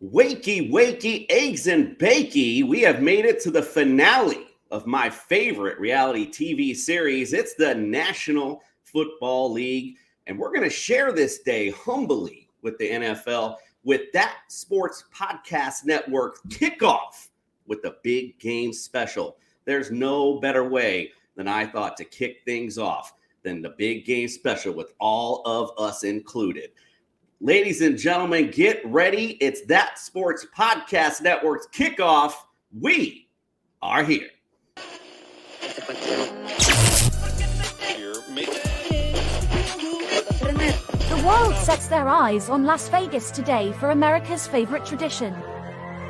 Wakey, wakey, eggs and bakey. We have made it to the finale of my favorite reality TV series. It's the National Football League. And we're going to share this day humbly with the NFL with That Sports Podcast Network kickoff with the big game special. There's no better way than I thought to kick things off than the big game special with all of us included. Ladies and gentlemen, get ready. It's That Sports Podcast Network's kickoff. We are here. The world sets their eyes on Las Vegas today for America's favorite tradition.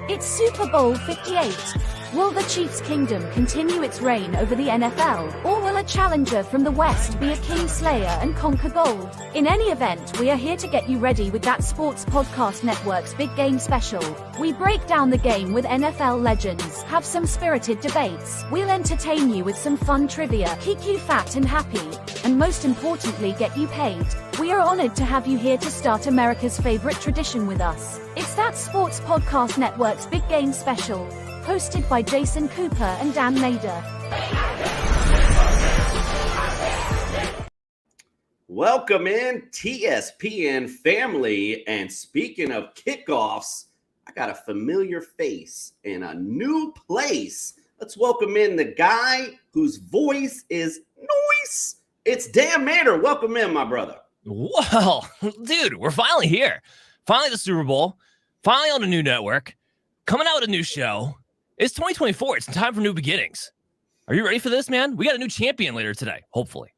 It's Super Bowl 58. Will the Chiefs' kingdom continue its reign over the NFL, or will a challenger from the West be a kingslayer and conquer gold? In any event, we are here to get you ready with That Sports Podcast Network's Big Game Special. We break down the game with NFL legends, have some spirited debates, we'll entertain you with some fun trivia, keep you fat and happy, and most importantly, get you paid. We are honored to have you here to start America's favorite tradition with us. It's That Sports Podcast Network's Big Game Special, hosted by Jason Cooper and Dan Nader. Welcome in, TSPN family. And speaking of kickoffs, I got a familiar face in a new place. Let's welcome in the guy whose voice is noise. It's Dan Nader. Welcome in, my brother. Well, dude, we're finally here. Finally the Super Bowl. Finally on a new network. Coming out with a new show. It's 2024. It's time for new beginnings. Are you ready for this, man? We got a new champion later today, hopefully.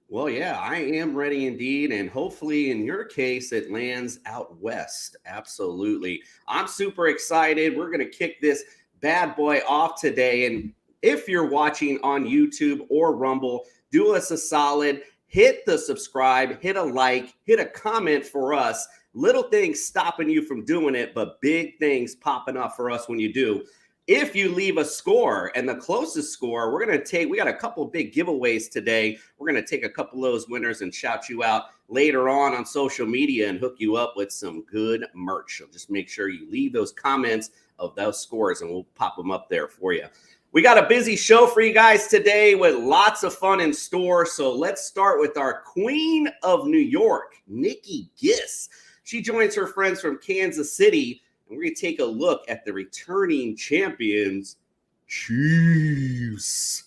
Well, yeah, I am ready indeed. And hopefully in your case, it lands out west. Absolutely. I'm super excited. We're going to kick this bad boy off today. And if you're watching on YouTube or Rumble, do us a solid. Hit the subscribe, hit a like, hit a comment for us. Little things stopping you from doing it, but big things popping up for us when you do. If you leave a score, and the closest score, we got a couple big giveaways today. We're going to take a couple of those winners and shout you out later on social media and hook you up with some good merch. So just make sure you leave those comments of those scores and we'll pop them up there for you. We got a busy show for you guys today with lots of fun in store. So let's start with our Queen of New York, Nikki Giss. She joins her friends from Kansas City, and we're going to take a look at the returning champions, Chiefs.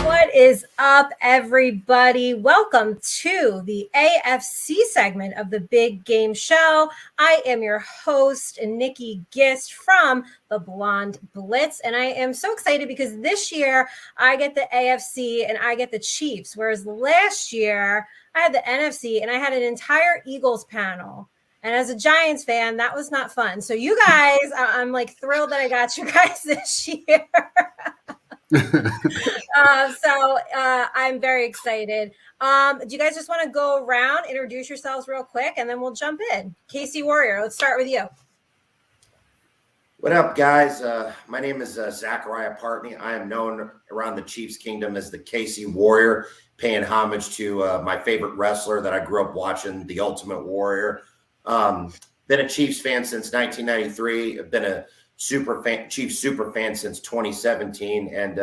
What is up, everybody? Welcome to the AFC segment of the Big Game Show. I am your host, Nikki Gist from the Blonde Blitz, and I am so excited because this year I get the AFC and I get the Chiefs, whereas last year I had the NFC and I had an entire Eagles panel. And as a Giants fan, that was not fun. So you guys, I'm like thrilled that I got you guys this year. I'm very excited. Do you guys just want to go around, introduce yourselves real quick, and then we'll jump in? Casey Warrior, let's start with you. What up, guys? My name is Zachariah Partney. I am known around the Chiefs Kingdom as the Casey Warrior, paying homage to my favorite wrestler that I grew up watching, The Ultimate Warrior. Been a Chiefs fan since 1993. I've been a Chiefs super fan since 2017, and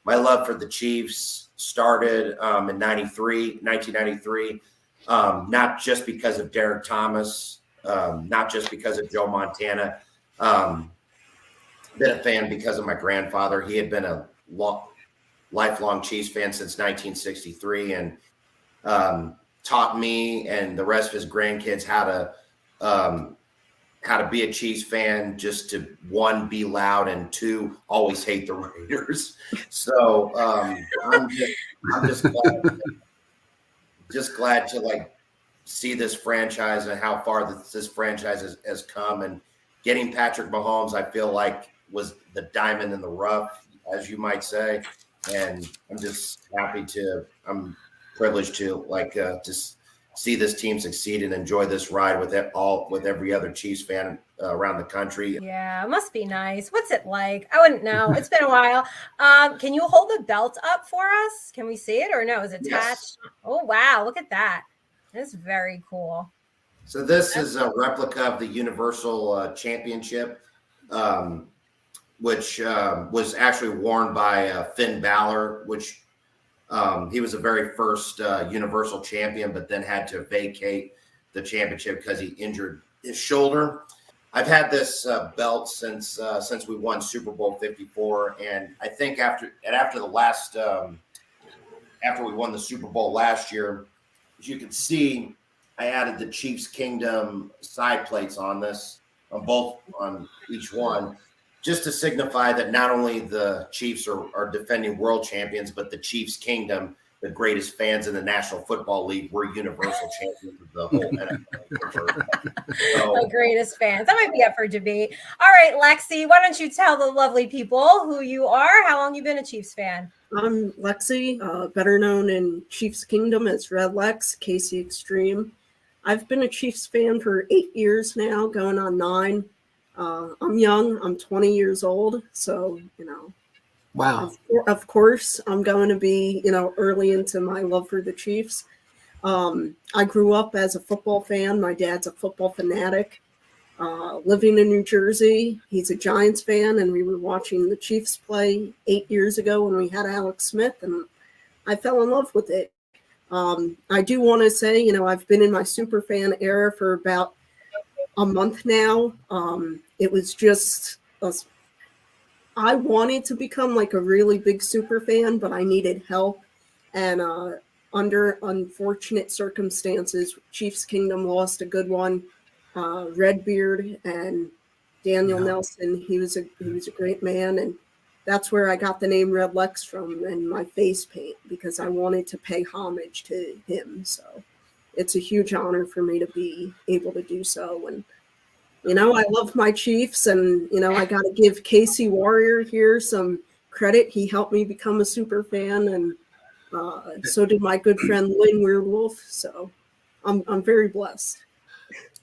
my love for the Chiefs started in 1993, not just because of Derek Thomas, not just because of Joe Montana. Been a fan because of my grandfather. He had been a lifelong Chiefs fan since 1963, and taught me and the rest of his grandkids how to be a Chiefs fan, just to, one, be loud, and two, always hate the Raiders. So I'm just glad to like see this franchise and how far this franchise has come. And getting Patrick Mahomes, I feel like, was the diamond in the rough, as you might say. And I'm just happy I'm privileged to just see this team succeed and enjoy this ride with every other Chiefs fan around the country. Yeah, it must be nice. What's it like? I wouldn't know. It's been a while. Can you hold the belt up for us? Can we see it or no? Is it attached? Yes. Oh, wow. Look at that. That's very cool. So this is a replica of the Universal Championship, which was actually worn by Finn Balor, which he was the very first Universal champion, but then had to vacate the championship because he injured his shoulder. I've had this belt since we won Super Bowl 54, and I think after we won the Super Bowl last year, as you can see, I added the Chiefs Kingdom side plates on each one, just to signify that not only the Chiefs are defending world champions, but the Chiefs Kingdom, the greatest fans in the National Football League, were Universal champions of the whole NFL. The greatest fans. That might be up for debate. All right, Lexi, why don't you tell the lovely people who you are, how long you've been a Chiefs fan? I'm Lexi, better known in Chiefs Kingdom as Red Lex, Casey Extreme. I've been a Chiefs fan for 8 years now, going on 9. I'm young. I'm 20 years old. So, Wow. Of course, I'm going to be, early into my love for the Chiefs. I grew up as a football fan. My dad's a football fanatic. Living in New Jersey, he's a Giants fan, and we were watching the Chiefs play 8 years ago when we had Alex Smith, and I fell in love with it. I do want to say, I've been in my super fan era for about a month now. It was just I wanted to become like a really big super fan, but I needed help. And under unfortunate circumstances, Chiefs Kingdom lost a good one. Redbeard and Daniel Nelson. He was a great man, and that's where I got the name Red Lex from and my face paint, because I wanted to pay homage to him. So it's a huge honor for me to be able to do so. And I love my Chiefs, and I got to give Casey Warrior here some credit. He helped me become a super fan, and so did my good friend Lynn Weirdwolf. So I'm very blessed.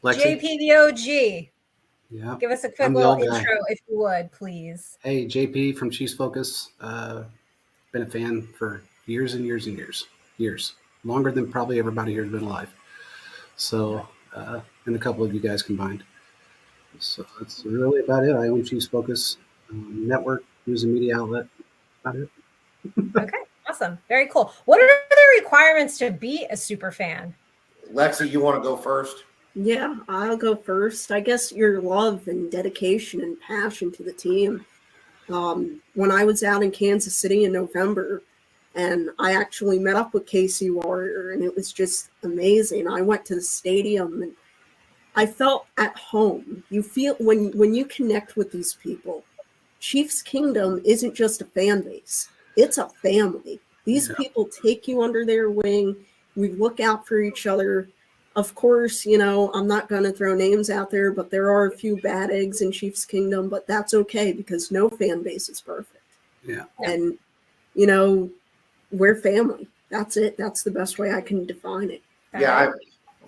Lexi? JP the OG. Yeah. Give us a quick I'm the little old guy. intro, if you would, please. Hey, JP from Chiefs Focus. Been a fan for years and years and years. Years. Longer than probably everybody here has been alive. So, and a couple of you guys combined. So that's really about it. I own Chiefs Focus network, news and media outlet. About it. Okay, awesome. Very cool. What are the requirements to be a super fan? Lexi, you want to go first? Yeah, I'll go first. I guess your love and dedication and passion to the team. When I was out in Kansas City in November, and I actually met up with Casey Warrior, and it was just amazing. I went to the stadium, and I felt at home. You feel when you connect with these people, Chiefs Kingdom isn't just a fan base. It's a family. These people take you under their wing. We look out for each other. Of course, I'm not going to throw names out there, but there are a few bad eggs in Chiefs Kingdom, but that's okay because no fan base is perfect. Yeah. And, we're family. That's it. That's the best way I can define it. Yeah, I'm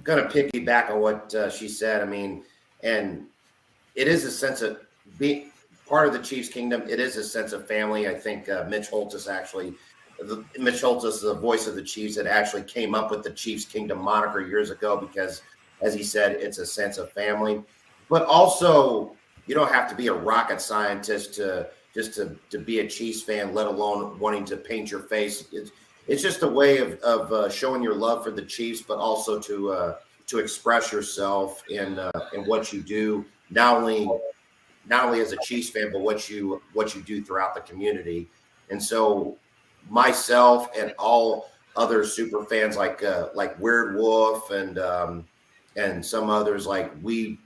going to piggyback on what she said. I mean, and it is a sense of being part of the Chiefs Kingdom. It is a sense of family. I think Mitch Holtz is the voice of the Chiefs that actually came up with the Chiefs Kingdom moniker years ago because, as he said, it's a sense of family. But also, you don't have to be a rocket scientist to be a Chiefs fan, let alone wanting to paint your face. It's just a way of showing your love for the Chiefs, but also to express yourself in what you do, not only as a Chiefs fan, but what you do throughout the community. And so, myself and all other super fans like Weird Wolf and some others, like we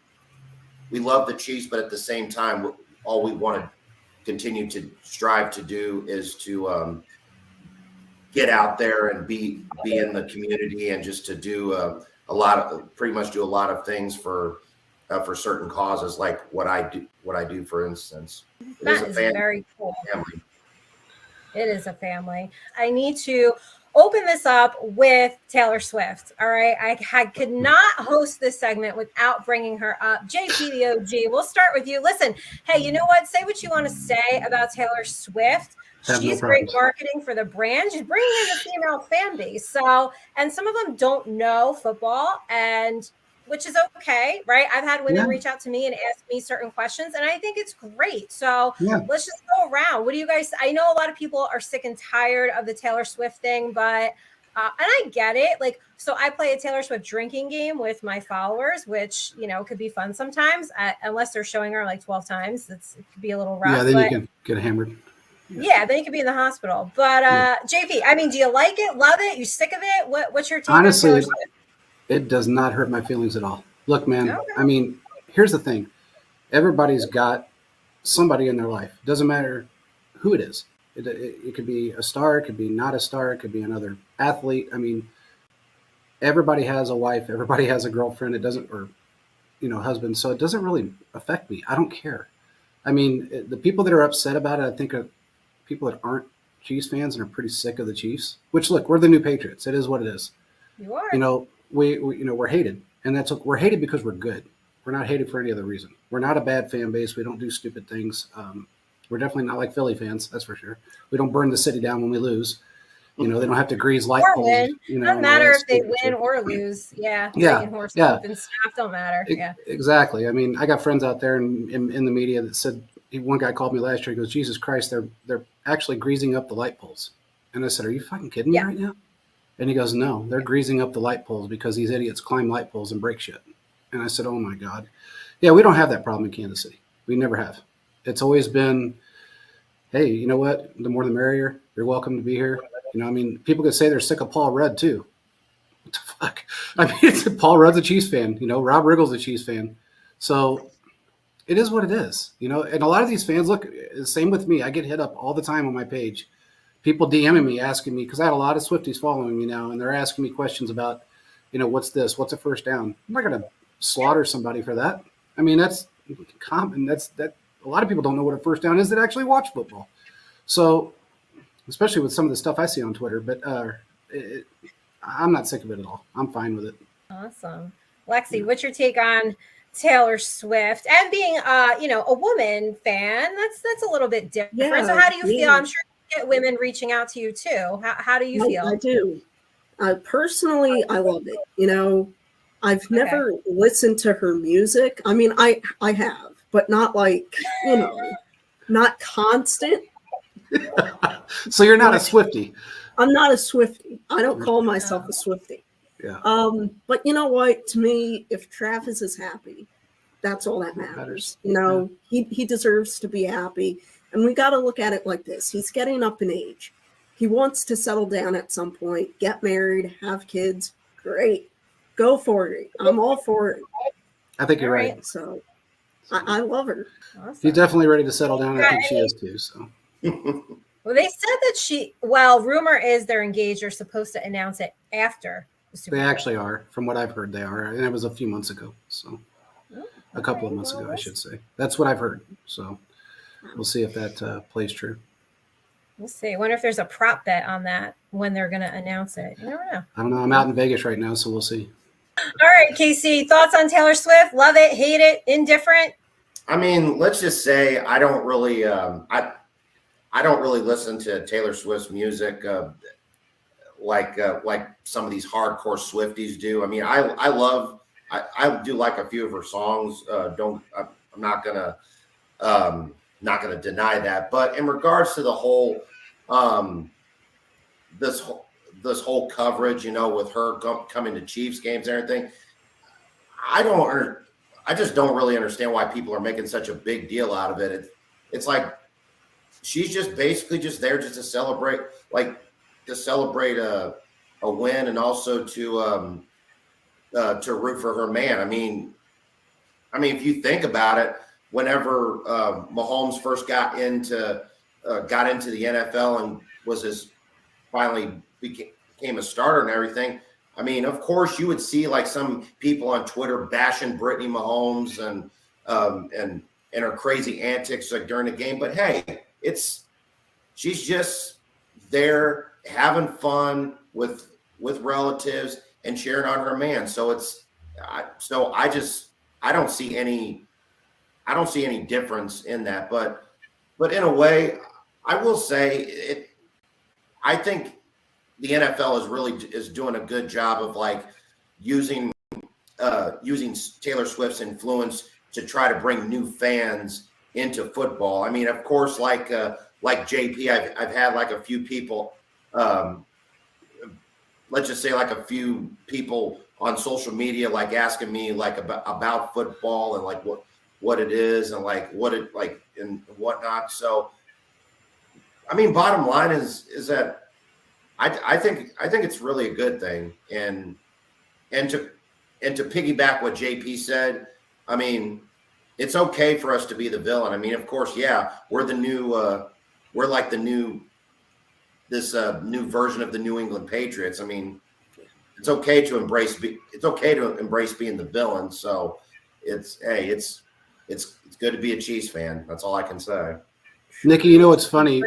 love the Chiefs, but at the same time, all we want to continue to strive to do is to get out there and be in the community and just to do pretty much do a lot of things for certain causes, like what I do, for instance. That is very cool. Family. It is a family. I need to open this up with Taylor Swift. All right. I could not host this segment without bringing her up. JP the OG, we'll start with you. Listen, hey, you know what? Say what you want to say about Taylor Swift. She's great marketing for the brand. She's bringing in the female fan base. So, and some of them don't know football, and which is okay, right? I've had women reach out to me and ask me certain questions, and I think it's great. So let's just go around. What do you guys? I know a lot of people are sick and tired of the Taylor Swift thing, but and I get it. Like, so I play a Taylor Swift drinking game with my followers, which could be fun sometimes, unless they're showing her like 12 times. It could be a little rough. Yeah, then you can get hammered. Yeah, then you could be in the hospital. But JP, I mean, do you like it? Love it? You sick of it? What's your take? Honestly, on Taylor Swift? It does not hurt my feelings at all. Look, man, I mean, here's the thing. Everybody's got somebody in their life. Doesn't matter who it is. It could be a star. It could be not a star. It could be another athlete. I mean, everybody has a wife. Everybody has a girlfriend. It doesn't, or, husband. So it doesn't really affect me. I don't care. I mean, the people that are upset about it, I think are people that aren't Chiefs fans and are pretty sick of the Chiefs, which, look, we're the new Patriots. It is what it is. You are. We're hated, and we're hated because we're good. We're not hated for any other reason. We're not a bad fan base. We don't do stupid things. We're definitely not like Philly fans. That's for sure. We don't burn the city down when we lose. They don't have to grease light poles. Win. Doesn't matter if they win or lose. Yeah. Horse and stuff don't matter. Yeah. Exactly. I mean, I got friends out there in the media that said, one guy called me last year. He goes, "Jesus Christ, they're actually greasing up the light poles." And I said, "Are you fucking kidding me right now?" And he goes, "No, they're greasing up the light poles because these idiots climb light poles and break shit." And I said, "Oh my God." Yeah, we don't have that problem in Kansas City. We never have. It's always been, hey, you know what? The more the merrier. You're welcome to be here. People could say they're sick of Paul Rudd too. What the fuck? I mean, Paul Rudd's a Chiefs fan. Rob Riggle's a Chiefs fan. So it is what it is. And a lot of these fans, look, same with me. I get hit up all the time on my page. People DMing me, asking me, because I had a lot of Swifties following me now, and they're asking me questions about, what's this? What's a first down? I'm not going to slaughter somebody for that. I mean, that's common. That a lot of people don't know what a first down is that actually watch football. So, especially with some of the stuff I see on Twitter, but I'm not sick of it at all. I'm fine with it. Awesome. Lexi, what's your take on Taylor Swift and being, a woman fan? That's a little bit different. Yeah, so how do you feel? I'm sure get women reaching out to you too. How do you feel? I do. Personally, I love it. I've never listened to her music. I mean, I have, but not like, not constant. So you're not a Swiftie. I'm not a Swiftie. I don't call myself a Swiftie. Yeah. But you know what? To me, if Travis is happy, that's all that matters. He deserves to be happy. And we got to look at it like this. He's getting up in age. He wants to settle down at some point, get married, have kids. Great. Go for it. I'm all for it. I think you're right. So I love her. Awesome. She's definitely ready to settle down. I think she is too. So. Well, they said that rumor is they're engaged. They're supposed to announce it after the Super Bowl. They actually are. From what I've heard, they are. And it was a few months ago. So a couple of months ago, I should say. That's what I've heard. So we'll see if that plays true. We'll see. I wonder if there's a prop bet on that when they're going to announce it. You never know. I don't know. I'm out in Vegas right now, so we'll see. All right, Casey, thoughts on Taylor Swift? Love it, hate it, indifferent? I mean, let's just say I don't really I don't really listen to Taylor Swift's music like some of these hardcore Swifties do. I mean, I do like a few of her songs. I'm not gonna deny that. But in regards to the whole this whole coverage, with her coming to Chiefs games and everything, I just don't really understand why people are making such a big deal out of it. It's like she's just basically just there just to celebrate, a win, and also to root for her man. I mean, if you think about it, whenever Mahomes first got into the NFL and finally became a starter and everything, I mean, of course, you would see like some people on Twitter bashing Brittany Mahomes and her crazy antics like during the game. But hey, she's just there having fun with relatives and cheering on her man. So I don't see any difference in that. But in a way, I will say it. I think the NFL is doing a good job of like using Taylor Swift's influence to try to bring new fans into football. I mean, of course, like JP, I've had like a few people, let's just say like a few people on social media, like asking me like about football and like what it is and like what it like and whatnot. So, I mean, bottom line is that I think it's really a good thing. And to piggyback what JP said, I mean, it's okay for us to be the villain. I mean, of course, yeah, we're the new, we're like the new version of the New England Patriots. I mean, it's okay to embrace being the villain. So it's good to be a Chiefs fan. That's all I can say. Nikki, you know what's funny?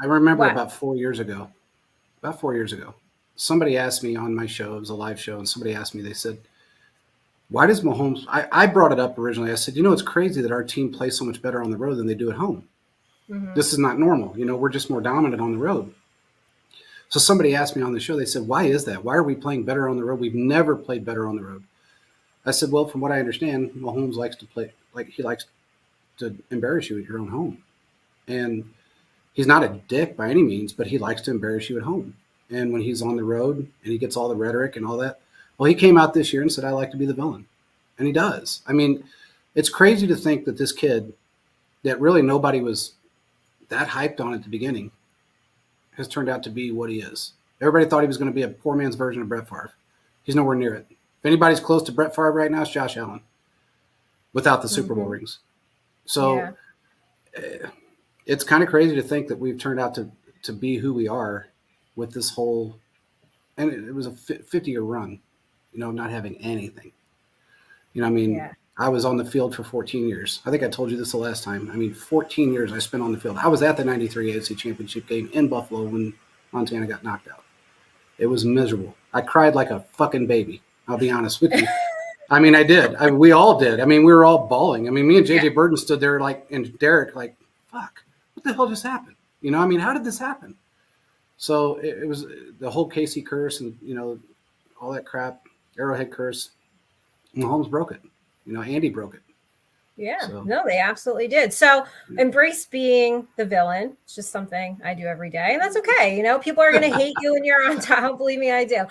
I remember about 4 years ago, somebody asked me on my show, it was a live show, and somebody asked me, they said, why does Mahomes, I brought it up originally. I said, you know, it's crazy that our team plays so much better on the road than they do at home. Mm-hmm. This is not normal. You know, we're just more dominant on the road. So somebody asked me on the show, they said, why is that? Why are we playing better on the road? We've never played better on the road. I said, well, from what I understand, Mahomes likes to play, like he likes to embarrass you at your own home. And he's not a dick by any means, but he likes to embarrass you at home. And when he's on the road and he gets all the rhetoric and all that, well, he came out this year and said, I like to be the villain. And he does. I mean, it's crazy to think that this kid that really nobody was that hyped on at the beginning has turned out to be what he is. Everybody thought he was going to be a poor man's version of Brett Favre. He's nowhere near it. If anybody's close to Brett Favre right now, it's Josh Allen without the Super Bowl rings. So it's kind of crazy to think that we've turned out to be who we are with this whole, and it was a 50-year run, you know, not having anything. You know, I mean, I was on the field for 14 years. I think I told you this the last time. I mean, 14 years I spent on the field. I was at the 93 AFC Championship game in Buffalo when Montana got knocked out. It was miserable. I cried like a fucking baby. I'll be honest with you. I mean, I did. We all did. I mean, we were all bawling. I mean, me and JJ Burton stood there like, and Derek like, fuck, what the hell just happened? You know, I mean, how did this happen? So it was the whole Casey curse and, you know, all that crap, Arrowhead curse. Mahomes broke it. You know, Andy broke it. Yeah, no, they absolutely did. So embrace being the villain. It's just something I do every day. And that's okay. You know, people are going to hate you when you're on top. Believe me, I do.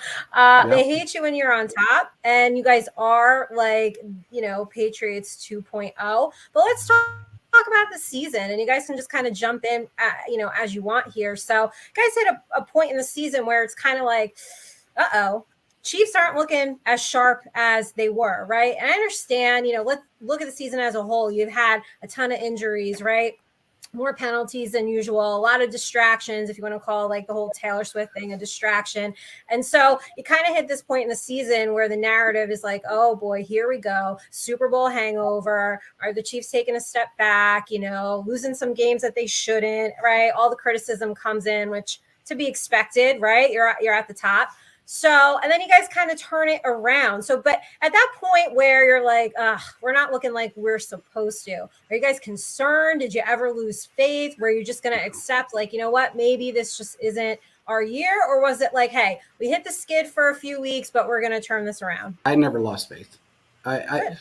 They hate you when you're on top. And you guys are like, you know, Patriots 2.0. But let's talk about the season. And you guys can just kind of jump in, you know, as you want here. So guys hit a point in the season where it's kind of like, uh-oh. Chiefs aren't looking as sharp as they were, right? And I understand, you know, let's look at the season as a whole. You've had a ton of injuries, right? More penalties than usual, a lot of distractions, if you want to call like the whole Taylor Swift thing a distraction. And so you kind of hit this point in the season where the narrative is like, oh boy, here we go. Super Bowl hangover. Are the Chiefs taking a step back, you know, losing some games that they shouldn't, right? All the criticism comes in, which to be expected, right? You're at the top. So, and then you guys kind of turn it around. So, but at that point where you're like, we're not looking like we're supposed to, are you guys concerned? Did you ever lose faith? Were you just going to accept like, you know what, maybe this just isn't our year? Or was it like, hey, we hit the skid for a few weeks, but we're going to turn this around? I never lost faith. The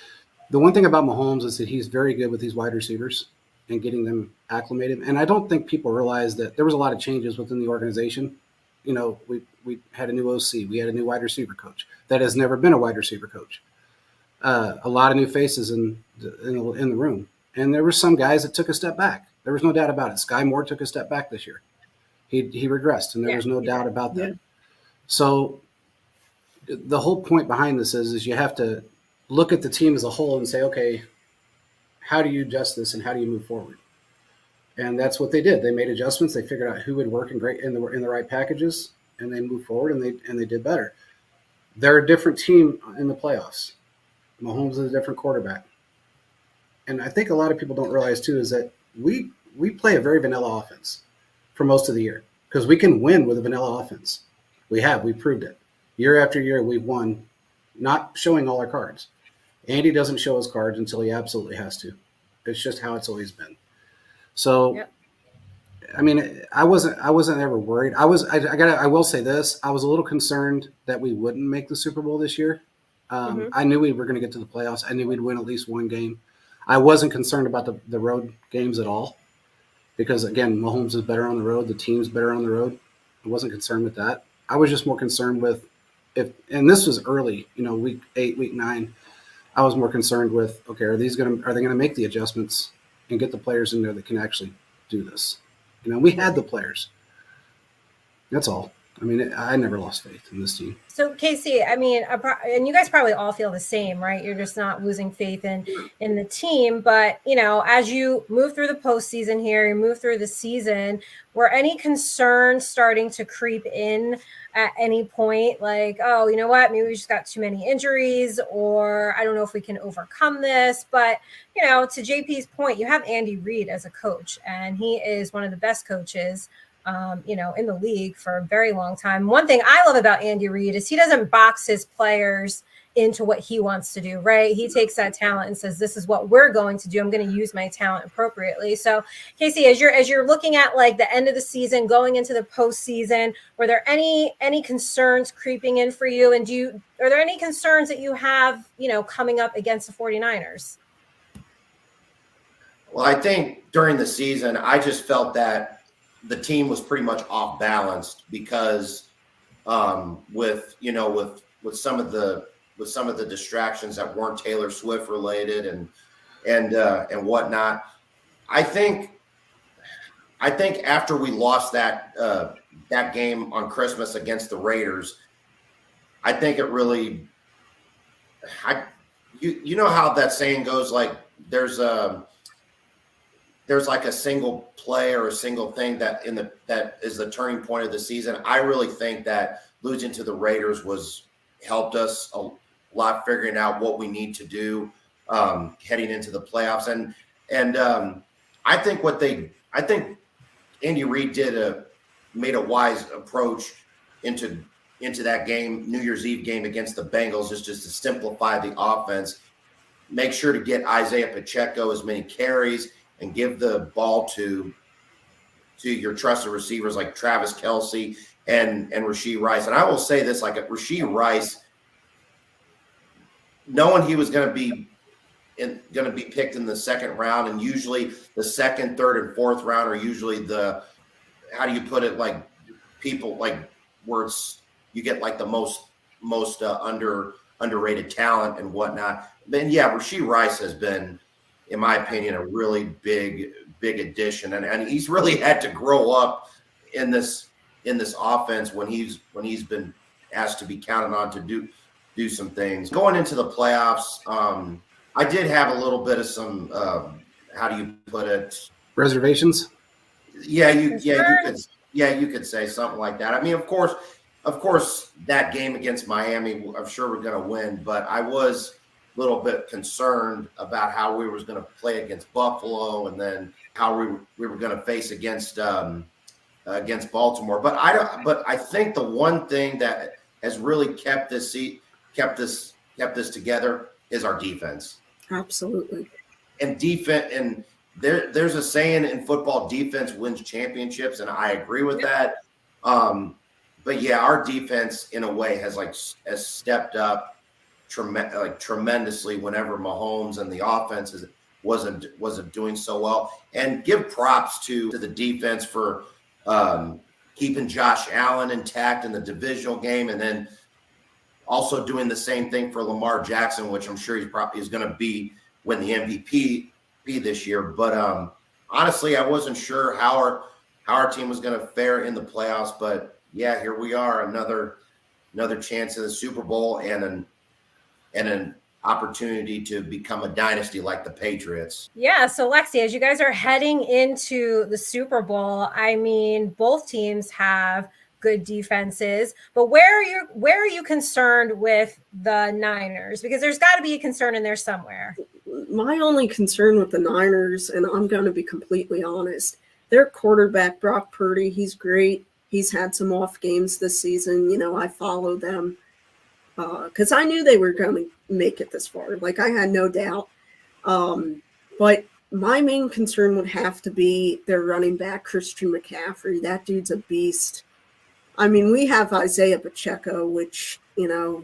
one thing about Mahomes is that he's very good with these wide receivers and getting them acclimated. And I don't think people realize that there was a lot of changes within the organization. You know, we had a new OC. We had a new wide receiver coach that has never been a wide receiver coach. A lot of new faces in the room. And there were some guys that took a step back. There was no doubt about it. Sky Moore took a step back this year. He regressed, and there was no doubt about that. Yeah. So the whole point behind this is you have to look at the team as a whole and say, okay, how do you adjust this and how do you move forward? And that's what they did. They made adjustments. They figured out who would work in the right packages, and they moved forward and they did better. They're a different team in the playoffs. Mahomes is a different quarterback. And I think a lot of people don't realize too is that we play a very vanilla offense for most of the year. because we can win with a vanilla offense. We proved it. Year after year, we've won, not showing all our cards. Andy doesn't show his cards until he absolutely has to. It's just how it's always been. So, Yep. I mean, I wasn't ever worried. I will say this. I was a little concerned that we wouldn't make the Super Bowl this year. I knew we were going to get to the playoffs. I knew we'd win at least one game. I wasn't concerned about the road games at all because, again, Mahomes is better on the road. The team's better on the road. I wasn't concerned with that. I was just more concerned with and this was early, week 8, week 9. I was more concerned with, okay, are they going to make the adjustments and get the players in there that can actually do this? We had the players. That's all. I mean, I never lost faith in this team. So, Casey, I mean, and you guys probably all feel the same, right? You're just not losing faith in the team. But, as you move through the postseason here, you move through the season, were any concerns starting to creep in at any point? Like, oh, you know what? Maybe we just got too many injuries, or I don't know if we can overcome this. But, to JP's point, you have Andy Reid as a coach, and he is one of the best coaches in the league for a very long time. One thing I love about Andy Reid is he doesn't box his players into what he wants to do, right? He takes that talent and says, this is what we're going to do. I'm going to use my talent appropriately. So, Casey, as you're looking at like the end of the season, going into the postseason, were there any concerns creeping in for you? And are there any concerns that you have, coming up against the 49ers? Well, I think during the season, I just felt that the team was pretty much off balanced because with some of the distractions that weren't Taylor Swift related and whatnot. I think after we lost that game on Christmas against the Raiders, I think it really you know how that saying goes, like there's like a single play or a single thing that is the turning point of the season. I really think that losing to the Raiders helped us a lot figuring out what we need to do heading into the playoffs. And I think Andy Reid made a wise approach into that game, New Year's Eve game against the Bengals, is just to simplify the offense, make sure to get Isaiah Pacheco as many carries, and give the ball to your trusted receivers like Travis Kelce and Rashee Rice. And I will say this, like Rashee Rice, knowing he was going to be picked in the second round, and usually the second, third, and fourth round are usually how do you put it, like people like where you get like the most underrated talent and whatnot. Then Rashee Rice has been, in my opinion, a really big addition, and he's really had to grow up in this offense when he's been asked to be counted on to do some things. Going into the playoffs, I did have a little bit of some how do you put it? Reservations? You could say something like that. I mean, of course, that game against Miami, I'm sure we're going to win, but I was little bit concerned about how we was going to play against Buffalo and then how we were going to face against Baltimore. But I think the one thing that has really kept this together is our defense. Absolutely. And defense, and there's a saying in football, defense wins championships, and I agree with that. But yeah, our defense in a way has stepped up tremendously whenever Mahomes and the offense wasn't doing so well. And give props to the defense for keeping Josh Allen intact in the divisional game, and then also doing the same thing for Lamar Jackson, which I'm sure he's going to win the MVP this year. But honestly, I wasn't sure how our team was going to fare in the playoffs. But yeah, here we are, another chance at the Super Bowl and an opportunity to become a dynasty like the Patriots. Yeah. So Lexi, as you guys are heading into the Super Bowl, I mean, both teams have good defenses, but where are you concerned with the Niners? Because there's got to be a concern in there somewhere. My only concern with the Niners, and I'm going to be completely honest, their quarterback, Brock Purdy, he's great. He's had some off games this season. I follow them because I knew they were going to make it this far. Like, I had no doubt. But my main concern would have to be their running back, Christian McCaffrey. That dude's a beast. I mean, we have Isaiah Pacheco, which,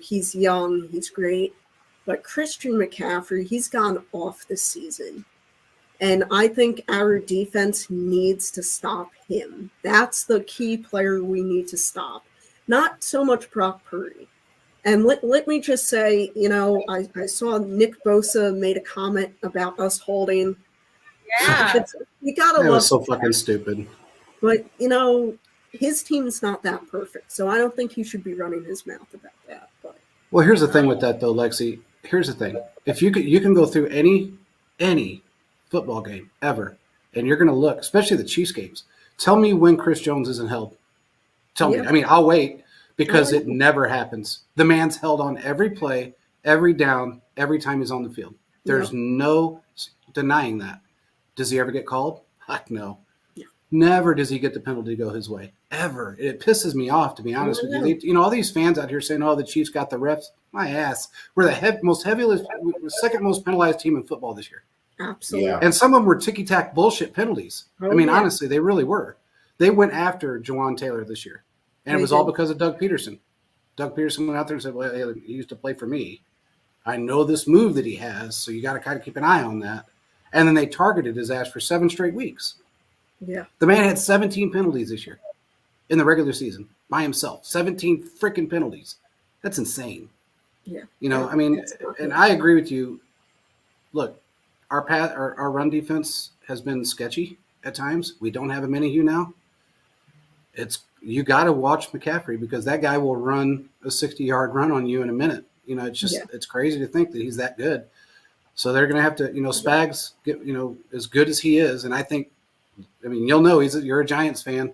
he's young, he's great. But Christian McCaffrey, he's gone off this season. And I think our defense needs to stop him. That's the key player we need to stop. Not so much Brock Purdy. And let me just say, I saw Nick Bosa made a comment about us holding. Yeah. You got to That love was so fucking stupid. But, his team's not that perfect. So I don't think he should be running his mouth about that. But Well, here's the thing with that, though, Lexi. Here's the thing. If you can go through any football game ever, and you're going to look, especially the Chiefs games, tell me when Chris Jones isn't held. Tell me. I mean, I'll wait because it never happens. The man's held on every play, every down, every time he's on the field. There's no denying that. Does he ever get called? Heck no. Never does he get the penalty to go his way. Ever. It pisses me off, to be honest with you. All these fans out here saying, "Oh, the Chiefs got the refs." My ass. We're the second most penalized team in football this year. absolutely. Yeah. And some of them were ticky-tack bullshit penalties. Honestly, they really were. They went after Jawan Taylor this year. And it was all because of Doug Peterson. Doug Peterson went out there and said, well, he used to play for me. I know this move that he has, so you got to kind of keep an eye on that. And then they targeted his ass for 7 straight weeks. Yeah. The man had 17 penalties this year in the regular season by himself. 17 freaking penalties. That's insane. Yeah. And I agree with you. Look, our run defense has been sketchy at times. We don't have a Minihue now. You got to watch McCaffrey because that guy will run a 60-yard run on you in a minute. It's crazy to think that he's that good. So they're going to have to, Spags get, as good as he is. And I think, you'll know you're a Giants fan.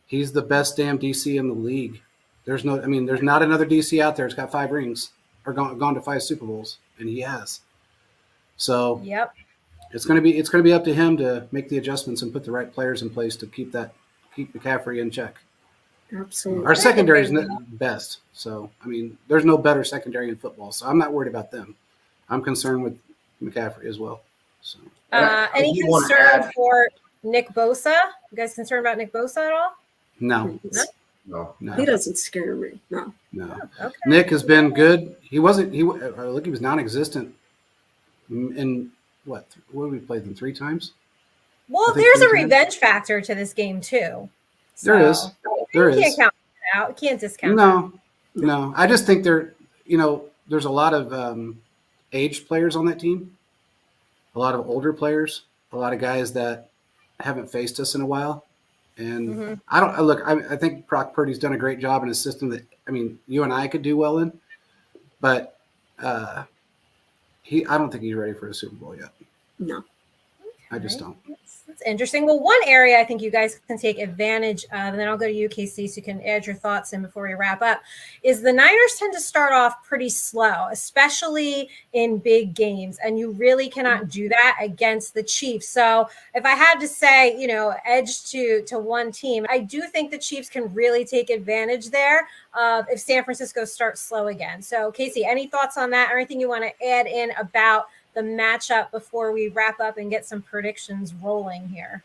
He's the best damn DC in the league. There's not another DC out there that's got 5 rings or gone to 5 Super Bowls, and he has. So it's going to be up to him to make the adjustments and put the right players in place to keep McCaffrey in check. Absolutely. Our secondary is the best. So, there's no better secondary in football. So I'm not worried about them. I'm concerned with McCaffrey as well. So any concern for Nick Bosa? You guys concerned about Nick Bosa at all? No. He doesn't scare me. No. No. Oh, okay. Nick has been good. He was non-existent in what we played them 3 times. Well, there's a revenge factor to this game too. There is. You can't count it out. You can't discount No. I just think there's a lot of aged players on that team, a lot of older players, a lot of guys that haven't faced us in a while. And I think Brock Purdy's done a great job in a system that, you and I could do well in, but I don't think he's ready for a Super Bowl yet. No. I just don't. That's interesting. Well, one area I think you guys can take advantage of, and then I'll go to you, KC, so you can add your thoughts in before we wrap up, is the Niners tend to start off pretty slow, especially in big games, and you really cannot do that against the Chiefs. So if I had to say, edge to one team, I do think the Chiefs can really take advantage there if San Francisco starts slow again. So, Casey, any thoughts on that or anything you want to add in about the matchup before we wrap up and get some predictions rolling here?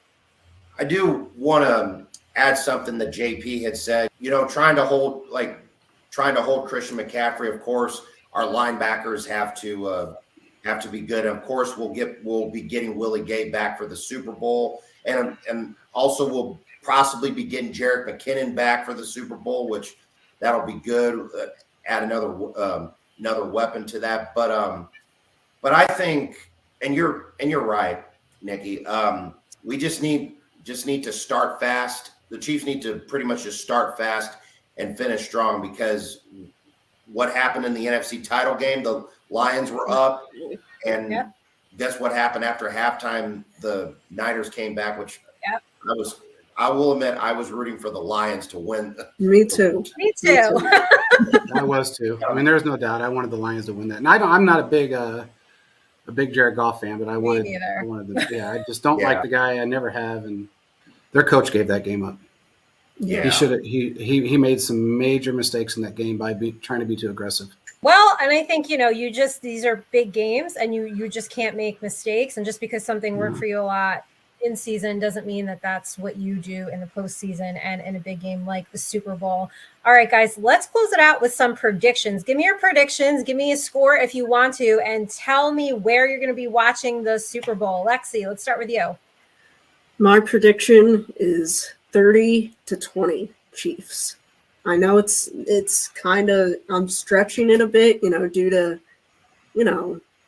I do want to add something that JP had said, trying to hold Christian McCaffrey. Of course, our linebackers have to be good. And of course, we'll be getting Willie Gay back for the Super Bowl. And also we'll possibly be getting Jerick McKinnon back for the Super Bowl, which that'll be good. Add another weapon to that. But I think, and you're right, Nikki. We just need to start fast. The Chiefs need to pretty much just start fast and finish strong, because what happened in the NFC title game, the Lions were up, and guess what happened after halftime? The Niners came back, which I will admit, I was rooting for the Lions to win. Me too. I was too. There's no doubt. I wanted the Lions to win that. And I'm not a big Jared Goff fan, but I wanted them. I just don't like the guy. I never have. And their coach gave that game up. Yeah. He should have. He made some major mistakes in that game by trying to be too aggressive. Well, and I think, these are big games and you just can't make mistakes. And just because something worked for you a lot in season doesn't mean that that's what you do in the postseason and in a big game like the Super Bowl. All right, guys, let's close it out with some predictions. Give me your predictions. Give me a score if you want to, and tell me where you're going to be watching the Super Bowl. Lexi, let's start with you. My prediction is 30-20 Chiefs. I know it's kind of, I'm stretching it a bit, due to,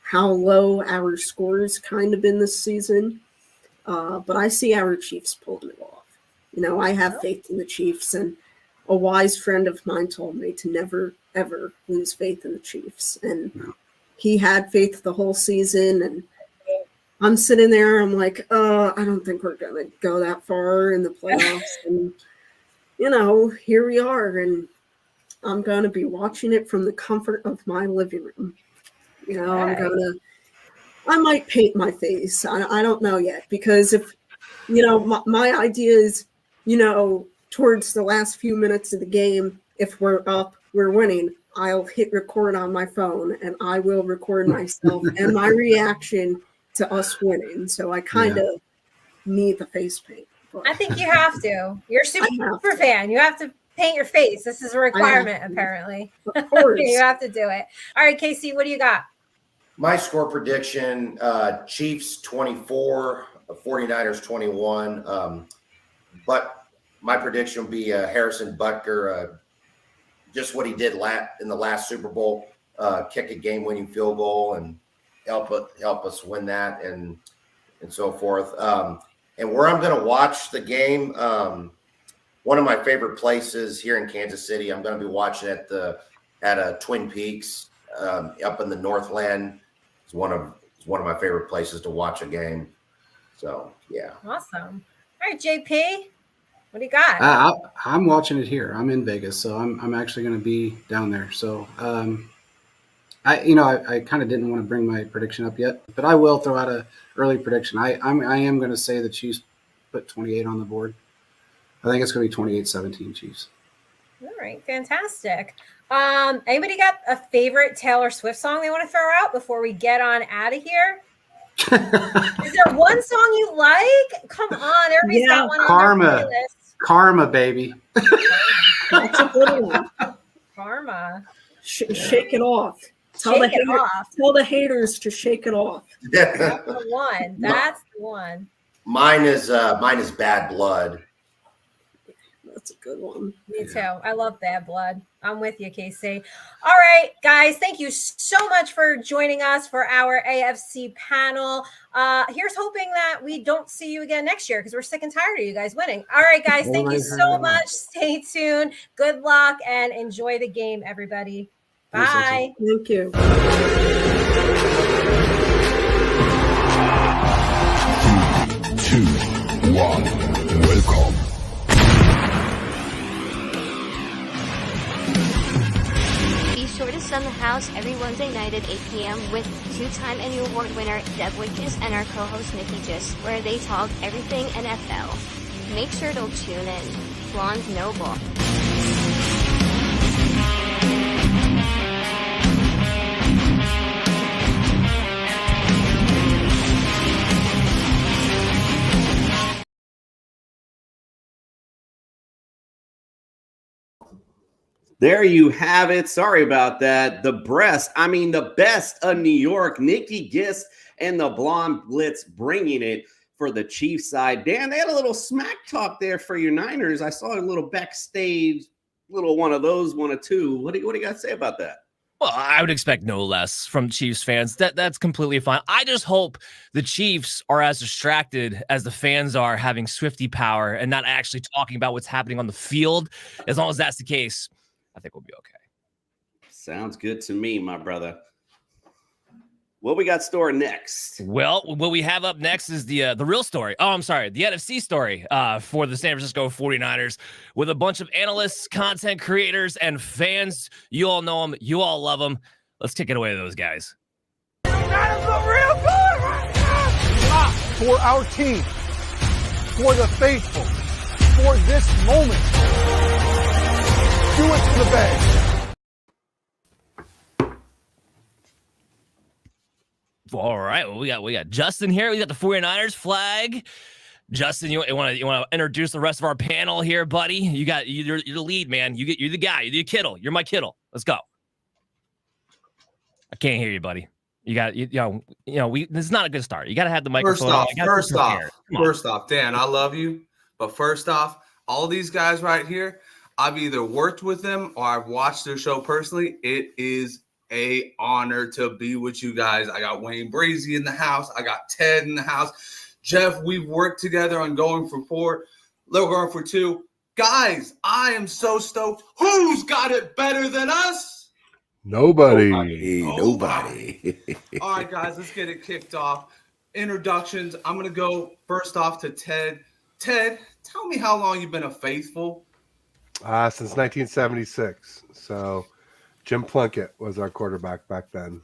how low our scores kind of been this season. But I see our Chiefs pulling it off. I have faith in the Chiefs, and a wise friend of mine told me to never, ever lose faith in the Chiefs. And he had faith the whole season, and I'm sitting there, I'm like, I don't think we're going to go that far in the playoffs. And, here we are, and I'm going to be watching it from the comfort of my living room. I might paint my face. I don't know yet, because if, my idea is, towards the last few minutes of the game, if we're up, we're winning, I'll hit record on my phone and I will record myself and my reaction to us winning. So I kind of need the face paint. But I think you have to. You're a super fan. You have to paint your face. This is a requirement, apparently. Of course. You have to do it. All right, Casey, what do you got? My score prediction, Chiefs 24, 49ers 21. But my prediction will be Harrison Butker, just what he did in the last Super Bowl, kick a game-winning field goal and help us win that and so forth. And where I'm going to watch the game, one of my favorite places here in Kansas City, I'm going to be watching at Twin Peaks up in the Northland. It's one of my favorite places to watch a game. So, yeah. Awesome. All right, JP, what do you got? I'm watching it here. I'm in Vegas, so I'm actually going to be down there. So, I kind of didn't want to bring my prediction up yet, but I will throw out a early prediction. I am going to say the Chiefs put 28 on the board. I think it's going to be 28-17 Chiefs. All right, fantastic. Anybody got a favorite Taylor Swift song they want to throw out before we get on out of here? Is there one song you like? Come on, everybody's got one on their playlist. Karma, baby. That's a good one. Karma. Shake it off. Tell the haters to shake it off. That's the one. That's the one. Mine is Bad Blood. That's a good one. Me too. I love Bad Blood. I'm with you, Casey. All right, guys. Thank you so much for joining us for our AFC panel. Here's hoping that we don't see you again next year, because we're sick and tired of you guys winning. All right, guys. Thank you so much. Stay tuned. Good luck and enjoy the game, everybody. Bye. Thank you. 3, 2, 1, welcome. Be sure to send the house every Wednesday night at 8 p.m. with two-time Emmy Award winner Deb Wickes and our co-host Nikki Gist, where they talk everything NFL. Make sure to tune in. Blonde Noble. There you have it. Sorry about that. The best of New York. Nikki Gist and the Blonde Blitz bringing it for the Chiefs side. Dan, they had a little smack talk there for your Niners. I saw a little backstage, little one of those, one or two. What do you got to say about that? Well, I would expect no less from Chiefs fans. That's completely fine. I just hope the Chiefs are as distracted as the fans are having Swiftie power and not actually talking about what's happening on the field. As long as that's the case, I think we'll be okay. Sounds good to me, my brother. What we got stored next? Well, what we have up next is the real story. Oh, I'm sorry. The NFC story for the San Francisco 49ers with a bunch of analysts, content creators, and fans. You all know them. You all love them. Let's kick it away to those guys. Niners look real good right now. For our team, for the faithful, for this moment. Do it to the bag. All right. Well, we got Justin here. We got the 49ers flag. Justin, you want to introduce the rest of our panel here, buddy? You're the lead, man. You're the guy. You're the Kittle. You're my Kittle. Let's go. I can't hear you, buddy. This is not a good start. You got to have the microphone. First off, Dan, I love you. But first off, all these guys right here, I've either worked with them or I've watched their show personally. It is an honor to be with you guys. I got Wayne Brazy in the house. I got Ted in the house. Jeff, we've worked together on going for 4, going for 2. Guys, I am so stoked. Who's got it better than us? Nobody. All right, guys, let's get it kicked off. Introductions. I'm going to go first off to Ted. Ted, tell me how long you've been a faithful. Since 1976. So Jim Plunkett was our quarterback back then.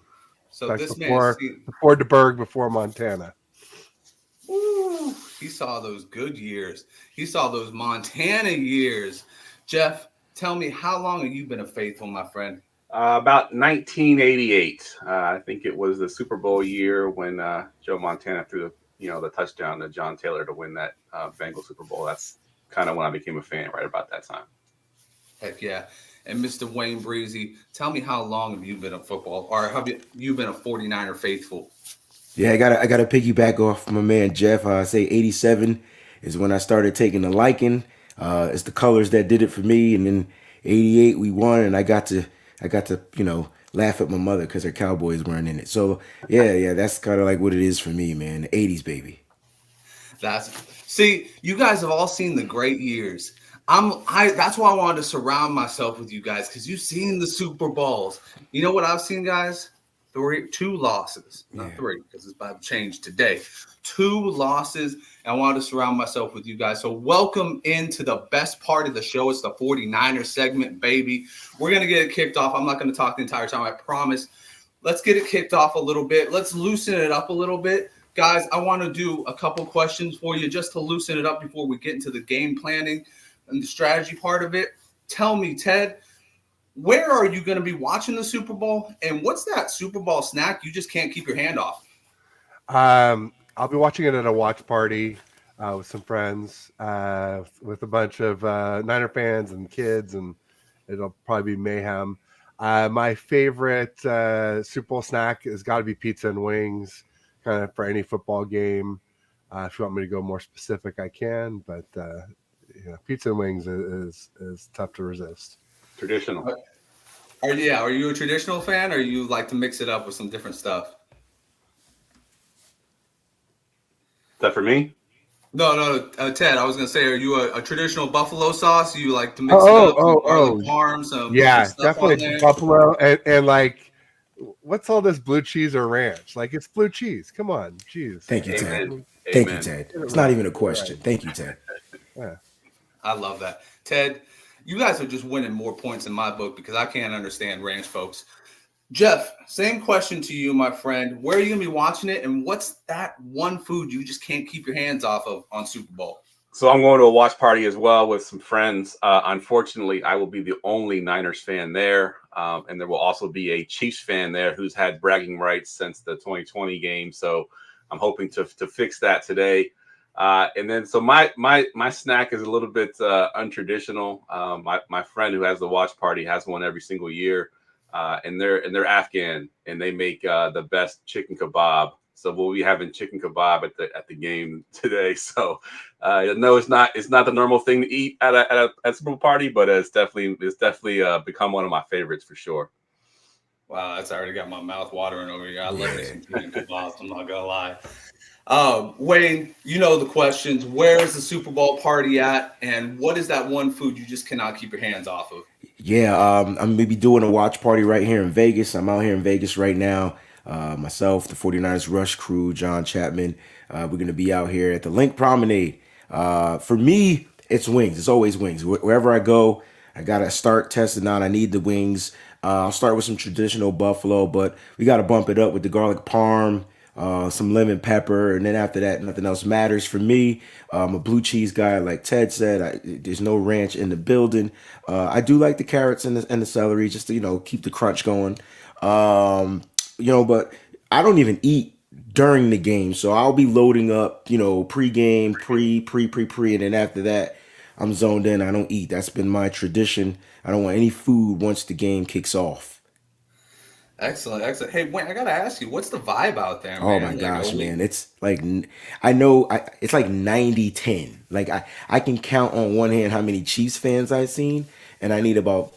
So back this before man, DeBerg, before Montana. Ooh, he saw those good years. He saw those Montana years. Jeff, tell me, how long have you been a faithful, my friend? About 1988. I think it was the Super Bowl year when Joe Montana threw the touchdown to John Taylor to win that Bengals Super Bowl. That's kind of when I became a fan, right about that time. Heck yeah. And Mr. Wayne Breezy, tell me, how long have you been a football, or have you been a 49er faithful? Yeah, I gotta piggyback off my man Jeff. I say 87 is when I started taking a liking. It's the colors that did it for me, and then 88 we won, and I got to laugh at my mother because her Cowboys weren't in it. So yeah, that's kind of like what it is for me, man. The 80s, baby. See, you guys have all seen the great years. That's why I wanted to surround myself with you guys, because you've seen the Super Bowls. You know what I've seen, guys? 2 losses, not 3, because it's about to change today. 2 losses, and I wanted to surround myself with you guys. So welcome into the best part of the show. It's the 49er segment, baby. We're going to get it kicked off. I'm not going to talk the entire time, I promise. Let's get it kicked off a little bit. Let's loosen it up a little bit. Guys, I want to do a couple questions for you just to loosen it up before we get into the game planning and the strategy part of it. Tell me, Ted, where are you going to be watching the Super Bowl? And what's that Super Bowl snack you just can't keep your hand off? I'll be watching it at a watch party with some friends, with a bunch of Niner fans and kids, and it'll probably be mayhem. My favorite Super Bowl snack has got to be pizza and wings, kind of for any football game. If you want me to go more specific, I can, but pizza and wings is tough to resist. Traditional. Are you a traditional fan, or you like to mix it up with some different stuff? Is that for me? No, Ted, I was going to say, are you a traditional buffalo sauce? You like to mix it up? Parm, some definitely buffalo. And like, what's all this blue cheese or ranch? Like, it's blue cheese. Come on, cheese. Thank you, Ted. Thank you, Ted. It's not even a question. Thank you, Ted. Yeah. I love that. Ted, you guys are just winning more points in my book because I can't understand ranch folks. Jeff, same question to you, my friend. Where are you going to be watching it, and what's that one food you just can't keep your hands off of on Super Bowl? So I'm going to a watch party as well with some friends. Unfortunately, I will be the only Niners fan there, and there will also be a Chiefs fan there who's had bragging rights since the 2020 game. So I'm hoping to fix that today. And then, so my snack is a little bit untraditional. My friend who has the watch party has one every single year, and they're Afghan, and they make the best chicken kebab. So we'll be having chicken kebab at the game today. So no, it's not the normal thing to eat at a Super Bowl party, but it's definitely become one of my favorites for sure. Wow, that's already got my mouth watering over here. I love me some chicken kebabs. I'm not gonna lie. Wayne, you know the questions. Where is the Super Bowl party at, and what is that one food you just cannot keep your hands off of? Yeah, I'm going to be doing a watch party right here in Vegas. I'm out here in Vegas right now. Myself, the 49ers Rush crew, John Chapman. We're going to be out here at the Link Promenade. For me, it's wings. It's always wings. Wherever I go, I got to start testing out. I need the wings. I'll start with some traditional buffalo, but we got to bump it up with the garlic parm, some lemon pepper, and then after that, nothing else matters for me. I'm a blue cheese guy, like Ted said. There's no ranch in the building. I do like the carrots and the celery, just to keep the crunch going. But I don't even eat during the game, so I'll be loading up, pre-game, pre, and then after that, I'm zoned in. I don't eat. That's been my tradition. I don't want any food once the game kicks off. Excellent, excellent. Hey, Wayne, I gotta ask you, what's the vibe out there, man? Oh my gosh, man. It's like, it's like 90-10. Like I can count on one hand how many Chiefs fans I've seen, and I need about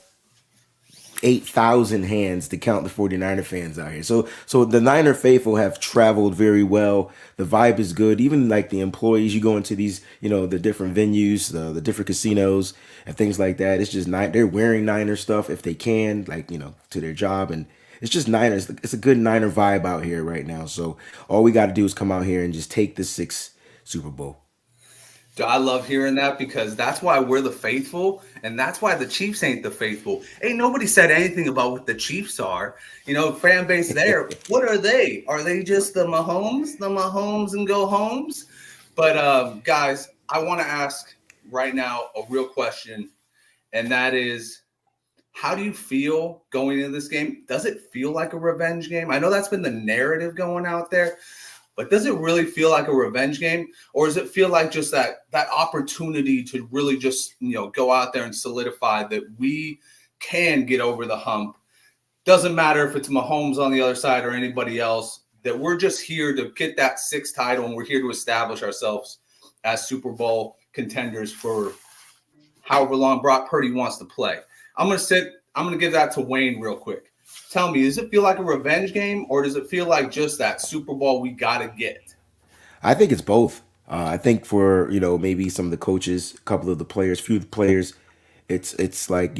8,000 hands to count the 49er fans out here. So the Niner faithful have traveled very well. The vibe is good. Even like the employees, you go into these, the different venues, the different casinos and things like that. It's just they're wearing Niner stuff if they can, to their job. And it's just Niners. It's a good Niner vibe out here right now. So all we got to do is come out here and just take the 6th Super Bowl. I love hearing that, because that's why we're the faithful, and that's why the Chiefs ain't the faithful. Ain't nobody said anything about what the Chiefs are. Fan base there. What are they? Are they just the Mahomes and go homes? But guys, I want to ask right now a real question, and that is, how do you feel going into this game? Does it feel like a revenge game? I know that's been the narrative going out there. But does it really feel like a revenge game, or does it feel like just that opportunity to really just, go out there and solidify that we can get over the hump? Doesn't matter if it's Mahomes on the other side or anybody else, that we're just here to get that 6th title, and we're here to establish ourselves as Super Bowl contenders for however long Brock Purdy wants to play. I'm going to give that to Wayne real quick. Tell me, does it feel like a revenge game, or does it feel like just that Super Bowl we got to get? I think it's both. I think for, maybe some of the coaches, a couple of the players, few of the players, it's like,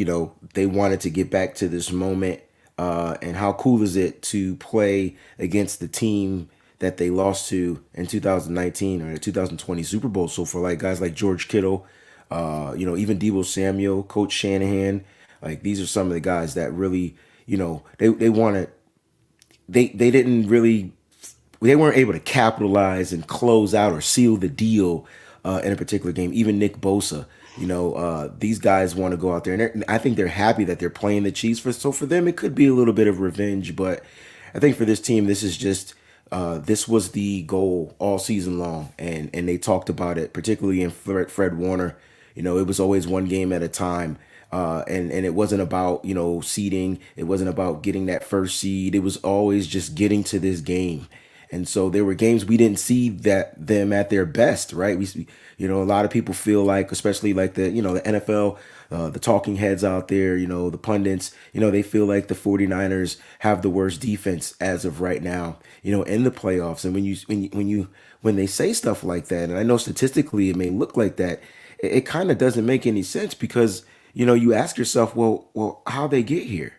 they wanted to get back to this moment. And how cool is it to play against the team that they lost to in 2019 or the 2020 Super Bowl? So for like guys like George Kittle, even Deebo Samuel, Coach Shanahan, like these are some of the guys that really, they weren't able to capitalize and close out or seal the deal in a particular game. Even Nick Bosa, these guys want to go out there, and I think they're happy that they're playing the Chiefs. So for them, it could be a little bit of revenge, but I think for this team, this is just this was the goal all season long, and they talked about it, particularly in Fred Warner. It was always one game at a time. And it wasn't about, seeding. It wasn't about getting that first seed. It was always just getting to this game. And so there were games we didn't see them at their best, right? A lot of people feel like, especially like the NFL, the talking heads out there, the pundits, they feel like the 49ers have the worst defense as of right now, in the playoffs. And when they say stuff like that, and I know statistically it may look like that, it kind of doesn't make any sense, because you ask yourself, well, how they get here?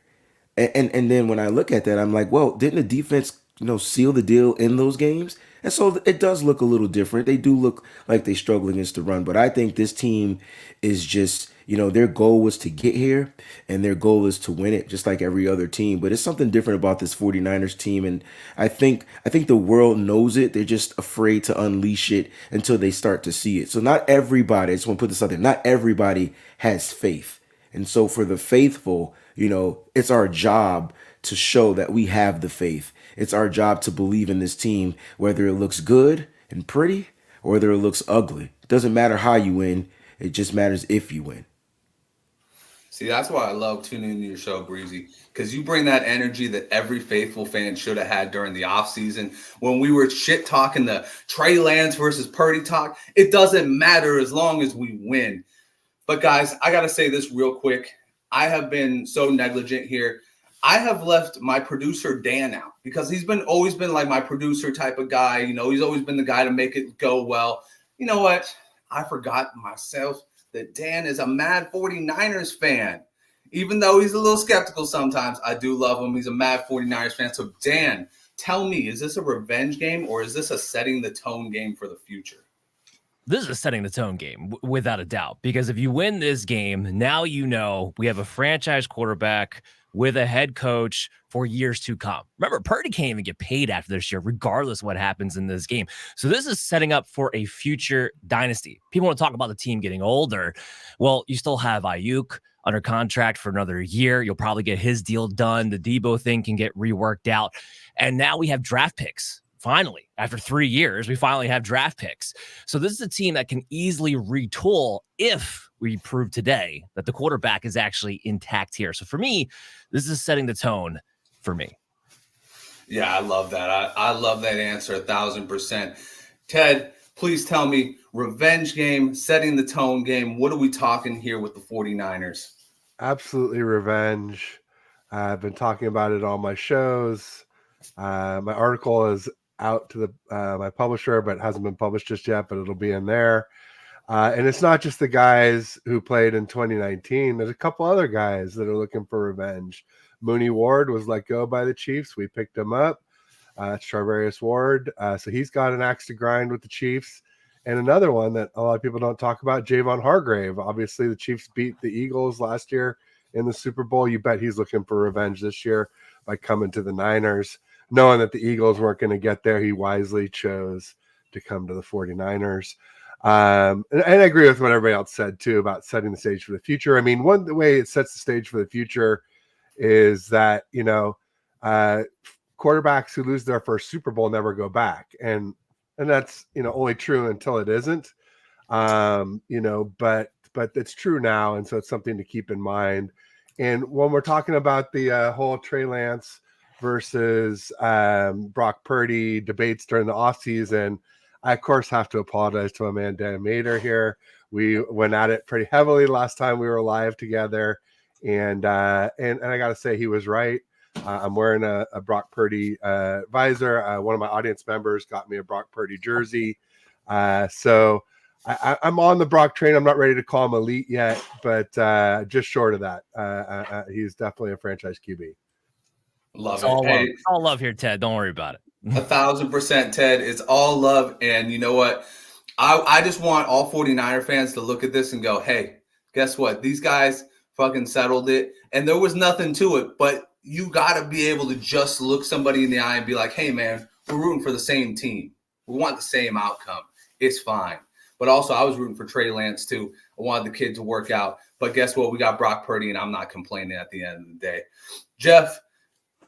And then when I look at that, I'm like, well, didn't the defense, seal the deal in those games? And so it does look a little different. They do look like they struggle against the run, but I think this team is just, their goal was to get here, and their goal is to win it, just like every other team. But it's something different about this 49ers team, and I think the world knows it. They're just afraid to unleash it until they start to see it. So not everybody, I just want to put this out there, not everybody has faith. And so for the faithful, it's our job to show that we have the faith. It's our job to believe in this team, whether it looks good and pretty or whether it looks ugly. It doesn't matter how you win. It just matters if you win. See, that's why I love tuning into your show, Breezy, because you bring that energy that every faithful fan should have had during the offseason when we were shit talking the Trey Lance versus Purdy talk. It doesn't matter as long as we win. But guys, I got to say this real quick. I have been so negligent here. I have left my producer Dan out because he's always been like my producer type of guy. He's always been the guy to make it go well. You know what? I forgot myself that Dan is a mad 49ers fan. Even though he's a little skeptical sometimes, I do love him. He's a mad 49ers fan. So Dan, tell me, is this a revenge game or is this a setting the tone game for the future? This is a setting the tone game, without a doubt, because if you win this game, now we have a franchise quarterback with a head coach for years to come. Remember, Purdy can't even get paid after this year, regardless of what happens in this game. So this is setting up for a future dynasty. People want to talk about the team getting older. Well, you still have Ayuk under contract for another year. You'll probably get his deal done. The Debo thing can get reworked out. And now we have draft picks. Finally, after 3 years, we finally have draft picks. So this is a team that can easily retool if we prove today that the quarterback is actually intact here. So for me, this is setting the tone for me. Yeah, I love that. I love that answer 1,000%. Ted, please tell me, revenge game, setting the tone game. What are we talking here with the 49ers? Absolutely revenge. I've been talking about it on my shows. My article is out to the my publisher, but hasn't been published just yet, but it'll be in there. And it's not just the guys who played in 2019. There's a couple other guys that are looking for revenge. Mooney Ward was let go by the Chiefs. We picked him up. It's Charvarius Ward. So he's got an axe to grind with the Chiefs. And another one that a lot of people don't talk about, Javon Hargrave. Obviously, the Chiefs beat the Eagles last year in the Super Bowl. You bet he's looking for revenge this year by coming to the Niners. Knowing that the Eagles weren't going to get there, he wisely chose to come to the 49ers. And I agree with what everybody else said, too, about setting the stage for the future. I mean, one way it sets the stage for the future is that, quarterbacks who lose their first Super Bowl never go back. And that's, only true until it isn't, but it's true now. And so it's something to keep in mind. And when we're talking about the whole Trey Lance versus Brock Purdy debates during the offseason, I, of course, have to apologize to my man Dan Mader here. We went at it pretty heavily last time we were live together. And I got to say, he was right. I'm wearing a Brock Purdy visor. One of my audience members got me a Brock Purdy jersey. So I'm on the Brock train. I'm not ready to call him elite yet, but just short of that. He's definitely a franchise QB. Love It's it. all love here, Ted. Don't worry about it. 1,000%, Ted. It's all love. And you know what? I just want all 49er fans to look at this and go, hey, guess what? These guys fucking settled it. And there was nothing to it. But you got to be able to just look somebody in the eye and be like, hey, man, we're rooting for the same team. We want the same outcome. It's fine. But also, I was rooting for Trey Lance, too. I wanted the kid to work out. But guess what? We got Brock Purdy, and I'm not complaining at the end of the day. Jeff,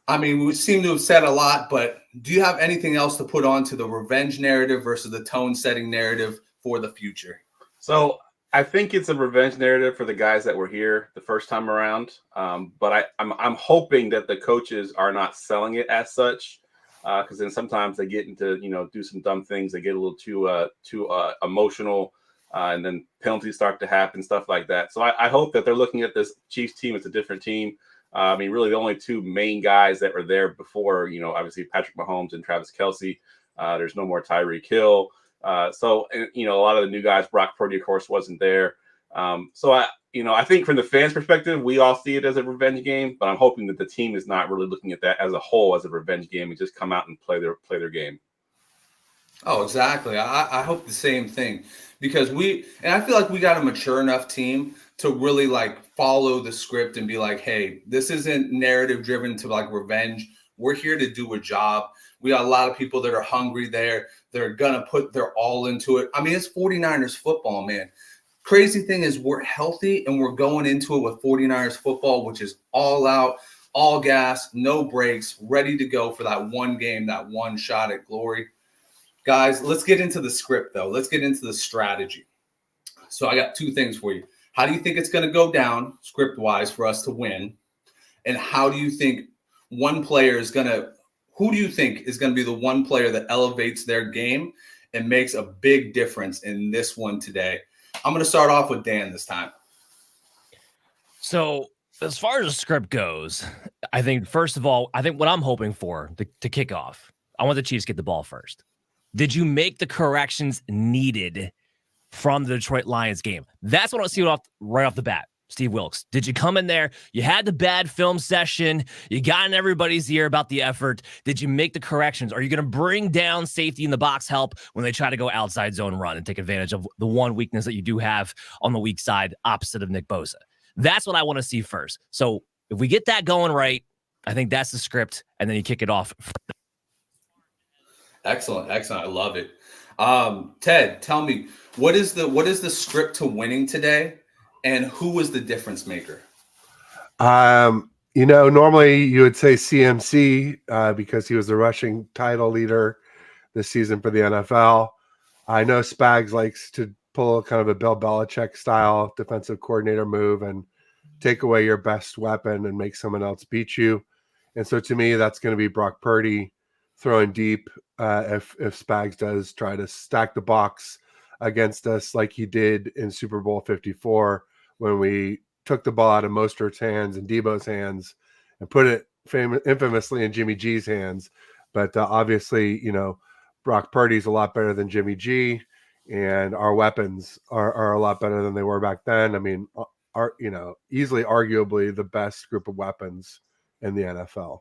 I mean, we seem to have said a lot, but do you have anything else to put on to the revenge narrative versus the tone-setting narrative for the future? So I think it's a revenge narrative for the guys that were here the first time around. But I'm hoping that the coaches are not selling it as such, because then sometimes they get into, do some dumb things. They get a little too emotional, and then penalties start to happen, stuff like that. So I hope that they're looking at this Chiefs team as a different team. I mean, really the only two main guys that were there before, obviously Patrick Mahomes and Travis Kelce. There's no more Tyreek Hill. So a lot of the new guys, Brock Purdy, of course, wasn't there. So I think from the fans' perspective, we all see it as a revenge game, but I'm hoping that the team is not really looking at that as a whole as a revenge game and just come out and play their game. Oh, exactly. I hope the same thing, because I feel like we got a mature enough team to really follow the script and be like, hey, this isn't narrative driven to revenge. We're here to do a job. We got a lot of people that are hungry there. They're going to put their all into it. I mean, it's 49ers football, man. Crazy thing is we're healthy and we're going into it with 49ers football, which is all out, all gas, no brakes, ready to go for that one game, that one shot at glory. Guys, let's get into the script, though. Let's get into the strategy. So I got two things for you. How do you think it's going to go down script-wise for us to win? And how do you think who do you think is going to be the one player that elevates their game and makes a big difference in this one today? I'm going to start off with Dan this time. So as far as the script goes, I think, first of all, what I'm hoping for to kick off, I want the Chiefs to get the ball first. Did you make the corrections needed from the Detroit Lions game? That's what I see right off the bat. Steve Wilkes, did you come in there? You had the bad film session. You got in everybody's ear about the effort. Did you make the corrections? Are you going to bring down safety in the box help when they try to go outside zone run and take advantage of the one weakness that you do have on the weak side opposite of Nick Bosa? That's what I want to see first. So If we get that going right, I think that's the script, and then you kick it off. Excellent. I love it. Ted, tell me, what is the script to winning today, and who was the difference maker? Normally you would say CMC because he was the rushing title leader this season for the NFL. I know Spags likes to pull kind of a Bill Belichick style defensive coordinator move and take away your best weapon and make someone else beat you. And so to me, that's going to be Brock Purdy throwing deep if Spags does try to stack the box against us like he did in Super Bowl 54 when we took the ball out of Mostert's hands and Debo's hands and put it infamously in Jimmy G's hands. But obviously, Brock Purdy's a lot better than Jimmy G, and our weapons are a lot better than they were back then. I mean, easily arguably the best group of weapons in the NFL.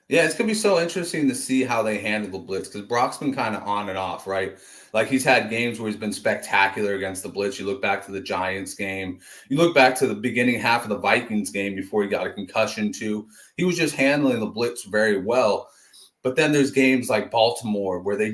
Yeah, it's going to be so interesting to see how they handle the blitz because Brock's been kind of on and off, right? Like he's had games where he's been spectacular against the blitz. You look back to the Giants game. You look back to the beginning half of the Vikings game before he got a concussion too. He was just handling the blitz very well. But then there's games like Baltimore where they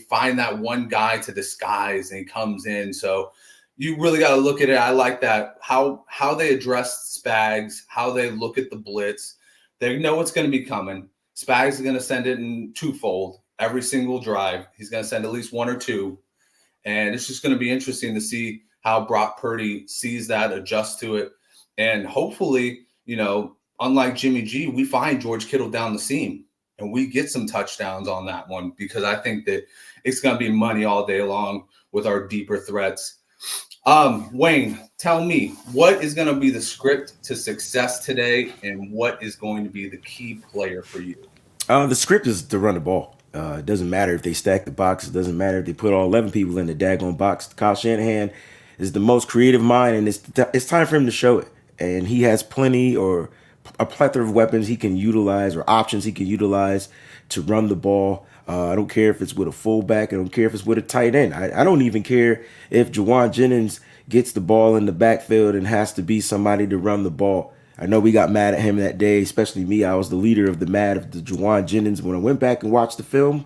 find that one guy to disguise and he comes in. So you really got to look at it. I like that, how they address Spags, how they look at the blitz. They know what's going to be coming. Spags is going to send it in twofold every single drive. He's going to send at least one or two. And it's just going to be interesting to see how Brock Purdy sees that, adjusts to it. And hopefully, unlike Jimmy G, we find George Kittle down the seam and we get some touchdowns on that one because I think that it's going to be money all day long with our deeper threats. Wayne, tell me, what is going to be the script to success today and what is going to be the key player for you? The script is to run the ball. It doesn't matter if they stack the box. It doesn't matter if they put all 11 people in the daggone box. Kyle Shanahan is the most creative mind, and it's time for him to show it. And he has plenty or a plethora of weapons he can utilize or options he can utilize to run the ball. I don't care if it's with a fullback. I don't care if it's with a tight end. I don't even care if Juwan Jennings gets the ball in the backfield and has to be somebody to run the ball. I know we got mad at him that day, especially me. I was the leader of the Juwan Jennings. When I went back and watched the film,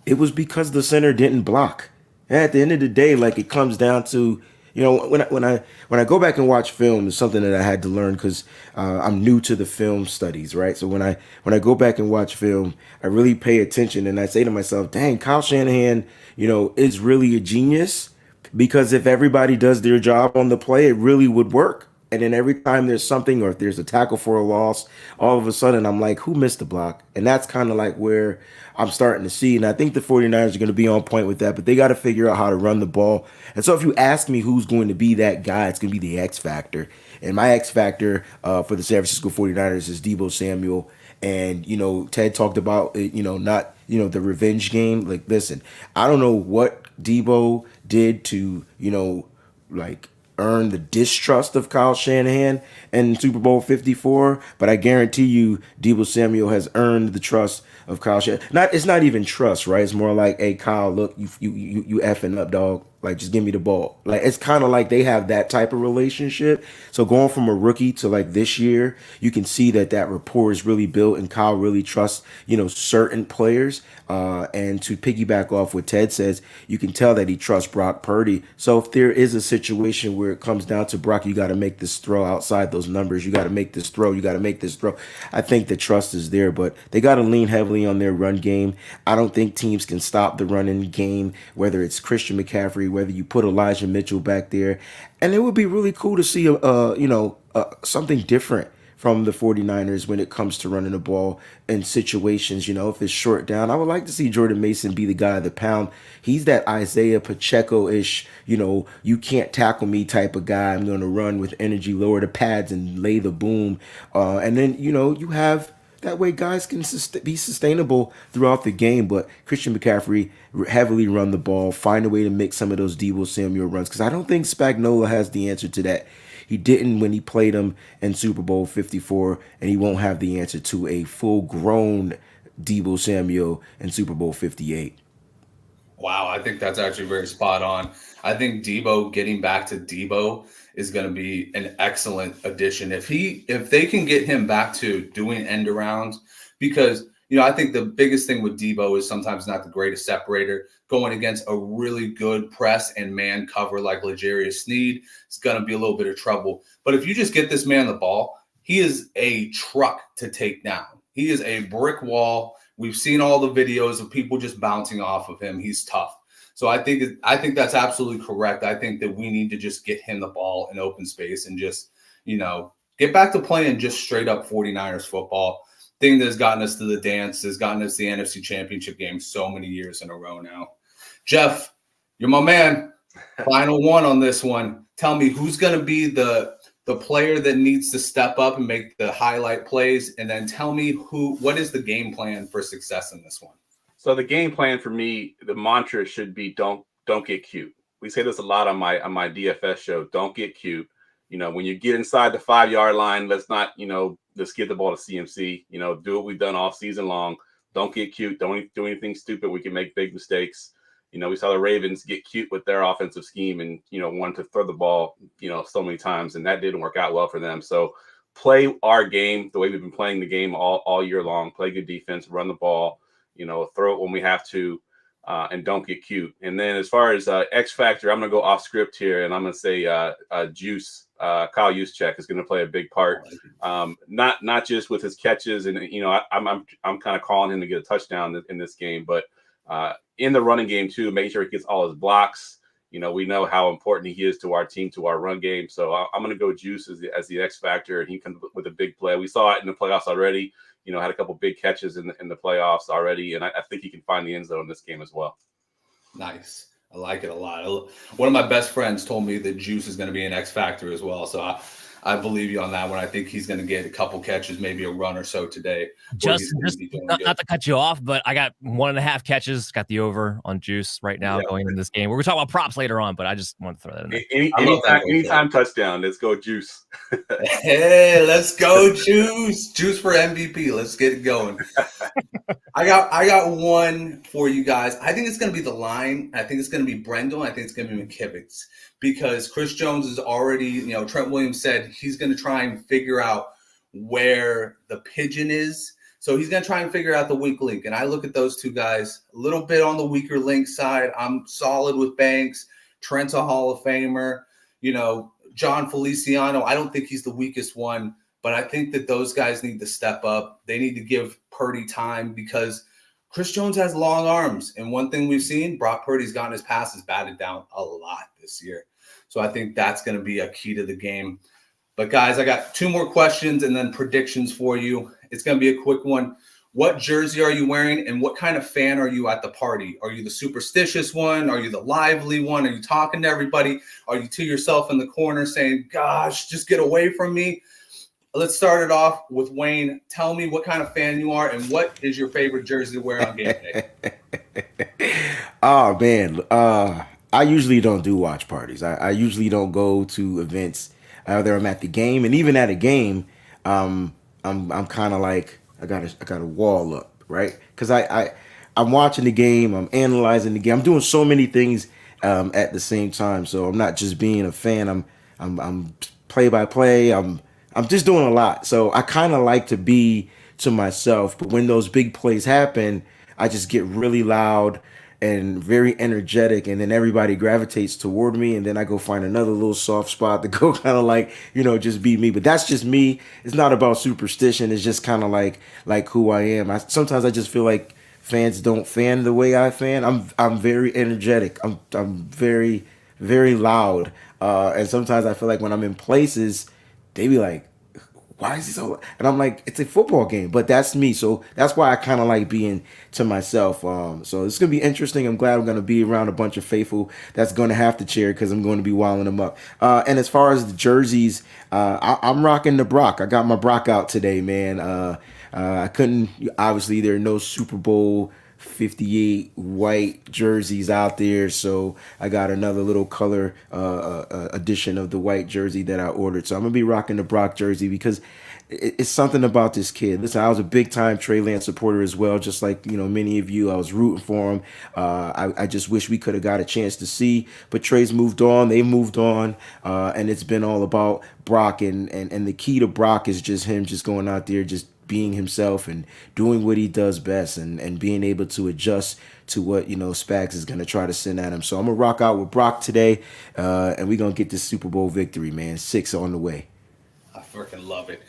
it was because the center didn't block. And at the end of the day, like it comes down to, when I go back and watch film, it's something that I had to learn because I'm new to the film studies, right? So when I go back and watch film, I really pay attention and I say to myself, dang, Kyle Shanahan, is really a genius because if everybody does their job on the play, it really would work. And then every time there's something or if there's a tackle for a loss, all of a sudden I'm like, who missed the block? And that's kind of like where I'm starting to see. And I think the 49ers are going to be on point with that, but they got to figure out how to run the ball. And so if you ask me who's going to be that guy, it's going to be the X factor. And my X factor for the San Francisco 49ers is Deebo Samuel. And, Ted talked about, not, the revenge game. Like, listen, I don't know what Deebo did to, earn the distrust of Kyle Shanahan in Super Bowl 54, but I guarantee you Deebo Samuel has earned the trust of Kyle Shanahan. It's not even trust, right? It's more like, hey, Kyle, look, you effing up, dog. Like, just give me the ball. Like, it's kind of like they have that type of relationship. So going from a rookie to like this year, you can see that rapport is really built and Kyle really trusts, certain players. And to piggyback off what Ted says, you can tell that he trusts Brock Purdy. So if there is a situation where it comes down to Brock, you got to make this throw outside those numbers. You got to make this throw. You got to make this throw. I think the trust is there, but they got to lean heavily on their run game. I don't think teams can stop the running game, whether it's Christian McCaffrey, whether you put Elijah Mitchell back there. And it would be really cool to see, something different from the 49ers when it comes to running the ball in situations, if it's short down. I would like to see Jordan Mason be the guy of the pound. He's that Isaiah Pacheco-ish, you can't tackle me type of guy. I'm going to run with energy, lower the pads, and lay the boom. And then, you have that way guys can be sustainable throughout the game. But Christian McCaffrey heavily run the ball, find a way to make some of those Deebo Samuel runs, because I don't think Spagnuolo has the answer to that. He didn't when he played him in Super Bowl 54, and he won't have the answer to a full-grown Deebo Samuel in Super Bowl 58. Wow, I think that's actually very spot on. I think Debo getting back to Debo is going to be an excellent addition if they can get him back to doing end arounds, because I think the biggest thing with Debo is sometimes not the greatest separator. Going against a really good press and man cover like L'Jarius Sneed is going to be a little bit of trouble. But if you just get this man the ball, he is a truck to take down. He is a brick wall. We've seen all the videos of people just bouncing off of him. He's tough. So I think that's absolutely correct. I think that we need to just get him the ball in open space and just, get back to playing just straight up 49ers football. Thing that's gotten us to the dance, has gotten us the NFC Championship game so many years in a row now. Jeff, you're my man. Final one on this one. Tell me, who's going to be the player that needs to step up and make the highlight plays, and then tell me what is the game plan for success in this one? So the game plan for me, the mantra should be don't get cute. We say this a lot on my DFS show. Don't get cute. When you get inside the 5-yard line, let's not, let's give the ball to CMC. Do what we've done all season long. Don't get cute. Don't do anything stupid. We can make big mistakes. We saw the Ravens get cute with their offensive scheme and, wanted to throw the ball, so many times, and that didn't work out well for them. So play our game the way we've been playing the game all year long. Play good defense, run the ball, throw it when we have to, and don't get cute. And then as far as X Factor, I'm going to go off script here, and I'm going to say Juice, Kyle Juszczyk is going to play a big part, not just with his catches. And, I'm kind of calling him to get a touchdown in this game, but in the running game too, making sure he gets all his blocks. We know how important he is to our team, to our run game. So I'm going to go Juice as the X factor, and he comes with a big play. We saw it in the playoffs already. Had a couple big catches in the playoffs already, and I think he can find the end zone in this game as well. Nice. I like it a lot. One of my best friends told me that Juice is going to be an X factor as well. So I believe you on that one. I think he's going to get a couple catches, maybe a run or so today. Just not to cut you off, but I got 1.5 catches. Got the over on Juice right now going in this game. We're going to talk about props later on, but I just want to throw that in there. Anytime touchdown, let's go Juice. Hey, let's go Juice. Juice for MVP. Let's get it going. I got one for you guys. I think it's going to be the line. I think it's going to be Brendel. I think it's going to be McKivitz, because Chris Jones is already, Trent Williams said he's going to try and figure out where the pigeon is. So he's going to try and figure out the weak link. And I look at those two guys a little bit on the weaker link side. I'm solid with Banks. Trent's a Hall of Famer. John Feliciano, I don't think he's the weakest one, but I think that those guys need to step up. They need to give Purdy time, because Chris Jones has long arms. And one thing we've seen, Brock Purdy's gotten his passes batted down a lot this year. So I think that's going to be a key to the game. But guys, I got 2 more questions and then predictions for you. It's going to be a quick one. What jersey are you wearing, and what kind of fan are you at the party? Are you the superstitious one? Are you the lively one? Are you talking to everybody? Are you to yourself in the corner saying, gosh, just get away from me? Let's start it off with Wayne. Tell me what kind of fan you are, and what is your favorite jersey to wear on game day? Oh, man. I usually don't do watch parties. I usually don't go to events. Either I'm at the game, and even at a game, I'm kind of like, I got a wall up, right? Because I'm watching the game, I'm analyzing the game, I'm doing so many things at the same time. So I'm not just being a fan. I'm play by play. I'm just doing a lot. So I kind of like to be to myself. But when those big plays happen, I just get really loud and very energetic, and then everybody gravitates toward me, and then I go find another little soft spot to go kind of like, just be me. But that's just me. It's not about superstition. It's just kind of like who I am. Sometimes I just feel like fans don't fan the way I fan. I'm very energetic. I'm very, very loud. And sometimes I feel like when I'm in places, they be like, why is he so? And I'm like, it's a football game, but that's me. So that's why I kind of like being to myself. So it's going to be interesting. I'm glad I'm going to be around a bunch of faithful that's going to have to cheer, because I'm going to be wilding them up. And as far as the jerseys, I'm rocking the Brock. I got my Brock out today, man. I couldn't, obviously there are no Super Bowl 58 white jerseys out there, so I got another little color edition of the white jersey that I ordered. So I'm gonna be rocking the Brock jersey, because it's something about this kid. Listen, I was a big time Trey Lance supporter as well, just like many of you. I was rooting for him. I just wish we could have got a chance to see, but Trey's moved on. They moved on, and it's been all about Brock. And the key to Brock is just him just going out there, just being himself and doing what he does best, and being able to adjust to what Spags is going to try to send at him. So I'm gonna rock out with Brock today, and we're gonna get this Super Bowl victory, man. 6 on the way. I freaking love it.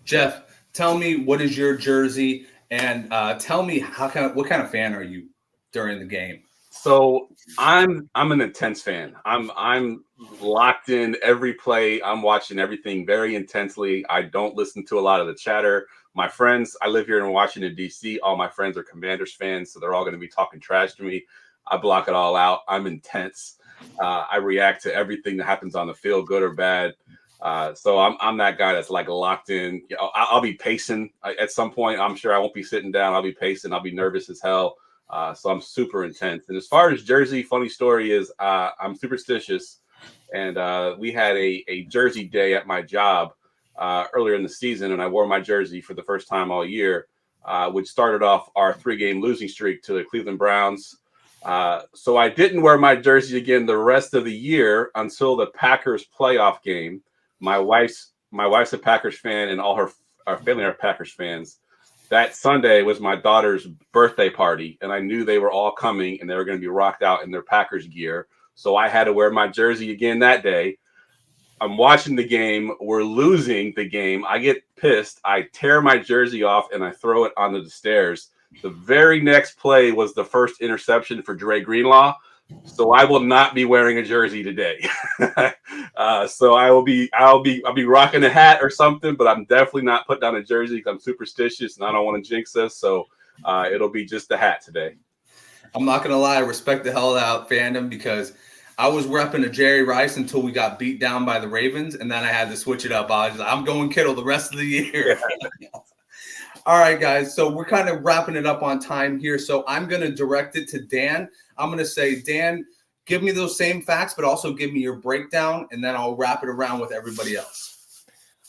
Jeff, tell me, what is your jersey, and tell me what kind of fan are you during the game? So I'm an intense fan. I'm locked in every play. I'm watching everything very intensely. I don't listen to a lot of the chatter. My friends, I live here in Washington, D.C. All my friends are Commanders fans, so they're all going to be talking trash to me. I block it all out. I'm intense. I react to everything that happens on the field, good or bad. So I'm that guy that's like locked in. I'll be pacing at some point. I'm sure I won't be sitting down. I'll be pacing. I'll be nervous as hell. So I'm super intense. And as far as jersey, funny story is I'm superstitious, and we had a jersey day at my job earlier in the season, and I wore my jersey for the first time all year, which started off our 3-game losing streak to the Cleveland Browns. So I didn't wear my jersey again the rest of the year until the Packers playoff game. My wife's a Packers fan, and all our family are Packers fans. That Sunday was my daughter's birthday party, and I knew they were all coming, and they were going to be rocked out in their Packers gear. So I had to wear my jersey again that day. I'm watching the game. We're losing the game. I get pissed. I tear my jersey off, and I throw it onto the stairs. The very next play was the first interception for Dre Greenlaw. So I will not be wearing a jersey today. So I'll be rocking a hat or something, but I'm definitely not putting on a jersey because I'm superstitious and I don't want to jinx us. So it'll be just a hat today. I'm not gonna lie, I respect the hell out fandom, because I was repping a Jerry Rice until we got beat down by the Ravens, and then I had to switch it up. I'm going Kittle the rest of the year. All right, guys. So we're kind of wrapping it up on time here. So I'm going to direct it to Dan. I'm going to say, Dan, give me those same facts, but also give me your breakdown, and then I'll wrap it around with everybody else.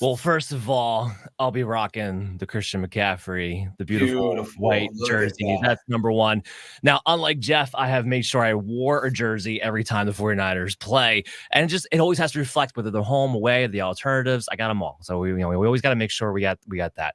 Well, first of all, I'll be rocking the Christian McCaffrey, the beautiful white jersey. That's number one. Now, unlike Jeff, I have made sure I wore a jersey every time the 49ers play. And it always has to reflect whether they're home, away, the alternatives. I got them all. So we always got to make sure we got that.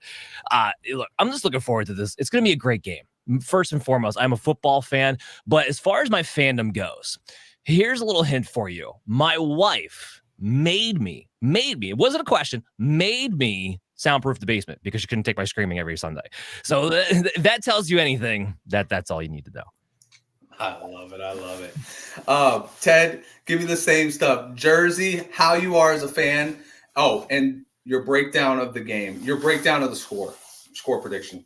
Look, I'm just looking forward to this. It's going to be a great game. First and foremost, I'm a football fan. But as far as my fandom goes, here's a little hint for you. My wife made me, it wasn't a question, made me soundproof the basement because she couldn't take my screaming every Sunday. So that tells you anything. That's all you need to know. I love it. Ted, give me the same stuff. Jersey, how you are as a fan. Oh, and your breakdown of the game, your breakdown of the score prediction.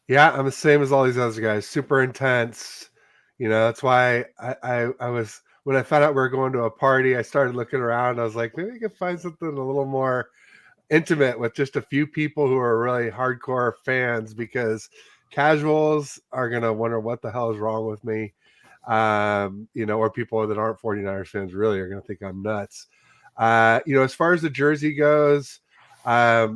Yeah, I'm the same as all these other guys. Super intense. That's why I was, when I found out we were going to a party, I started looking around. I was like, maybe I can find something a little more intimate with just a few people who are really hardcore fans, because casuals are going to wonder what the hell is wrong with me. Or people that aren't 49ers fans really are going to think I'm nuts. As far as the jersey goes, I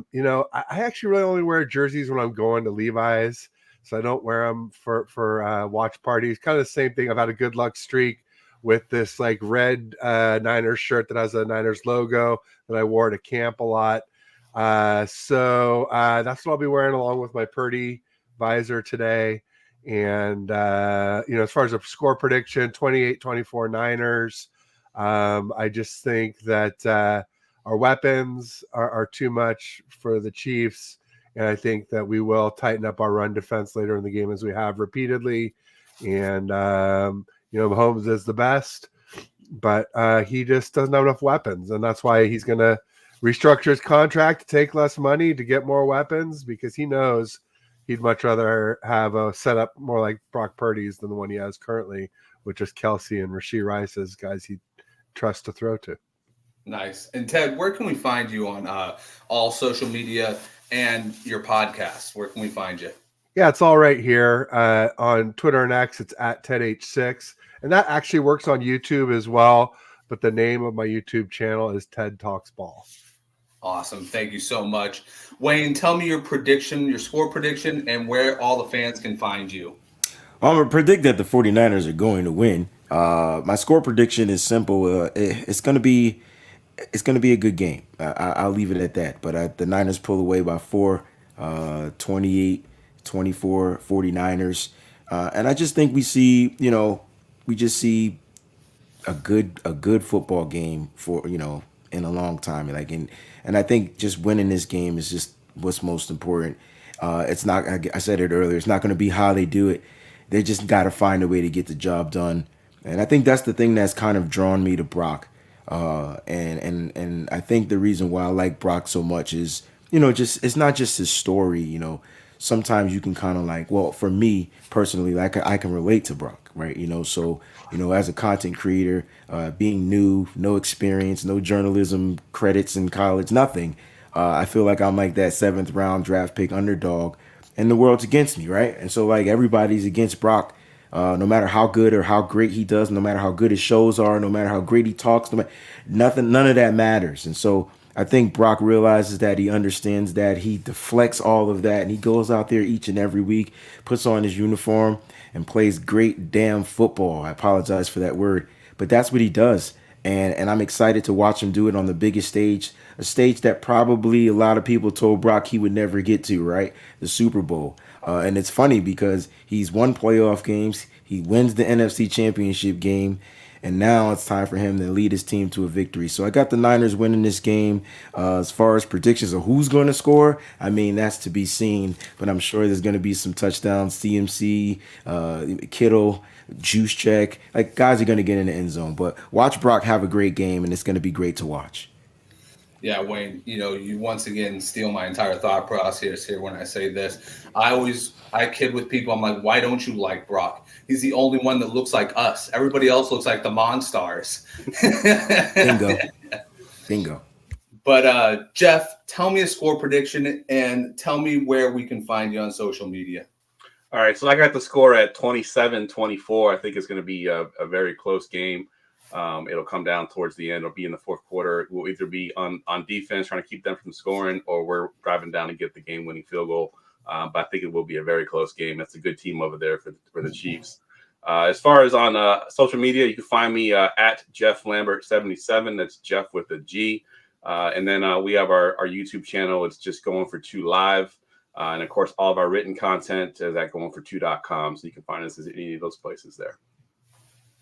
actually really only wear jerseys when I'm going to Levi's. So I don't wear them for watch parties. Kind of the same thing. I've had a good luck streak with this like red Niners shirt that has a Niners logo that I wore to camp a lot. So that's what I'll be wearing along with my Purdy visor today. And, as far as a score prediction, 28-24 Niners. I just think that our weapons are too much for the Chiefs. And I think that we will tighten up our run defense later in the game, as we have repeatedly. And, Mahomes is the best, but he just doesn't have enough weapons. And that's why he's going to restructure his contract to take less money to get more weapons, because he knows he'd much rather have a setup more like Brock Purdy's than the one he has currently, with just Kelsey and Rashee Rice as guys he trusts to throw to. Nice. And Ted, where can we find you on all social media and your podcast? Where can we find you? Yeah, it's all right here on Twitter and X. It's at TedH6. And that actually works on YouTube as well. But the name of my YouTube channel is Ted Talks Ball. Awesome. Thank you so much. Wayne, tell me your prediction, your score prediction, and where all the fans can find you. I'm going to predict that the 49ers are going to win. My score prediction is simple. It's going to be a good game. I'll leave it at that. But the Niners pull away by 4, 28-24, 49ers. And I just think we just see a good football game for, in a long time. And I think just winning this game is just what's most important. It's not, I said it earlier, it's not going to be how they do it. They just got to find a way to get the job done. And I think that's the thing that's kind of drawn me to Brock. And I think the reason why I like Brock so much is, just it's not just his story. Sometimes you can kind of for me personally, I can relate to Brock, right? So as a content creator, being new, no experience, no journalism credits in college, nothing. I feel like I'm like that 7th round draft pick underdog, and the world's against me, right? And so everybody's against Brock. No matter how good or how great he does, no matter how good his shows are, no matter how great he talks, none of that matters. And so I think Brock realizes that, he understands that, he deflects all of that, and he goes out there each and every week, puts on his uniform, and plays great damn football. I apologize for that word, but that's what he does. And I'm excited to watch him do it on the biggest stage, a stage that probably a lot of people told Brock he would never get to, right? The Super Bowl. And it's funny because he's won playoff games, he wins the NFC Championship game, and now it's time for him to lead his team to a victory. So I got the Niners winning this game. As far as predictions of who's going to score, that's to be seen. But I'm sure there's going to be some touchdowns. CMC, Kittle, Juice Check. Guys are going to get in the end zone. But watch Brock have a great game, and it's going to be great to watch. Yeah, Wayne, you once again steal my entire thought process here when I say this. I kid with people. I'm like, why don't you like Brock? He's the only one that looks like us. Everybody else looks like the Monstars. Bingo. But Jeff, tell me a score prediction and tell me where we can find you on social media. All right, so I got the score at 27-24. I think it's going to be a very close game. It'll come down towards the end. It'll be in the fourth quarter. We'll either be on defense trying to keep them from scoring, or we're driving down to get the game-winning field goal. But I think it will be a very close game. That's a good team over there for the Chiefs. As far as on social media, you can find me at Jeff Lambert 77. That's Jeff with a G. And then we have our YouTube channel. It's just Going For Two Live. And of course, all of our written content is at goingfor2.com. So you can find us at any of those places there.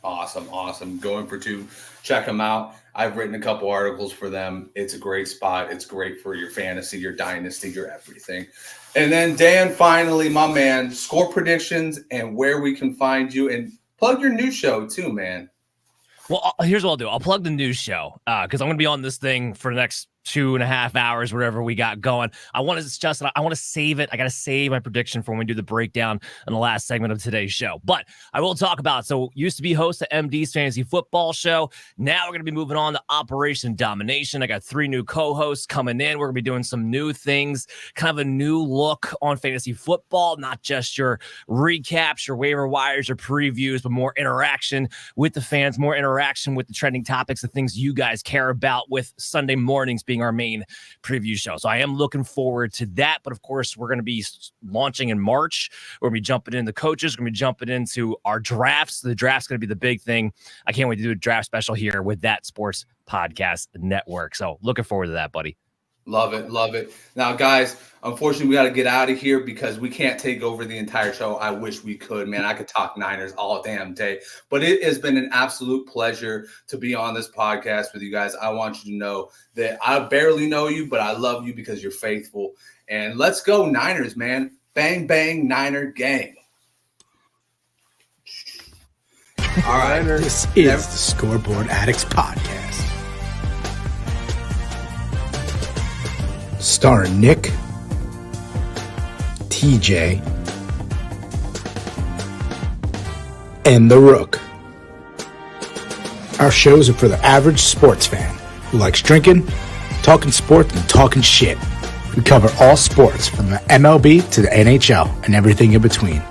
Awesome. Going For Two. Check them out. I've written a couple articles for them. It's a great spot. It's great for your fantasy, your dynasty, your everything. And then Dan, finally, my man, score predictions and where we can find you, and plug your new show too, man. Well, here's what I'll do. I'll plug the news show because I'm going to be on this thing for the next 2.5 hours, whatever we got going. I want to save it. I got to save my prediction for when we do the breakdown in the last segment of today's show. But I will talk about, used to be host of MD's Fantasy Football Show. Now we're going to be moving on to Operation Domination. I got 3 new co-hosts coming in. We're going to be doing some new things, kind of a new look on fantasy football, not just your recaps, your waiver wires, or previews, but more interaction with the fans, more interaction with the trending topics, the things you guys care about, with Sunday mornings being our main preview show. So I am looking forward to that. But of course, we're going to be launching in March. We're going to be jumping into coaches. We're going to be jumping into our drafts. The draft's going to be the big thing. I can't wait to do a draft special here with That Sports Podcast Network. So looking forward to that, buddy. Love it. Now, guys, unfortunately, we got to get out of here because we can't take over the entire show. I wish we could, man. I could talk Niners all damn day. But it has been an absolute pleasure to be on this podcast with you guys. I want you to know that I barely know you, but I love you because you're faithful. And let's go Niners, man. Bang, bang, Niner gang. All right. This is the Scoreboard Addicts Podcast. Starring Nick, TJ, and The Rook. Our shows are for the average sports fan who likes drinking, talking sports, and talking shit. We cover all sports from the MLB to the NHL and everything in between,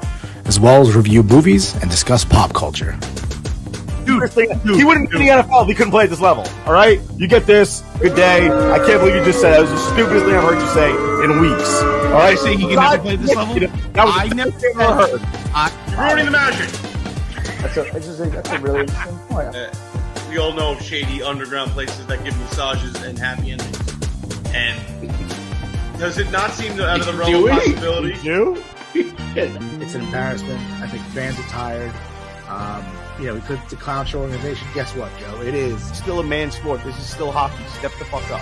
as well as review movies and discuss pop culture. He wouldn't be in the NFL if he couldn't play at this level. All right? You get this. Good day. I can't believe you just said that. It was the stupidest thing I've heard you say in weeks. All right? Say he can never play at this level? That was the best thing I've ever heard. You're ruining the magic. That's a really interesting point. We all know of shady underground places that give massages and happy endings. And does it not seem out of the realm of possibility? It's an embarrassment. I think fans are tired. We put the clown show organization. Guess what, Joe? It is still a man's sport. This is still hockey. Step the fuck up.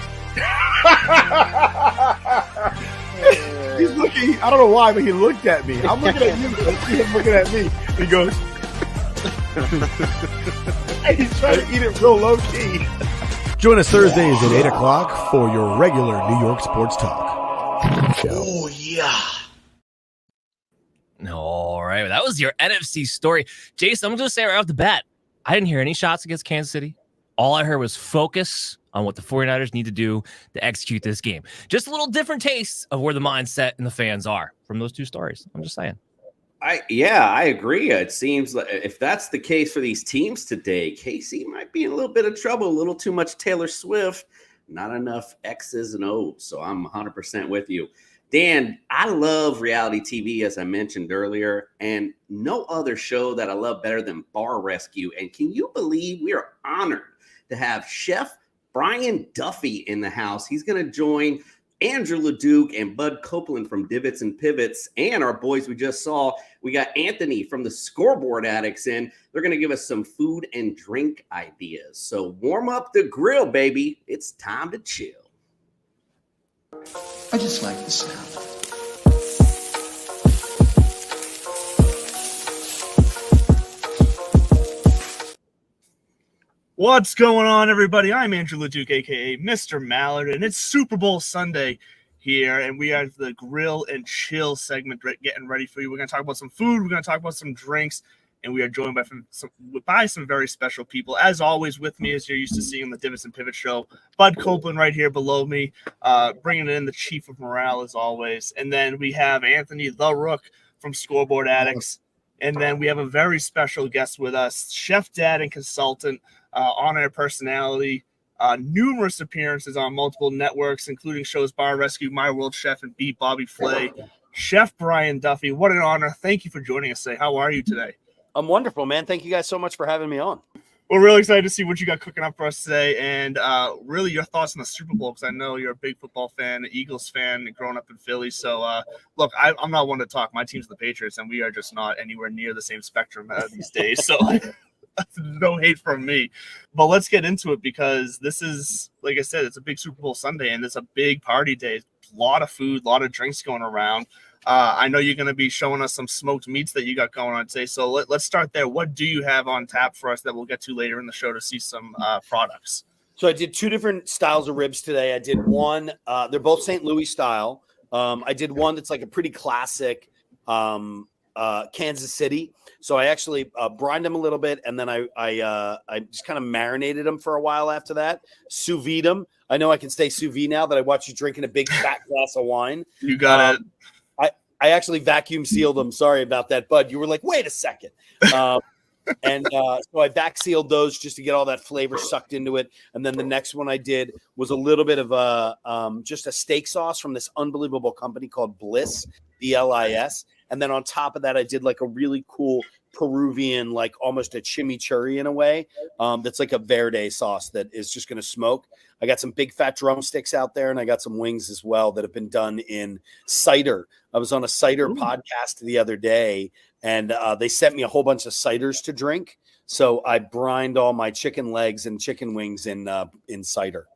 He's looking. I don't know why, but he looked at me. I'm looking at you. He's looking at me. He goes. He's trying to eat it real low key. Join us Thursdays at 8 o'clock for your regular New York sports talk show. Oh, yeah. All right. That was your NFC story. Jason, I'm going to say right off the bat, I didn't hear any shots against Kansas City. All I heard was focus on what the 49ers need to do to execute this game. Just a little different taste of where the mindset and the fans are from those two stories. I'm just saying. I agree. It seems like if that's the case for these teams today, KC might be in a little bit of trouble. A little too much Taylor Swift, not enough X's and O's. So I'm 100% with you. Dan, I love reality TV, as I mentioned earlier, and no other show that I love better than BarRescue. And can you believe we are honored to have Chef Brian Duffy in the house? He's going to join Andrew LeDuc and Bud Copeland from Divots and Pivots, and our boys we just saw. We got Anthony from the Scoreboard Addicts in. They're going to give us some food and drink ideas. So warm up the grill, baby. It's time to chill. I just like the sound. What's going on, everybody? I'm Andrew LeDuc, a.k.a. Mr. Mallard, and it's Super Bowl Sunday here, and we are the Grill and Chill segment getting ready for you. We're going to talk about some food, we're going to talk about some drinks, and we are joined by some very special people. As always, with me, as you're used to seeing on the Divots and Pivot show, Bud Copeland right here below me, bringing in the chief of morale, as always. And then we have Anthony the Rook from Scoreboard Addicts. And then we have a very special guest with us, Chef Dad and consultant, on-air personality, numerous appearances on multiple networks, including shows BarRescue, My World Chef, and Beat Bobby Flay. Chef Brian Duffy, what an honor. Thank you for joining us today. How are you today? I'm wonderful, man. Thank you guys so much for having me on. We're really excited to see what you got cooking up for us today, and really your thoughts on the Super Bowl, because I know you're a big football fan, Eagles fan, growing up in Philly. So, look, I'm not one to talk. My team's the Patriots, and we are just not anywhere near the same spectrum these days. So no hate from me. But let's get into it, because this is, like I said, it's a big Super Bowl Sunday, and it's a big party day. A lot of food, a lot of drinks going around. I know you're going to be showing us some smoked meats that you got going on today. So let's start there. What do you have on tap for us that we'll get to later in the show to see some products? So I did two different styles of ribs today. I did one, they're both St. Louis style. I did one that's like a pretty classic Kansas City. So I actually brined them a little bit, and then I just kind of marinated them for a while after that. Sous vide them. I know I can stay sous vide now that I watch you drinking a big fat glass of wine. You got it. I actually vacuum sealed them. Sorry about that, Bud. You were like, wait a second. So I vac sealed those just to get all that flavor sucked into it. And then the next one I did was a little bit of just a steak sauce from this unbelievable company called Bliss, BLIS. And then on top of that, I did like a really cool Peruvian, like almost a chimichurri in a way. That's like a verde sauce that is just going to smoke. I got some big fat drumsticks out there, and I got some wings as well that have been done in cider. I was on a cider podcast the other day, and they sent me a whole bunch of ciders to drink. So I brined all my chicken legs and chicken wings in cider.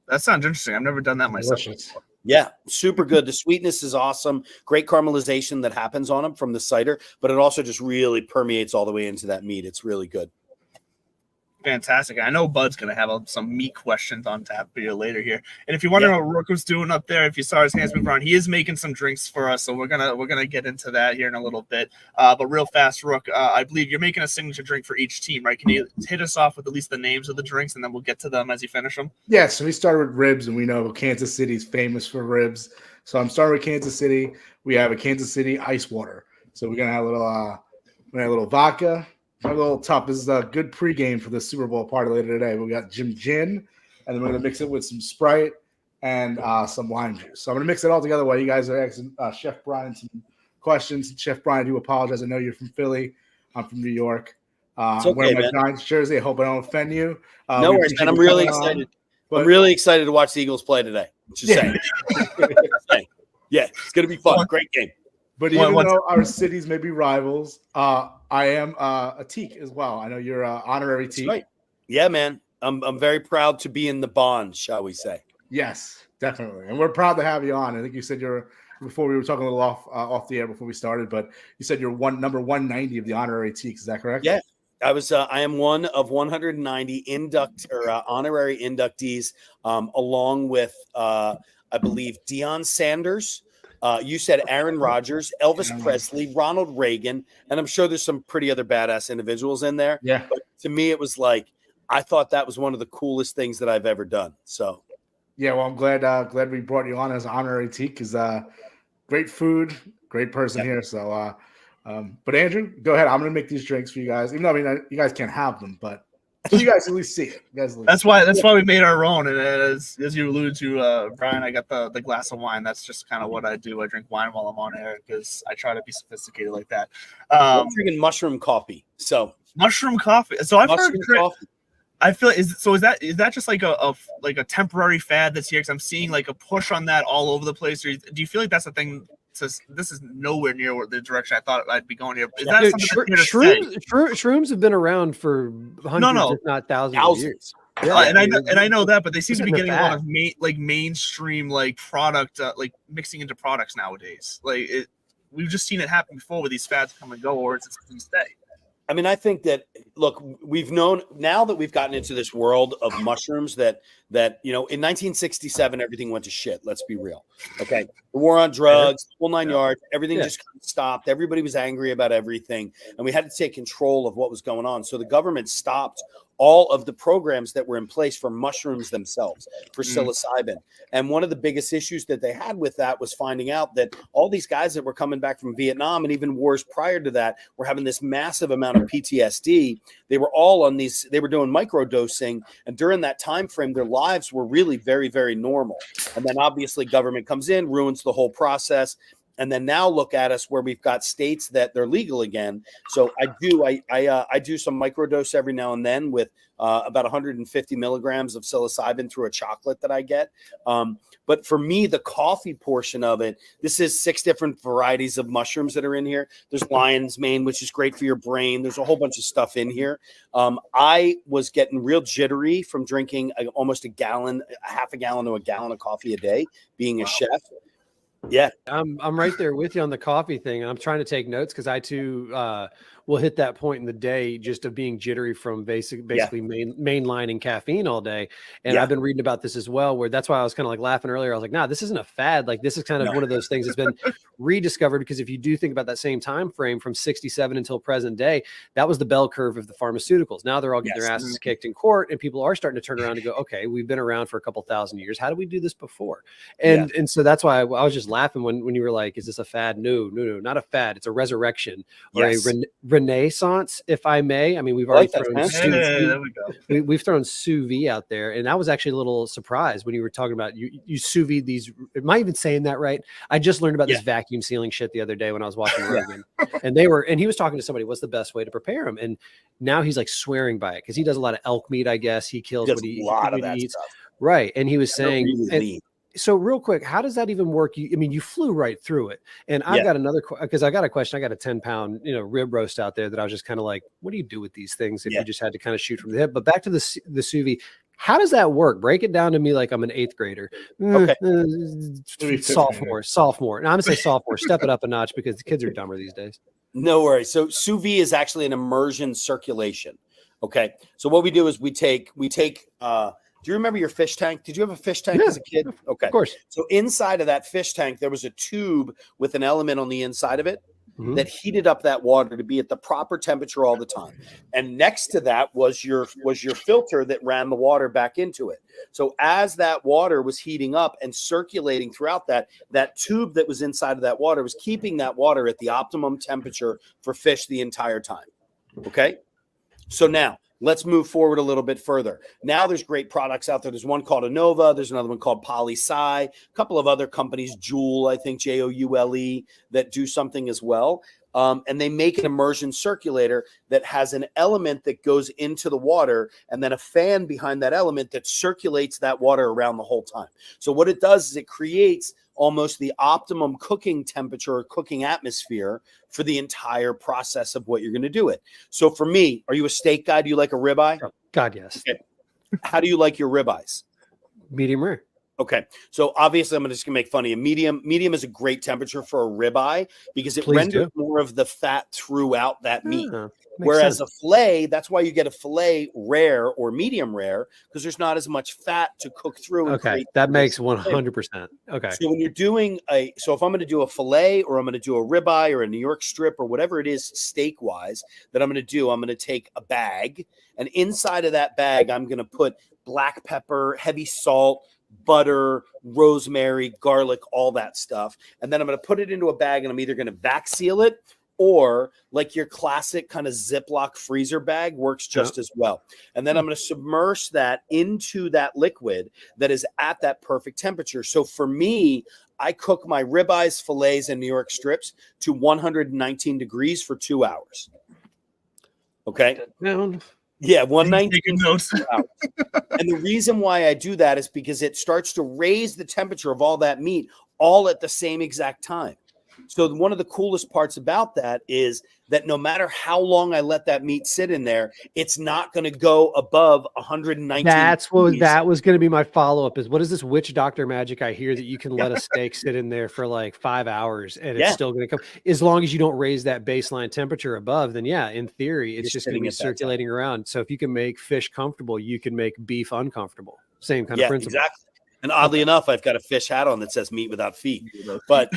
That sounds interesting. I've never done that myself. Delicious. Yeah, super good. The sweetness is awesome. Great caramelization that happens on them from the cider, but it also just really permeates all the way into that meat. It's really good. Fantastic. I know Bud's going to have some meat questions on tap for you later here. And if you wonder what Rook was doing up there, if you saw his hands move around, he is making some drinks for us. So we're gonna get into that here in a little bit. But real fast, Rook, I believe you're making a signature drink for each team, right? Can you hit us off with at least the names of the drinks, and then we'll get to them as you finish them? Yeah, so we started with ribs, and we know Kansas City is famous for ribs. So I'm starting with Kansas City. We have a Kansas City ice water. So we're gonna have a little vodka, My little top is a good pregame for the Super Bowl party later today. We got gin, and then we're gonna mix it with some Sprite and some lime juice. So I'm gonna mix it all together while you guys are asking Chef Brian some questions. Chef Brian, I do apologize. I know you're from Philly. I'm from New York. It's I'm wearing okay, my man. Giants jersey. I hope I don't offend you. No we worries, appreciate man. I'm you really coming on, excited. but- I'm really excited to watch the Eagles play today. Just saying. Yeah, it's gonna be fun. Great game. But even though our cities may be rivals, I am a Teak as well. I know you're an honorary Teak. Right. Yeah, man. I'm very proud to be in the bond, shall we say? Yes, definitely, and we're proud to have you on. I think you said before we were talking a little off the air before we started, but you said you're number 190 of the honorary Teaks. Is that correct? Yeah, I am one of 190 honorary inductees, along with I believe Deion Sanders. You said Aaron Rodgers, Elvis Presley, Ronald Reagan, and I'm sure there's some pretty other badass individuals in there. Yeah. But to me, it was like I thought that was one of the coolest things that I've ever done. So. Yeah, well, I'm glad we brought you on as honorary Teak because great food, great person here. So, but Andrew, go ahead. I'm gonna make these drinks for you guys. Even though you guys can't have them, but you guys at least see it. That's why we made our own. And as you alluded to, Brian, I got the glass of wine. That's just kind of what I do. I drink wine while I'm on air because I try to be sophisticated like that. I'm drinking mushroom coffee. So mushroom coffee. So I've heard coffee. I feel is that just like a temporary fad that's here? Because I'm seeing like a push on that all over the place. Or do you feel like that's a thing? This is nowhere near the direction I thought I'd be going here. Is that something that's here to stay? Shrooms have been around for hundreds, if not thousands of years. Yeah, and I know that, but they seem to be getting a lot of mainstream product mixing into products nowadays. We've just seen it happen before with these fads come and go, or it's going to stay. I mean, I think that look, we've known now that we've gotten into this world of mushrooms that in 1967 everything went to shit. Let's be real. Okay, the war on drugs, the whole 9 yards, everything just stopped. Everybody was angry about everything, and we had to take control of what was going on. So the government stopped all of the programs that were in place for mushrooms themselves, for psilocybin. And one of the biggest issues that they had with that was finding out that all these guys that were coming back from Vietnam and even wars prior to that were having this massive amount of PTSD. They were all on these, they were doing microdosing. And during that time frame, their lives were really very, very normal. And then obviously government comes in, ruins the whole process. And then now look at us where we've got states that they're legal again. So I do some microdose every now and then with about 150 milligrams of psilocybin through a chocolate that I get. But for me, the coffee portion of it, this is 6 different varieties of mushrooms that are in here. There's lion's mane, which is great for your brain. There's a whole bunch of stuff in here. I was getting real jittery from drinking almost half a gallon to a gallon of coffee a day, being a chef. Yeah, I'm right there with you on the coffee thing. I'm trying to take notes because I too will hit that point in the day just of being jittery from basically mainlining caffeine all day. And I've been reading about this as well, where that's why I was kind of like laughing earlier. I was like, nah, this isn't a fad. Like this is kind of one of those things that's been rediscovered, because if you do think about that same time frame from 67 until present day, that was the bell curve of the pharmaceuticals. Now they're all getting their asses kicked in court, and people are starting to turn around and go, okay, we've been around for a couple thousand years. How did we do this before? And so that's why I was just laughing when you were like, is this a fad? No, not a fad. It's a resurrection or a renaissance, if I may. I mean, we've already thrown we've thrown sous vide out there, and I was actually a little surprised when you were talking about you sous vide these. Am I even saying that right? I just learned about this vacuum sealing shit the other day when I was watching Ogden, and he was talking to somebody. What's the best way to prepare them? And now he's like swearing by it because he does a lot of elk meat. I guess he kills what he eats. Stuff. Right, and he was saying. So real quick, how does that even work? You flew right through it. And I've got another, because I got a question. I got a 10-pound, rib roast out there that I was just kind of like, what do you do with these things if you just had to kind of shoot from the hip? But back to the sous vide, how does that work? Break it down to me like I'm an 8th grader. Okay. Sophomore. And I'm going to say sophomore. Step it up a notch because the kids are dumber these days. No worries. So sous vide is actually an immersion circulation. Okay. So what we do is we take do you remember your fish tank? Did you have a fish tank as a kid? Okay. Of course. So inside of that fish tank, there was a tube with an element on the inside of it that heated up that water to be at the proper temperature all the time. And next to that was your filter that ran the water back into it. So as that water was heating up and circulating throughout that tube that was inside of that water was keeping that water at the optimum temperature for fish the entire time. Okay. So now let's move forward a little bit further. Now there's great products out there. There's one called Innova. There's another one called Poly-Sci. A couple of other companies, Joule, I think Joule, that do something as well. And they make an immersion circulator that has an element that goes into the water and then a fan behind that element that circulates that water around the whole time. So what it does is it creates almost the optimum cooking temperature or cooking atmosphere for the entire process of what you're going to do it. So for me, are you a steak guy? Do you like a ribeye? God, yes. Okay. How do you like your ribeyes? Medium rare. Okay. So obviously I'm just going to make fun of you. Medium is a great temperature for a ribeye because it Please renders do. more of the fat throughout that meat. Makes Whereas sense. a filet, that's why you get a filet rare or medium rare, because there's not as much fat to cook through. And Okay, create that makes flavor. 100%. Okay. So when you're doing so if I'm going to do a filet or I'm going to do a ribeye or a New York strip or whatever it is steak wise that I'm going to do, I'm going to take a bag, and inside of that bag, I'm going to put black pepper, heavy salt, butter, rosemary, garlic, all that stuff. And then I'm going to put it into a bag and I'm either going to vac seal it or like your classic kind of Ziploc freezer bag works just as well. And then I'm going to submerge that into that liquid that is at that perfect temperature. So for me, I cook my ribeyes, fillets, and New York strips to 119 degrees for 2 hours. Okay. Yeah, 119 for 2 hours. And the reason why I do that is because it starts to raise the temperature of all that meat all at the same exact time. So one of the coolest parts about that is that no matter how long I let that meat sit in there, it's not going to go above 119. That was going to be my follow-up is what is this witch doctor magic I hear that you can let a steak sit in there for like 5 hours and it's still going to come as long as you don't raise that baseline temperature above, then yeah, in theory, it's just going to be circulating around. So if you can make fish comfortable, you can make beef uncomfortable. Same kind of principle. Exactly. And oddly enough, I've got a fish hat on that says meat without feet. But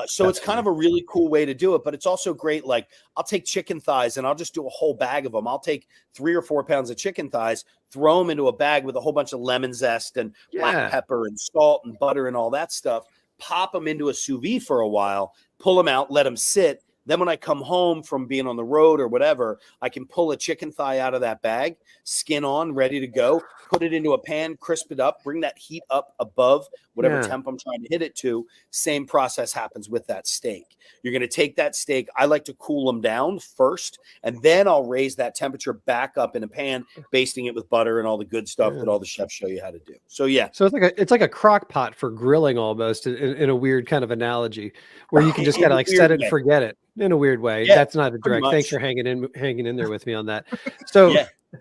so it's kind of a really cool way to do it. But it's also great. Like I'll take chicken thighs and I'll just do a whole bag of them. I'll take 3 or 4 pounds of chicken thighs, throw them into a bag with a whole bunch of lemon zest and black pepper and salt and butter and all that stuff. Pop them into a sous vide for a while, pull them out, let them sit. Then when I come home from being on the road or whatever, I can pull a chicken thigh out of that bag, skin on, ready to go, put it into a pan, crisp it up, bring that heat up above whatever temp I'm trying to hit it to. Same process happens with that steak. You're going to take that steak. I like to cool them down first, and then I'll raise that temperature back up in a pan, basting it with butter and all the good stuff that all the chefs show you how to do. So yeah. So it's like a crock pot for grilling almost in a weird kind of analogy where you can just kind of like set it and forget it. In a weird way. That's not a direct. Thanks for hanging in there with me on that. So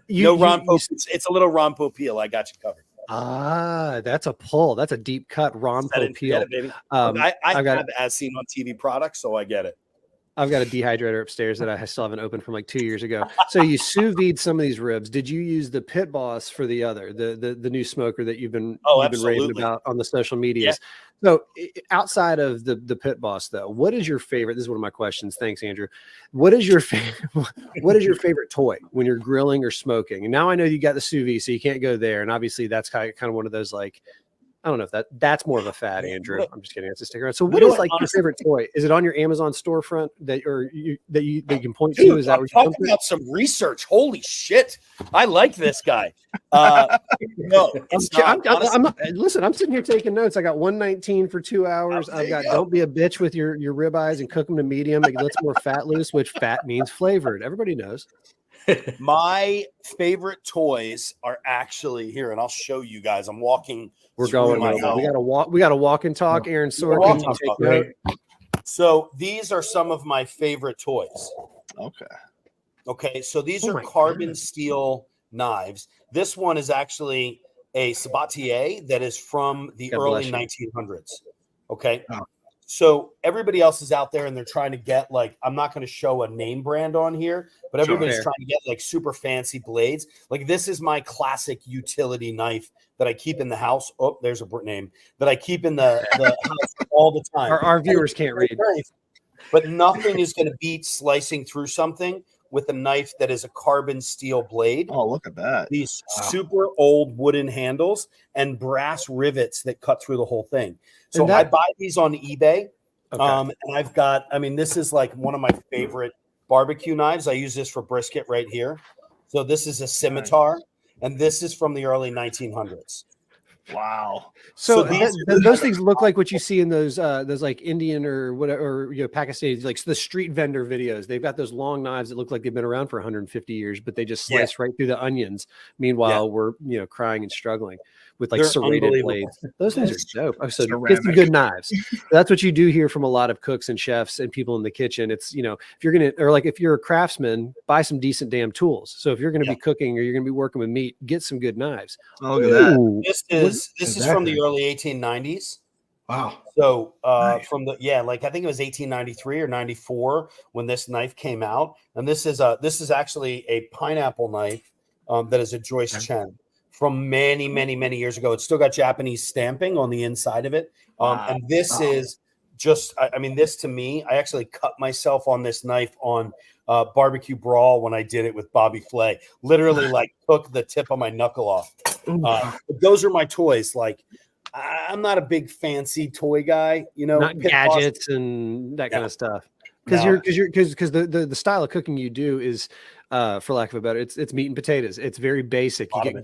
it's a little Ron Popeil. I got you covered. That's a pull. That's a deep cut Ron Popeil. I have as seen on TV products, so I get it. I've got a dehydrator upstairs that I still haven't opened from like 2 years ago. So you sous vide some of these ribs. Did you use the Pit Boss for the other, the new smoker that you've been raving about on the social medias? So outside of the Pit Boss, though, what is your favorite? This is one of my questions. Thanks, Andrew. What is your favorite toy when you're grilling or smoking? And now I know you got the sous vide, so you can't go there. And obviously that's kind of one of those like. I don't know if that's more of a fad, Andrew. I'm just kidding. It's a sticker. So what is like your favorite toy? Is it on your Amazon storefront that you can point to? Is that I'm talking about some research? Holy shit. I like this guy. No, it's not. Listen, I'm sitting here taking notes. I got 119 for 2 hours. I've got don't be a bitch with your ribeyes and cook them to medium. It lets more fat loose, which fat means flavored. Everybody knows. My favorite toys are actually here, and I'll show you guys. I'm walking. We're going. We got to walk. We got to walk and talk. Aaron Sorkin. Take note. So these are some of my favorite toys. Okay. So these are carbon steel knives. This one is actually a sabatier that is from the early 1900s. Okay. So everybody else is out there and they're trying to get like, I'm not going to show a name brand on here, but everybody's trying to get like super fancy blades. Like this is my classic utility knife that I keep in the house. Oh, there's a name that I keep in the house all the time. Our viewers can't read. But nothing is going to beat slicing through something with a knife that is a carbon steel blade. Oh, look at that. These super old wooden handles and brass rivets that cut through the whole thing. So I buy these on eBay. And I've got, this is like one of my favorite barbecue knives. I use this for brisket right here. So this is a scimitar, and this is from the early 1900s. Wow. So, these those things look like what you see in those like Indian or whatever, or Pakistani, like the street vendor videos. They've got those long knives that look like they've been around for 150 years, but they just slice right through the onions. Meanwhile, we're crying and struggling with like serrated blades. Those things are dope. Oh, so get some good knives. That's what you do hear from a lot of cooks and chefs and people in the kitchen. It's if you're gonna, or like if you're a craftsman, buy some decent damn tools. So if you're gonna be cooking or you're gonna be working with meat, get some good knives. Oh, look at that. This is from the early 1890s. Wow. So from the like I think it was 1893 or 94 when this knife came out, and this is actually a pineapple knife that is a Joyce Chen from many years ago. It's still got Japanese stamping on the inside of it, and this is just I mean, this to me, I actually cut myself on this knife on Barbecue Brawl when I did it with Bobby Flay. Literally, like took the tip of my knuckle off. Those are my toys. Like, I'm not a big fancy toy guy, not gadgets and that kind of stuff. Because the style of cooking you do is, for lack of a better, it's meat and potatoes. It's very basic. You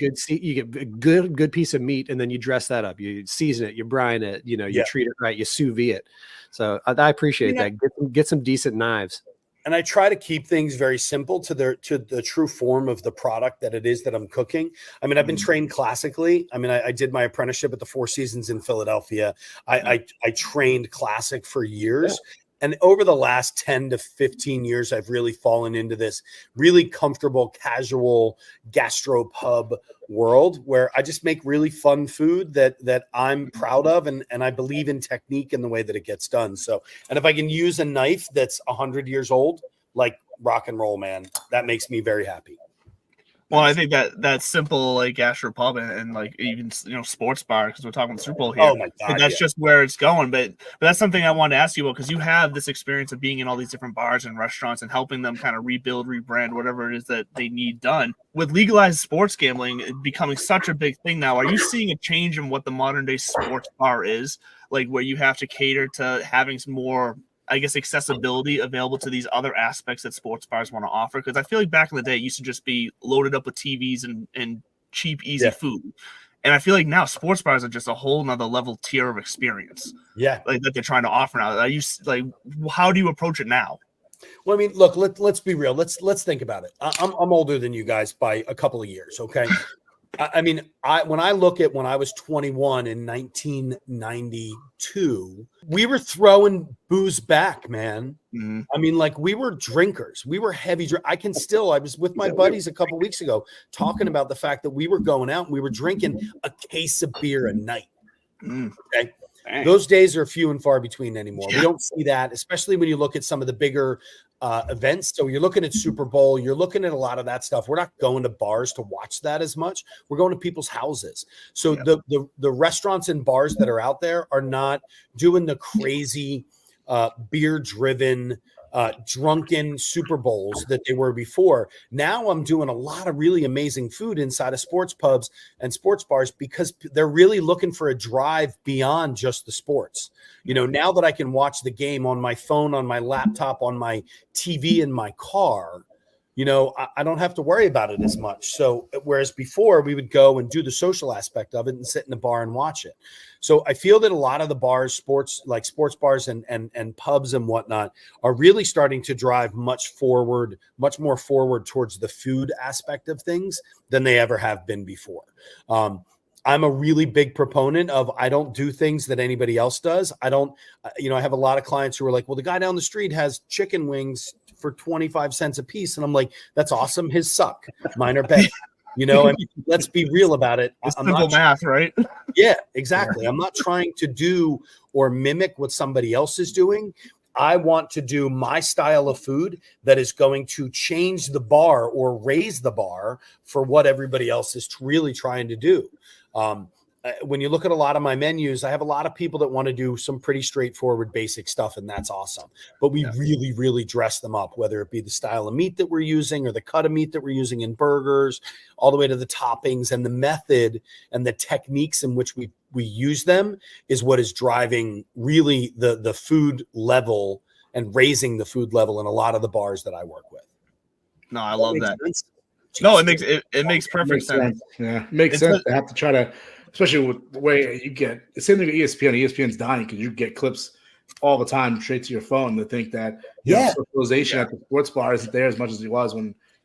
get a good piece of meat, and then you dress that up. You season it, you brine it, you treat it right, you sous vide it. So I appreciate that. Get some decent knives. And I try to keep things very simple to the true form of the product that it is that I'm cooking. I mean, I've been trained classically. I mean, I did my apprenticeship at the Four Seasons in Philadelphia. I trained classic for years. And over the last 10 to 15 years, I've really fallen into this really comfortable, casual gastropub world where I just make really fun food that I'm proud of. And I believe in technique and the way that it gets done. So, and if I can use a knife that's 100 years old, like rock and roll, man, that makes me very happy. Well, I think that simple like gastropub and like even sports bar, because we're talking Super Bowl here. Oh my God, that's just where it's going. But that's something I wanted to ask you about, because you have this experience of being in all these different bars and restaurants and helping them kind of rebuild, rebrand, whatever it is that they need done. With legalized sports gambling becoming such a big thing now, are you seeing a change in what the modern day sports bar is? Like where you have to cater to having some more, I guess, accessibility available to these other aspects that sports bars want to offer? Because I feel like back in the day, it used to just be loaded up with TVs and cheap, easy food. And I feel like now sports bars are just a whole nother level tier of experience. Yeah. Like that they're trying to offer now. How do you approach it now? Well, I mean, look, let's be real. Let's think about it. I'm older than you guys by a couple of years. Okay. I mean, when I look at when I was 21 in 1992, we were throwing booze back, man. Mm-hmm. I mean, like we were drinkers. We were heavy. I was with my buddies a couple weeks ago talking about the fact that we were going out and we were drinking a case of beer a night. Okay. Those days are few and far between anymore. We don't see that, especially when you look at some of the bigger events. So you're looking at Super Bowl, you're looking at a lot of that stuff. We're not going to bars to watch that as much. We're going to people's houses. So the restaurants and bars that are out there are not doing the crazy beer driven drunken Super Bowls that they were before. Now I'm doing a lot of really amazing food inside of sports pubs and sports bars because they're really looking for a drive beyond just the sports. Now that I can watch the game on my phone, on my laptop, on my TV in my car, I don't have to worry about it as much. So whereas before we would go and do the social aspect of it and sit in the bar and watch it. So I feel that a lot of the bars, sports bars and pubs and whatnot are really starting to drive much more forward towards the food aspect of things than they ever have been before. I'm a really big proponent of, I don't do things that anybody else does. I don't, I have a lot of clients who are like, well, the guy down the street has chicken wings for 25 cents a piece. And I'm like, that's awesome. His suck. Mine are better. I mean, let's be real about it. It's simple math, right? Yeah, exactly. I'm not trying to do or mimic what somebody else is doing. I want to do my style of food that is going to change the bar or raise the bar for what everybody else is really trying to do. When you look at a lot of my menus, I have a lot of people that want to do some pretty straightforward, basic stuff, and that's awesome. But we really, really dress them up, whether it be the style of meat that we're using or the cut of meat that we're using in burgers, all the way to the toppings, and the method and the techniques in which we use them is what is driving really the food level and raising the food level in a lot of the bars that I work with. No, I love that. No, it makes perfect sense. Yeah, makes sense to have to try to, especially with the way you get the same thing with ESPN. ESPN's dying because you get clips all the time straight to your phone to think that socialization at the sports bar isn't there as much as it was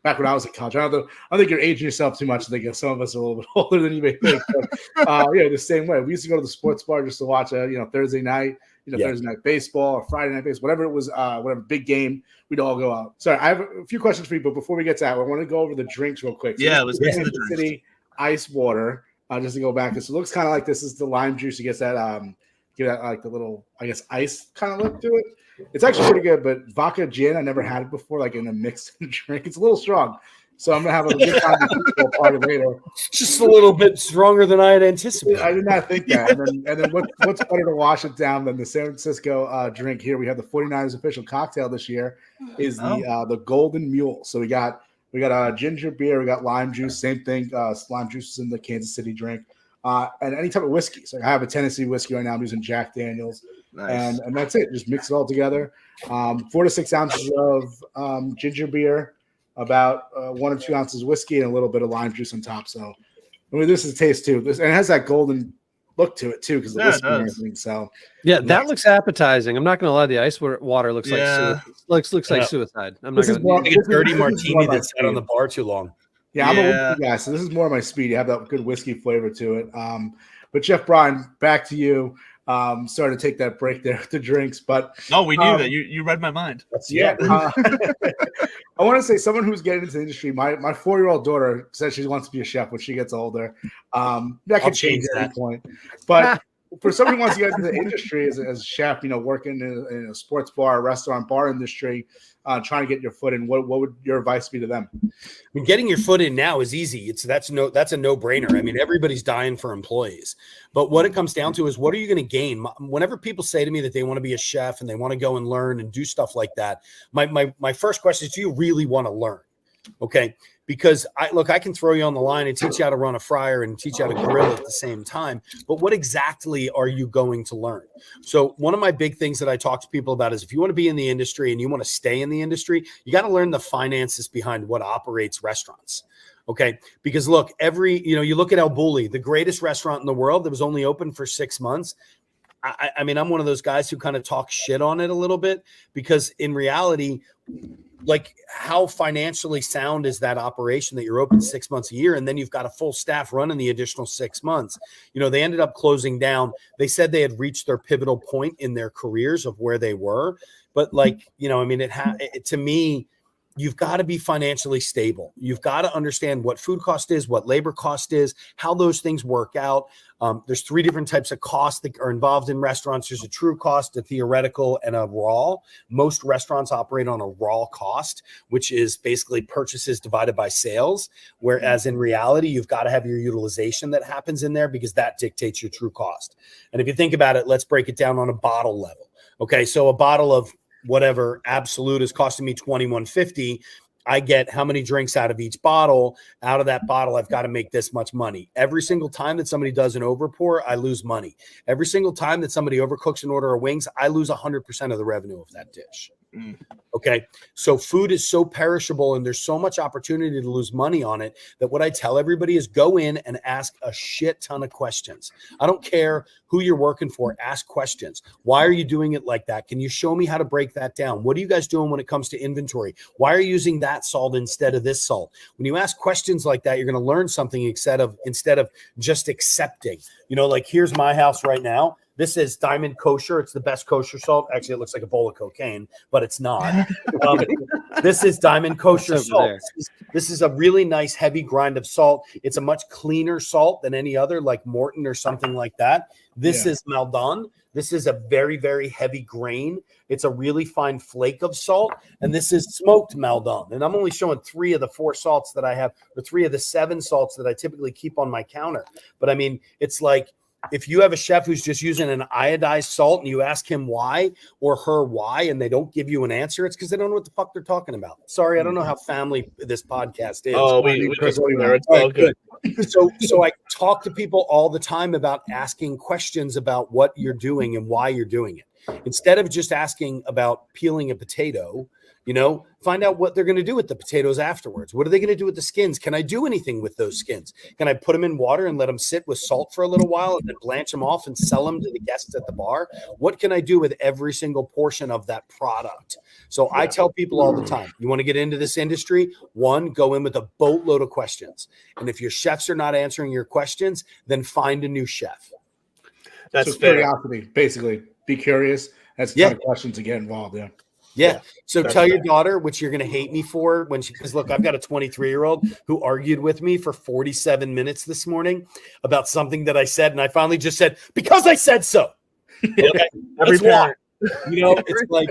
back when I was at college. I don't think you're aging yourself too much. I think some of us are a little bit older than you may think. But, the same way. We used to go to the sports bar just to watch a Thursday night, Thursday night baseball or Friday night baseball, whatever it was, whatever big game. We'd all go out. Sorry, I have a few questions for you, but before we get to that, I want to go over the drinks real quick. So let's get to the drinks. City ice water. Just to go back, this looks kind of like this is the lime juice. You get that, give that like the little, I guess, ice kind of look to it. It's actually pretty good, but vodka gin, I never had it before, like in a mixed drink. It's a little strong. So I'm gonna have a good time at party later. Just a little bit stronger than I had anticipated. I did not think that. And then what's better to wash it down than the San Francisco drink here? We have the 49ers official cocktail this year is the Golden Mule. So we got ginger beer, we got lime juice, same thing. Lime juice is in the Kansas City drink, and any type of whiskey. So I have a Tennessee whiskey right now. I'm using Jack Daniels. Nice. And that's it. Just mix it all together. 4 to 6 ounces of ginger beer, about 1 or 2 ounces of whiskey, and a little bit of lime juice on top. So, I mean, this is a taste too. And it has that golden look to it too, because the whiskey and everything. So, that looks appetizing. I'm not going to lie. The ice water looks like looks like suicide. I'm not going to like a dirty martini that sat on the bar too long. Yeah, I'm a whiskey guy, so this is more of my speed. You have that good whiskey flavor to it. But Chef Brian, back to you. Sorry to take that break there with the drinks, but no, we knew that you read my mind. I want to say someone who's getting into the industry. My 4-year-old daughter says she wants to be a chef when she gets older. That could change at any point, but for someone who wants to get into the industry as a chef, working in a sports bar, restaurant, bar industry, trying to get your foot in, what would your advice be to them? I mean, getting your foot in now is easy. That's a no-brainer. I mean, everybody's dying for employees. But what it comes down to is, what are you going to gain? Whenever people say to me that they want to be a chef and they want to go and learn and do stuff like that, my first question is, do you really want to learn? Okay. Because I can throw you on the line and teach you how to run a fryer and teach you how to grill at the same time. But what exactly are you going to learn? So one of my big things that I talk to people about is, if you want to be in the industry and you want to stay in the industry, you got to learn the finances behind what operates restaurants. Okay. Because look, you look at El Bulli, the greatest restaurant in the world that was only open for 6 months. I mean, I'm one of those guys who kind of talk shit on it a little bit, because in reality, like, how financially sound is that operation that you're open 6 months a year, and then you've got a full staff running the additional 6 months? They ended up closing down. They said they had reached their pivotal point in their careers of where they were. But to me, you've got to be financially stable. You've got to understand what food cost is, what labor cost is, how those things work out. There's 3 different types of costs that are involved in restaurants. There's a true cost, a theoretical, and a raw. Most restaurants operate on a raw cost, which is basically purchases divided by sales. Whereas in reality, you've got to have your utilization that happens in there, because that dictates your true cost. And if you think about it, let's break it down on a bottle level. Okay, so a bottle of whatever Absolute is costing me $21.50. I get how many drinks out of each bottle. Out of that bottle, I've got to make this much money. Every single time that somebody does an overpour, I lose money. Every single time that somebody overcooks an order of wings, I lose 100% of the revenue of that dish. Okay. So food is so perishable, and there's so much opportunity to lose money on it, that what I tell everybody is, go in and ask a shit ton of questions. I don't care who you're working for. Ask questions. Why are you doing it like that? Can you show me how to break that down? What are you guys doing when it comes to inventory? Why are you using that salt instead of this salt? When you ask questions like that, you're going to learn something instead of just accepting. Like, here's my house right now. This is Diamond Kosher. It's the best kosher salt. Actually, it looks like a bowl of cocaine, but it's not. This is Diamond Kosher salt. This is a really nice heavy grind of salt. It's a much cleaner salt than any other, like Morton or something like that. This is Maldon. This is a very, very heavy grain. It's a really fine flake of salt. And this is smoked Maldon. And I'm only showing 3 of the 4 salts that I have, or 3 of the 7 salts that I typically keep on my counter. But I mean, it's like, if you have a chef who's just using an iodized salt and you ask him why or her why, and they don't give you an answer, it's because they don't know what the fuck they're talking about. Sorry, I don't know how family this podcast is. Oh, it's all good. So I talk to people all the time about asking questions about what you're doing and why you're doing it. Instead of just asking about peeling a potato, find out what they're going to do with the potatoes afterwards. What are they going to do with the skins? Can I do anything with those skins? Can I put them in water and let them sit with salt for a little while and then blanch them off and sell them to the guests at the bar? What can I do with every single portion of that product? So I tell people all the time, you want to get into this industry, one, go in with a boatload of questions. And if your chefs are not answering your questions, then find a new chef. That's curiosity, basically. Be curious. That's a ton of questions to get involved in. Yeah. So tell your daughter, which you're going to hate me for because look, I've got a 23-year-old who argued with me for 47 minutes this morning about something that I said. And I finally just said, because I said so. Okay. That's why. It's like,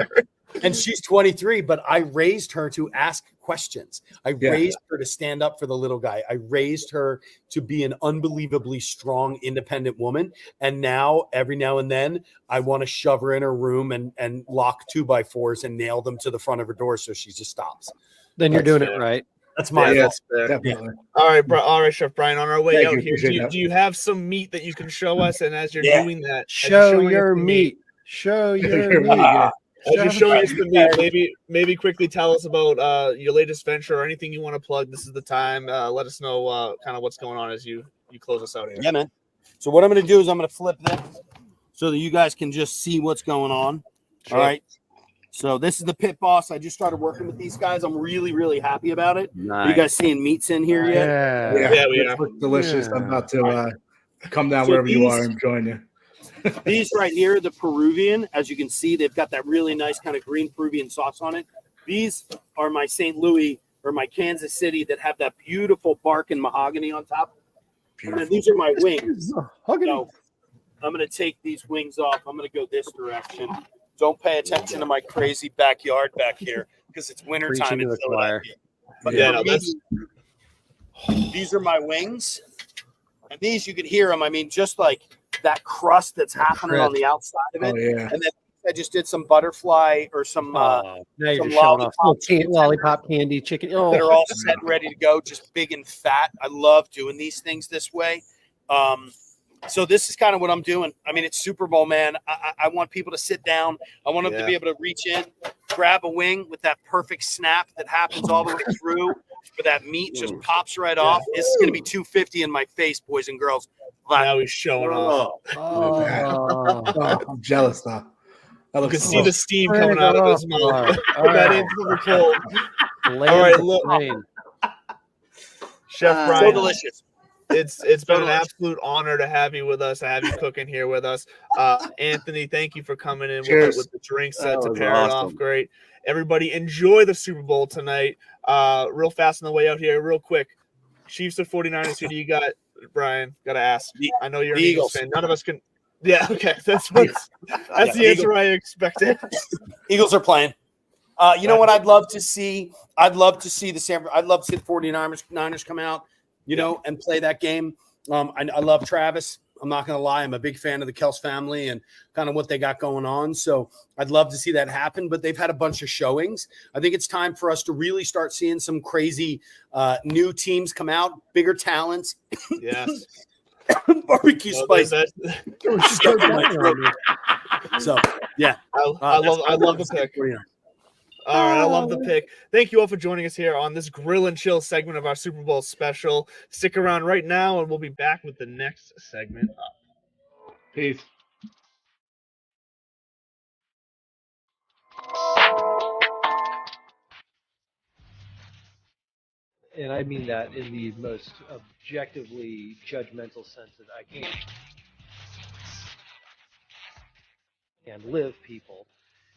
and she's 23, but I raised her to ask questions. I raised her to stand up for the little guy. I raised her to be an unbelievably strong, independent woman. And now, every now and then, I want to shove her in her room and lock 2x4s and nail them to the front of her door so she just stops. Then you're doing it right. That's my that's fair. Definitely. All right, Chef Brian. On our way Thank out you, here, do you have some meat that you can show us? And as you're doing that, show your meat. Show your meat. As you're showing us the meat, maybe quickly tell us about your latest venture or anything you want to plug. This is the time. Let us know kind of what's going on as you close us out here. Yeah, man. So what I'm going to do is I'm going to flip this so that you guys can just see what's going on. Sure. All right. So this is the Pit Boss. I just started working with these guys. I'm really, really happy about it. Nice. Are you guys seeing meats in here yet? Yeah, we are. Delicious. I'm about to come down wherever you are and join you. These right here, the Peruvian, as you can see, they've got that really nice kind of green Peruvian sauce on it. These are my St. Louis or my Kansas City that have that beautiful bark and mahogany on top. And then these are my wings. So I'm going to take these wings off. I'm going to go this direction. Don't pay attention to my crazy backyard back here because it's wintertime in Philadelphia. But these are my wings. And these, you can hear them. I mean, just like that crust that's happening on the outside of it. And then I just did some butterfly or some now you're some just showing off lollipop candy, chicken. that are all set and ready to go, just big and fat. I love doing these things this way. So this is kind of what I'm doing. I mean, it's Super Bowl, man. I want people to sit down. I want them to be able to reach in, grab a wing with that perfect snap that happens all the way through, where that meat just pops right off. This is going to be 250 in my face, boys and girls. Now he's showing off. I'm jealous now. You can see the steam coming out of his mouth. Put that into the cold. All right, look. Chef Brian. So delicious. It's been an absolute honor to have you with us, to have you cooking here with us. Anthony, thank you for coming in with the drink set to pair it off. Great. Everybody, enjoy the Super Bowl tonight. Real fast on the way out here, real quick. Chiefs at 49ers. Who do you got, Brian? Got to ask. I know you're an Eagles fan. None of us can. Yeah, okay. That's the answer I expected. Eagles are playing. You know what I'd love to see? I'd love to see the 49ers come out, and play that game. I love Travis. I'm not going to lie. I'm a big fan of the Kels family and kind of what they got going on. So I'd love to see that happen, but they've had a bunch of showings. I think it's time for us to really start seeing some crazy new teams come out, bigger talents. Yes. Barbecue spice. So, yeah. I love the pick. All right, I love the pick. Thank you all for joining us here on this Grill and Chill segment of our Super Bowl special. Stick around right now, and we'll be back with the next segment up. Peace. And I mean that in the most objectively judgmental sense that I can. And live people.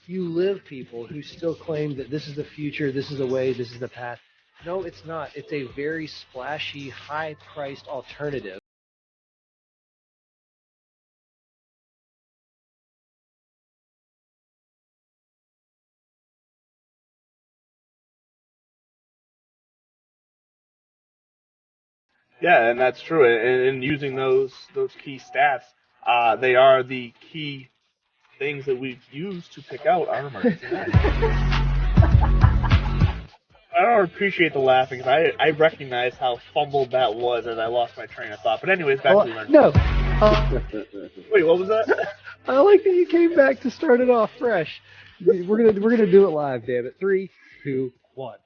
You live people who still claim that this is the future, this is the way, this is the path. No, it's not. It's a very splashy, high-priced alternative. Yeah, and that's true. And using those key stats, they are the key things that we've used to pick out our emergency meds. I don't appreciate the laughing. I recognize how fumbled that was as I lost my train of thought. But anyways, back to the emergency. No. Wait, what was that? I like that you came back to start it off fresh. We're gonna do it live, damn it. 3, 2, 1.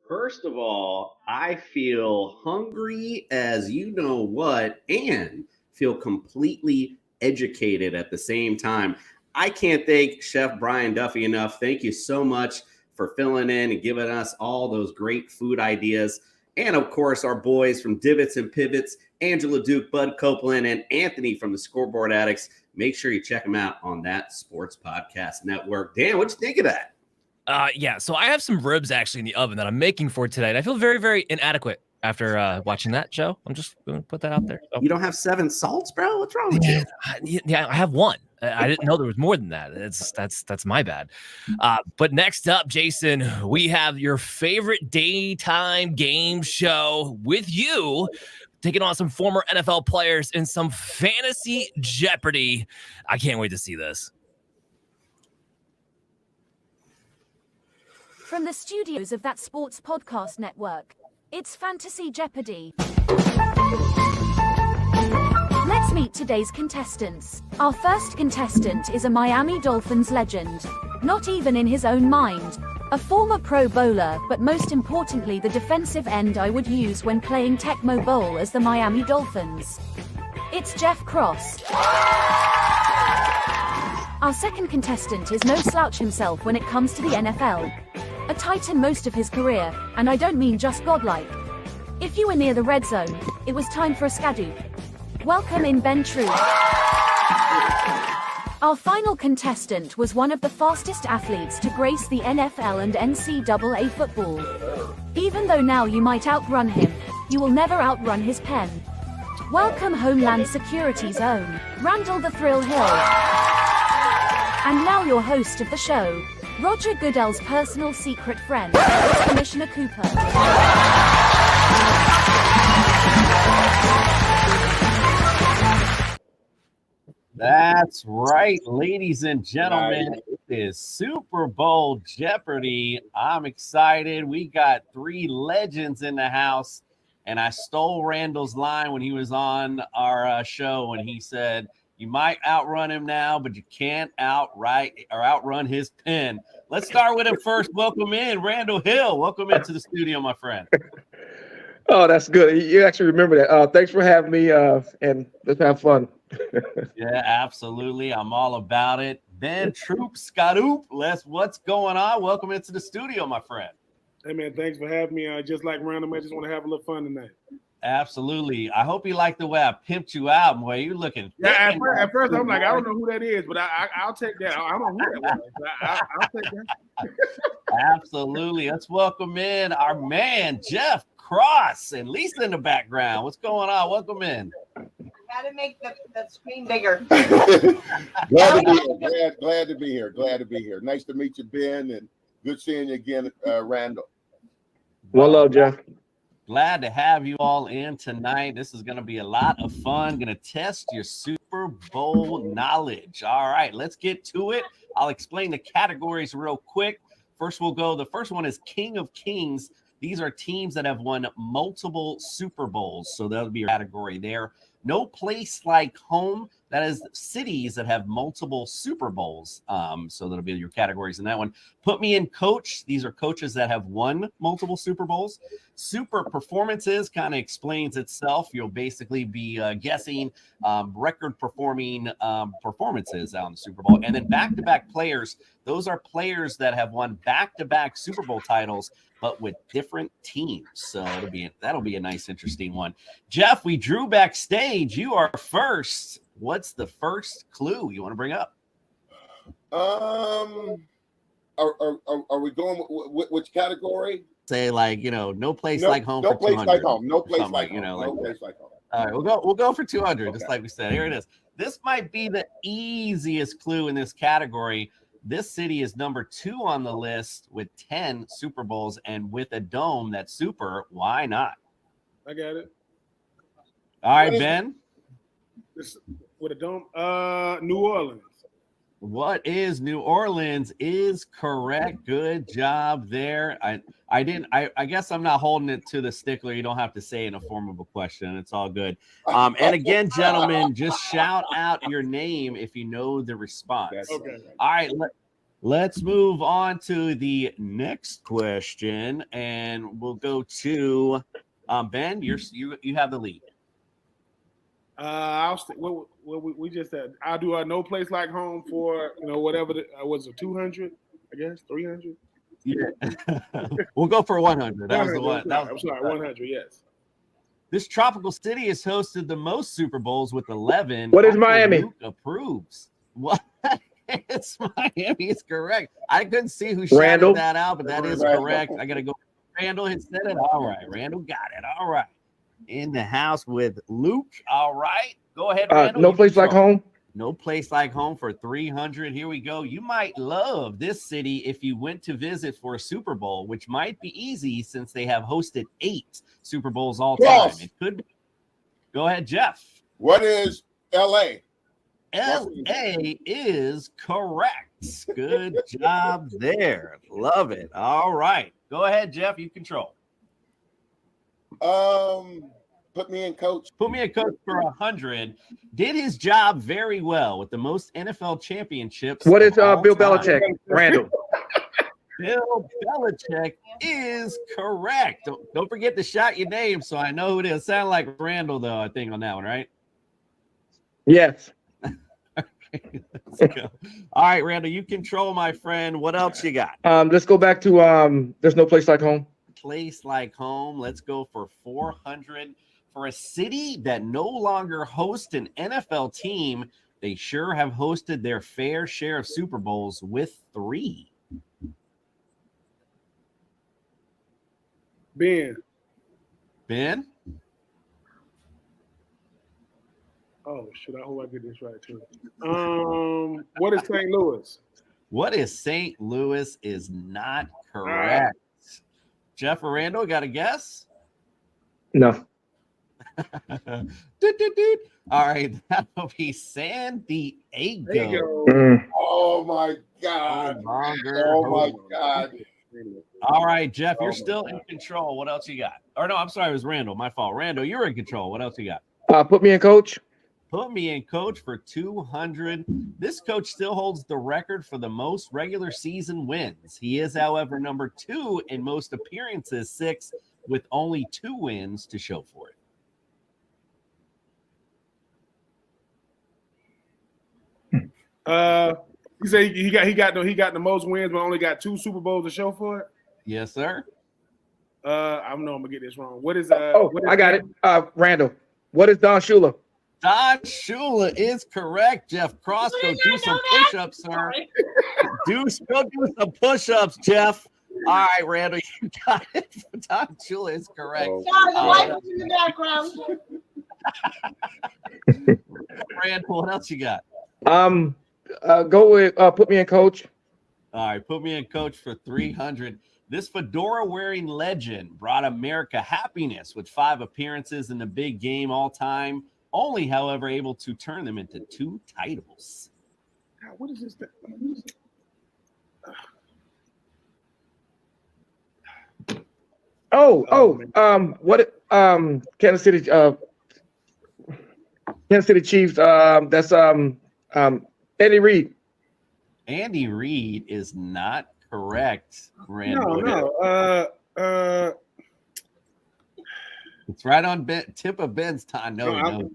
First of all, I feel hungry as you know what, and feel completely educated at the same time. I can't thank Chef Brian Duffy enough. Thank you so much for filling in and giving us all those great food ideas. And of course, our boys from Divots and Pivots, Angela Duke, Bud Copeland, and Anthony from the Scoreboard Addicts. Make sure you check them out on that Sports Podcast Network. Dan, what'd you think of that? Yeah, so I have some ribs actually in the oven that I'm making for today. And I feel very, very inadequate after watching that show. I'm just going to put that out there. So. You don't have 7 salts, bro? What's wrong with you? Yeah, I have 1. I didn't know there was more than that. That's my bad. But next up, Jason, we have your favorite daytime game show with you, taking on some former NFL players in some fantasy Jeopardy. I can't wait to see this. From the studios of that Sports Podcast Network, it's Fantasy Jeopardy! Let's meet today's contestants. Our first contestant is a Miami Dolphins legend. Not even in his own mind. A former Pro Bowler, but most importantly the defensive end I would use when playing Tecmo Bowl as the Miami Dolphins. It's Jeff Cross. Our second contestant is no slouch himself when it comes to the NFL. A Titan most of his career, and I don't mean just godlike. If you were near the red zone, it was time for a skadoop. Welcome in Ben Troupe. Our final contestant was one of the fastest athletes to grace the NFL and NCAA football. Even though now you might outrun him, you will never outrun his pen. Welcome Homeland Security's own, Randall the Thrill Hill. And now your host of the show, Roger Goodell's personal secret friend, it's Commissioner Cooper. That's right, ladies and gentlemen. It is Super Bowl Jeopardy. I'm excited. We got 3 legends in the house, and I stole Randall's line when he was on our show when he said, "You might outrun him now, but you can't outrun his pen." Let's start with him first. Welcome in, Randall Hill. Welcome into the studio, my friend. Oh, that's good. You actually remember that. Thanks for having me, and let's have fun. Yeah, absolutely. I'm all about it. Ben Troupe, Skadoop, what's going on? Welcome into the studio, my friend. Hey, man, thanks for having me. Just like Randall, I just want to have a little fun tonight. Absolutely. I hope you like the way I pimped you out, boy. You looking. Yeah, at first I'm like, I don't know who that is, but I'll take that. I don't know who that was, but I'll take that. Absolutely. Let's welcome in our man, Jeff Cross, and Lisa in the background. What's going on? Welcome in. Got to make the screen bigger. Glad to be here. Glad to be here. Nice to meet you, Ben, and good seeing you again, Randall. One love, Jeff. Glad to have you all in tonight. This is going to be a lot of fun. Going to test your Super Bowl knowledge. All right, let's get to it. I'll explain the categories real quick. The first one is King of Kings. These are teams that have won multiple Super Bowls. So that'll be your category there. No Place Like Home. That is cities that have multiple Super Bowls. So that'll be your categories in that one. Put Me in Coach. These are coaches that have won multiple Super Bowls. Super Performances kind of explains itself. You'll basically be guessing record performing performances out in the Super Bowl. And then back-to-back players. Those are players that have won back-to-back Super Bowl titles, but with different teams. So that'll be a nice, interesting one. Jeff, we drew backstage. You are first. What's the first clue you want to bring up? Are we going with which category? Say no place like home. No place 200. like home. No place like home. No place like home. All right, we'll go for 200, just like we said. Here it is. This might be the easiest clue in this category. This city is number 2 on the list with 10 Super Bowls, and with a dome that's super. Why not? I got it. All right, Ben. With a dome. New Orleans. What is New Orleans is correct. Good job there. I guess I'm not holding it to the stickler. You don't have to say in a form of a question. It's all good. And again, gentlemen, just shout out your name if you know the response. Okay. All right, let's move on to the next question, and we'll go to Ben. You have the lead. We just said I'll do a no place like home for whatever was it 200, I guess 300. Yeah, we'll go for 100. That was the one. I'm sorry, 100. Yes. This tropical city has hosted the most Super Bowls with 11. What is Miami? Luke approves. What? It's Miami. It's correct. I couldn't see who Randall. shouted that out, but that is correct. I gotta go. Randall had said it. All right, Randall got it. All right. In the house with Luke. All right. Go ahead, Randall. No place like home. No place like home for 300. Here we go. You might love this city if you went to visit for a Super Bowl, which might be easy since they have hosted 8 Super Bowls all time. It could be. Go ahead, Jeff. What is L.A.? L.A. is correct. Good job there. Love it. All right. Go ahead, Jeff. You control. Put me in coach. Put me in coach for 100. Did his job very well with the most NFL championships. What is of all Bill time. Belichick? Randall. Bill Belichick is correct. Don't forget to shout your name so I know who it is. Sound like Randall, though, I think, on that one, right? Yes. Let's go. All right, Randall, you control, my friend. What else you got? Let's go back to there's no place like home. Place like home. Let's go for 400. For a city that no longer hosts an NFL team, they sure have hosted their fair share of Super Bowls with 3. Ben. Oh shit! I hope I get this right too. What is St. Louis? What is St. Louis is not correct. Jeff or Randall, got a guess? No. All right, that'll be San Diego. Oh my God. Oh my God. All right, Jeff, you're still in control. What else you got? Or no, I'm sorry, it was Randall. My fault. Randall, you're in control. What else you got? Put me in coach. Put me in coach for 200. This coach still holds the record for the most regular season wins. He is, however, number 2 in most appearances, 6, with only 2 wins to show for it. You say he got the most wins, but only got 2 Super Bowls to show for it. Yes, sir. I don't know. I'm gonna get this wrong. What is I got it. Randall. What is Don Shula? Don Shula is correct. Jeff Cross, go do some push-ups, sir. Go do some push-ups, Jeff. All right, Randall, you got it. Don Shula is correct. the wife is in the background. Randall, what else you got? Go with put me in coach. All right, put me in coach for 300. This fedora-wearing legend brought America happiness with 5 appearances in the big game all time. Only, however, able to turn them into 2 titles. God, what is this thing? Kansas City Chiefs. That's Eddie Reed. Andy Reid is not correct, Randall. No. It's right on tip of Ben's time. No.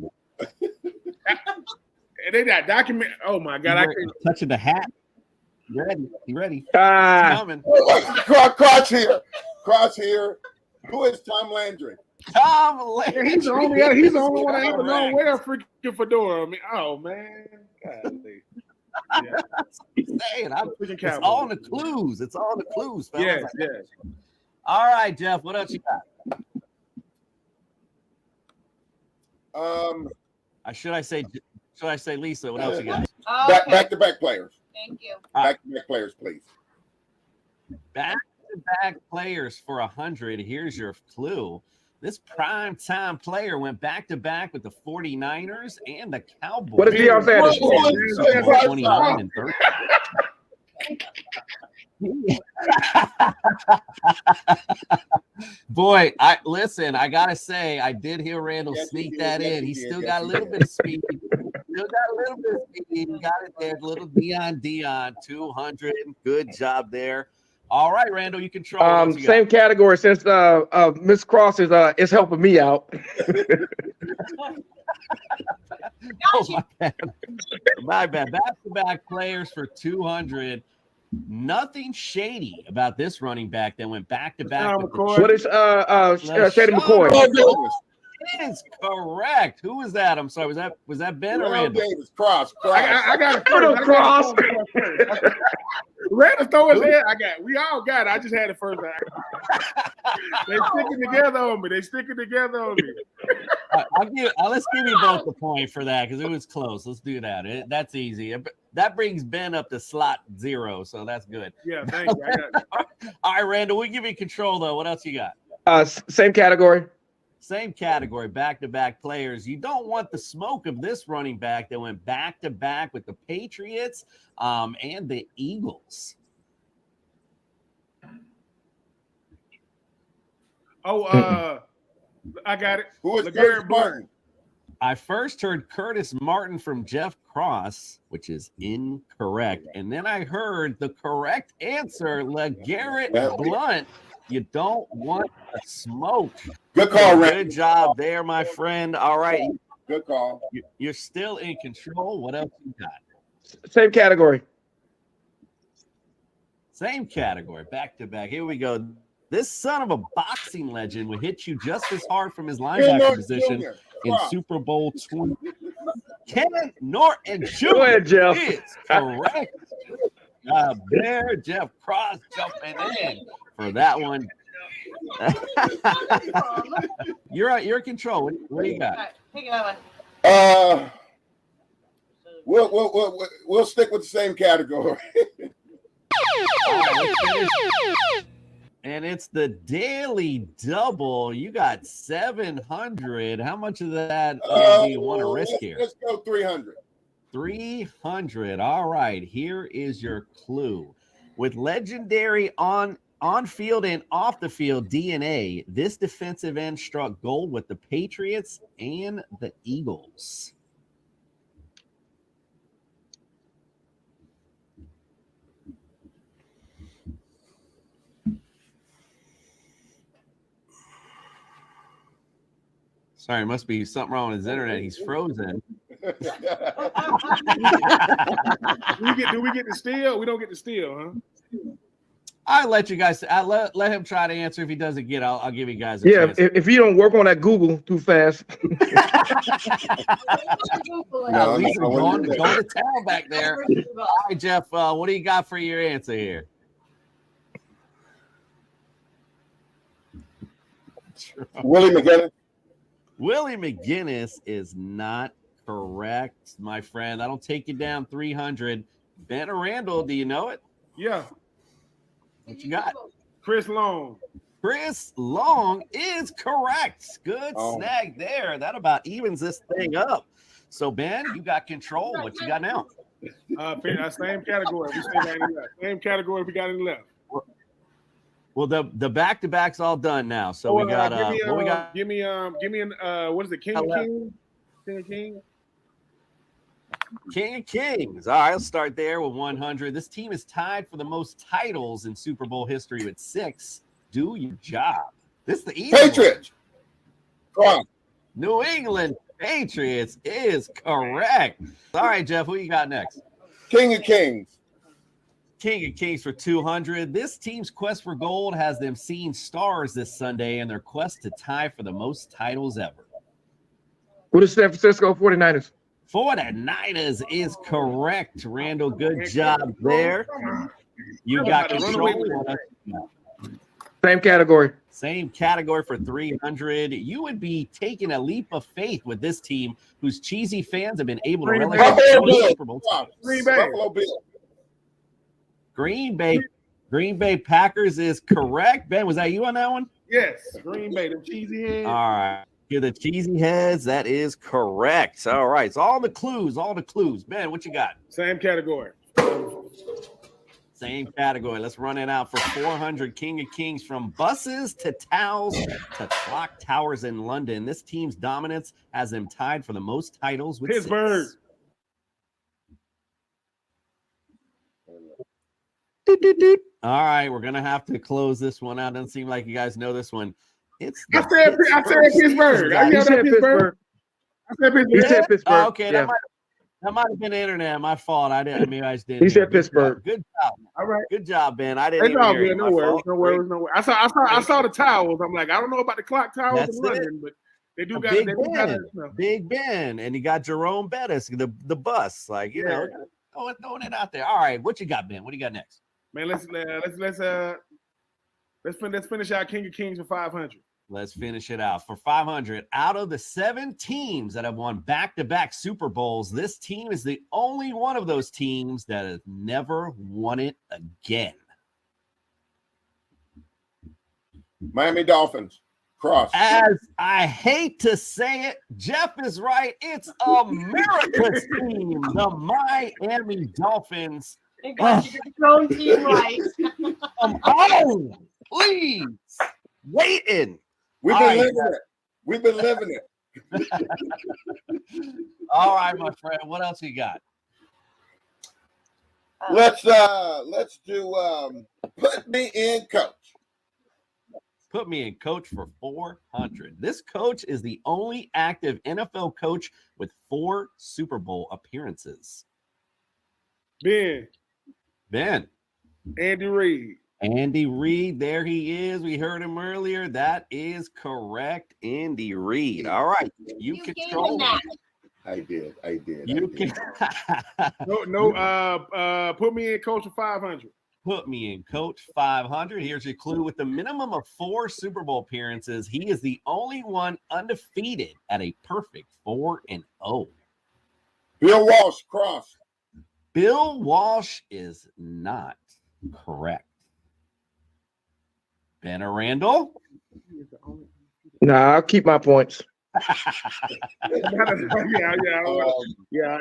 They got document. Oh my God! I can't touching the hat. You ready? Coming. Cross here. Who is Tom Landry? Tom Landry. He's the only one I ever know wear a freaking fedora. I mean, oh man. Golly. Yeah. He's saying, it's all in the clues. It's all in the clues, fellas. Yes. All right, Jeff. What else you got? Should I say Lisa? What else you got? Back-to-back players. Thank you. Back-to-back players, please. Back-to-back players for 100. Here's your clue. This prime time player went back-to-back with the 49ers and the Cowboys. What is Deion Sanders? 29 and 30. Boy, I gotta say, I did hear Randall sneak that in. He still got a little bit of speed. He got it there. Little Dion, 200. Good job there. All right, Randall, you control. Same category since Miss Cross is helping me out. Oh, my bad. Back-to-back players for 200. Nothing shady about this running back that went back-to-back. What is Shady McCoy? That is correct. Who was that? I'm sorry. Was that Ben or Randall? Davis, Cross. I got it first. Cross. Randall throw his head. We all got it. I just had it first. They sticking together on me. Let's give you both the point for that because it was close. Let's do that. That's easy. That brings Ben up to slot 0, so that's good. Yeah, thank you. I got it. All right, Randall, we'll give you control though. What else you got? Same category. Same category, back-to-back players. You don't want the smoke of this running back that went back-to-back with the Patriots and the Eagles. I got it. Who is Curtis Martin? I first heard Curtis Martin from Jeff Cross, which is incorrect. And then I heard the correct answer, LeGarrette Blount. You don't want the smoke. Good call, Ray. Good job there, my friend. All right. Good call. You're still in control. What else you got? Same category. Same category. Back to back. Here we go. This son of a boxing legend will hit you just as hard from his linebacker position in Super Bowl 20. Ken Norton Jr. Go ahead, Jeff. Is correct. There, Jeff Cross jumping in for that one. You're in control. What do you got? We'll stick with the same category. And it's the daily double. You got 700. How much of that do you want to risk here? Let's go 300. 300. All right. Here is your clue. With legendary on-field and off-the-field DNA, this defensive end struck gold with the Patriots and the Eagles. Sorry, must be something wrong with his internet. He's frozen. Do we get to steal? We don't get to steal, huh? I'll let you guys. Let him try to answer. If he doesn't get, I'll give you guys a chance. If you don't work on that Google too fast. Lisa going to town back there. All right, Jeff, what do you got for your answer here? Willie McGinnis. Willie McGinnis is not correct, my friend. That'll take you down 300. Ben or Randall, do you know it? Yeah. What you got? Chris Long. Chris Long is correct. Good snag there. That about evens this thing up. So, Ben, you got control. What you got now? Same category. We still got any left. Same category. We got any left. Well, the back-to-back's all done now. So we got what we got? Give me what is it? King of Kings. All right, let's start there with 100. This team is tied for the most titles in Super Bowl history with 6. Do your job. This is the Eagles. Patriots. New England Patriots is correct. All right, Jeff, who you got next? King of Kings. King of Kings for 200. This team's quest for gold has them seeing stars this Sunday in their quest to tie for the most titles ever. What is San Francisco 49ers? 49ers is correct. Randall, good job there. You got control. Same category. Same category for 300. You would be taking a leap of faith with this team whose cheesy fans have been able to relegate the Super Bowl. Green Bay Packers is correct. Ben, was that you on that one? Yes, Green Bay, the cheesy head. All right. You're the cheesy heads. That is correct. All right. So all the clues. Ben, what you got? Same category. Same category. Let's run it out for 400. King of Kings, from buses to towels to clock towers in London. This team's dominance has them tied for the most titles with Pittsburgh. 6. All right, we're gonna have to close this one out. Doesn't seem like you guys know this one. It's I said Pittsburgh. I yelled at Pittsburgh. I said Pittsburgh. He said Pittsburgh. Oh, okay, yeah. that might have been the internet. My fault. I just didn't. He said Pittsburgh. Good job. All right. Good job, Ben. I didn't It's even all hear good. you. No My worries. fault. No worries. I saw the towels. I'm like, I don't know about the clock towers That's in London, but they do got Big it. Ben. Big Ben. And you got Jerome Bettis, the bus. Like, you know, throwing it out there. All right. What you got, Ben? What do you got next? Man, let's finish out King of Kings for 500. Let's finish it out for 500. Out of the 7 teams that have won back-to-back Super Bowls, this team is the only one of those teams that has never won it again. Miami Dolphins. Cross. As I hate to say it, Jeff is right. It's America's team, the Miami Dolphins. You got your own team right. Oh, please. Waiting. We've been living it. All right, my friend. What else you got? Let's do put me in coach. Put me in coach for 400. This coach is the only active NFL coach with 4 Super Bowl appearances. Ben. Andy Reid, there he is. We heard him earlier. That is correct, Andy Reid. All right, you control that. I did. You can. Put me in coach for 500. Put me in coach 500. Here's your clue. With a minimum of 4 Super Bowl appearances, he is the only one undefeated at a perfect 4-0. Bill Walsh, cross. Bill Walsh is not correct. Ben or Randall? Nah, I'll keep my points. Yeah.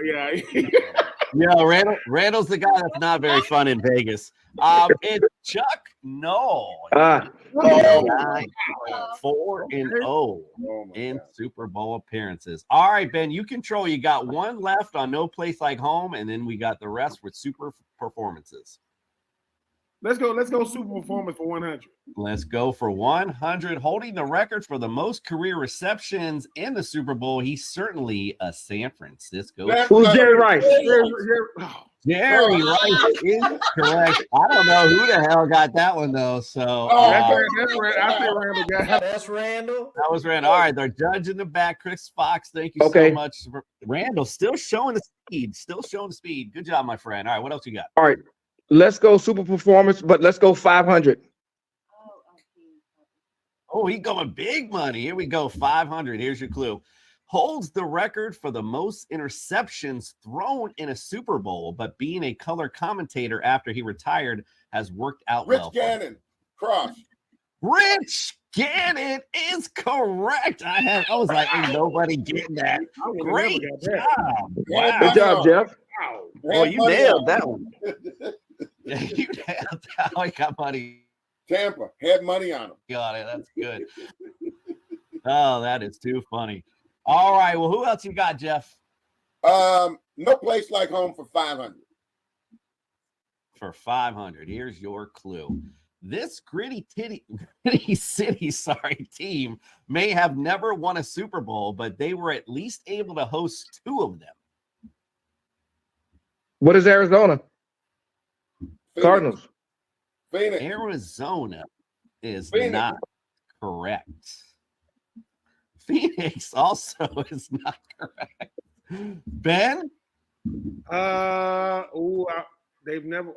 Randall's the guy that's not very fun in Vegas. It's Chuck Noll. 4-0 in Super Bowl appearances. All right, Ben, you control. You got 1 left on No Place Like Home, and then we got the rest with super performances. Let's go super performance for 100. Let's go for 100. Holding the record for the most career receptions in the Super Bowl, he's certainly a San Francisco. Who's Jerry Rice? Jerry Rice is correct. I don't know who the hell got that one, though. So that's Randall. That was Randall. All right, they're judge in the back. Chris Fox, thank you so much. Randall still showing the speed. Good job, my friend. All right, what else you got? All right. Let's go super performance, but let's go 500. Oh, he's going big money. Here we go. 500. Here's your clue. Holds the record for the most interceptions thrown in a Super Bowl, but being a color commentator after he retired has worked out well. Rich Gannon, cross. Rich Gannon is correct. I was like, ain't nobody getting that. Great job. Wow. Good job, Jeff. Wow. Oh, you nailed that one. You nailed that. I got money. Tampa had money on him. Got it. That's good. Oh, that is too funny. All right. Well, who else you got, Jeff? No Place Like Home for 500. For 500. Here's your clue. This gritty city team may have never won a Super Bowl, but they were at least able to host 2 of them. What is Arizona? Phoenix. Cardinals. Phoenix. Arizona is Phoenix. not correct. Phoenix also is not correct. Ben? They've never.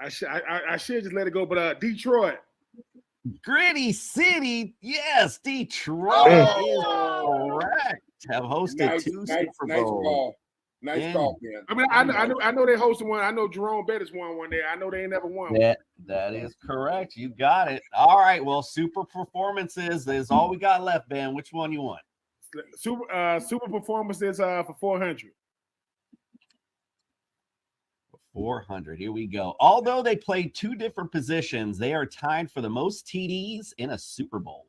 I should just let it go, but Detroit. Gritty City, yes, Detroit is correct. Have hosted 2 Super Bowls. Nice call, Ben. I mean, I know they hosted one. I know Jerome Bettis won one there. I know they ain't never won. That is correct. You got it. All right. Well, super performances is all we got left, Ben. Which one you want? Super performances for 400. 400. Here we go. Although they played two different positions, they are tied for the most TDs in a Super Bowl.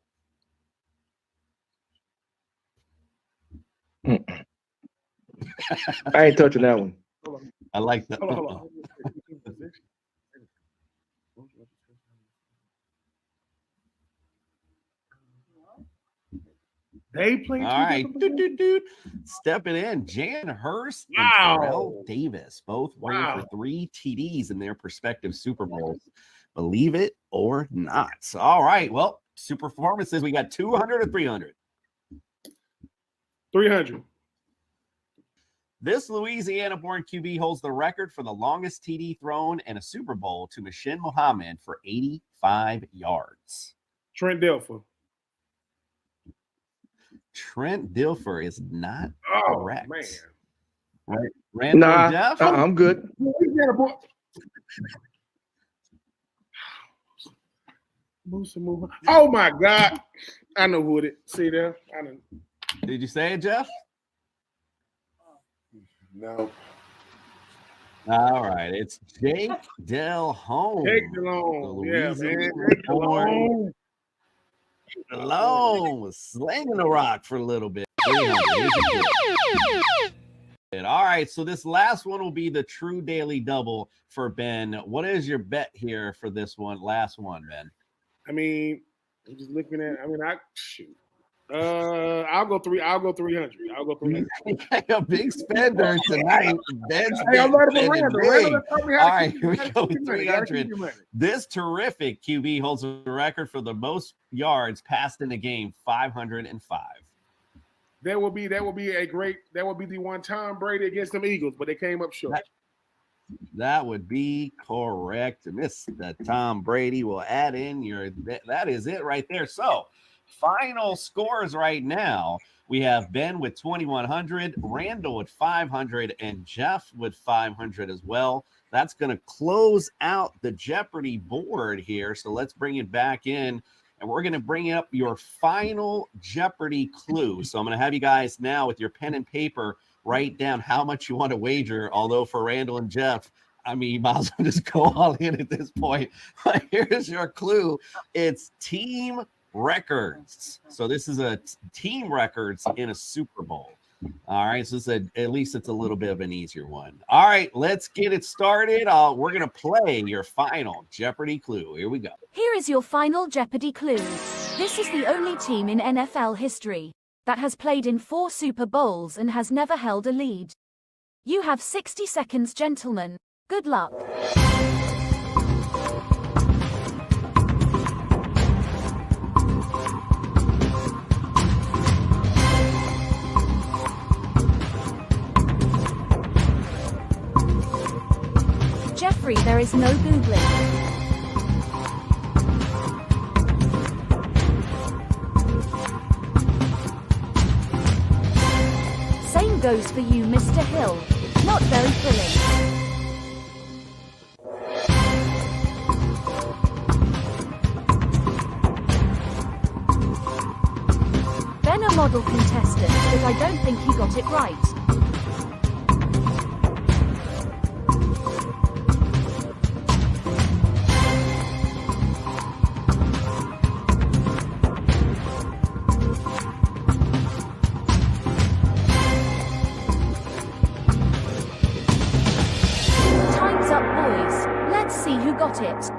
I ain't touching that one. I like that. Hold on. They played. All right. Stepping in. Jan Hurst and Terrell Davis, both ran for 3 TDs in their respective Super Bowls. Believe it or not. All right. Well, super performances. We got 200 or 300? 300. This Louisiana-born QB holds the record for the longest TD thrown in a Super Bowl to Mashin Muhammad for 85 yards. Trent Dilfer. Trent Dilfer is not correct. Man. Right. Randall Jeff? I'm good. Oh my God. I know who it is. See there? I know. Did you say it, Jeff? No. All right. It's Jake Delhomme. Jake Delhomme. Yeah, man. Jake Delhomme. Delhomme was slinging the rock for a little bit. All right. So this last one will be the true daily double for Ben. What is your bet here for this one? Last one, Ben. I mean, I'm just looking at. I mean, I'll go 300. I'll go 300. A big spender tonight. Ben's hey, I'm right big. All right, here we go with 300. This terrific QB holds the record for the most yards passed in a game, 505. That would be the one Tom Brady against them Eagles, but they came up short. That would be correct. Mr. Tom Brady will add in that is it right there. So final scores right now. We have Ben with 2,100, Randall with 500, and Jeff with 500 as well. That's going to close out the Jeopardy board here. So let's bring it back in, and we're going to bring up your final Jeopardy clue. So I'm going to have you guys now with your pen and paper write down how much you want to wager. Although for Randall and Jeff, I mean, you might as well just go all in at this point. But here's your clue. It's team records. So this is a team records in a Super Bowl. All right. So at least it's a little bit of an easier one. All right. Let's get it started. We're going to play your final Jeopardy clue. Here we go. Here is your final Jeopardy clue. This is the only team in NFL history that has played in 4 Super Bowls and has never held a lead. You have 60 seconds, gentlemen. Good luck. Jeffrey, there is no Googling. Same goes for you, Mr. Hill. Not very thrilling. Ben, a model contestant, but I don't think he got it right. It.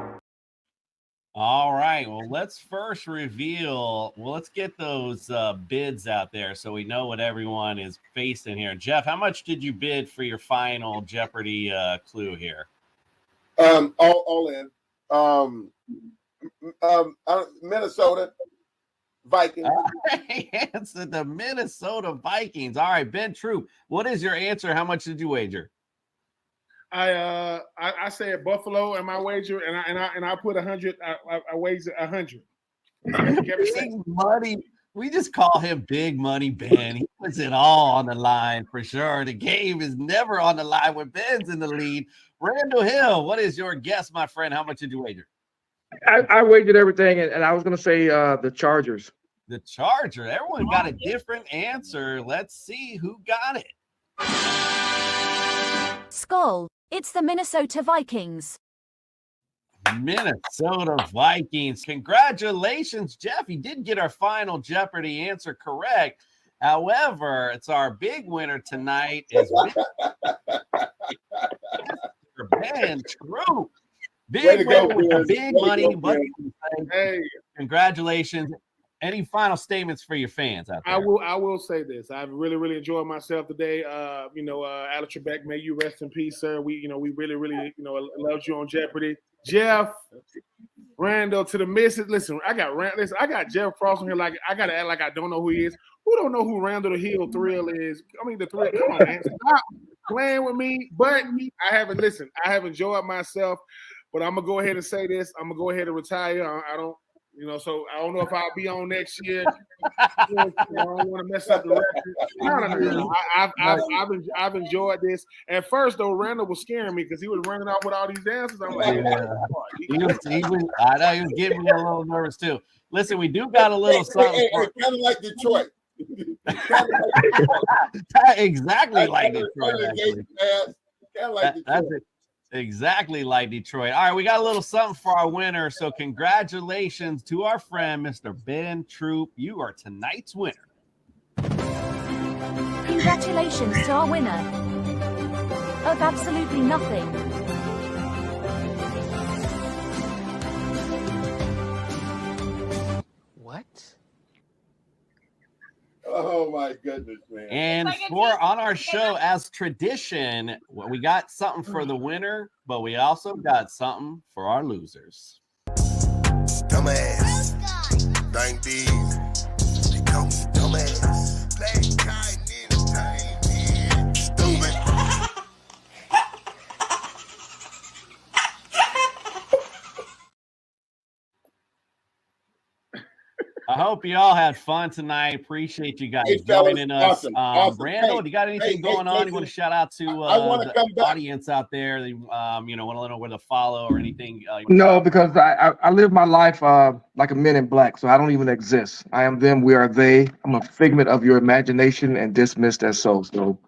All right. Well, let's first reveal. Well, let's get those bids out there so we know what everyone is facing here. Jeff, how much did you bid for your final Jeopardy clue here? All in. Minnesota Vikings. All right, answer the Minnesota Vikings. All right, Ben Troupe, what is your answer? How much did you wager? I said Buffalo in my wager, and I put 100. I wagered 100. We just call him Big Money Ben. He puts it all on the line for sure. The game is never on the line when Ben's in the lead. Randall Hill, what is your guess, my friend? How much did you wager? I wagered everything, and I was going to say the Chargers. The Charger. Everyone got a different answer. Let's see who got it. Skull. It's the Minnesota Vikings. Minnesota Vikings. Congratulations, Jeff. You did get our final Jeopardy answer correct. However, it's our big winner tonight is Ben Troupe. Big winner with the big money. Hey, congratulations. Any final statements for your fans out there? I will say this. I've really enjoyed myself today. Alex Trebek, may you rest in peace, sir. We really loved you on Jeopardy. Jeff, Randall, to the missus. Listen, I got Jeff Frost on here. Like I gotta act like I don't know who he is. Who don't know who Randall Hill Thrill is? I mean, the Thrill. Come on, man, stop playing with me. But I have enjoyed myself. But I'm gonna go ahead and say this. I'm gonna go ahead and retire. I don't. So I don't know if I'll be on next year. I don't want to mess up the record. No. I've enjoyed this. At first, though, Randall was scaring me because he was running off with all these dances. I'm like, I know he was getting me a little nervous too. Listen, we do got a little something. Kind of like Detroit. Exactly like Detroit. Kind of like Detroit. That's it. Exactly like Detroit. All right, we got a little something for our winner. So congratulations to our friend, Mr. Ben Troupe. You are tonight's winner. Congratulations to our winner of absolutely nothing. What? Oh my goodness, man. And on our show, as tradition, we got something for the winner, but we also got something for our losers. Dumbass. Thank these. They call me dumbass. Play kind entertainment. Stupid. I hope you all had fun tonight. Appreciate you guys joining us. Awesome. Randall, you got anything going on? You want to shout out to the audience out there? Want to let know where to follow or anything? No, because I live my life like a men in black, so I don't even exist. I am them, we are they. I'm a figment of your imagination and dismissed as so. So,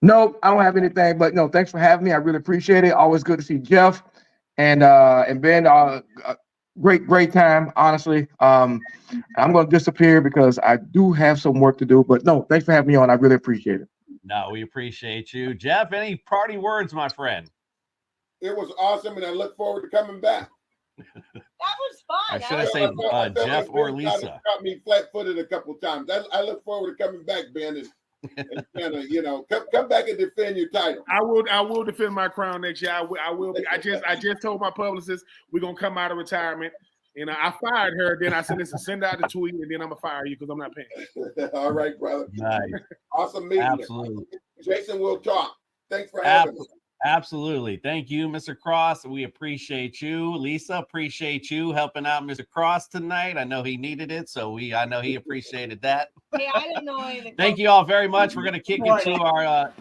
no, I don't have anything. But no, thanks for having me. I really appreciate it. Always good to see Jeff and Ben. Great time, honestly. I'm going to disappear because I do have some work to do. But no, thanks for having me on. I really appreciate it. No, we appreciate you. Jeff, any party words, my friend? It was awesome, and I look forward to coming back. That was fun. Or should I say Jeff or Lisa? Got me flat-footed a couple times. I look forward to coming back, Ben, and kind of, come back and defend your title. I will defend my crown next year. I will be. I just told my publicist we're gonna come out of retirement. And I fired her. Then I said, listen, send out the tweet, and then I'm gonna fire you because I'm not paying. All right, brother. Nice. Awesome meeting Absolutely. you. Jason, we'll talk. Thanks for having us. Absolutely. Thank you, Mr. Cross. We appreciate you. Lisa, appreciate you helping out Mr. Cross tonight. I know he needed it, so I know he appreciated that. Hey, I didn't know anything. Thank you all very much. We're gonna kick it to our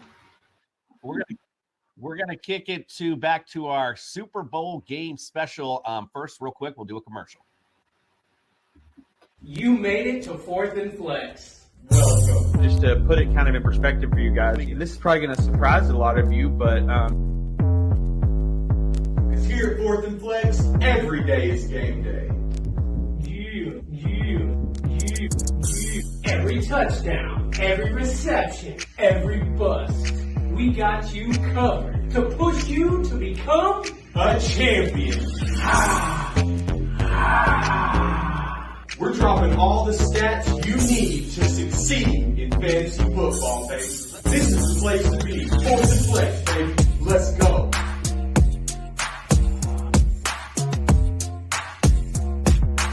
we're gonna kick it back to our Super Bowl game special. First, real quick, we'll do a commercial. You made it to 4th and Flex. Welcome. Just to put it kind of in perspective for you guys, this is probably going to surprise a lot of you, but because here at 4th and Flex, every day is game day. Every touchdown, every reception, every bust, we got you covered to push you to become a champion. We're dropping all the stats you need to succeed in fantasy football, baby. This is the place to be. 4th and Flex, baby. Let's go.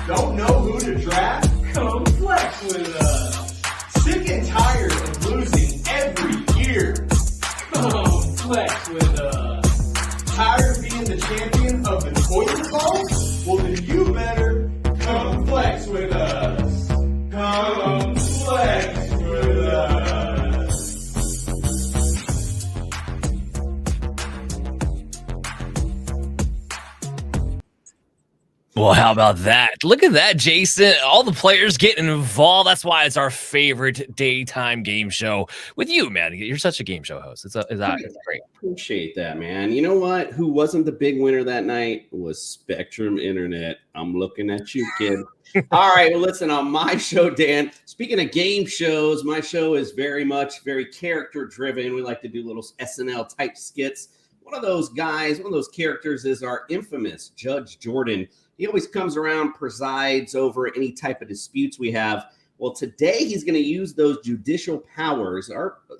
Don't know who to draft? Come flex with us. Sick and tired of losing every year? Come flex with us. Tired of being the champion of the toilet bowl? Well, then you better come flex with us. Come Well, how about that? Look at that, Jason. All the players getting involved. That's why it's our favorite daytime game show with you, man. You're such a game show host. It's great. Appreciate that, man. You know what? Who wasn't the big winner that night was Spectrum Internet. I'm looking at you, kid. All right, well, listen, on my show, Dan, speaking of game shows, my show is very character driven. We like to do little SNL type skits. One of those guys, one of those characters is our infamous Judge Jordan. He always comes around, presides over any type of disputes we have. Well, today he's going to use those judicial powers.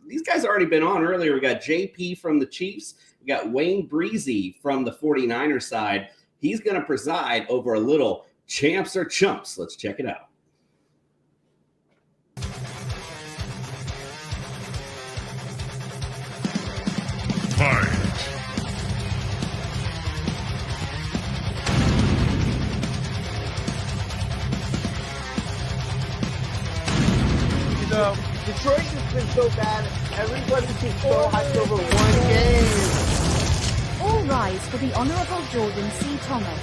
These guys already been on earlier. We got JP from the Chiefs. We got Wayne Breezy from the 49ers side. He's going to preside over a little Champs or Chumps. Let's check it out. Fight. Detroit has been so bad. Everybody's just so hyped over one game. All rise for the Honorable Jordan C. Thomas.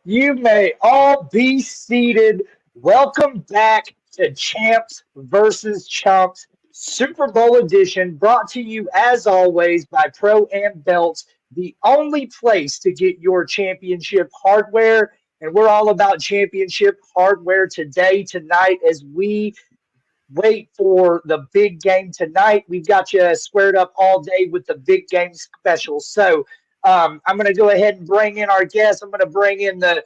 You may all be seated. Welcome back to Champs versus Chumps Super Bowl edition, brought to you as always by Pro Am Belts, the only place to get your championship hardware. And we're all about championship hardware today, tonight, as we wait for the big game tonight. We've got you squared up all day with the big game special. So I'm going to go ahead and bring in our guest. I'm going to bring in the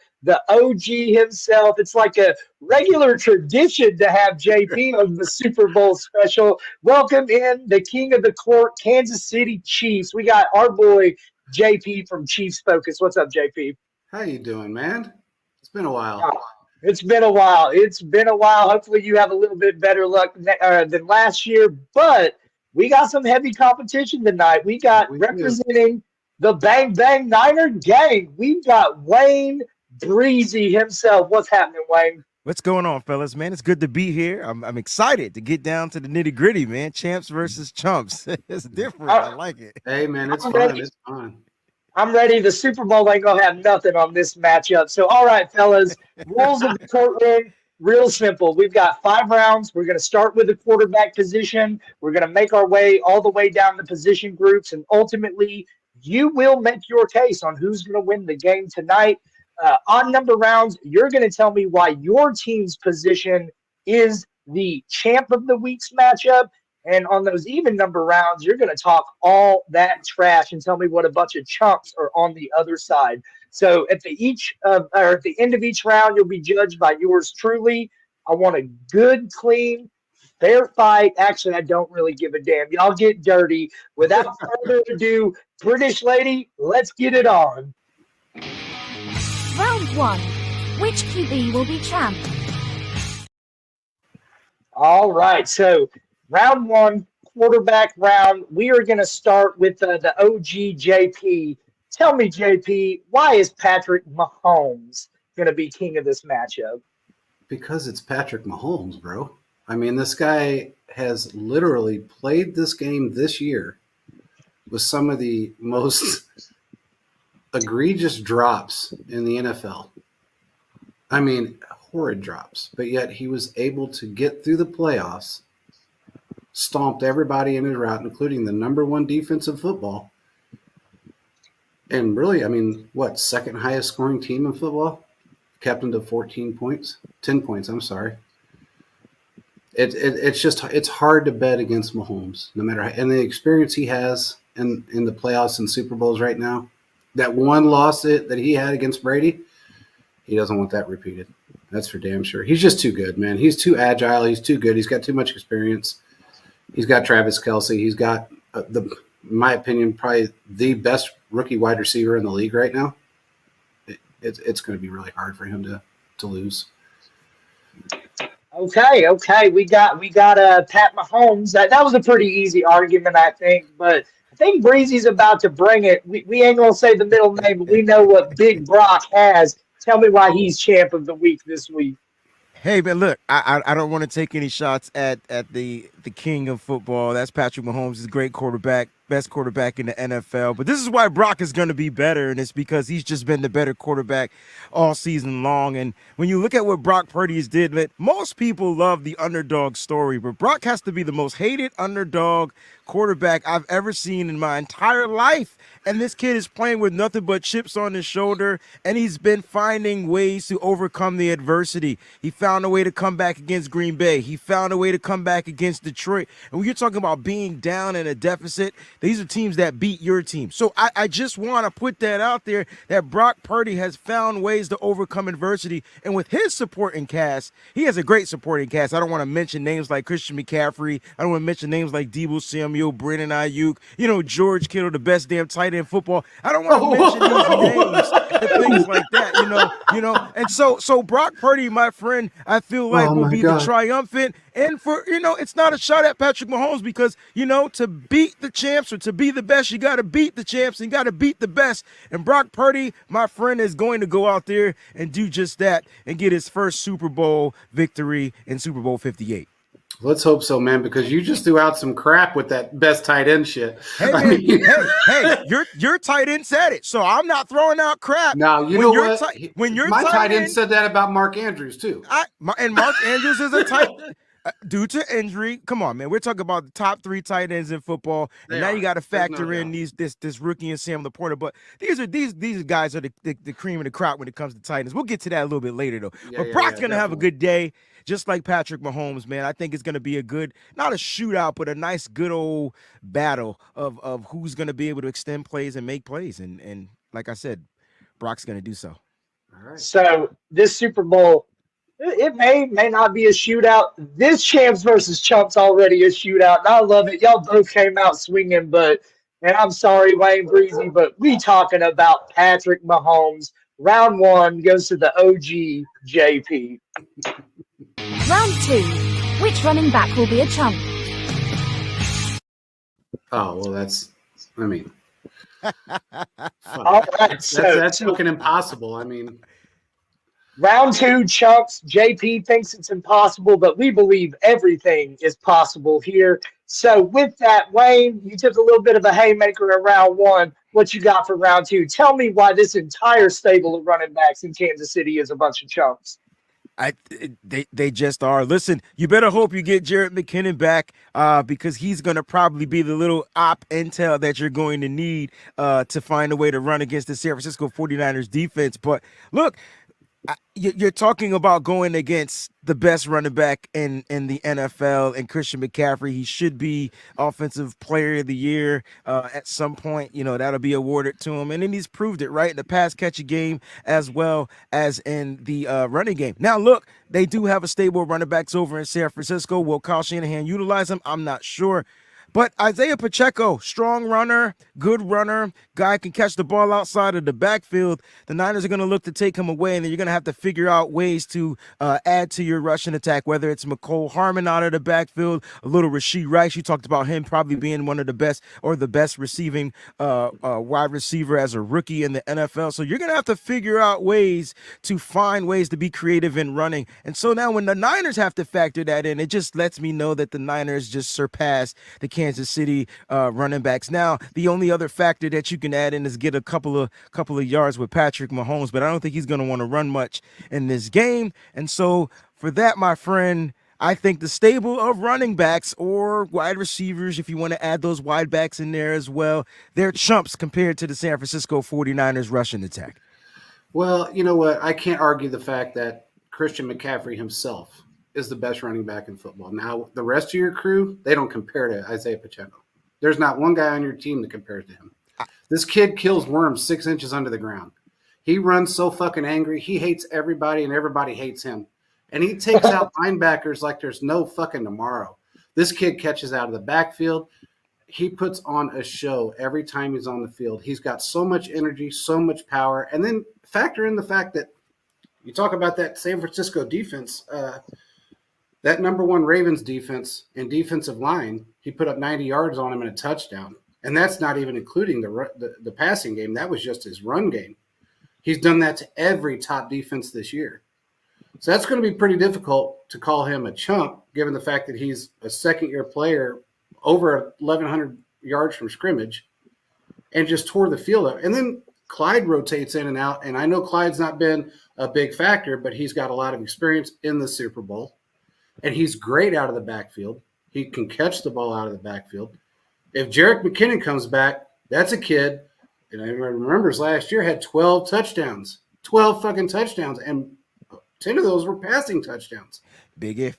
OG himself. It's like a regular tradition to have JP on the Super Bowl special. Welcome in the king of the court, Kansas City Chiefs. We got our boy JP from Chiefs Focus. What's up, JP? How you doing, man? It's been a while. It's been a while. It's been a while. Hopefully you have a little bit better luck than last year, but we got some heavy competition tonight. We got representing the Bang Bang Niner gang. We've got Wayne Breezy himself. What's happening, Wayne? What's going on, fellas, man? It's good to be here. I'm excited to get down to the nitty gritty, man. Champs versus Chumps. It's different. I like it. Hey, man, it's fun. It's fun. I'm ready. The Super Bowl ain't going to have nothing on this matchup. So, all right, fellas, rules of the courtroom, real simple. We've got 5 rounds. We're going to start with the quarterback position. We're going to make our way all the way down the position groups, and ultimately you will make your case on who's going to win the game tonight. On number rounds, you're going to tell me why your team's position is the champ of the week's matchup. And on those even number rounds, you're going to talk all that trash and tell me what a bunch of chumps are on the other side. So at the end of each round, you'll be judged by yours truly. I want a good, clean, fair fight. Actually, I don't really give a damn. Y'all get dirty. Without further ado, British lady, let's get it on. Round 1. Which QB will be champ? All right, so round 1, quarterback round. We are going to start with the OG JP. Tell me, JP, why is Patrick Mahomes going to be king of this matchup? Because it's Patrick Mahomes, bro. I mean, this guy has literally played this game this year with some of the most egregious drops in the NFL. I mean, horrid drops. But yet he was able to get through the playoffs, stomped everybody in his route, including the number 1 defense in football. And really, I mean, second highest scoring team in football? Kept them to 10 points, I'm sorry. It's hard to bet against Mahomes, no matter, and the experience he has in the playoffs and Super Bowls right now. That one loss that he had against Brady, he doesn't want that repeated. That's for damn sure. He's just too good, man. He's too agile. He's too good. He's got too much experience. He's got Travis Kelce. He's got, in my opinion, probably the best rookie wide receiver in the league right now. It's going to be really hard for him to lose. Okay. We got Pat Mahomes. That was a pretty easy argument, I think. But I think Breezy's about to bring it. We ain't going to say the middle name, but we know what Big Brock has. Tell me why he's champ of the week this week. Hey, man, look, I don't want to take any shots at the king of football. That's Patrick Mahomes. He's a great quarterback, best quarterback in the NFL. But this is why Brock is going to be better, and it's because he's just been the better quarterback all season long. And when you look at what Brock Purdy has did, most people love the underdog story, but Brock has to be the most hated underdog quarterback I've ever seen in my entire life. And this kid is playing with nothing but chips on his shoulder, and he's been finding ways to overcome the adversity. He found a way to come back against Green Bay. He found a way to come back against Detroit. And when you're talking about being down in a deficit, these are teams that beat your team. So I just want to put that out there, that Brock Purdy has found ways to overcome adversity. And with his supporting cast, he has a great supporting cast. I don't want to mention names like Christian McCaffrey. I don't want to mention names like Deebo Samuel, Brandon Ayuk, George Kittle, the best damn tight end football. I don't want to mention these names and things like that, And so Brock Purdy, my friend, I feel like will be the triumphant. And for, it's not a shot at Patrick Mahomes because, to beat the champs or to be the best, you got to beat the champs and you got to beat the best. And Brock Purdy, my friend, is going to go out there and do just that and get his first Super Bowl victory in Super Bowl 58. Let's hope so, man, because you just threw out some crap with that best tight end shit. Hey, man, hey, your tight end said it, so I'm not throwing out crap. Now, you know what? My tight end said that about Mark Andrews, too. And Mark Andrews is a tight due to injury. Come on, man. We're talking about the top 3 tight ends in football, and now you got to factor in this rookie and Sam Laporta. But these guys are the cream of the crop when it comes to tight ends. We'll get to that a little bit later, though. But Brock's gonna have a good day. Just like Patrick Mahomes, man. I think it's going to be a good, not a shootout, but a nice, good old battle of who's going to be able to extend plays and make plays. And like I said, Brock's going to do so. All right. So this Super Bowl, it may not be a shootout. This champs versus chumps already a shootout. And I love it. Y'all both came out swinging, and I'm sorry, Wayne Breezy, but we talking about Patrick Mahomes. Round 1 goes to the OG JP. Round 2. Which running back will be a chump? Oh, well, that's all right, that's fucking impossible. Round 2, chumps. JP thinks it's impossible, but we believe everything is possible here. So with that, Wayne, you took a little bit of a haymaker in round 1. What you got for round 2? Tell me why this entire stable of running backs in Kansas City is a bunch of chumps. They just are. Listen, you better hope you get Jerick McKinnon back because he's going to probably be the little op intel that you're going to need to find a way to run against the San Francisco 49ers defense. But look, you're talking about going against the best running back in the NFL and Christian McCaffrey. He should be Offensive Player of the Year at some point. That'll be awarded to him. And then he's proved it, right, in the pass catching game as well as in the running game. Now, look, they do have a stable of running backs over in San Francisco. Will Kyle Shanahan utilize them? I'm not sure. But Isaiah Pacheco, strong runner, good runner, guy can catch the ball outside of the backfield. The Niners are going to look to take him away, and then you're going to have to figure out ways to add to your rushing attack, whether it's McCole Harmon out of the backfield, a little Rashee Rice. You talked about him probably being one of the best or the best receiving wide receiver as a rookie in the NFL. So you're going to have to figure out ways to find ways to be creative in running. And so now when the Niners have to factor that in, it just lets me know that the Niners just surpassed the Kansas City running backs. Now, the only other factor that you can add in is get a couple of yards with Patrick Mahomes, but I don't think he's going to want to run much in this game. And so for that, my friend, I think the stable of running backs or wide receivers, if you want to add those wide backs in there as well, they're chumps compared to the San Francisco 49ers rushing attack. Well, you know what? I can't argue the fact that Christian McCaffrey himself is the best running back in football. Now, the rest of your crew, they don't compare to Isaiah Pacheco. There's not one guy on your team that compares to him. This kid kills worms 6 inches under the ground. He runs so fucking angry. He hates everybody, and everybody hates him. And he takes out linebackers like there's no fucking tomorrow. This kid catches out of the backfield. He puts on a show every time he's on the field. He's got so much energy, so much power. And then factor in the fact that you talk about that San Francisco defense, that number 1 Ravens defense and defensive line, he put up 90 yards on him and a touchdown. And that's not even including the passing game. That was just his run game. He's done that to every top defense this year. So that's going to be pretty difficult to call him a chump, given the fact that he's a second-year player over 1,100 yards from scrimmage and just tore the field up. And then Clyde rotates in and out, and I know Clyde's not been a big factor, but he's got a lot of experience in the Super Bowl, and he's great out of the backfield. He can catch the ball out of the backfield. If Jerick McKinnon comes back, that's a kid, and I remember last year had 12 touchdowns, 12 fucking touchdowns, and 10 of those were passing touchdowns. Big if.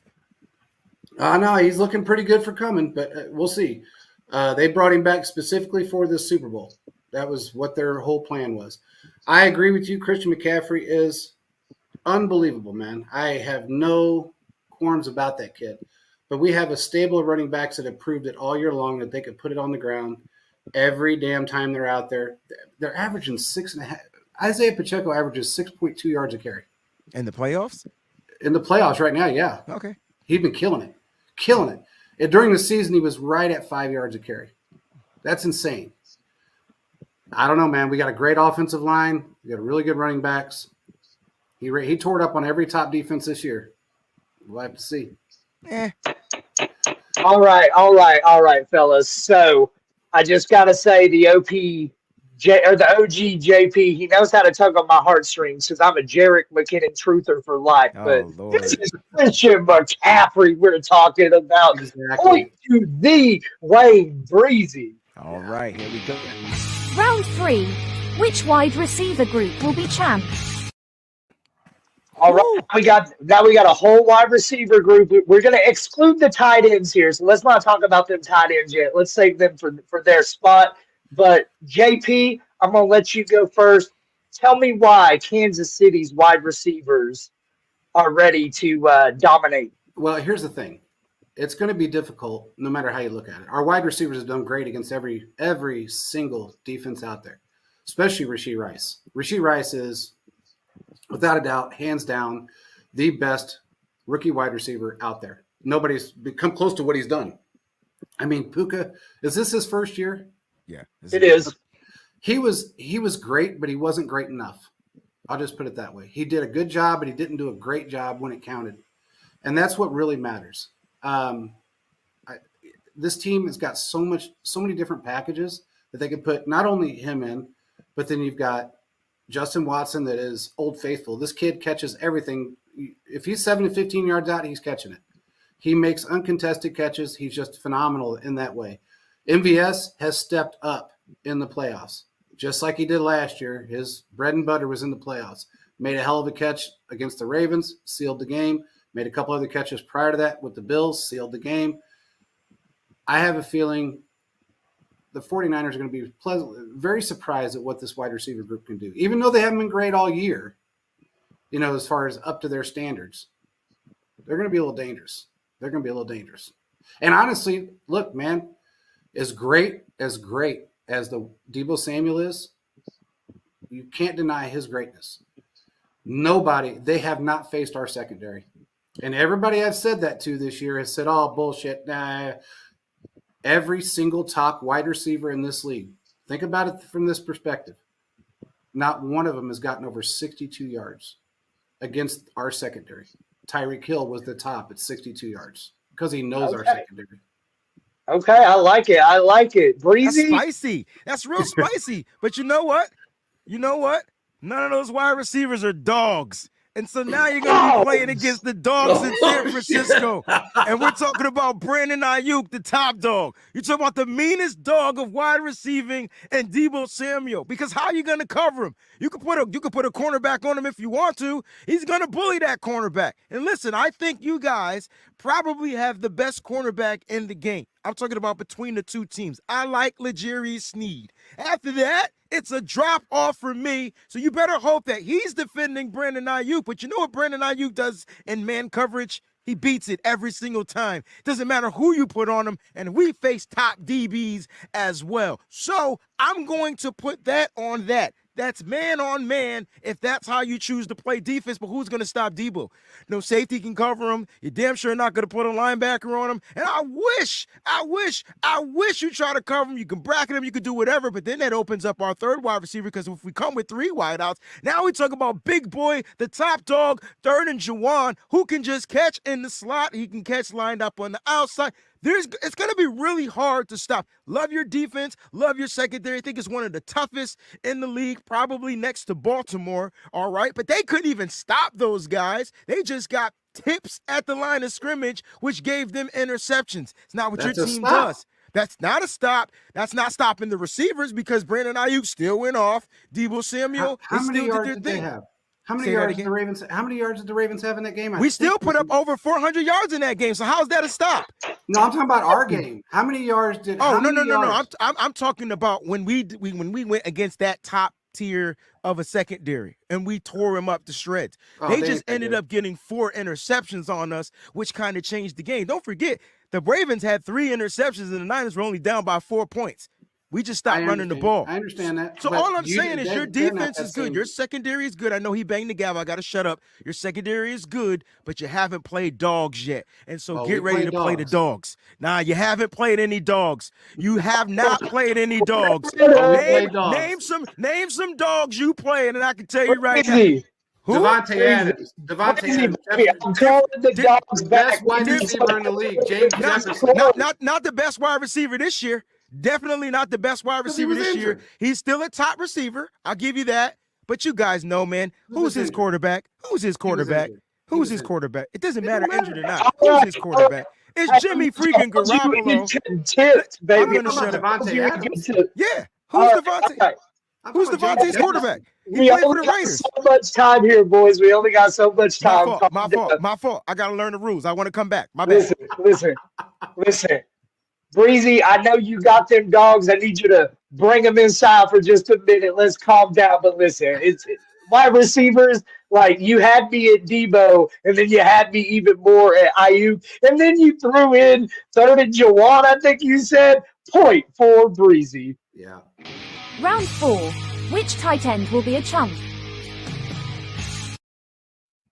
No, he's looking pretty good for coming, but we'll see. They brought him back specifically for this Super Bowl. That was what their whole plan was. I agree with you. Christian McCaffrey is unbelievable, man. I have no qualms about that kid. But we have a stable of running backs that have proved it all year long that they could put it on the ground every damn time they're out there. They're averaging 6.5. Isaiah Pacheco averages 6.2 yards a carry. In the playoffs? In the playoffs right now, yeah. Okay. He's been killing it. Killing it. And during the season, he was right at 5 yards a carry. That's insane. I don't know, man. We got a great offensive line. We got really good running backs. He tore it up on every top defense this year. We'll have to see. All right, fellas. So I just got to say the OG JP, he knows how to tug on my heartstrings because I'm a Jerick McKinnon truther for life. But this is Christian McCaffrey we're talking about. Exactly. Point to the Wayne Breezy. All right, here we go. Round 3. Which wide receiver group will be champ? All right, we got a whole wide receiver group. We're going to exclude the tight ends here, so let's not talk about them tight ends yet. Let's save them for their spot. But JP, I'm going to let you go first. Tell me why Kansas City's wide receivers are ready to dominate. Well, here's the thing. It's going to be difficult no matter how you look at it. Our wide receivers have done great against every single defense out there, especially Rashee Rice. Rashee Rice is, without a doubt, hands down, the best rookie wide receiver out there. Nobody's become close to what he's done. I mean, Puka, is this his first year? Yeah. It is. He was great, but he wasn't great enough. I'll just put it that way. He did a good job, but he didn't do a great job when it counted. And that's what really matters. This team has got so many different packages that they can put not only him in, but then you've got Justin Watson that is Old Faithful. This kid catches everything. If he's 7 to 15 yards out, he's catching it. He makes uncontested catches. He's just phenomenal in that way. MVS has stepped up in the playoffs, just like he did last year. His bread and butter was in the playoffs. Made a hell of a catch against the Ravens, sealed the game. Made a couple other catches prior to that with the Bills, sealed the game. I have a feeling the 49ers are going to be very surprised at what this wide receiver group can do. Even though they haven't been great all year, as far as up to their standards, they're going to be a little dangerous. And honestly, look, man, as great as the Deebo Samuel is, you can't deny his greatness. They have not faced our secondary. And everybody I've said that to this year has said, oh, bullshit. Nah. Every single top wide receiver in this league, think about it from this perspective. Not one of them has gotten over 62 yards against our secondary. Tyreek Hill was the top at 62 yards because he knows our secondary. Okay, I like it. Breezy. That's spicy. That's real spicy. But you know what? None of those wide receivers are dogs. And so now you're going to be playing against the dogs in San Francisco. And we're talking about Brandon Ayuk, the top dog. You're talking about the meanest dog of wide receiving and Deebo Samuel. Because how are you going to cover him? You could put a cornerback on him if you want to. He's going to bully that cornerback. And listen, I think you guys probably have the best cornerback in the game. I'm talking about between the two teams. I like L'Jarius Sneed. After that, it's a drop off for me. So you better hope that he's defending Brandon Ayuk. But you know what Brandon Ayuk does in man coverage? He beats it every single time. Doesn't matter who you put on him. And we face top DBs as well. So I'm going to put that on that. That's man on man if that's how you choose to play defense. But who's going to stop Debo? No safety can cover him. You're damn sure not going to put a linebacker on him. And I wish you try to cover him. You can bracket him. You can do whatever. But then that opens up our third wide receiver, because if we come with 3 wideouts, now we talk about big boy, the top dog, third and Juwan, who can just catch in the slot. He can catch lined up on the outside. It's going to be really hard to stop. Love your defense. Love your secondary. I think it's one of the toughest in the league, probably next to Baltimore. All right. But they couldn't even stop those guys. They just got tips at the line of scrimmage, which gave them interceptions. It's not what your team does. That's not a stop. That's not stopping the receivers, because Brandon Ayuk still went off. Debo Samuel, how many still yards did did their they thing. have? How many yards did the Ravens? How many yards did the Ravens have in that game? We still put up over 400 yards in that game. So how's that a stop? No, I'm talking about our game. How many yards did? Oh, no. I'm talking about when we went against that top tier of a secondary and we tore him up to shreds. They just ended up getting 4 interceptions on us, which kind of changed the game. Don't forget, the Ravens had 3 interceptions and the Niners were only down by 4 points. We just stopped running the ball. I understand that. So all I'm saying is your defense is good. Your secondary is good. I know he banged the gavel. I got to shut up. Your secondary is good, but you haven't played dogs yet. And so get ready to play the dogs. Nah, you haven't played any dogs. You have not played any dogs. Name some dogs you played, and I can tell you right now. Who? Devontae Adams. I'm calling the dogs back. Best wide receiver in the league. James Jefferson. Not the best wide receiver this year. Definitely not the best wide receiver this year. He's still a top receiver. I'll give you that. But you guys know, man, who's his quarterback? Who's his quarterback? Who's his quarterback? It doesn't matter injured or not. Who's his quarterback? It's Jimmy freaking Garoppolo. I'm going to shut up. Yeah. Who's Devontae? Who's Devontae's quarterback? He played for the Raiders. So much time here, boys. We only got so much time. My fault. I got to learn the rules. I want to come back. My bad. Listen. Breezy, I know you got them dogs. I need you to bring them inside for just a minute. Let's calm down. But listen, it's wide receivers, like you had me at Debo, and then you had me even more at Ayuk, and then you threw in third and Juwan, I think you said. Point for Breezy. Yeah. Round 4. Which tight end will be a chump?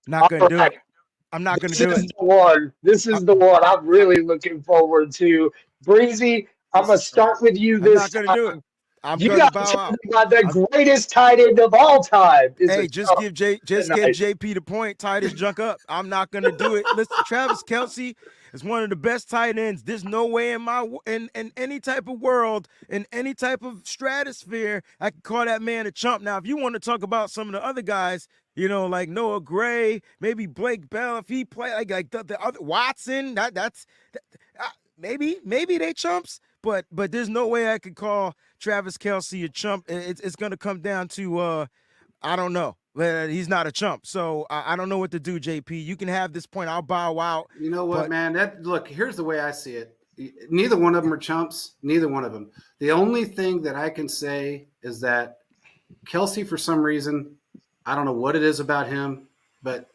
Not going to do it. I'm not going to do it. This is the one I'm really looking forward to. Breezy, I'm going to start with you this time. I'm not going to do it. I'm you going got to bow out. About the greatest tight end of all time. Hey, just give JP the point. Tie this junk up. I'm not going to do it. Listen, Travis Kelce is one of the best tight ends. There's no way in any type of world, in any type of stratosphere, I can call that man a chump. Now, if you want to talk about some of the other guys, you know, like Noah Gray, maybe Blake Bell, if he play like the other Watson, maybe they chumps, but there's no way I could call Travis Kelce a chump. It's going to come down to I don't know. He's not a chump, so I don't know what to do. JP, you can have this point. I'll bow out. You know what, man? Look, here's the way I see it. Neither one of them are chumps. Neither one of them. The only thing that I can say is that Kelce, for some reason, I don't know what it is about him, but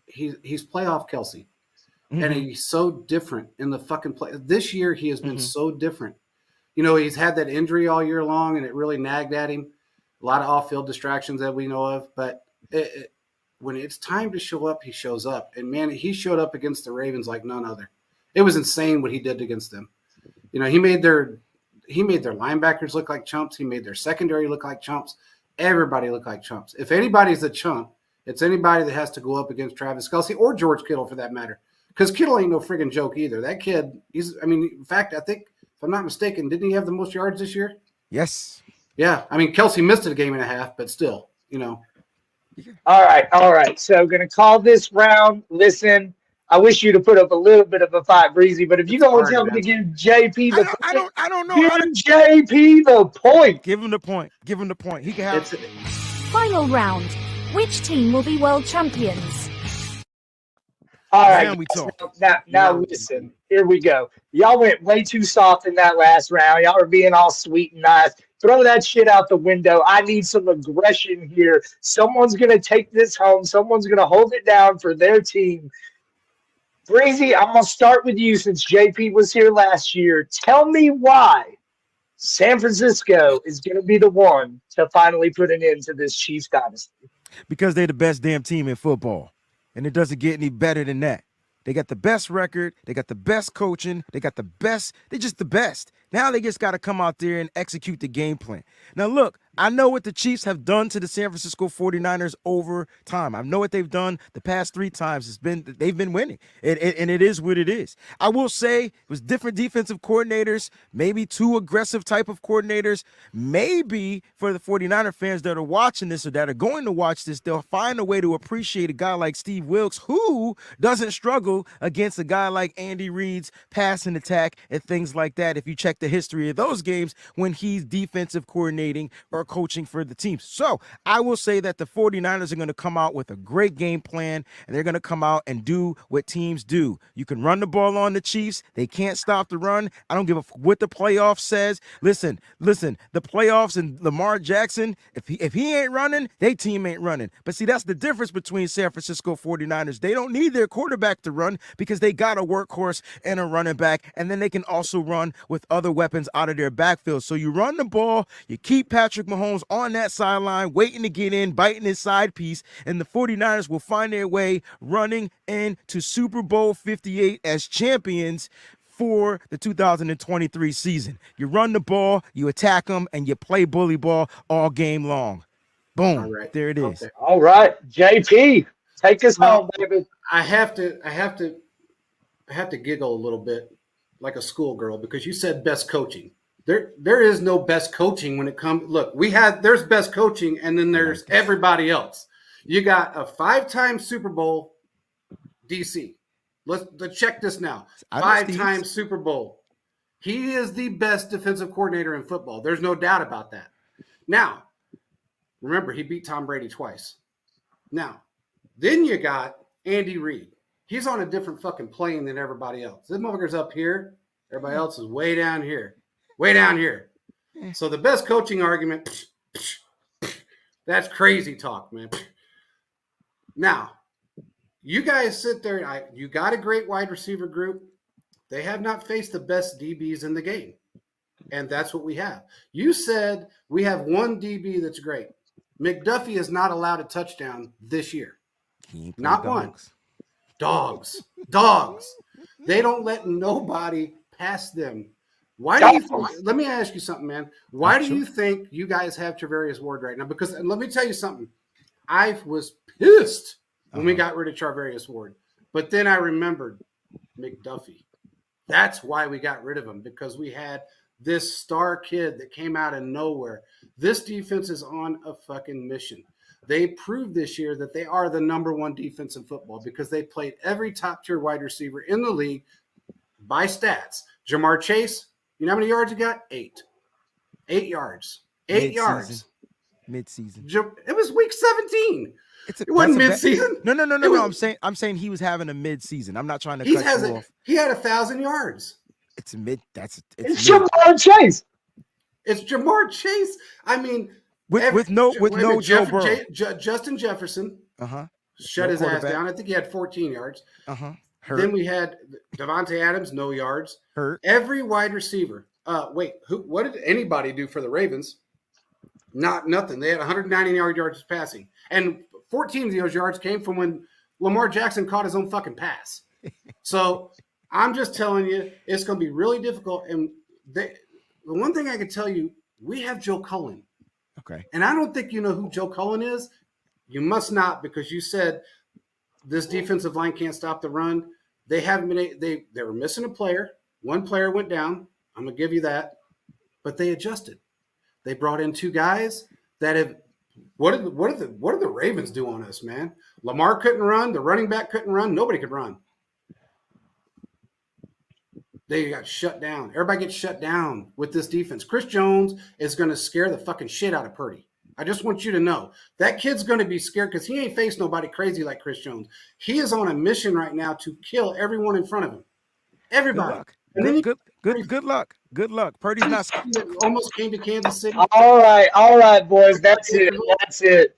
he's playoff Kelce. Mm-hmm. And he's so different in the fucking play. This year, he has been so different. You know, he's had that injury all year long, and it really nagged at him. A lot of off-field distractions that we know of. But when it's time to show up, he shows up. And, man, he showed up against the Ravens like none other. It was insane what he did against them. You know, he made their linebackers look like chumps. He made their secondary look like chumps. Everybody look like chumps. If anybody's a chump, it's anybody that has to go up against Travis Kelce or George Kittle for that matter. Because Kittle ain't no friggin' joke either. That kid, in fact, I think, if I'm not mistaken, didn't he have the most yards this year? Yes. Yeah. I mean, Kelce missed a game and a half, but still, you know. All right. So I'm going to call this round. Listen, I wish you to put up a little bit of a fight, Breezy, but if you're going to tell me to give JP the point, I don't know. Give JP the point. Give him the point. He can have it. Final round. Which team will be world champions? All right. Now listen. Here we go. Y'all went way too soft in that last round. Y'all are being all sweet and nice. Throw that shit out the window. I need some aggression here. Someone's going to take this home. Someone's going to hold it down for their team. Breezy, I'm going to start with you since JP was here last year. Tell me why San Francisco is going to be the one to finally put an end to this Chiefs dynasty. Because they're the best damn team in football. And it doesn't get any better than that. They got the best record. They got the best coaching. They got the best. They're just the best. Now they just got to come out there and execute the game plan. Now, look, I know what the Chiefs have done to the San Francisco 49ers over time. I know what they've done the past 3 times. They've been winning, and it is what it is. I will say it was different defensive coordinators, maybe 2 aggressive type of coordinators. Maybe for the 49er fans that are watching this or that are going to watch this, they'll find a way to appreciate a guy like Steve Wilkes, who doesn't struggle against a guy like Andy Reid's passing attack and things like that. If you check the history of those games when he's defensive coordinating or coaching for the team. So I will say that the 49ers are going to come out with a great game plan, and they're going to come out and do what teams do. You can run the ball on the Chiefs. They can't stop the run. I don't give a what the playoff says. Listen, the playoffs and Lamar Jackson, if he ain't running, they team ain't running. But see, that's the difference between San Francisco 49ers. They don't need their quarterback to run because they got a workhorse and a running back, and then they can also run with other weapons out of their backfield. So you run the ball, you keep Patrick Mahomes on that sideline, waiting to get in, biting his side piece, and the 49ers will find their way running into Super Bowl 58 as champions for the 2023 season. You run the ball, you attack them, and you play bully ball all game long. Boom. There it is. Okay. All right, JP, take us home, baby. I have to giggle a little bit like a schoolgirl because you said best coaching. There is no best coaching when it comes. Look, there's best coaching, and then there's everybody else. You got a 5-time Super Bowl DC. Let's check this now. 5-time Super Bowl. He is the best defensive coordinator in football. There's no doubt about that. Now, remember, he beat Tom Brady twice. Now, then you got Andy Reid. He's on a different fucking plane than everybody else. This motherfucker's up here. Everybody else is way down here. Way down here. So the best coaching argument, that's crazy talk, man. Now, you guys sit there. You got a great wide receiver group. They have not faced the best DBs in the game. And that's what we have. You said we have one DB that's great. McDuffie is not allowed a touchdown this year. Not one. Dogs. They don't let nobody pass them. Why do you let me ask you something, man. Why do you think you guys have Charvarius Ward right now? Because let me tell you something. I was pissed when we got rid of Charvarius Ward. But then I remembered McDuffie. That's why we got rid of him, because we had this star kid that came out of nowhere. This defense is on a fucking mission. They proved this year that they are the number 1 defense in football because they played every top-tier wide receiver in the league by stats. Jamar Chase, you know how many yards he got? 8. 8 yards. 8 yards. Mid-season. It was week 17. It wasn't mid-season. No. I'm saying he was having a mid-season. I'm not trying to cut you off. He had 1,000 yards. It's a mid. It's Jamar Chase. It's Jamar Chase. I mean, with no Joe Burrow. Justin Jefferson. Shut his ass down. I think he had 14 yards. Then we had Devontae Adams, no yards. Hurt. Every wide receiver. What did anybody do for the Ravens? Nothing. They had 190 yards passing. And 14 of those yards came from when Lamar Jackson caught his own fucking pass. So I'm just telling you, it's going to be really difficult. And the one thing I can tell you, we have Joe Cullen. Okay. And I don't think you know who Joe Cullen is. You must not, because you said this defensive line can't stop the run. They haven't been. They were missing a player. One player went down. I'm gonna give you that, but they adjusted. They brought in 2 guys that have. What did the Ravens do on us, man? Lamar couldn't run. The running back couldn't run. Nobody could run. They got shut down. Everybody gets shut down with this defense. Chris Jones is going to scare the fucking shit out of Purdy. I just want you to know that kid's going to be scared because he ain't faced nobody crazy like Chris Jones. He is on a mission right now to kill everyone in front of him. Everybody. Good luck. Good luck. Purdy's not almost came to Kansas City. All right, boys. That's it.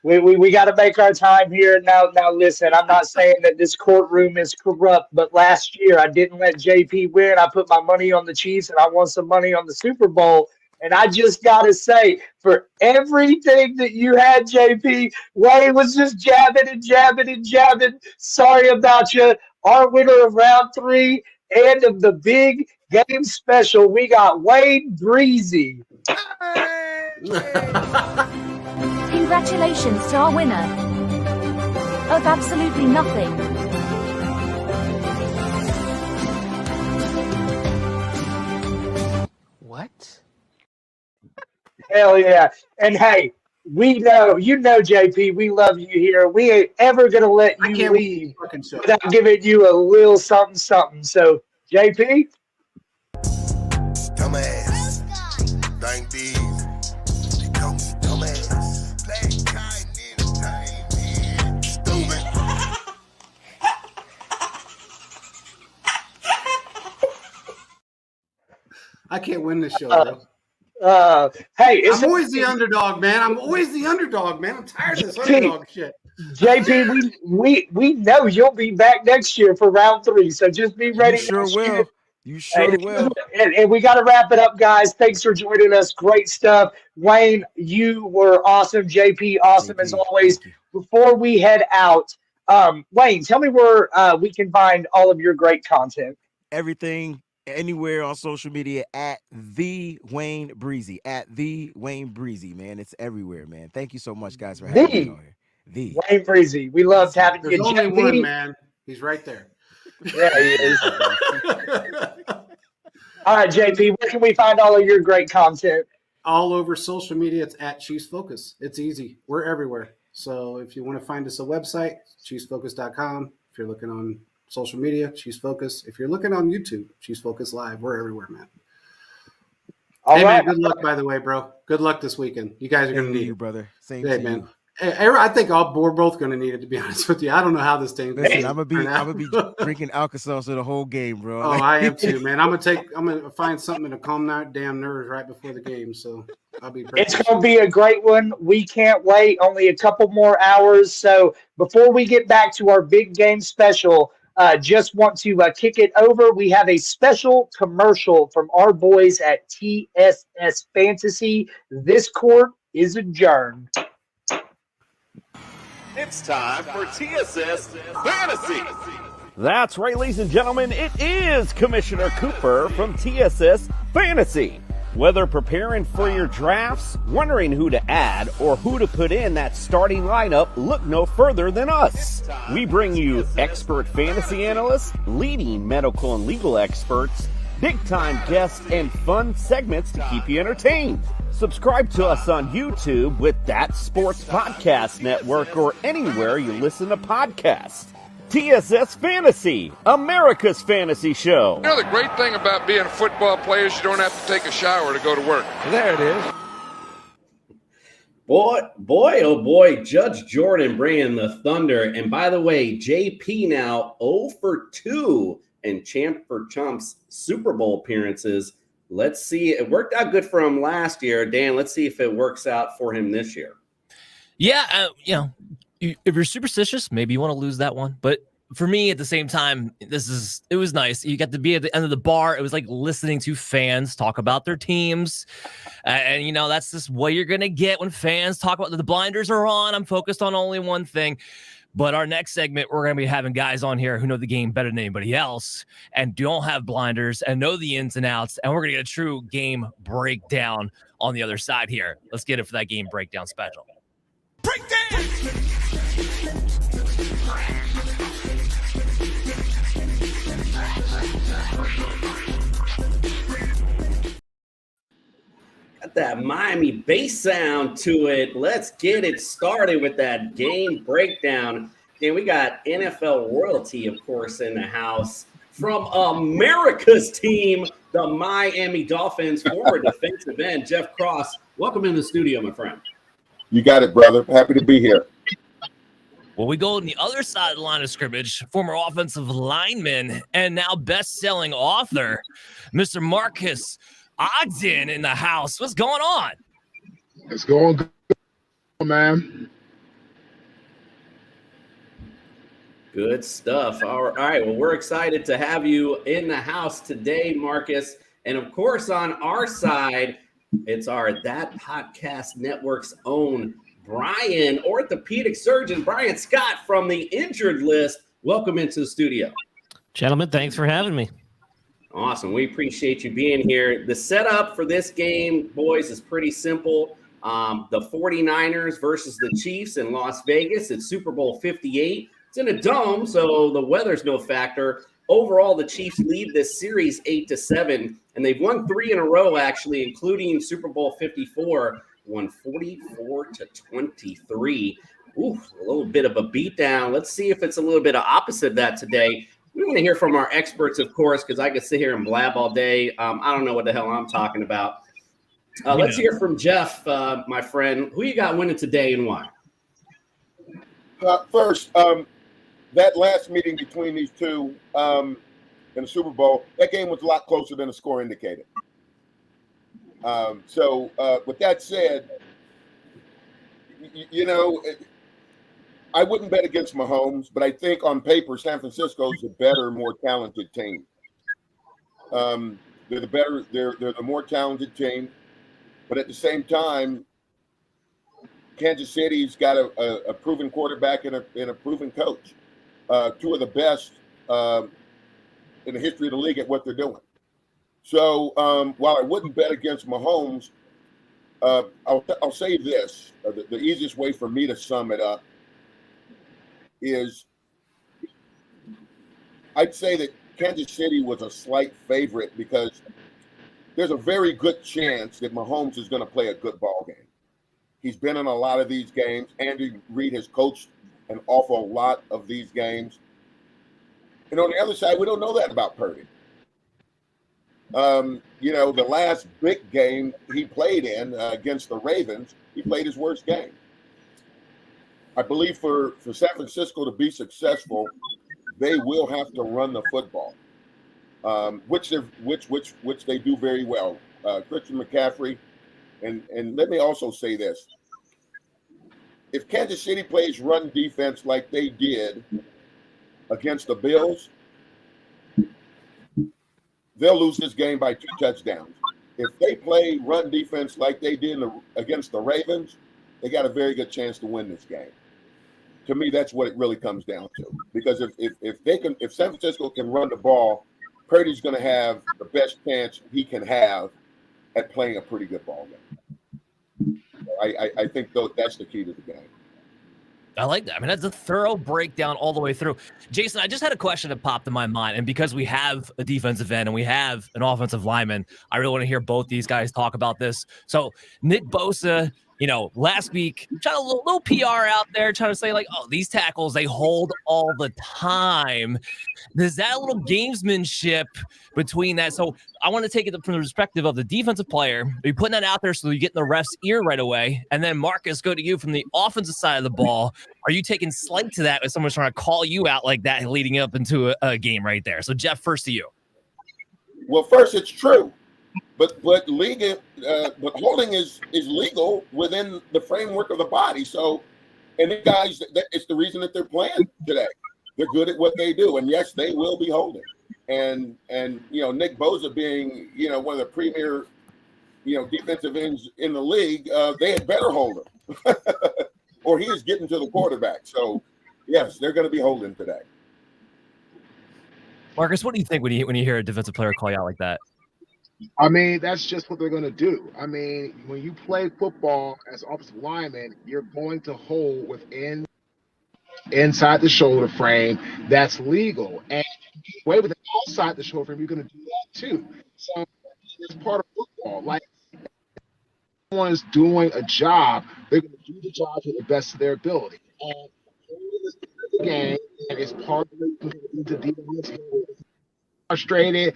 We got to make our time here. Now, listen, I'm not saying that this courtroom is corrupt, but last year I didn't let JP win. I put my money on the Chiefs, and I won some money on the Super Bowl. And I just got to say, for everything that you had, JP, Wayne was just jabbing and jabbing and jabbing. Sorry about you. Our winner of round 3 and of the big game special, we got Wayne Breezy. Congratulations to our winner of absolutely nothing. What? Hell yeah. And hey, we know, JP, we love you here. We ain't ever going to let you leave without giving you a little something, something. So, JP? Dumbass. Dang these. They call me dumbass. Play kind entertainment. Stupid. I can't win this show, bro. Hey, I'm always the underdog, man. I'm tired of this underdog shit. JP, we know you'll be back next year for round 3, so just be ready. You sure will. You sure will. And we got to wrap it up, guys. Thanks for joining us. Great stuff. Wayne, you were awesome. JP, awesome as always. Before we head out, Wayne, tell me where we can find all of your great content. Everything, anywhere on social media at the Wayne Breezy. At the Wayne Breezy, man. It's everywhere, man. Thank you so much, guys, for having me on here. The Wayne Breezy. We loved having you. There's only one, man. He's right there. Yeah, he is. All right, JP, where can we find all of your great content? All over social media, it's at Chiefs Focus. It's easy. We're everywhere. So if you want to find us a website, chiefsfocus.com. If you're looking on social media, Chiefs Focus. If you're looking on YouTube, Chiefs Focus Live. We're everywhere, man. Hey, man, good luck, by the way, bro. Good luck this weekend. You guys are going to need you, it. brother. Same hey, to man. you. Hey, I think we're both going to need it, to be honest with you. I don't know how this thing. Listen, I'm gonna be drinking Alka-Seltzer the whole game, bro. Oh, I am too, man. I'm gonna find something to calm that damn nerves right before the game. So I'll be. It's going to be a great one. We can't wait. Only a couple more hours. So before we get back to our big game special, just want to kick it over. We have a special commercial from our boys at TSS Fantasy. This court is adjourned. It's time for TSS Fantasy. That's right, ladies and gentlemen. It is Commissioner Cooper from TSS Fantasy. Whether preparing for your drafts, wondering who to add, or who to put in that starting lineup, look no further than us. We bring you expert fantasy analysts, leading medical and legal experts, big-time guests, and fun segments to keep you entertained. Subscribe to us on YouTube with That Sports Podcast Network or anywhere you listen to podcasts. TSS Fantasy, America's fantasy show. You know, the great thing about being a football player is you don't have to take a shower to go to work. There it is. Boy, oh boy, Judge Jordan bringing the thunder. And by the way, JP now 0 for 2 in Champ for Chumps Super Bowl appearances. Let's see. It worked out good for him last year. Dan, let's see if it works out for him this year. Yeah, if you're superstitious, maybe you want to lose that one. But for me, at the same time, it was nice. You got to be at the end of the bar. It was like listening to fans talk about their teams. And that's just what you're going to get when fans talk about the blinders are on. I'm focused on only one thing. But our next segment, we're going to be having guys on here who know the game better than anybody else and don't have blinders and know the ins and outs. And we're going to get a true game breakdown on the other side here. Let's get it for that game breakdown special. Got that Miami bass sound to it. Let's get it started with that game breakdown. And we got NFL royalty, of course, in the house from America's team, the Miami Dolphins, former defensive end, Jeff Cross. Welcome in the studio, my friend. You got it, brother. Happy to be here. Well, we go on the other side of the line of scrimmage, former offensive lineman and now best-selling author, Mr. Marquess Ogden in the house. What's going on? It's going good, man. Good stuff. All right. Well, we're excited to have you in the house today, Marcus. And of course, on our side, it's our That Podcast Network's own Brian, orthopedic surgeon Brian Scott from the injured list. Welcome into the studio. Gentlemen, thanks for having me. Awesome. We appreciate you being here. The setup for this game, boys, is pretty simple. The 49ers versus the Chiefs in Las Vegas. It's Super Bowl 58. It's in a dome, so the weather's no factor. Overall, the Chiefs lead this series 8-7, and they've won 3 in a row, actually, including Super Bowl 54, won 44-23. Ooh, a little bit of a beatdown. Let's see if it's a little bit of opposite of that today. We want to hear from our experts, of course, because I could sit here and blab all day. I don't know what the hell I'm talking about. Let's hear from Jeff, my friend. Who you got winning today and why? First, that last meeting between these two in the Super Bowl, that game was a lot closer than the score indicated. So with that said, I wouldn't bet against Mahomes, but I think on paper, San Francisco is a better, more talented team. They're the more talented team, but at the same time, Kansas City's got a proven quarterback and a proven coach. Two of the best in the history of the league at what they're doing. So while I wouldn't bet against Mahomes, I'll say this. The easiest way for me to sum it up is I'd say that Kansas City was a slight favorite because there's a very good chance that Mahomes is going to play a good ball game. He's been in a lot of these games. Andy Reid has coached an awful lot of these games. And on the other side, we don't know that about Purdy. The last big game he played in against the Ravens, he played his worst game. I believe for San Francisco to be successful, they will have to run the football, which they do very well. Christian McCaffrey, and let me also say this: if Kansas City plays run defense like they did against the Bills, they'll lose this game by 2 touchdowns. If they play run defense like they did against the Ravens, they got a very good chance to win this game. To me, that's what it really comes down to. Because if San Francisco can run the ball, Purdy's going to have the best chance he can have at playing a pretty good ball game. I think that's the key to the game. I like that. I mean, that's a thorough breakdown all the way through. Jason, I just had a question that popped in my mind. And because we have a defensive end and we have an offensive lineman, I really want to hear both these guys talk about this. So Nick Bosa, last week, trying a little PR out there, trying to say like, oh, these tackles, they hold all the time. There's that little gamesmanship between that. So I want to take it from the perspective of the defensive player. Are you putting that out there so you get in the ref's ear right away? And then Marcus, go to you from the offensive side of the ball. Are you taking slight to that if someone's trying to call you out like that leading up into a game right there? So Jeff, first to you. Well, first, it's true. But holding is legal within the framework of the body. So, and the guys, it's the reason that they're playing today. They're good at what they do, and yes, they will be holding. And Nick Bosa being one of the premier defensive ends in the league, they had better hold him, or he is getting to the quarterback. So, yes, they're going to be holding today. Marcus, what do you think when you hear a defensive player call you out like that? I mean, that's just what they're going to do. I mean, when you play football as offensive lineman, you're going to hold inside the shoulder frame. That's legal. And way with outside the shoulder frame, you're going to do that too. So it's part of football. Like, if someone is doing a job, they're going to do the job to the best of their ability. And the game, and it's part of the defense. Frustrated,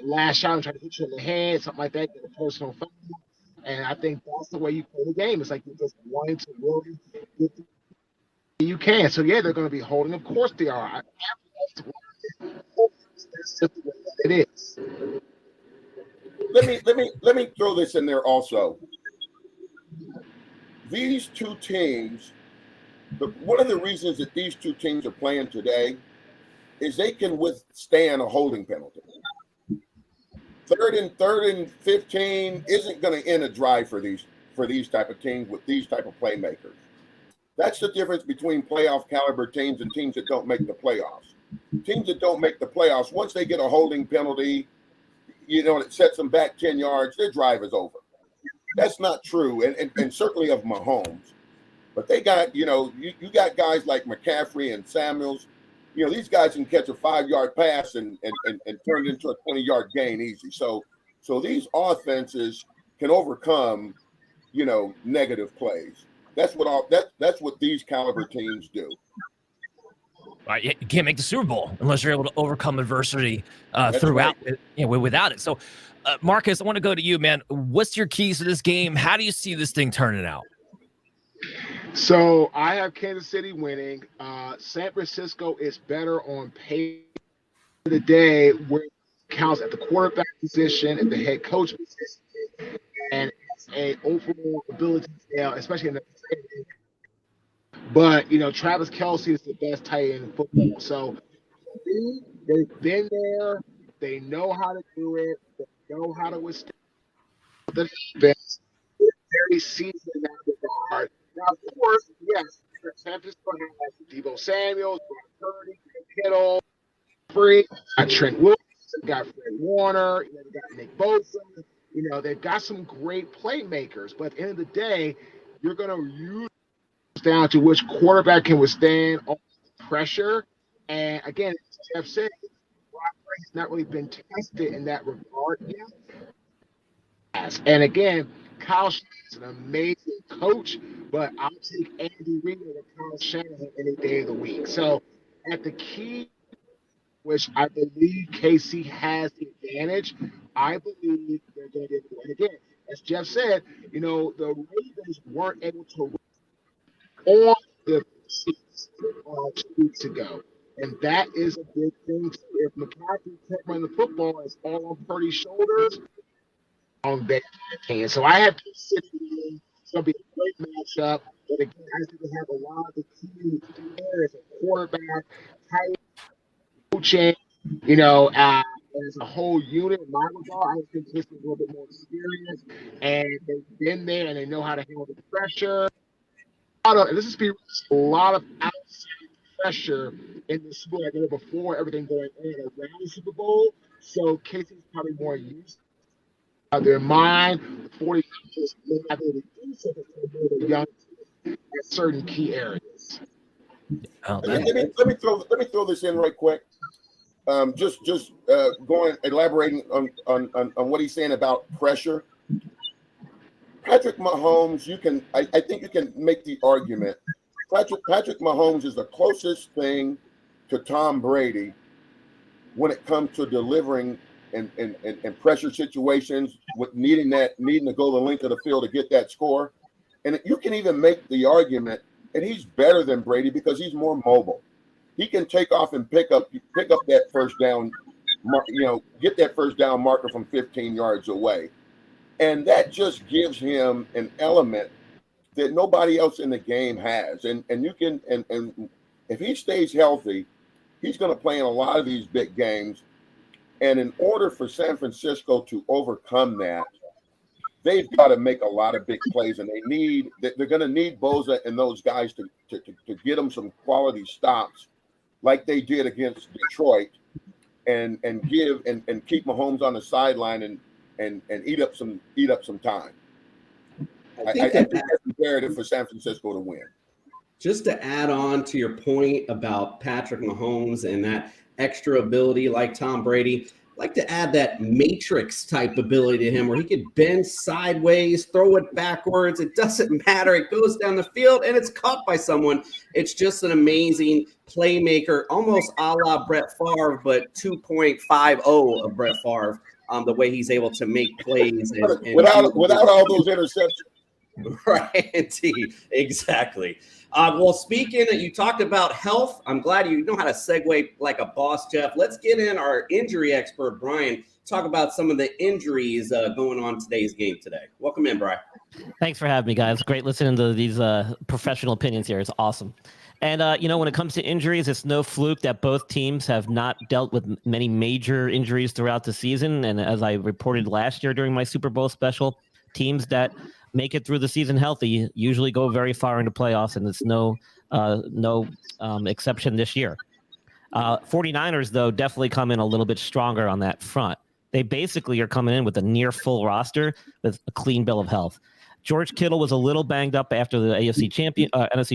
lash out and try to hit you in the head, something like that, get a personal foul. And I think that's the way you play the game. It's like you're just wanting to really get you can. So yeah, they're going to be holding. Of course they are. That's just the way it is. Let me throw this in there also. These two teams one of the reasons that these two teams are playing today is they can withstand a holding penalty. Third and 15 isn't going to end a drive for these type of teams with these type of playmakers. That's the difference between playoff caliber teams and teams that don't make the playoffs. Teams that don't make the playoffs, once they get a holding penalty, it sets them back 10 yards, their drive is over. That's not true, and certainly of Mahomes. But they got, you got guys like McCaffrey and Samuels. These guys can catch a 5-yard pass and turn it into a 20-yard gain easy. So these offenses can overcome, negative plays. That's what these caliber teams do. Right, you can't make the Super Bowl unless you're able to overcome adversity throughout, without it. So, Marcus, I want to go to you, man. What's your keys to this game? How do you see this thing turning out? So I have Kansas City winning. San Francisco is better on paper today, where it counts at the quarterback position, at the head coach position, and a overall ability scale, especially in the. But Travis Kelce is the best tight end in football. So they've been there. They know how to do it. They know how to withstand the defense. They're very seasoned in that regard. Now, of course, yes, San Francisco has Deebo Samuel, Purdy, Kittle, Free, got Trent Williams, got Fred Warner, they got Nick Bosa. They've got some great playmakers. But at the end of the day, you're going to use down to which quarterback can withstand all pressure. And again, as Jeff said, has not really been tested in that regard yet. And again, Kyle Shanahan is an amazing coach, but I'll take Andy Reid over Kyle Shanahan any day of the week. So at the key, which I believe KC has the advantage, I believe they're going to get it. And again, as Jeff said, the Ravens weren't able to on the seats 2 weeks ago. And that is a big thing. If McCaffrey can't run the football, it's all on Purdy's shoulders, on their hands. So I have Kansas City. It's going to be a great matchup. But again, I think they have a lot of the key areas of quarterback, tight coaching, as a whole unit. In my regard, I think this is a little bit more experienced. And they've been there and they know how to handle the pressure. And this is a lot of outside pressure in the Super Bowl like never before, everything going on around the Super Bowl. So Casey's probably more used to their mind. 40 may not be able to do something for the young at certain key areas. Let me throw this in right quick. Elaborating on what he's saying about pressure. Patrick Mahomes, I think you can make the argument. Patrick Mahomes is the closest thing to Tom Brady when it comes to delivering in pressure situations, with needing to go the length of the field to get that score. And you can even make the argument, and he's better than Brady because he's more mobile. He can take off and pick up that first down, get that first down marker from 15 yards away. And that just gives him an element that nobody else in the game has. And if he stays healthy, he's going to play in a lot of these big games. And in order for San Francisco to overcome that, they've got to make a lot of big plays, and they're going to need Bosa and those guys to get them some quality stops like they did against Detroit, and keep Mahomes on the sideline and eat up some time. I think that's imperative for San Francisco to win. Just to add on to your point about Patrick Mahomes and that extra ability like Tom Brady, I'd like to add that matrix type ability to him where he could bend sideways, throw it backwards. It doesn't matter. It goes down the field and it's caught by someone. It's just an amazing playmaker, almost a la Brett Favre, but 2.50 of Brett Favre. The way he's able to make plays and without all those interceptions. Right, exactly. Well, speaking that you talked about health, I'm glad you know how to segue like a boss, Jeff. Let's get in our injury expert, Brian, talk about some of the injuries going on today's game today. Welcome in, Brian. Thanks for having me, guys. Great listening to these professional opinions here. It's awesome. And, when it comes to injuries, it's no fluke that both teams have not dealt with many major injuries throughout the season. And as I reported last year during my Super Bowl special, teams that make it through the season healthy usually go very far into playoffs, and it's no exception this year. 49ers, though, definitely come in a little bit stronger on that front. They basically are coming in with a near full roster with a clean bill of health. George Kittle was a little banged up after the NFC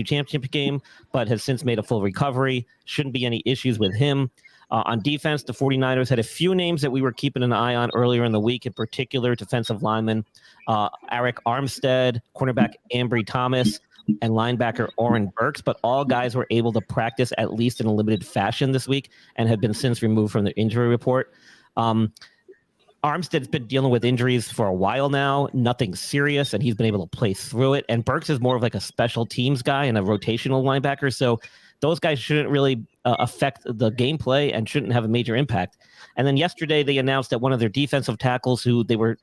Championship game, but has since made a full recovery. Shouldn't be any issues with him. On defense, the 49ers had a few names that we were keeping an eye on earlier in the week, in particular defensive lineman Arik Armstead, cornerback Ambry Thomas, and linebacker Oren Burks, but all guys were able to practice at least in a limited fashion this week and have been since removed from the injury report. Armstead's been dealing with injuries for a while now, nothing serious, and he's been able to play through it. And Burks is more of like a special teams guy and a rotational linebacker, so those guys shouldn't really affect the gameplay and shouldn't have a major impact. And then yesterday they announced that one of their defensive tackles, who they were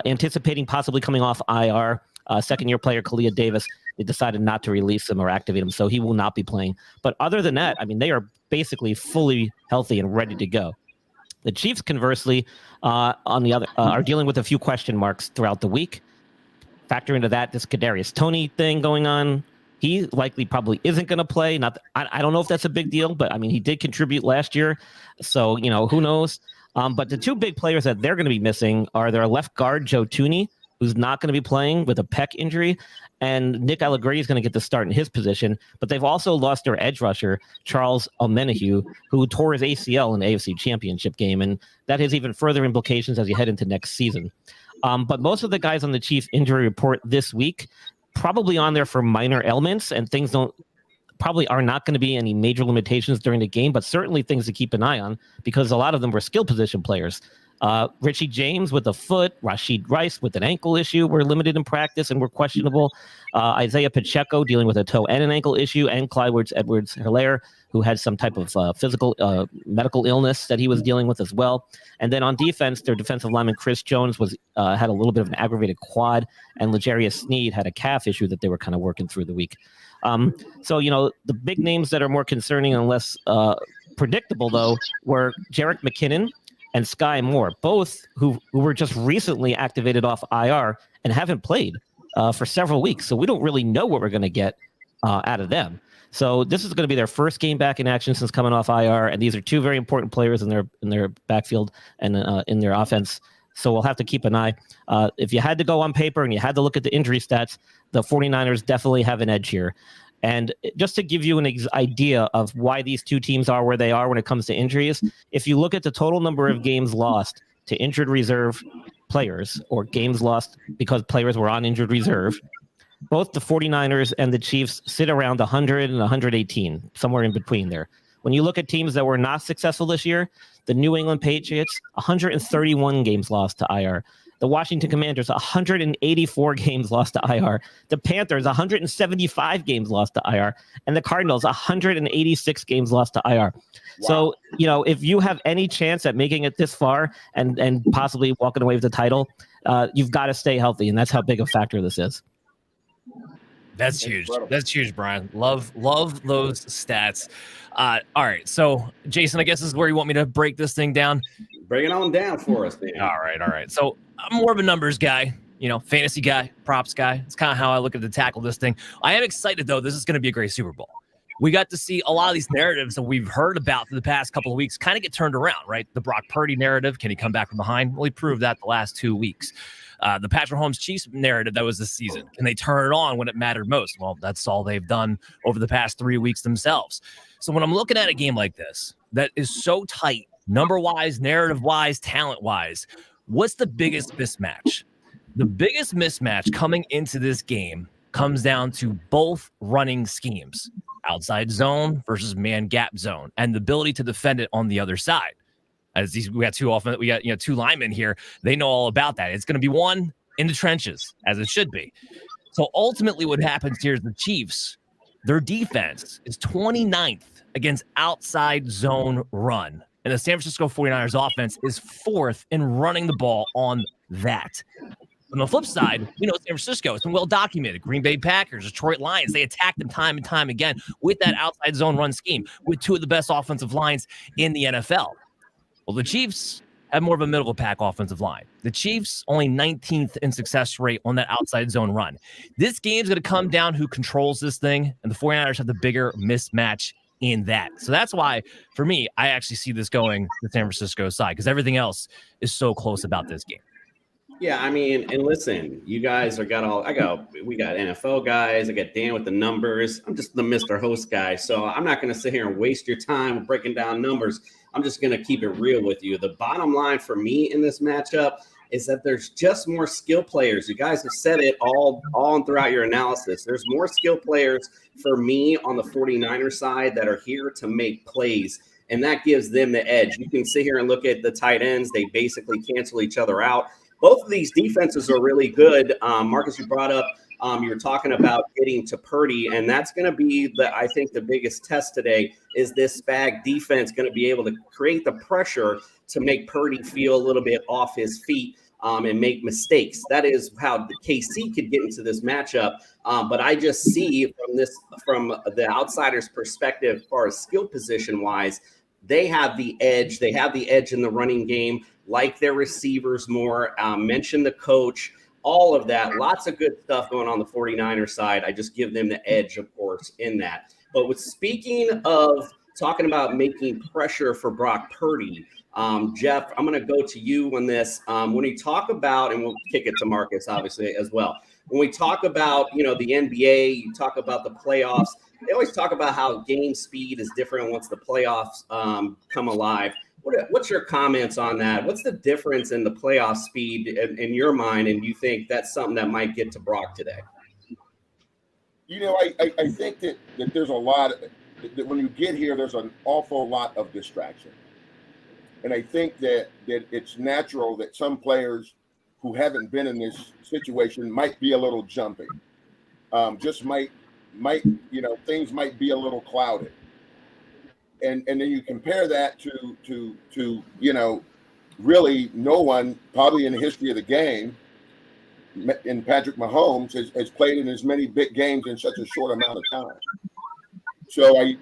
anticipating possibly coming off IR, second-year player Kalia Davis, they decided not to release him or activate him, so he will not be playing. But other than that, I mean, they are basically fully healthy and ready to go. The Chiefs, conversely, on the other, are dealing with a few question marks throughout the week. Factor into that this Kadarius Toney thing going on. He likely probably isn't going to play. I don't know if that's a big deal, but I mean, he did contribute last year, so who knows. But the two big players that they're going to be missing are their left guard Joe Thuney, who's not going to be playing with a pec injury, and Nick Allegretti is going to get the start in his position. But they've also lost their edge rusher, Charles Omenihu, who tore his ACL in the AFC Championship game, and that has even further implications as you head into next season. But most of the guys on the Chiefs injury report this week probably on there for minor ailments, and things probably are not going to be any major limitations during the game, but certainly things to keep an eye on because a lot of them were skill position players. Richie James with a foot, Rashid Rice with an ankle issue were limited in practice and were questionable. Isaiah Pacheco dealing with a toe and an ankle issue, and Clyde Edwards-Helaire, who had some type of physical medical illness that he was dealing with as well. And then on defense, their defensive lineman Chris Jones had a little bit of an aggravated quad, and L'Jarius Sneed had a calf issue that they were kind of working through the week. So the big names that are more concerning and less predictable, though, were Jerick McKinnon and Sky Moore, both who were just recently activated off IR and haven't played for several weeks. So we don't really know what we're going to get out of them. So this is going to be their first game back in action since coming off IR, and these are two very important players in their backfield and in their offense. So we'll have to keep an eye. If you had to go on paper and you had to look at the injury stats, the 49ers definitely have an edge here. And just to give you an idea of why these two teams are where they are when it comes to injuries, if you look at the total number of games lost to injured reserve players or games lost because players were on injured reserve, both the 49ers and the Chiefs sit around 100 and 118, somewhere in between there. When you look at teams that were not successful this year, the New England Patriots, 131 games lost to IR. The Washington Commanders, 184 games lost to IR. The Panthers, 175 games lost to IR. And the Cardinals, 186 games lost to IR. Wow. So, if you have any chance at making it this far and possibly walking away with the title, you've got to stay healthy. And that's how big a factor this is. That's huge. That's huge, Brian. Love those stats. All right. So, Jason, I guess this is where you want me to break this thing down. Bring it on down for us, man. All right. So I'm more of a numbers guy, fantasy guy, props guy. It's kind of how I look at to tackle this thing. I am excited, though. This is going to be a great Super Bowl. We got to see a lot of these narratives that we've heard about for the past couple of weeks kind of get turned around, right? The Brock Purdy narrative, can he come back from behind? Well, he proved that the last 2 weeks. The Patrick Mahomes Chiefs narrative that was this season. Can they turn it on when it mattered most? Well, that's all they've done over the past 3 weeks themselves. So when I'm looking at a game like this that is so tight, number-wise, narrative-wise, talent-wise, what's the biggest mismatch? The biggest mismatch coming into this game comes down to both running schemes, outside zone versus man gap zone, and the ability to defend it on the other side. We got two linemen here. They know all about that. It's going to be one in the trenches, as it should be. So ultimately what happens here is the Chiefs their defense is 29th against outside zone run. And the San Francisco 49ers offense is 4th in running the ball on that. On the flip side, we know San Francisco, it's been well documented. Green Bay Packers, Detroit Lions, they attack them time and time again with that outside zone run scheme with two of the best offensive lines in the NFL. Well, the Chiefs have more of a middle of the pack offensive line. The Chiefs only 19th in success rate on that outside zone run. This game's going to come down who controls this thing, and the 49ers have the bigger mismatch in that. So that's why, for me, I actually see this going the San Francisco side because everything else is so close about this game. Yeah, I mean, and listen, you guys we got NFL guys. I got Dan with the numbers. I'm just the Mr. Host guy. So I'm not going to sit here and waste your time breaking down numbers. I'm just going to keep it real with you. The bottom line for me in this matchup is that there's just more skill players. You guys have said it all throughout your analysis. There's more skill players for me on the 49ers side that are here to make plays. And that gives them the edge. You can sit here and look at the tight ends. They basically cancel each other out. Both of these defenses are really good. Marcus, you brought up, you were talking about getting to Purdy, and that's going to be, I think, the biggest test today is this Spag defense going to be able to create the pressure to make Purdy feel a little bit off his feet and make mistakes. That is how the KC could get into this matchup. But I just see from the outsider's perspective, as far as skill position-wise, they have the edge. They have the edge in the running game, like their receivers more. Mention the coach, all of that. Lots of good stuff going on the 49ers side. I just give them the edge, of course, in that. But with speaking of talking about making pressure for Brock Purdy, Jeff, I'm going to go to you on this. When you talk about, and we'll kick it to Marcus, obviously, as well. When we talk about, the NBA, you talk about the playoffs. They always talk about how game speed is different once the playoffs come alive. What's your comments on that? What's the difference in the playoff speed in your mind? And do you think that's something that might get to Brock today? I think that there's a lot that when you get here, there's an awful lot of distraction. And I think that it's natural that some players who haven't been in this situation might be a little jumpy. Just might things might be a little clouded. And then you compare that to really no one probably in the history of the game in Patrick Mahomes has played in as many big games in such a short amount of time. So and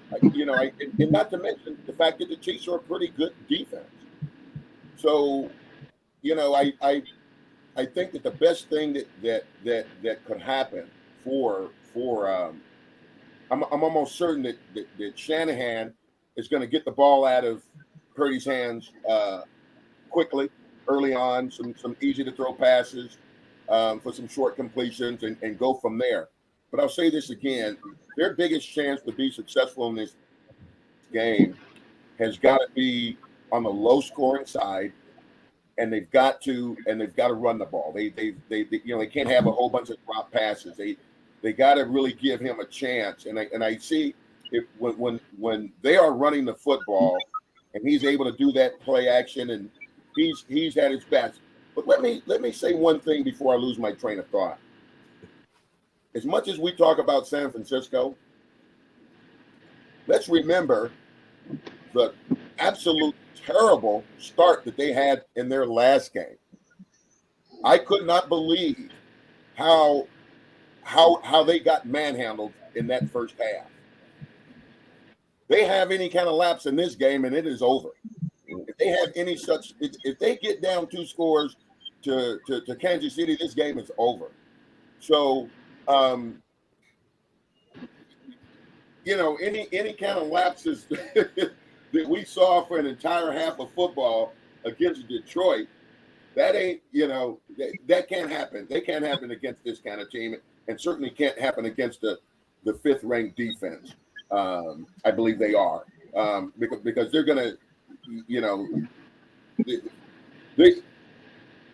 not to mention the fact that the Chiefs are a pretty good defense. So, I think that the best thing that could happen I'm almost certain that Shanahan is going to get the ball out of Purdy's hands quickly, early on, some easy to throw passes for some short completions and go from there. But I'll say this again, their biggest chance to be successful in this game has got to be on the low scoring side, and they've got to run the ball. They can't have a whole bunch of drop passes. They got to really give him a chance. And I see when they are running the football and he's able to do that play action and he's at his best. But let me say one thing before I lose my train of thought. As much as we talk about San Francisco, let's remember the absolute terrible start that they had in their last game. I could not believe how they got manhandled in that first half. They have any kind of lapse in this game, and it is over. If they have any such, if they get down 2 scores to Kansas City, this game is over. So, any kind of lapses that we saw for an entire half of football against Detroit, that ain't, that can't happen. They can't happen against this kind of team, and certainly can't happen against the 5th-ranked defense. I believe they are, because they're going to,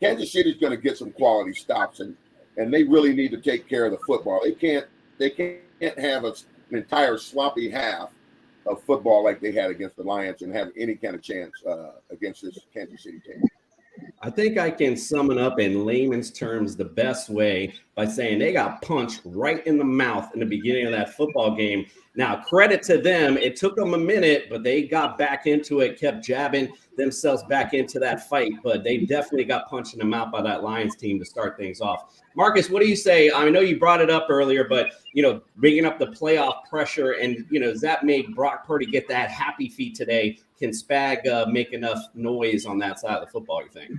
Kansas City's going to get some quality stops, and they really need to take care of the football. They can't have an entire sloppy half of football like they had against the Lions and have any kind of chance against this Kansas City team. I think I can sum it up in layman's terms the best way by saying they got punched right in the mouth in the beginning of that football game. Now, credit to them. It took them a minute, but they got back into it, kept jabbing themselves back into that fight. But they definitely got punched in the mouth by that Lions team to start things off. Marcus, what do you say? I know you brought it up earlier, but, bringing up the playoff pressure and, does that make Brock Purdy get that happy feet today? Can Spag make enough noise on that side of the football, you think?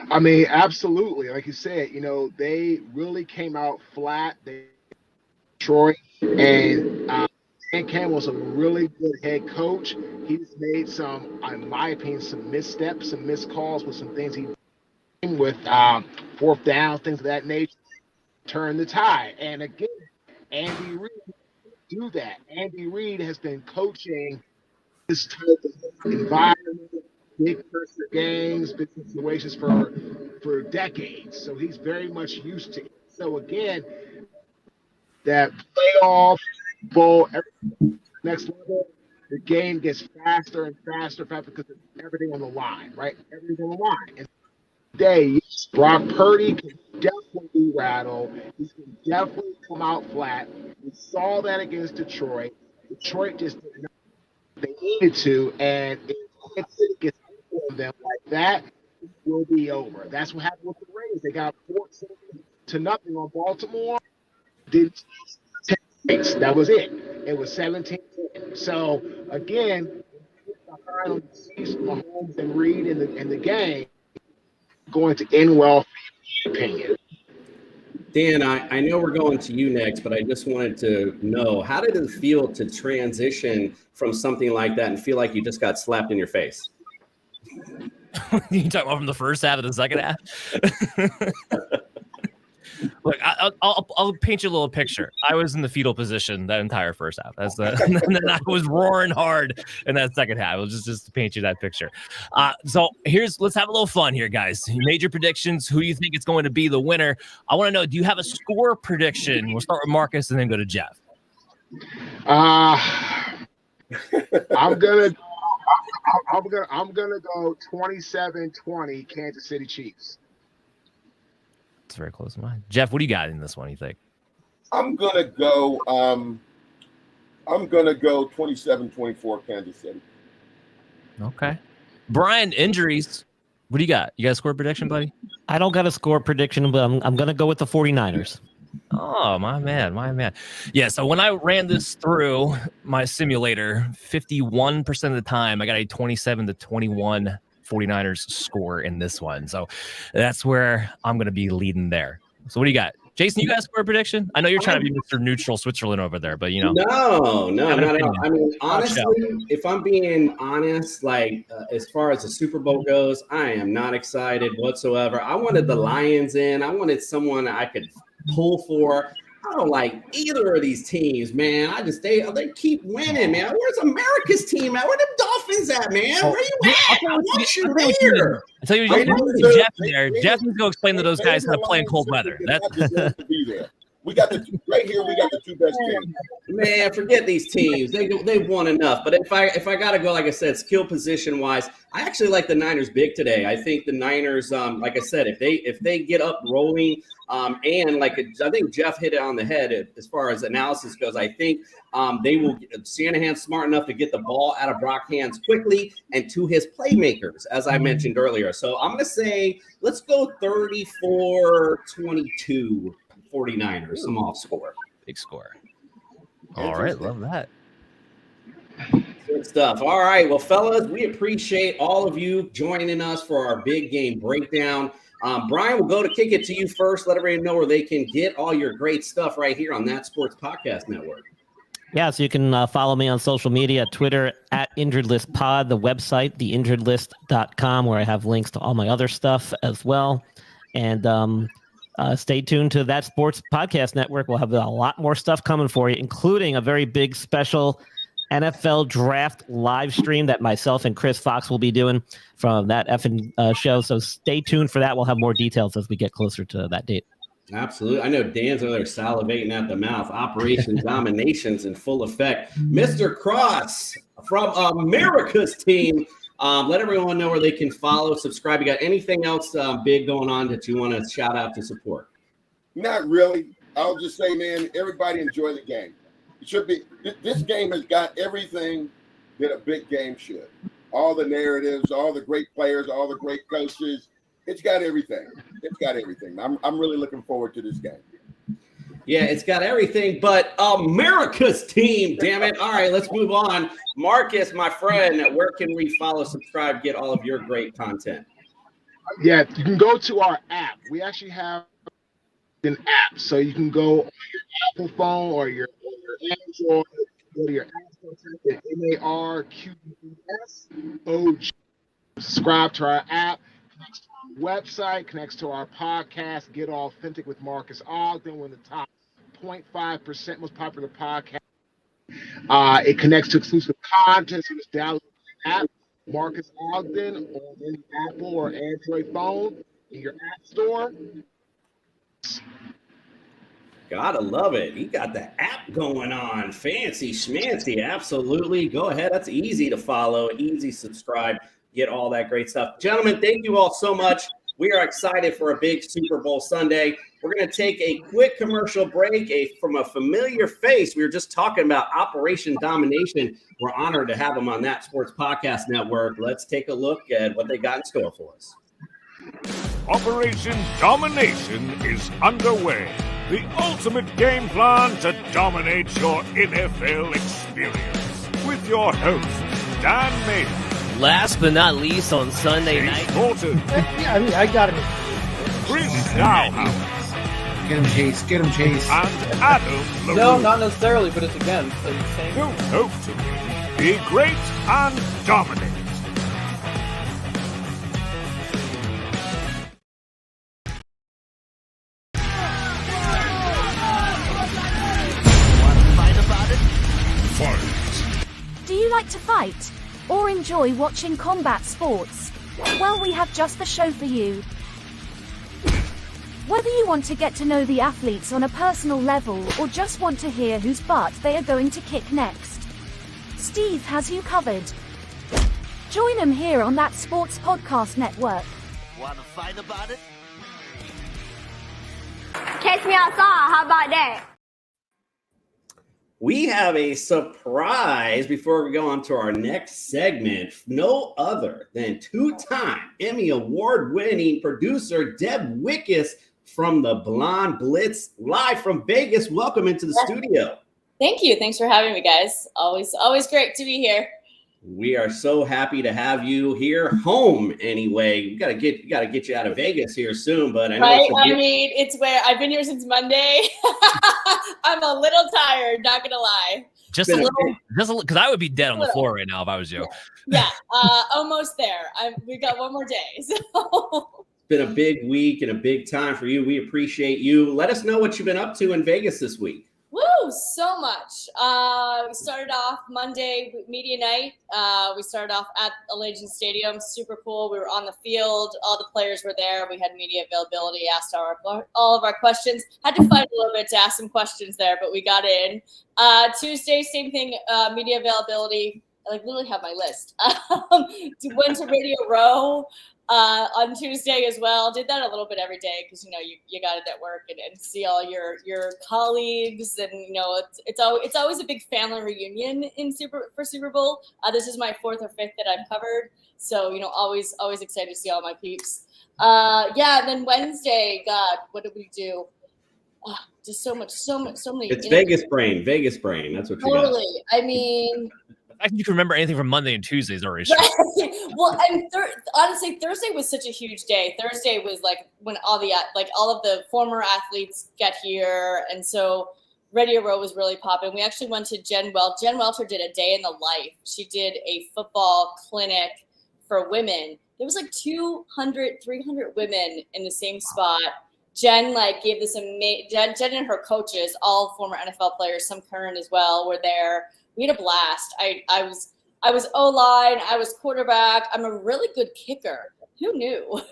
I mean, absolutely. Like you said, they really came out flat. Detroit, and Dan Campbell's a really good head coach. He's made some, in my opinion, some missteps, some missed calls with some things he did with fourth down, things of that nature. Turn the tide. And again, Andy Reid do that. Andy Reid has been coaching this type of environment, big pressure games, big situations for decades. So he's very much used to it. So again, that playoff bowl, next level, the game gets faster and faster because of everything on the line, right? Everything on the line. And today, Brock Purdy can definitely rattle. He can definitely come out flat. We saw that against Detroit. Detroit just did not they needed to, and if Kansas City gets on them like that, it will be over. That's what happened with the Raiders. They got 14-0 on Baltimore. Did 10 6. That was it. It was 17. So again, behind Mahomes and Reed in the game, going to end well, in my opinion. Dan, I know we're going to you next, but I just wanted to know, how did it feel to transition from something like that and feel like you just got slapped in your face? You talking about from the first half to the second half? Look, I'll paint you a little picture. I was in the fetal position that entire first half. And then I was roaring hard in that second half. It was just to paint you that picture. So let's have a little fun here, guys. You made your predictions. Who you think is going to be the winner? I want to know, do you have a score prediction? We'll start with Marcus and then go to Jeff. I'm gonna go 27-20 Kansas City Chiefs. It's very close to mine. Jeff, what do you got in this one, you think? I'm gonna go 27-24 Kansas City. Okay. Brian, injuries. What do you got? You got a score prediction, buddy? I don't got a score prediction, but I'm going to go with the 49ers. Oh, my man. Yeah, so when I ran this through my simulator, 51% of the time, I got a 27-21 49ers score in this one. So that's where I'm going to be leading there. So what do you got? Jason, you got a score prediction? I know you're trying to be Mr. Neutral Switzerland over there, but No, not at all. I mean, honestly, if I'm being honest, as far as the Super Bowl goes, I am not excited whatsoever. I wanted the Lions in. I wanted someone I could pull for. I don't like either of these teams, man. They keep winning, man. Where's America's team at? Where them Dolphins at, man? Where you at? I want you there. I tell you, Jeff there. Jeff needs to go explain to those guys how to play in cold weather. We got the two best teams. Man, forget these teams. They've won enough. But if I gotta go, like I said, skill position wise, I actually like the Niners big today. I think the Niners, like I said, if they get up rolling, and I think Jeff hit it on the head as far as analysis goes. I think they will. Shanahan's smart enough to get the ball out of Brock's hands quickly and to his playmakers, as I mentioned earlier. So I'm gonna say let's go 34-22. 49ers, some off score. Big score. All right, love that. Good stuff. All right, well, fellas, we appreciate all of you joining us for our big game breakdown. Brian, we'll go to kick it to you first. Let everybody know where they can get all your great stuff right here on That Sports Podcast Network. Yeah, so you can follow me on social media, Twitter at Injured List Pod, the website, theinjuredlist.com, where I have links to all my other stuff as well. And stay tuned to That Sports Podcast Network. We'll have a lot more stuff coming for you, including a very big special NFL draft live stream that myself and Chris Fox will be doing from that effing show. So stay tuned for that. We'll have more details as we get closer to that date. Absolutely. I know Dan's over there salivating at the mouth. Operation Domination's in full effect. Mr. Cross from America's team. Let everyone know where they can follow, subscribe. You got anything else big going on that you want to shout out to support? Not really. I'll just say, man, everybody enjoy the game. It should be. This game has got everything that a big game should. All the narratives, all the great players, all the great coaches. It's got everything. It's got everything. I'm really looking forward to this game. Yeah, it's got everything but America's team, damn it. All right, let's move on. Marquess, my friend, where can we follow, subscribe, get all of your great content? Yeah, you can go to our app. We actually have an app, so you can go on your Apple phone or your Android, go to your App Store, type in MARQUESS. Subscribe to our app, connects to our website, connects to our podcast, Get Authentic with Marcus Ogden, one of the top 0.5% most popular podcast. It connects to exclusive content, so just download the app, Marcus Ogden, on any Apple or Android phone in your app store. Gotta love it. You got the app going on. Fancy schmancy. Absolutely. Go ahead. That's easy to follow, easy subscribe, get all that great stuff. Gentlemen, thank you all so much. We are excited for a big Super Bowl Sunday. We're going to take a quick commercial break from a familiar face. We were just talking about Operation Domination. We're honored to have them on That Sports Podcast Network. Let's take a look at what they got in store for us. Operation Domination is underway. The ultimate game plan to dominate your NFL experience. With your host, Dan Mayer. Last but not least, on Sunday night. Yeah, I mean, I got it. Chris Dowhouse. Get him, Chase. Get him, Chase. And Adam LaRue. No, not necessarily, but it's again. Who hope to be great and dominate. Do you like to fight? Or enjoy watching combat sports? Well, we have just the show for you. Whether you want to get to know the athletes on a personal level or just want to hear whose butt they are going to kick next, Steve has you covered. Join him here on That Sports Podcast Network. Want to fight about it? Catch me outside, how about that? We have a surprise before we go on to our next segment. No other than two-time Emmy Award-winning producer Deb Wickus from the Blonde Blitz, live from Vegas. Welcome into the studio. Thank you. Thanks for having me, guys. Always great to be here. We are so happy to have you here, home anyway. We gotta get you out of Vegas here soon, but I know it's where I've been here since Monday. I'm a little tired, not gonna lie. Just a little, because I would be dead on the floor right now if I was you. Yeah, almost there. We got one more day. So. It's been a big week and a big time for you. We appreciate you. Let us know what you've been up to in Vegas this week. Woo, so much. We started off Monday with media night. We started off at Allegiant Stadium. Super cool. We were on the field. All the players were there. We had media availability, asked all of our questions. Had to fight a little bit to ask some questions there, but we got in. Tuesday, same thing, media availability. I literally have my list. Went to Radio Row on Tuesday as well. Did that a little bit every day because you got to network and see all your colleagues, and it's always a big family reunion for Super Bowl. This is my 4th or 5th that I've covered, so always excited to see all my peeps. And then Wednesday, God, what did we do? Just so many. It's Vegas brain. That's what you got. Totally. I mean. I think you can remember anything from Monday and Tuesdays already. Well, and honestly, Thursday was such a huge day. Thursday was when all of the former athletes get here, and so Radio Row was really popping. We actually went to Jen Welter. Jen Welter did a day in the life. She did a football clinic for women. There was 200, 300 women in the same spot. Jen gave this amazing. Jen and her coaches, all former NFL players, some current as well, were there. We had a blast. I was O-line. I was quarterback. I'm a really good kicker. Who knew?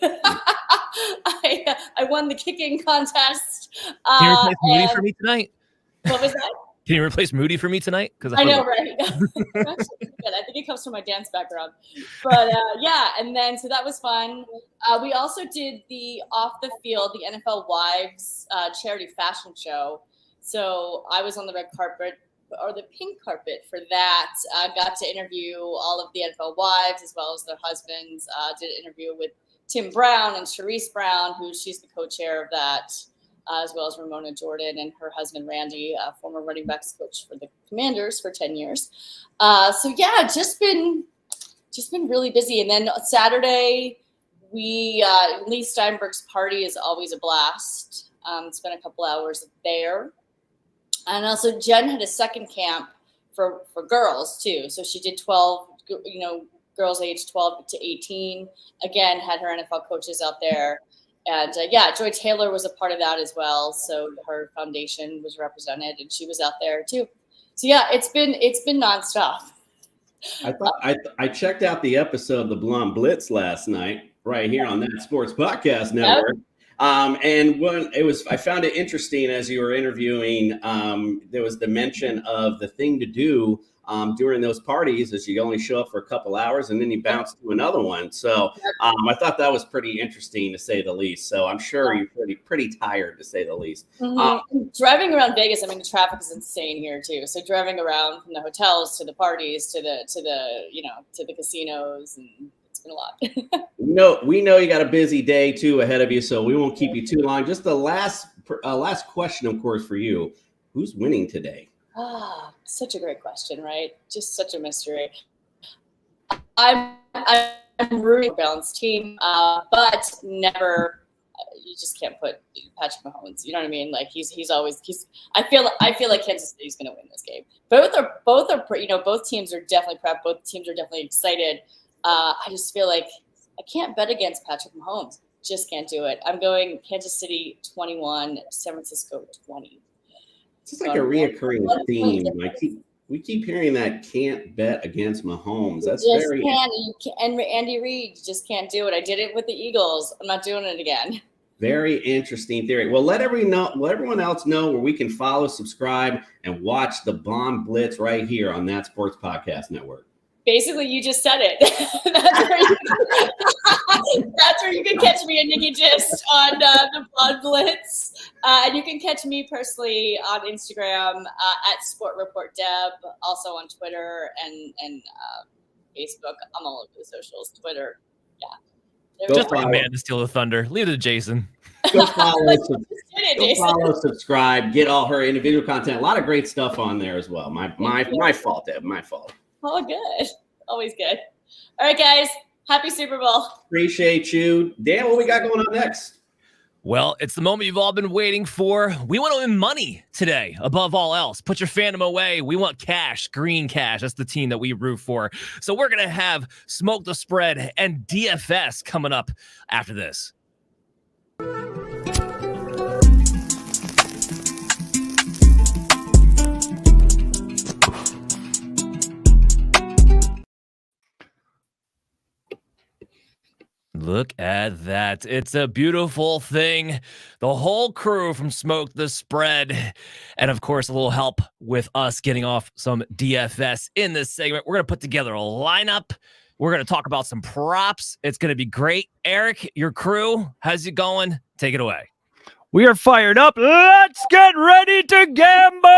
I won the kicking contest. Can you replace Moody for me tonight? What was that? Can you replace Moody for me tonight? Because I know, right? Actually, good. I think it comes from my dance background. But yeah, and then so that was fun. We also did the off the field, the NFL Wives charity fashion show. So I was on the red carpet or the pink carpet for that. I got to interview all of the NFL wives as well as their husbands. Did an interview with Tim Brown and Sharice Brown, she's the co-chair of that. As well as Ramona Jordan and her husband, Randy, former running backs coach for the Commanders for 10 years. So yeah, just been really busy. And then Saturday, Lee Steinberg's party is always a blast. Spent a couple hours there. And also Jen had a second camp for girls too. So she did 12, girls aged 12 to 18. Again, had her NFL coaches out there. And Joy Taylor was a part of that as well. So her foundation was represented, and she was out there too. So yeah, it's been nonstop. I checked out the episode of the Blonde Blitz last night, right here on that Sports Podcast Network. And when I found it interesting as you were interviewing. There was the mention of the thing to do during those parties is you only show up for a couple hours and then you bounce to another one. So I thought that was pretty interesting to say the least. So I'm sure you're pretty tired to say the least. Driving around Vegas, I mean, the traffic is insane here too. So driving around from the hotels to the parties to the casinos, and it's been a lot. We know you got a busy day too ahead of you, so we won't keep you too long. Just the last question, of course, for you: who's winning today? Such a great question, right? Just such a mystery. I'm rooting for a balanced team, but never. You just can't put Patrick Mahomes. You know what I mean? Like he's always. I feel like Kansas City's going to win this game. Both teams are definitely prepped. Both teams are definitely excited. I just feel like I can't bet against Patrick Mahomes. Just can't do it. I'm going Kansas City 21, San Francisco 20. It's like a reoccurring theme. We keep hearing that can't bet against Mahomes. That's very and Andy Reid just can't do it. I did it with the Eagles. I'm not doing it again. Very interesting theory. Well, let everyone else know where we can follow, subscribe, and watch the Blonde Blitz right here on That Sports Podcast Network. Basically, you just said it. That's where you can catch me and Nikki Gist on the Blonde Blitz. And you can catch me personally on Instagram at Sport Report Deb, also on Twitter and Facebook. I'm all over the socials, Twitter. Yeah. Just like a man to steal the thunder. Leave it to Jason. Go follow, subscribe, get all her individual content. A lot of great stuff on there as well. My fault, Deb. My fault. Oh, good. Always good. All right, guys. Happy Super Bowl. Appreciate you. Dan, what we got going on next? Well, it's the moment you've all been waiting for. We want to win money today, above all else. Put your fandom away. We want cash, green cash. That's the team that we root for. So we're going to have Smoke the Spread and DFS coming up after this. Look at that. It's a beautiful thing. The whole crew from Smoke the Spread. And of course, a little help with us getting off some DFS in this segment. We're going to put together a lineup. We're going to talk about some props. It's going to be great. Eric, your crew, how's it going? Take it away. We are fired up. Let's get ready to gamble.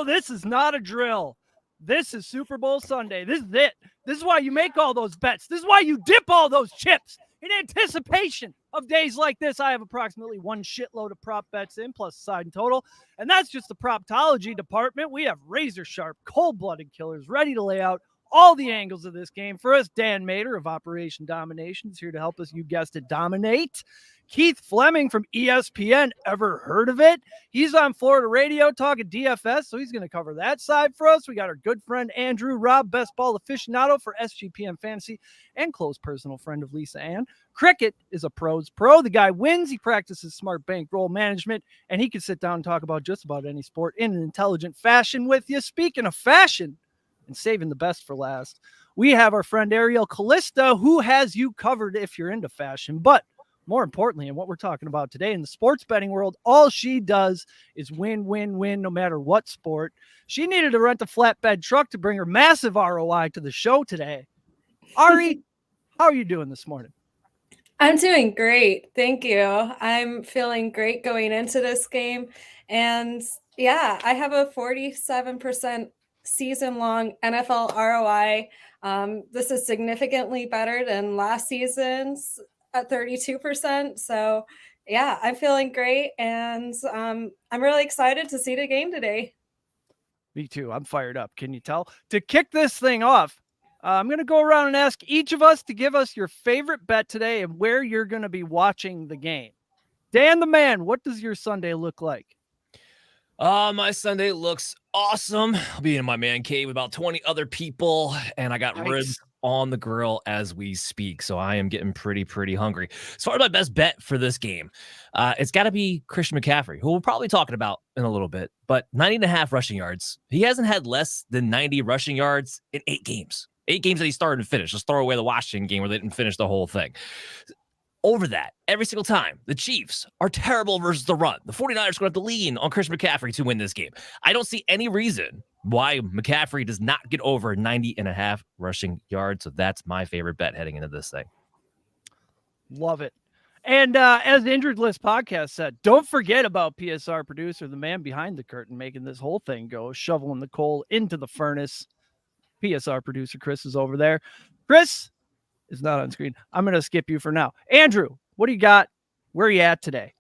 This is not a drill. This is Super Bowl Sunday. This is it. This is why you make all those bets. This is why you dip all those chips in anticipation of days like this. I have approximately one shitload of prop bets in plus side and total. And that's just the proptology department. We have razor sharp, cold-blooded killers ready to lay out all the angles of this game. For us, Dan Mader of Operation Domination is here to help us, you guessed it, dominate. Keith Fleming from ESPN, ever heard of it? He's on Florida radio talking DFS, so he's going to cover that side for us. We got our good friend Andrew Robb, best ball aficionado for SGPN Fantasy and close personal friend of Lisa Ann. Cricket is a pro's pro. The guy wins. He practices smart bankroll management, and he can sit down and talk about just about any sport in an intelligent fashion with you. Speaking of fashion and saving the best for last, we have our friend Ariel Callista, who has you covered if you're into fashion. But More importantly, and what we're talking about today in the sports betting world, all she does is win, win, win, no matter what sport. She needed to rent a flatbed truck to bring her massive ROI to the show today. Ari, how are you doing this morning? I'm doing great. Thank you. I'm feeling great going into this game. And yeah, I have a 47% season-long NFL ROI. This is significantly better than last season's at 32%. So yeah, I'm feeling great. And I'm really excited to see the game today. Me too. I'm fired up. Can you tell? To kick this thing off, I'm going to go around and ask each of us to give us your favorite bet today and where you're going to be watching the game. Dan the man, what does your Sunday look like? My Sunday looks awesome. I'll be in my man cave with about 20 other people, and I got ribs on the grill as we speak. So I am getting pretty hungry. As far as my best bet for this game, it's got to be Christian McCaffrey, who we'll probably talking about in a little bit, but 90.5 rushing yards. He hasn't had less than 90 rushing yards in 8 games. 8 games that he started and finished. Let's throw away the Washington game where they didn't finish the whole thing. Over that, every single time, the Chiefs are terrible versus the run. The 49ers are going to have to lean on Christian McCaffrey to win this game. I don't see any reason why McCaffrey does not get over 90.5 rushing yards. So that's my favorite bet heading into this thing. Love it. And as the Injured List podcast said, don't forget about PSR producer, the man behind the curtain, making this whole thing go, shoveling the coal into the furnace. PSR producer Chris is over there. Chris is not on screen. I'm going to skip you for now. Andrew, what do you got? Where are you at today?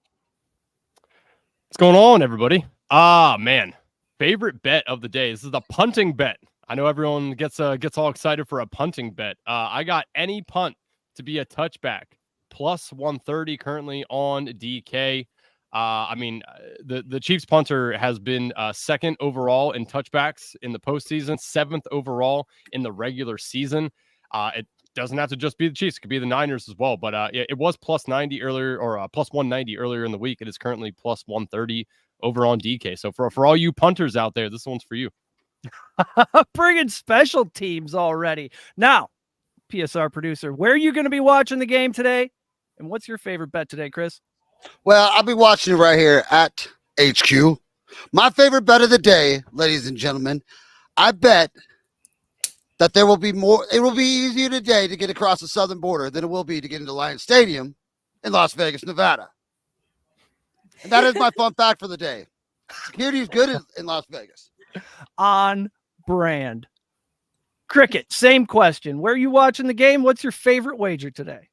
What's going on, everybody? Man, favorite bet of the day. This is the punting bet. I know everyone gets all excited for a punting bet. I got any punt to be a touchback, plus 130 currently on DK. The Chiefs punter has been second overall in touchbacks in the postseason, 7th overall in the regular season. It doesn't have to just be the Chiefs; it could be the Niners as well. But it was plus 90 earlier, or plus 190 earlier in the week. It is currently plus 130 over on DK. So for all you punters out there, this one's for you. Bringing special teams already. Now, PSR producer, where are you going to be watching the game today? And what's your favorite bet today, Chris? Well, I'll be watching it right here at HQ. My favorite bet of the day, ladies and gentlemen, I bet that there will be more. It will be easier today to get across the southern border than it will be to get into Lions Stadium in Las Vegas, Nevada. And that is my fun fact for the day. Security is good in Las Vegas. On brand. Cricket, same question. Where are you watching the game? What's your favorite wager today?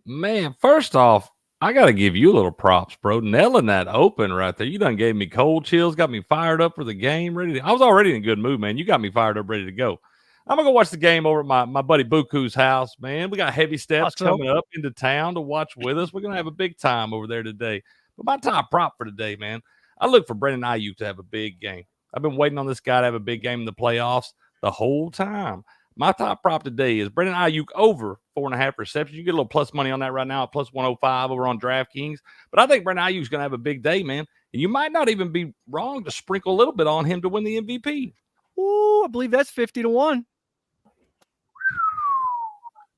Man, first off, I got to give you a little props, bro. Nailing that open right there. You done gave me cold chills, got me fired up for the game. I was already in a good mood, man. You got me fired up, ready to go. I'm going to go watch the game over at my buddy Buku's house, man. We got heavy steps coming up into town to watch with us. We're going to have a big time over there today. But my top prop for today, man, I look for Brandon Ayuk to have a big game. I've been waiting on this guy to have a big game in the playoffs the whole time. My top prop today is Brandon Ayuk over 4.5 receptions. You get a little plus money on that right now at plus 105 over on DraftKings. But I think Brandon Ayuk is going to have a big day, man. And you might not even be wrong to sprinkle a little bit on him to win the MVP. Ooh, I believe that's 50-1.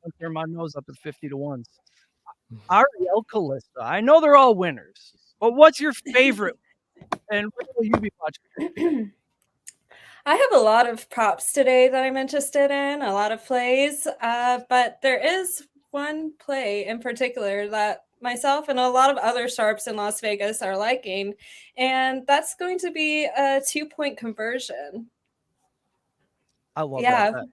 I'll turn my nose up at 50-1. Ariel Calista. I know they're all winners, but what's your favorite? And what will you be watching? I have a lot of props today that I'm interested in, a lot of plays, but there is one play in particular that myself and a lot of other sharps in Las Vegas are liking, and that's going to be a 2-point conversion. I love that.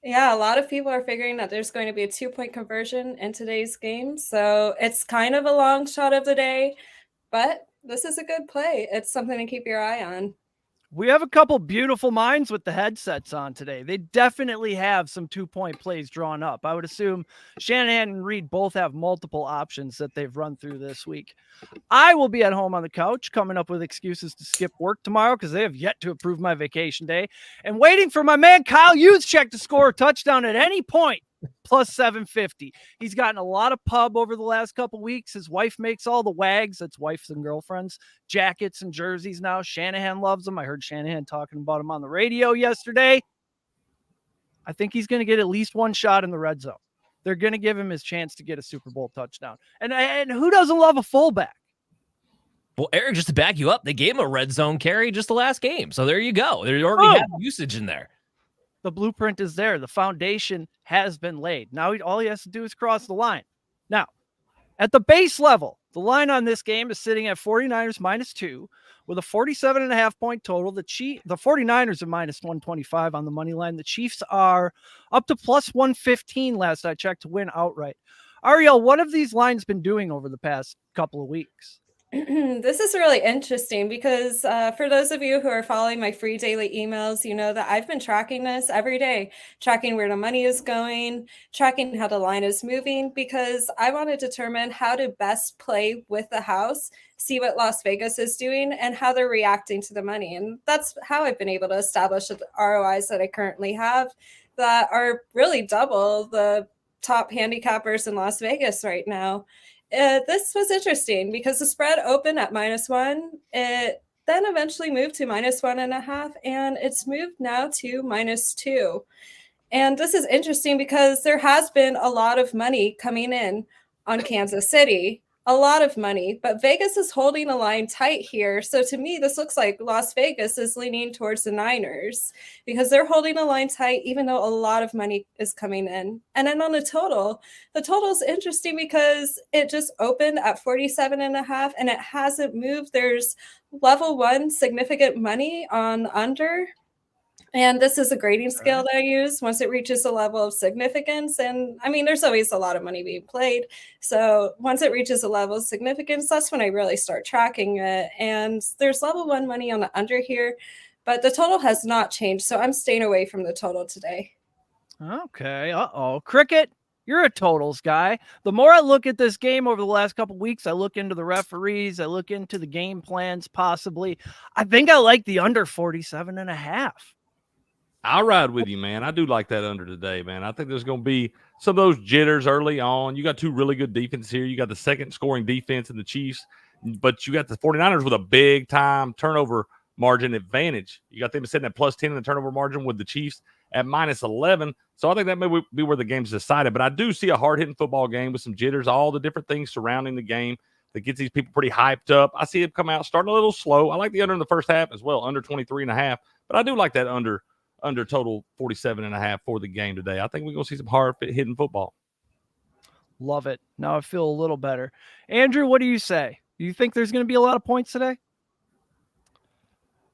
Yeah, a lot of people are figuring that there's going to be a 2-point conversion in today's game, so it's kind of a long shot of the day, but this is a good play. It's something to keep your eye on. We have a couple beautiful minds with the headsets on today. They definitely have some 2-point plays drawn up. I would assume Shanahan and Reed both have multiple options that they've run through this week. I will be at home on the couch coming up with excuses to skip work tomorrow because they have yet to approve my vacation day and waiting for my man Kyle Juszczyk to score a touchdown at any point. Plus 750. He's gotten a lot of pub over the last couple weeks. His wife makes all the wags. That's wives and girlfriends, jackets and jerseys now. Shanahan loves them. I heard Shanahan talking about him on the radio yesterday. I think he's going to get at least one shot in the red zone. they're going to give him his chance to get a Super Bowl touchdown. And who doesn't love a fullback? Well, Eric, just to back you up, they gave him a red zone carry just the last game. So there you go. They already have usage in there. The blueprint is there. The foundation has been laid. Now all he has to do is cross the line. Now, at the base level, the line on this game is sitting at 49ers -2 with a 47.5 point total. The 49ers are -125 on the money line. The Chiefs are up to +115 last I checked to win outright. Ariel, what have these lines been doing over the past couple of weeks? This is really interesting because for those of you who are following my free daily emails, you know that I've been tracking this every day, tracking where the money is going, tracking how the line is moving, because I want to determine how to best play with the house, see what Las Vegas is doing and how they're reacting to the money. And that's how I've been able to establish the ROIs that I currently have that are really double the top handicappers in Las Vegas right now. This was interesting because the spread opened at -1. It then eventually moved to -1.5, and it's moved now to -2. And this is interesting because there has been a lot of money coming in on Kansas City, a lot of money, but Vegas is holding the line tight here. So to me, this looks like Las Vegas is leaning towards the Niners because they're holding the line tight, even though a lot of money is coming in. And then on the total is interesting because it just opened at 47.5 and it hasn't moved. There's level 1 significant money on under. And this is a grading scale that I use once it reaches a level of significance. And I mean, there's always a lot of money being played. So once it reaches a level of significance, that's when I really start tracking it. And there's level 1 money on the under here, but the total has not changed. So I'm staying away from the total today. Okay. Cricket, you're a totals guy. The more I look at this game over the last couple of weeks, I look into the referees, I look into the game plans possibly. I think I like the under 47.5. I'll ride with you, man. I do like that under today, man. I think there's going to be some of those jitters early on. You got two really good defenses here. You got the second scoring defense in the Chiefs, but you got the 49ers with a big-time turnover margin advantage. You got them sitting at +10 in the turnover margin with the Chiefs at -11. So I think that may be where the game's decided. But I do see a hard-hitting football game with some jitters, all the different things surrounding the game that gets these people pretty hyped up. I see it come out starting a little slow. I like the under in the first half as well, under 23.5. But I do like that under total 47.5 for the game today. I think we're going to see some hard hitting football. Love it. Now I feel a little better. Andrew, what do you say? Do you think there's going to be a lot of points today?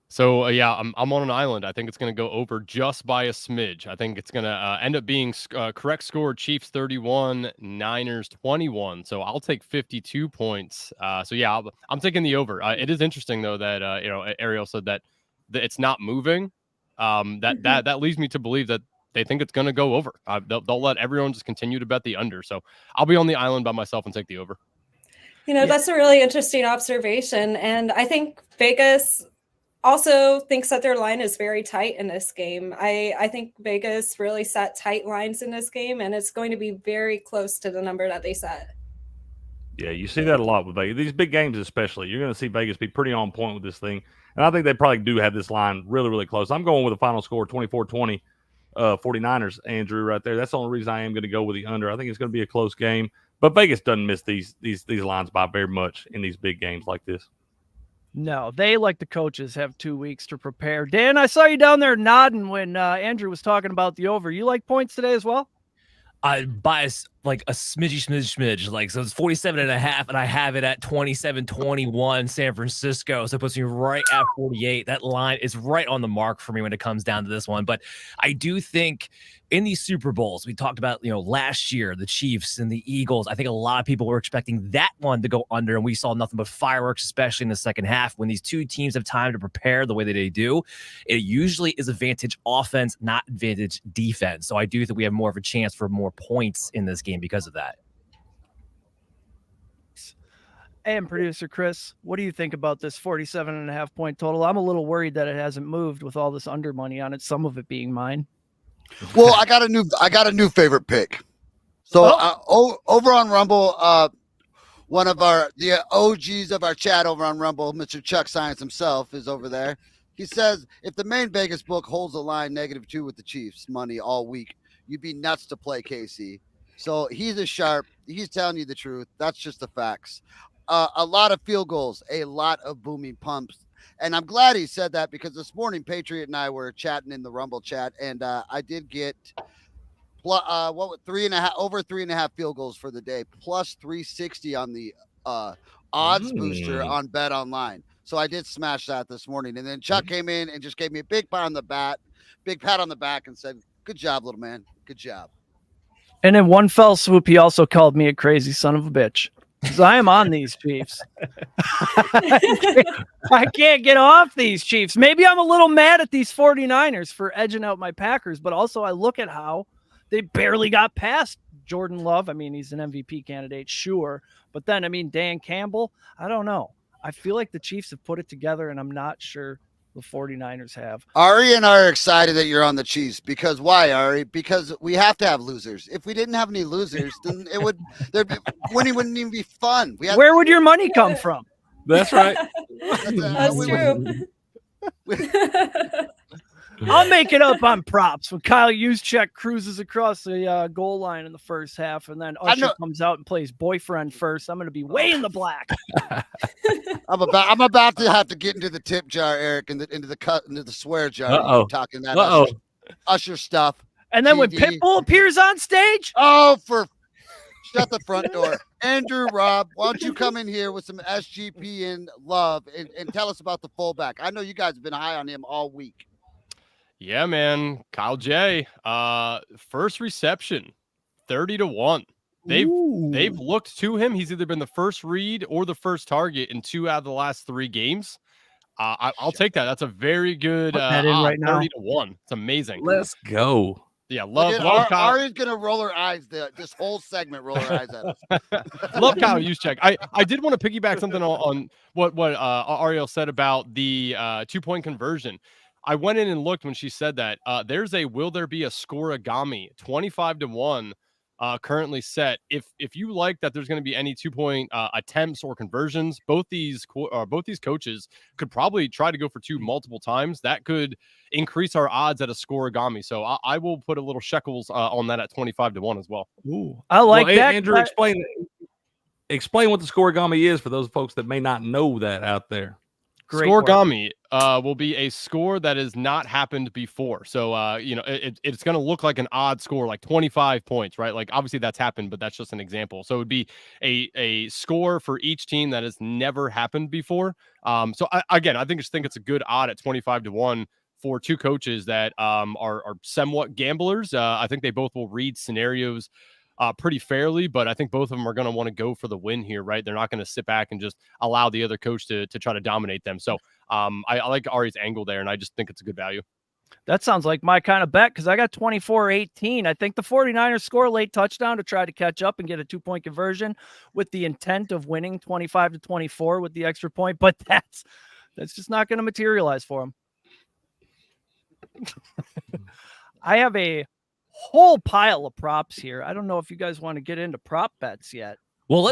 So, yeah, I'm on an island. I think it's going to go over just by a smidge. I think it's going to end up being correct score, Chiefs 31, Niners 21. So I'll take 52 points. So, yeah, I'm taking the over. It is interesting, though, that, Ariel said that it's not moving. That leads me to believe that they think it's going to go over. They'll let everyone just continue to bet the under. So I'll be on the island by myself and take the over. That's a really interesting observation. And I think Vegas also thinks that their line is very tight in this game. I think Vegas really set tight lines in this game, and it's going to be very close to the number that they set. Yeah, you see that a lot with Vegas. These big games especially, you're going to see Vegas be pretty on point with this thing. And I think they probably do have this line really, really close. I'm going with a final score, 24-20, 49ers, Andrew, right there. That's the only reason I am going to go with the under. I think it's going to be a close game. But Vegas doesn't miss these lines by very much in these big games like this. No, they, like the coaches, have 2 weeks to prepare. Dan, I saw you down there nodding when Andrew was talking about the over. You like points today as well? I bias like a smidge. Like, so it's 47.5, and I have it at 27-21 San Francisco. So it puts me right at 48. That line is right on the mark for me when it comes down to this one. But I do think in these Super Bowls, we talked about, last year, the Chiefs and the Eagles. I think a lot of people were expecting that one to go under, and we saw nothing but fireworks, especially in the second half. When these two teams have time to prepare the way that they do, it usually is advantage offense, not advantage defense. So I do think we have more of a chance for more points in this game because of that. And producer Chris, what do you think about this 47.5 point total? I'm a little worried that it hasn't moved with all this under money on it, some of it being mine. Well, I got a new favorite pick. So over on Rumble, one of the OGs of our chat over on Rumble, Mr. Chuck Science himself, is over there. He says if the main Vegas book holds the line -2 with the Chiefs money all week, you'd be nuts to play KC. So he's a sharp. He's telling you the truth. That's just the facts. A lot of field goals, a lot of booming pumps. And I'm glad he said that because this morning Patriot and I were chatting in the Rumble chat, and I did get over 3.5 field goals for the day, plus 360 on the odds booster on Bet Online. So I did smash that this morning. And then Chuck came in and just gave me a big pat on the back and said, "Good job, little man. Good job." And in one fell swoop, he also called me a crazy son of a bitch. Because I am on these Chiefs. I can't get off these Chiefs. Maybe I'm a little mad at these 49ers for edging out my Packers, but also I look at how they barely got past Jordan Love. I mean, he's an MVP candidate, sure. But then, I mean, Dan Campbell, I don't know. I feel like the Chiefs have put it together, and I'm not sure the 49ers have. Ari and I are excited that you're on the Chiefs. Because why, Ari? Because we have to have losers. If we didn't have any losers, then winning wouldn't even be fun. Where would your money come from? That's right. That's true. I'll make it up on props when Kyle Juszczyk cruises across the goal line in the first half, and then Usher comes out and plays boyfriend first. I'm going to be way in the black. I'm about to have to get into the tip jar, Eric, into the swear jar. Talking that Usher stuff. And then when Pitbull appears on stage, shut the front door. Andrew, Rob, why don't you come in here with some SGP and love and tell us about the fullback? I know you guys have been high on him all week. Yeah, man. Kyle J. First reception, 30-1. They've looked to him. He's either been the first read or the first target in 2 out of the last 3 games. I'll take that. That's a very good that in right now. 30-1. It's amazing. Let's go. Yeah, love Kyle. Ari's gonna roll her eyes. This whole segment roll her eyes at us. Love Kyle Juszczyk. I did want to piggyback something on what Ariel said about the 2-point conversion. I went in and looked when she said that. There's a will there be a scoreagami 25-1 currently set. If you like that, there's going to be any 2-point attempts or conversions. Both these coaches could probably try to go for 2 multiple times. That could increase our odds at a scoreagami. So I will put a little shekels on that at 25-1 as well. Ooh, I like that. Andrew, explain what the scoreagami is for those folks that may not know that out there. Scoreagami will be a score that has not happened before. So, it's going to look like an odd score, like 25 points, right? Like, obviously that's happened, but that's just an example. So it would be a score for each team that has never happened before. I think it's a good odd at 25-1 for 2 coaches that are somewhat gamblers. I think they both will read scenarios pretty fairly, but I think both of them are going to want to go for the win here, right? They're not going to sit back and just allow the other coach to try to dominate them. So I like Ari's angle there, and I just think it's a good value. That sounds like my kind of bet because I got 24-18. I think the 49ers score a late touchdown to try to catch up and get a 2-point conversion with the intent of winning 25-24 with the extra point, but that's just not going to materialize for them. I have a whole pile of props here. I don't know if you guys want to get into prop bets yet. Well,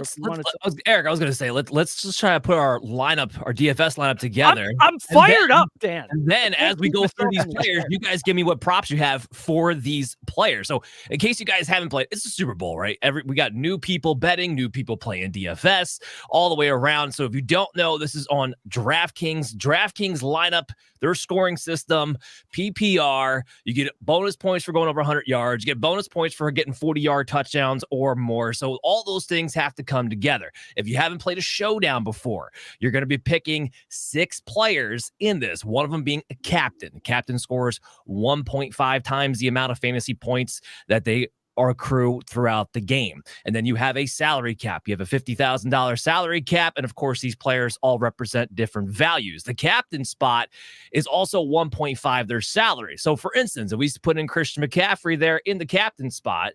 Eric, I was going to say, let's just try to put our DFS lineup together. I'm fired up, Dan. And then as we go through these players, you guys give me what props you have for these players. So in case you guys haven't played, it's the Super Bowl, right? We got new people betting, new people playing DFS all the way around. So if you don't know, this is on DraftKings lineup, their scoring system, PPR. You get bonus points for going over 100 yards. You get bonus points for getting 40-yard touchdowns or more. So all those things have to come together. If you haven't played a showdown before, you're going to be picking 6 players in this, one of them being a captain. The captain scores 1.5 times the amount of fantasy points that they accrue throughout the game. And then you have a salary cap. You have a $50,000 salary cap. And of course, these players all represent different values. The captain spot is also 1.5 their salary. So for instance, if we put in Christian McCaffrey there in the captain spot,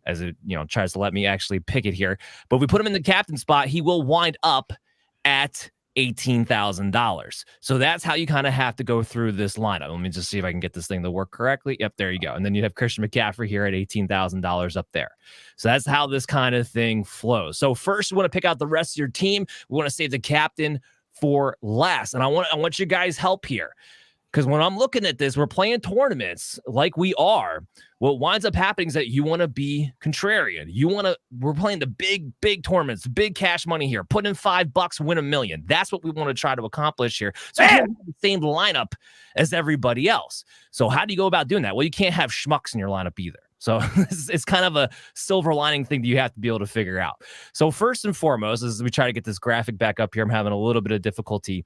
as it tries to let me actually pick it here, but if we put him in the captain spot, he will wind up at $18,000. So that's how you kind of have to go through this lineup. Let me just see if I can get this thing to work correctly. Yep, there you go. And then you have Christian McCaffrey here at $18,000 up there. So that's how this kind of thing flows. So first, we want to pick out the rest of your team. We want to save the captain for last. And I want you guys' help here. Because when I'm looking at this, we're playing tournaments like we are. What winds up happening is that you want to be contrarian. We're playing the big tournaments, big cash money here. Put in $5, win $1 million. That's what we want to try to accomplish here. So we can't have the same lineup as everybody else. So how do you go about doing that? Well, you can't have schmucks in your lineup either. So it's kind of a silver lining thing that you have to be able to figure out. So first and foremost, as we try to get this graphic back up here, I'm having a little bit of difficulty.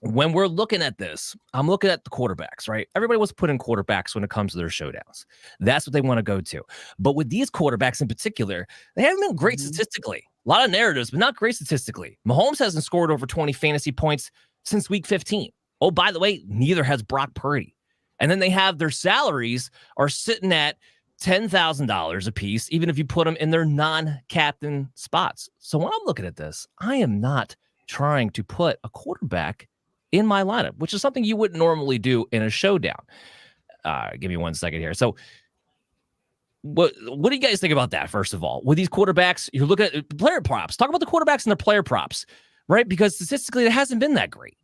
When we're looking at this, I'm looking at the quarterbacks, right? Everybody wants to put in quarterbacks when it comes to their showdowns. That's what they want to go to. But with these quarterbacks in particular, they haven't been great statistically. A lot of narratives, but not great statistically. Mahomes hasn't scored over 20 fantasy points since week 15. Oh, by the way, neither has Brock Purdy. And then they have their salaries are sitting at $10,000 a piece, even if you put them in their non-captain spots. So when I'm looking at this, I am not trying to put a quarterback in my lineup, which is something you wouldn't normally do in a showdown. Give me 1 second here. So what do you guys think about that, first of all? With these quarterbacks, you're looking at player props. Talk about the quarterbacks and their player props, right? Because statistically, it hasn't been that great.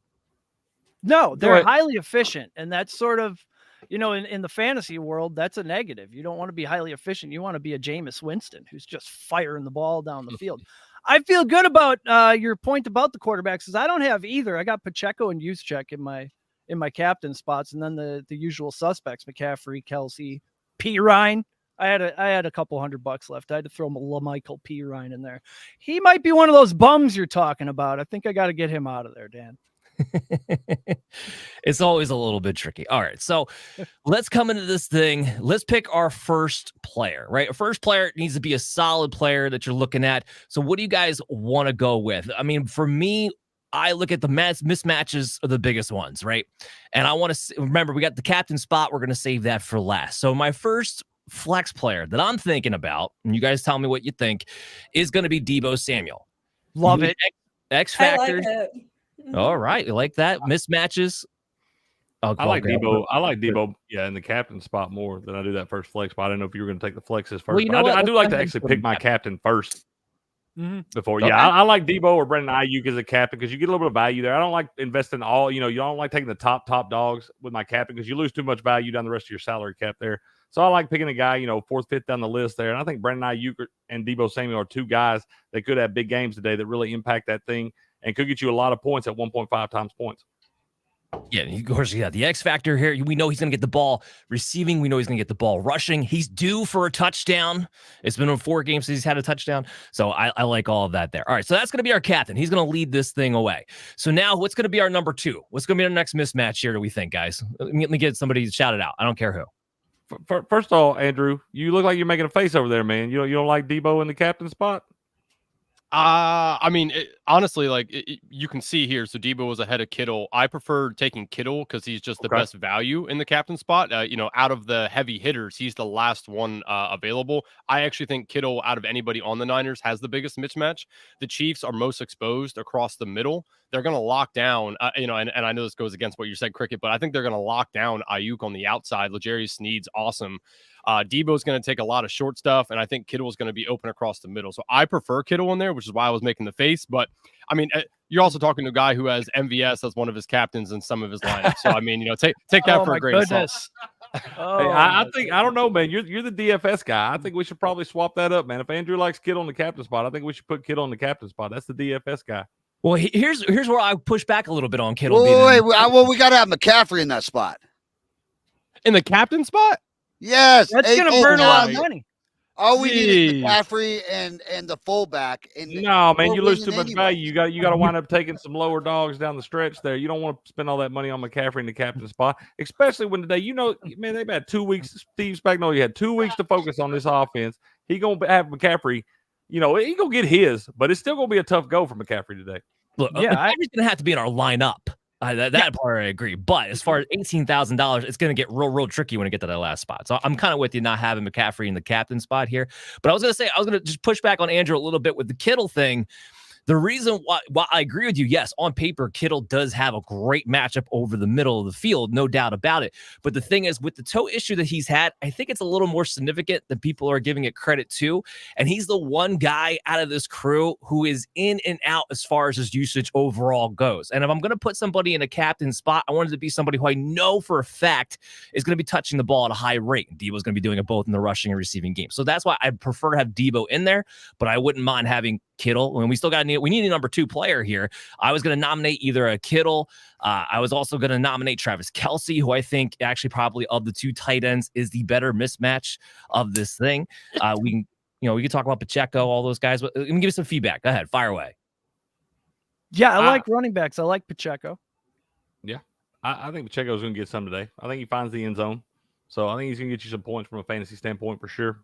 No, they're highly efficient. And that's sort of, in the fantasy world, that's a negative. You don't want to be highly efficient. You want to be a Jameis Winston who's just firing the ball down the field. I feel good about your point about the quarterbacks, because I don't have either. I got Pacheco and Juszczyk in my captain spots, and then the usual suspects: McCaffrey, Kelsey, P. Ryan. I had a couple $100 left. I had to throw LaMichael P. Ryan in there. He might be one of those bums you're talking about. I think I got to get him out of there, Dan. It's always a little bit tricky. All right, so let's come into this thing. Let's pick our first player, right? Our first player needs to be a solid player that you're looking at. So what do you guys want to go with? I mean, for me, I look at the mismatches are the biggest ones, right? And I want to remember, we got the captain spot. We're going to save that for last. So my first flex player that I'm thinking about, and you guys tell me what you think, is going to be Deebo Samuel. Love it. X Factor. I like it. All right, you like that? Mismatches. I like Deebo. I like Deebo, in the captain spot more than I do that first flex spot. I didn't know if you were going to take the flexes first. Well, I do like to actually pick my captain first before. Yeah, I like Deebo or Brandon Ayuk as a captain because you get a little bit of value there. I don't like investing all. You don't like taking the top dogs with my captain because you lose too much value down the rest of your salary cap there. So I like picking a guy, 4th, 5th down the list there. And I think Brandon Ayuk and Deebo Samuel are two guys that could have big games today that really impact that thing and could get you a lot of points at 1.5 times points. Yeah, of course, you got the X factor here. We know he's going to get the ball receiving. We know he's going to get the ball rushing. He's due for a touchdown. It's been 4 games since he's had a touchdown. So I like all of that there. All right, so that's going to be our captain. He's going to lead this thing away. So now what's going to be our number 2? What's going to be our next mismatch here, do we think, guys? Let me get somebody to shout it out. I don't care who. First of all, Andrew, you look like you're making a face over there, man. You don't like Deebo in the captain spot? I mean, honestly, you can see here. So Deebo was ahead of Kittle. I prefer taking Kittle because he's just the best value in the captain spot. Out of the heavy hitters, he's the last one available. I actually think Kittle, out of anybody on the Niners, has the biggest mismatch. The Chiefs are most exposed across the middle. They're going to lock down, and I know this goes against what you said, Cricket, but I think they're going to lock down Ayuk on the outside. L'Jarius Sneed's awesome. Debo's going to take a lot of short stuff, and I think Kittle is going to be open across the middle. So I prefer Kittle in there, which is why I was making the face. But I mean, you're also talking to a guy who has MVS as one of his captains in some of his lineups. So I mean, take that for a grain of salt. I don't know, man. You're the DFS guy. I think we should probably swap that up, man. If Andrew likes Kittle in the captain spot, I think we should put Kittle in the captain spot. That's the DFS guy. Well, here's where I push back a little bit on Kittle. We got to have McCaffrey in that spot. In the captain spot? Yes. That's going to burn a lot of money. All we need is McCaffrey and the fullback. No, man, you lose too much value. You got to wind up taking some lower dogs down the stretch there. You don't want to spend all that money on McCaffrey in the captain spot, especially when today, man, they've had 2 weeks. Steve Spagnuolo had 2 weeks to focus on this offense. He going to have McCaffrey. He going to get his, but it's still going to be a tough go for McCaffrey today. Look, McCaffrey's going to have to be in our lineup. That part I agree. But as far as $18,000, it's going to get real tricky when you get to that last spot. So I'm kind of with you not having McCaffrey in the captain spot here. But I was going to say, I was going to just push back on Andrew a little bit with the Kittle thing. The reason why I agree with you, yes, on paper, Kittle does have a great matchup over the middle of the field, no doubt about it. But the thing is, with the toe issue that he's had, I think it's a little more significant than people are giving it credit to. And he's the one guy out of this crew who is in and out as far as his usage overall goes. And if I'm going to put somebody in a captain spot, I wanted to be somebody who I know for a fact is going to be touching the ball at a high rate. Debo's going to be doing it both in the rushing and receiving game. So that's why I prefer to have Debo in there, but I wouldn't mind having Kittle. When we still we need a number 2 player here. I was going to nominate either a Kittle. I was also going to nominate Travis Kelce, who I think actually probably of the 2 tight ends is the better mismatch of this thing. We can talk about Pacheco, all those guys. But let me give you some feedback. Go ahead, fire away. Yeah, I like running backs. I like Pacheco. Yeah, I think Pacheco's going to get some today. I think he finds the end zone. So I think he's going to get you some points from a fantasy standpoint for sure.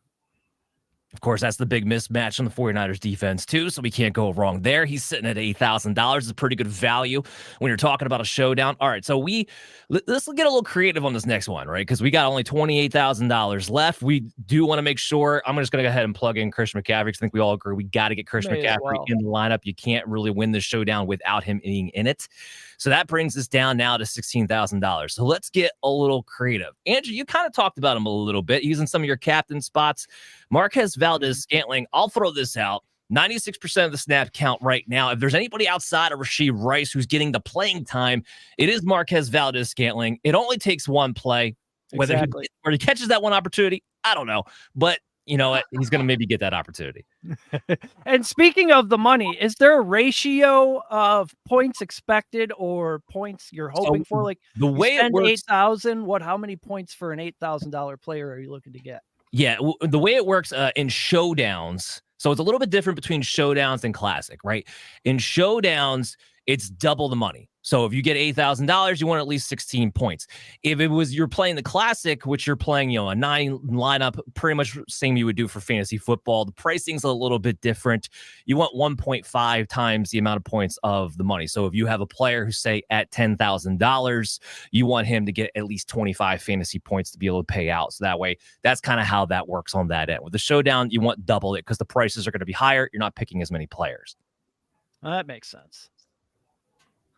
Of course, that's the big mismatch on the 49ers defense, too, so we can't go wrong there. He's sitting at $8,000. It's a pretty good value when you're talking about a showdown. All right, so let's get a little creative on this next one, right? Because we got only $28,000 left. We do want to make sure. I'm just going to go ahead and plug in Christian McCaffrey, because I think we all agree we got to get Christian McCaffrey in the lineup. You can't really win this showdown without him being in it. So that brings us down now to $16,000. So let's get a little creative. Andrew, you kind of talked about him a little bit, using some of your captain spots. Marquess Valdes-Scantling, I'll throw this out. 96% of the snap count right now. If there's anybody outside of Rashee Rice who's getting the playing time, it is Marquess Valdes-Scantling. It only takes one play. Whether he catches that one opportunity, I don't know. But you know what? He's going to maybe get that opportunity. And speaking of the money, is there a ratio of points expected or points you're hoping for? Like the way it works, 8,000. How many points for an $8,000 player are you looking to get? Yeah, the way it works in showdowns, so it's a little bit different between showdowns and classic, right? In showdowns, it's double the money. So if you get $8,000, you want at least 16 points. If you're playing the classic, which you're playing, a 9 lineup, pretty much same you would do for fantasy football. The pricing's a little bit different. You want 1.5 times the amount of points of the money. So if you have a player who's say at $10,000, you want him to get at least 25 fantasy points to be able to pay out. So that way, that's kind of how that works on that end. With the showdown, you want double it because the prices are going to be higher. You're not picking as many players. That makes sense.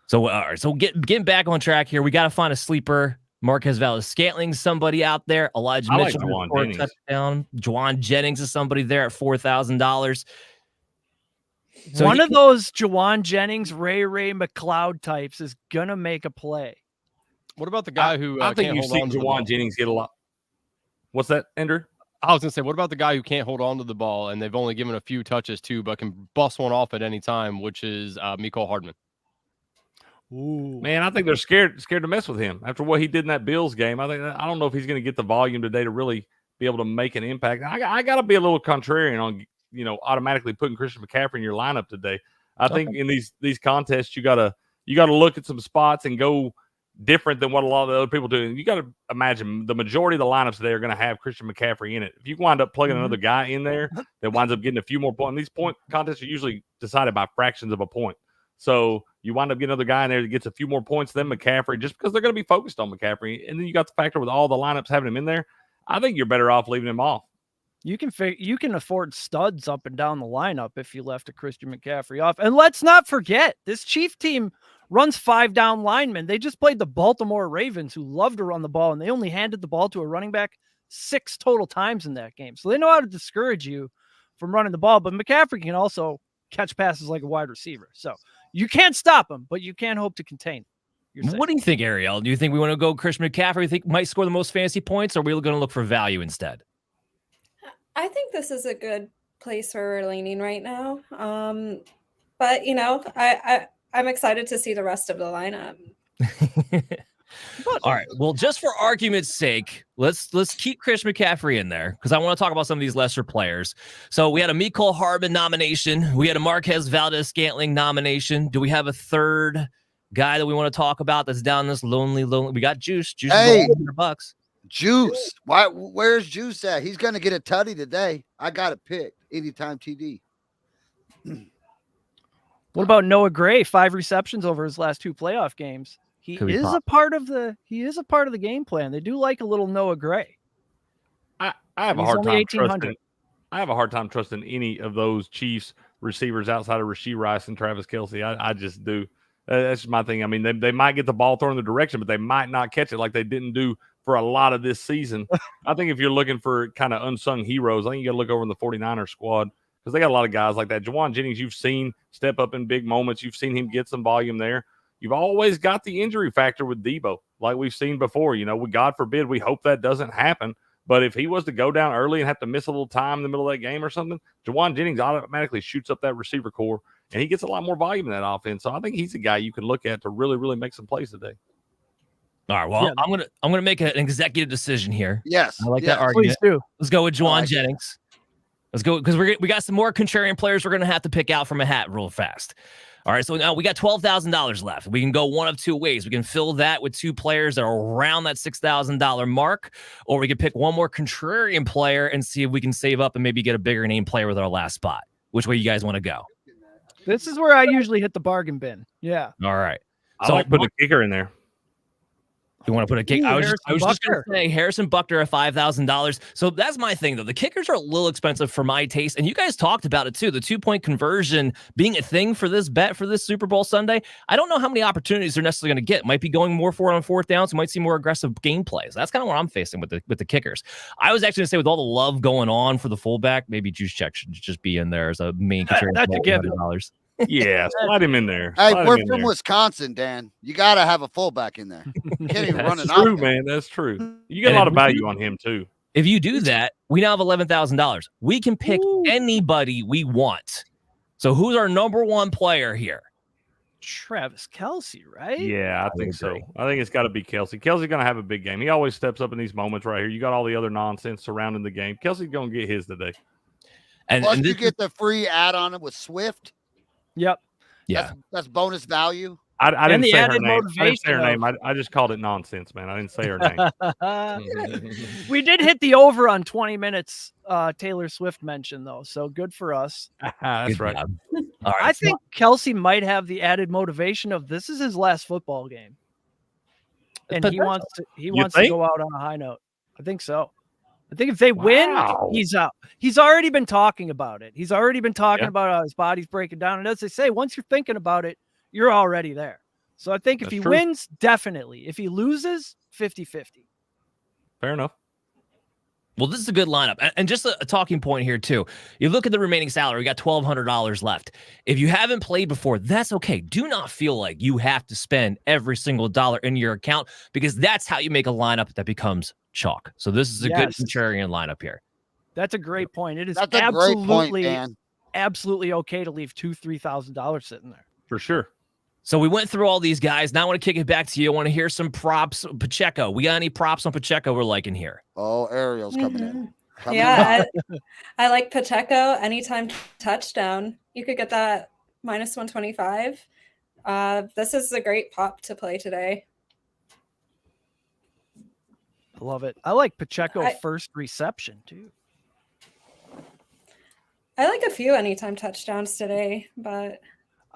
So, all right, so getting back on track here, we got to find a sleeper. Marquez Valdes-Scantling, somebody out there. Elijah Mitchell for a touchdown. Juwan Jennings is somebody there at $4,000. So one of those Juwan Jennings, Ray McLeod types is gonna make a play. What about the guy who I think you've seen Juwan Jennings get a lot. What's that, Andrew? I was gonna say, what about the guy who can't hold on to the ball and they've only given a few touches to, but can bust one off at any time, which is Mecole Hardman. Ooh. Man, I think they're scared to mess with him after what he did in that Bills game. I don't know if he's going to get the volume today to really be able to make an impact. I got to be a little contrarian on automatically putting Christian McCaffrey in your lineup today. I think in these contests you got to look at some spots and go different than what a lot of the other people do. And you got to imagine the majority of the lineups today are going to have Christian McCaffrey in it. If you wind up plugging another guy in there that winds up getting a few more points, these point contests are usually decided by fractions of a point. So you wind up getting another guy in there that gets a few more points than McCaffrey just because they're going to be focused on McCaffrey. And then you got the factor with all the lineups having him in there. I think you're better off leaving him off. You can afford studs up and down the lineup if you left a Christian McCaffrey off. And let's not forget, this Chief team runs 5 down linemen. They just played the Baltimore Ravens, who love to run the ball, and they only handed the ball to a running back 6 total times in that game. So they know how to discourage you from running the ball. But McCaffrey can also catch passes like a wide receiver. So you can't stop him, but you can hope to contain him. What do you think, Ariel? Do you think we want to go Christian McCaffrey? You think might score the most fantasy points, or are we going to look for value instead? I think this is a good place where we're leaning right now. But I'm excited to see the rest of the lineup. All right. Well, just for argument's sake, let's keep Chris McCaffrey in there because I want to talk about some of these lesser players. So we had a Mecole Hardman nomination. We had a Marquez Valdes-Scantling nomination. Do we have a third guy that we want to talk about that's down this lonely? We got Juice. Juice is $100. Juice. Where's Juice at? He's gonna get a tutty today. I got it picked. Anytime TD. What about Noah Gray? 5 receptions over his last 2 playoff games. He is a part of the game plan. They do like a little Noah Gray. I have a hard time trusting any of those Chiefs receivers outside of Rashee Rice and Travis Kelce. I just do. That's just my thing. I mean, they might get the ball thrown in the direction, but they might not catch it like they didn't do for a lot of this season. I think if you're looking for kind of unsung heroes, I think you got to look over in the 49ers squad because they got a lot of guys like that. Juwan Jennings, you've seen step up in big moments. You've seen him get some volume there. You've always got the injury factor with Debo, like we've seen before. God forbid, we hope that doesn't happen. But if he was to go down early and have to miss a little time in the middle of that game or something, Juwan Jennings automatically shoots up that receiver core, and he gets a lot more volume in that offense. So I think he's a guy you can look at to really, really make some plays today. All right. Well, I'm gonna make an executive decision here. Yes, I like that argument. Please do. Let's go with Juwan Jennings. Let's go because we got some more contrarian players we're gonna have to pick out from a hat real fast. All right, so now we got $12,000 left. We can go one of two ways. We can fill that with two players that are around that $6,000 mark, or we can pick one more contrarian player and see if we can save up and maybe get a bigger name player with our last spot. Which way you guys want to go? This is where I usually hit the bargain bin. Yeah. All right. I like putting a kicker in there. You want to put a kick? Ooh, I was just going Buckner. to say Harrison Buckner at $5,000. So that's my thing, though. The kickers are a little expensive for my taste, and you guys talked about it too. The 2-point conversion being a thing for this bet for this Super Bowl Sunday. I don't know how many opportunities they're necessarily going to get. Might be going more for it on fourth downs. We might see more aggressive game plays. That's kind of what I'm facing with the kickers. I was actually going to say with all the love going on for the fullback, maybe Juszczyk should just be in there as a main contrarian. That's a given. Yeah, slide him in there. Hey, we're from Wisconsin, Dan. You got to have a fullback in there. You can't even run an That's true, offense. man. That's true. You get a lot of value on him, too. If you do that, we now have $11,000. We can pick anybody we want. So who's our number one player here? Travis Kelce, right? Yeah, I think so. I think it's got to be Kelce. Kelce's going to have a big game. He always steps up in these moments right here. You got all the other nonsense surrounding the game. Kelce's going to get his today. Plus, you get the free add-on with Swift. Yep. Yeah. That's bonus value. I didn't say her name. I didn't say her name. I just called it nonsense, man. I didn't say her name. We did hit the over on 20 minutes Taylor Swift mention, though. So good for us. That's right. All right. I think Kelce might have the added motivation of this is his last football game. And he wants to go out on a high note. I think so. I think if they win, he's out. He's already been talking about it. He's already been talking about how his body's breaking down. And as they say, once you're thinking about it, you're already there. So I think if he wins, definitely. If he loses, 50-50. Fair enough. Well, this is a good lineup. And just a talking point here, too. You look at the remaining salary, we got $1,200 left. If you haven't played before, that's okay. Do not feel like you have to spend every single dollar in your account because that's how you make a lineup that becomes chalk. So this is a good contrarian lineup here. That's a great point. It is That's a great point, Dan. absolutely okay to leave $2,000-$3,000 sitting there. For sure. So we went through all these guys. Now I want to kick it back to you. I want to hear some props. Pacheco. We got any props on Pacheco we're liking here? Oh, Ariel's coming in. Yeah, I like Pacheco. Anytime touchdown. You could get that minus 125. This is a great pop to play today. I love it. I like Pacheco first reception, too. I like a few anytime touchdowns today, but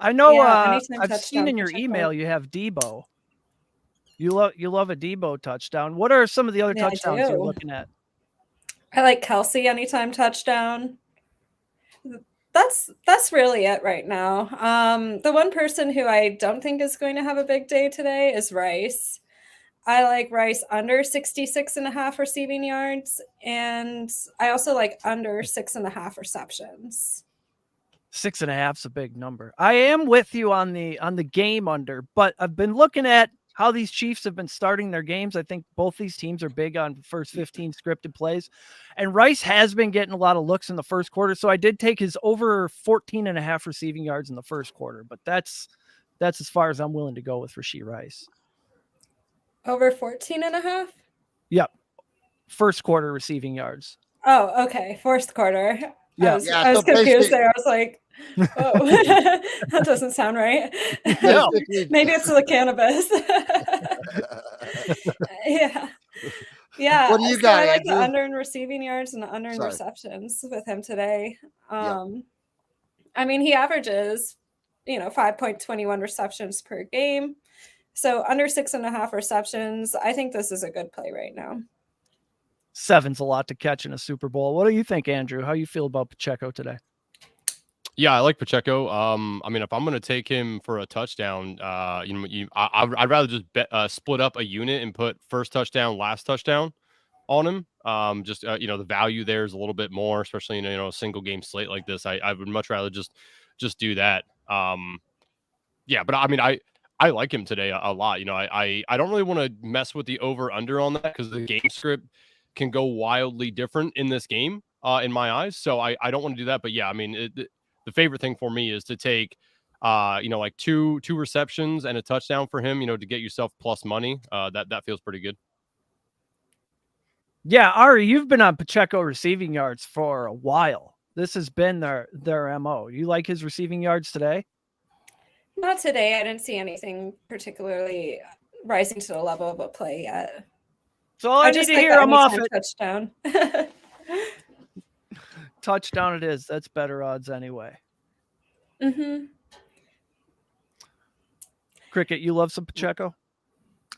I know anytime I've touchdown, seen in your Pacheco. email you have Debo. You love a Debo touchdown. What are some of the other Yeah, I touchdowns you're do. looking at? I like Kelce anytime touchdown. That's really it right now. The one person who I don't think is going to have a big day today is Rice. I like Rice under 66.5 receiving yards, and I also like under 6.5 receptions. 6.5 is a big number. I am with you on the game under, but I've been looking at how these Chiefs have been starting their games. I think both these teams are big on first 15 scripted plays, and Rice has been getting a lot of looks in the first quarter. So I did take his over 14.5 receiving yards in the first quarter, but that's as far as I'm willing to go with Rashee Rice. Over 14.5? Yep. First quarter receiving yards. Oh, okay. Fourth quarter. Yeah. I was confused there. I was like, oh, that doesn't sound right. No. Maybe it's the cannabis. Yeah. Yeah. What do you so got, I like the Andrew? under in receiving yards and the under in Sorry. receptions with him today. I mean, he averages, 5.21 receptions per game. So under 6.5 receptions, I think this is a good play right now. 7's a lot to catch in a Super Bowl. What do you think, Andrew? How you feel about Pacheco today? Yeah, I like Pacheco. I mean, if I'm going to take him for a touchdown, I'd rather just split up a unit and put first touchdown, last touchdown on him. The value there is a little bit more, especially in a single game slate like this. I would much rather just do that. But I mean, I like him today a lot. I don't really want to mess with the over under on that because the game script can go wildly different in this game in my eyes. So I don't want to do that. But yeah, I mean, the favorite thing for me is to take like two receptions and a touchdown for him, to get yourself plus money. That feels pretty good. Yeah, Ari, you've been on Pacheco receiving yards for a while. This has been their MO. You like his receiving yards today? Not today. I didn't see anything particularly rising to the level of a play yet. So I need to hear him off it. Touchdown. Touchdown it is. That's better odds anyway. Mm-hmm. Cricket, you love some Pacheco?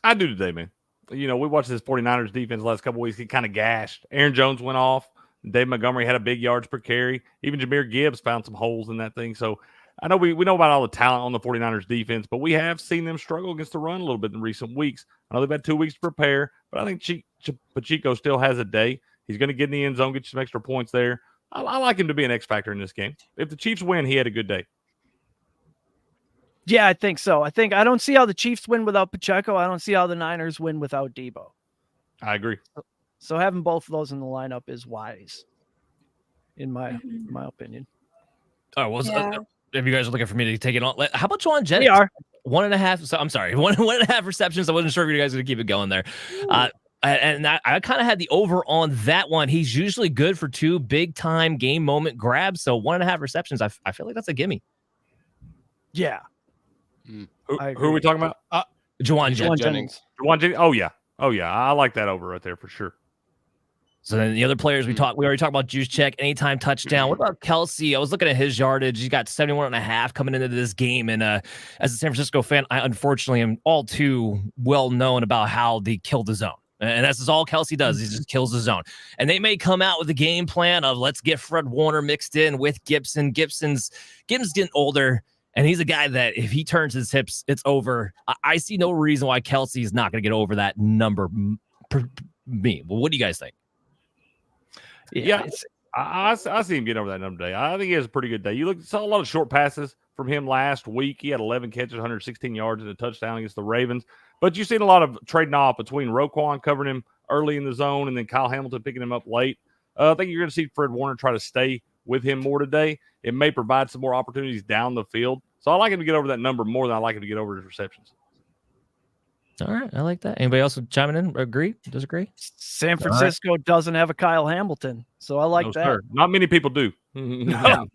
I do today, man. We watched this 49ers defense the last couple weeks. He kind of gashed. Aaron Jones went off. Dave Montgomery had a big yards per carry. Even Jahmyr Gibbs found some holes in that thing. So I know we know about all the talent on the 49ers defense, but we have seen them struggle against the run a little bit in recent weeks. I know they've had 2 weeks to prepare, but I think Pacheco still has a day. He's going to get in the end zone, get you some extra points there. I like him to be an X factor in this game. If the Chiefs win, he had a good day. Yeah, I think so. I don't see how the Chiefs win without Pacheco. I don't see how the Niners win without Debo. I agree. So having both of those in the lineup is wise, in my opinion. Oh, well, if you guys are looking for me to take it on, how about Juwan Jennings? We are 1.5. So I'm sorry, 1.5 receptions. I wasn't sure if you guys were going to keep it going there. And I kind of had the over on that one. He's usually good for 2 big time game moment grabs. So 1.5 receptions. I feel like that's a gimme. Yeah. Who are we talking about? Juwan Jennings. Juwan Jennings. Oh yeah. I like that over right there for sure. So then the other players we already talked about Juice Check, anytime touchdown. What about Kelsey? I was looking at his yardage. He's got 71.5 coming into this game. And as a San Francisco fan, I unfortunately am all too well known about how they kill the zone. And that's all Kelsey does. He just kills the zone. And they may come out with a game plan of let's get Fred Warner mixed in with Gibson. Gibson's getting older. And he's a guy that if he turns his hips, it's over. I see no reason why Kelsey is not going to get over that number. Me. Well, what do you guys think? Yeah, I see him get over that number today. I think he has a pretty good day. You saw a lot of short passes from him last week. He had 11 catches, 116 yards, and a touchdown against the Ravens. But you've seen a lot of trading off between Roquan covering him early in the zone and then Kyle Hamilton picking him up late. I think you're going to see Fred Warner try to stay with him more today. It may provide some more opportunities down the field. So I like him to get over that number more than I like him to get over his receptions. All right. I like that. Anybody else chiming in? Agree? Disagree? San Francisco doesn't have a Kyle Hamilton. So I like that. Sir. Not many people do. Yeah.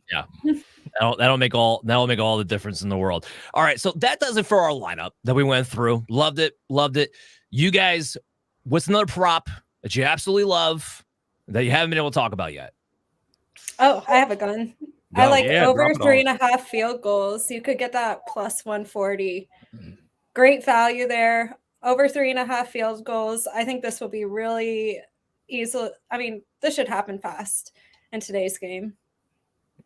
That'll make all the difference in the world. All right. So that does it for our lineup that we went through. Loved it. You guys, what's another prop that you absolutely love that you haven't been able to talk about yet? Oh, I have a gun. I like over 3.5 field goals. You could get that plus 140. Great value there. Over 3.5 field goals. I think this will be really easy. I mean, this should happen fast in today's game.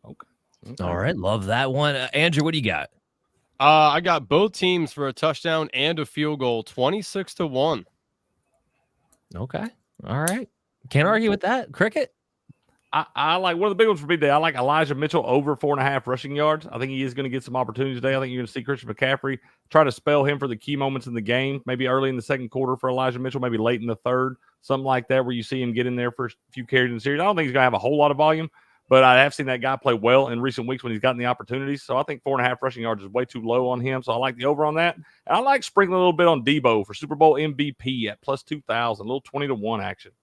Okay. All right. Love that one. Andrew, what do you got? I got both teams for a touchdown and a field goal, 26-1. Okay. All right. Can't argue with that. Cricket? I like one of the big ones for me today. I like Elijah Mitchell over 4.5 rushing yards. I think he is going to get some opportunities today. I think you're going to see Christian McCaffrey try to spell him for the key moments in the game, maybe early in the second quarter for Elijah Mitchell, maybe late in the third, something like that, where you see him get in there for a few carries in the series. I don't think he's going to have a whole lot of volume, but I have seen that guy play well in recent weeks when he's gotten the opportunities. So I think 4.5 rushing yards is way too low on him. So I like the over on that. And I like sprinkling a little bit on Debo for Super Bowl MVP at plus 2,000, a little 20-1 action.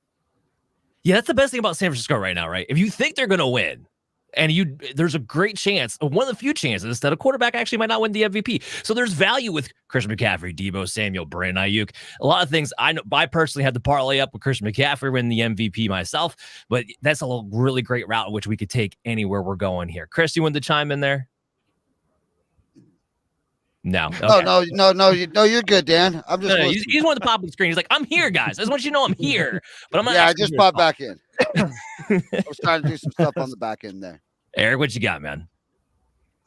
Yeah, that's the best thing about San Francisco right now, right? If you think they're going to win, and there's a great chance, one of the few chances, that a quarterback actually might not win the MVP. So there's value with Christian McCaffrey, Debo Samuel, Brandon Ayuk. A lot of things. I personally had to parlay up with Christian McCaffrey win the MVP myself, but that's a really great route which we could take anywhere we're going here. Chris, you want to chime in there? No. Okay. No, you're good, Dan. I'm just. He's one of the pop on the screen. He's like, I'm here, guys. I just want you to know I'm here. But I'm not. Yeah, I just popped back in. I was trying to do some stuff on the back end there. Eric, what you got, man?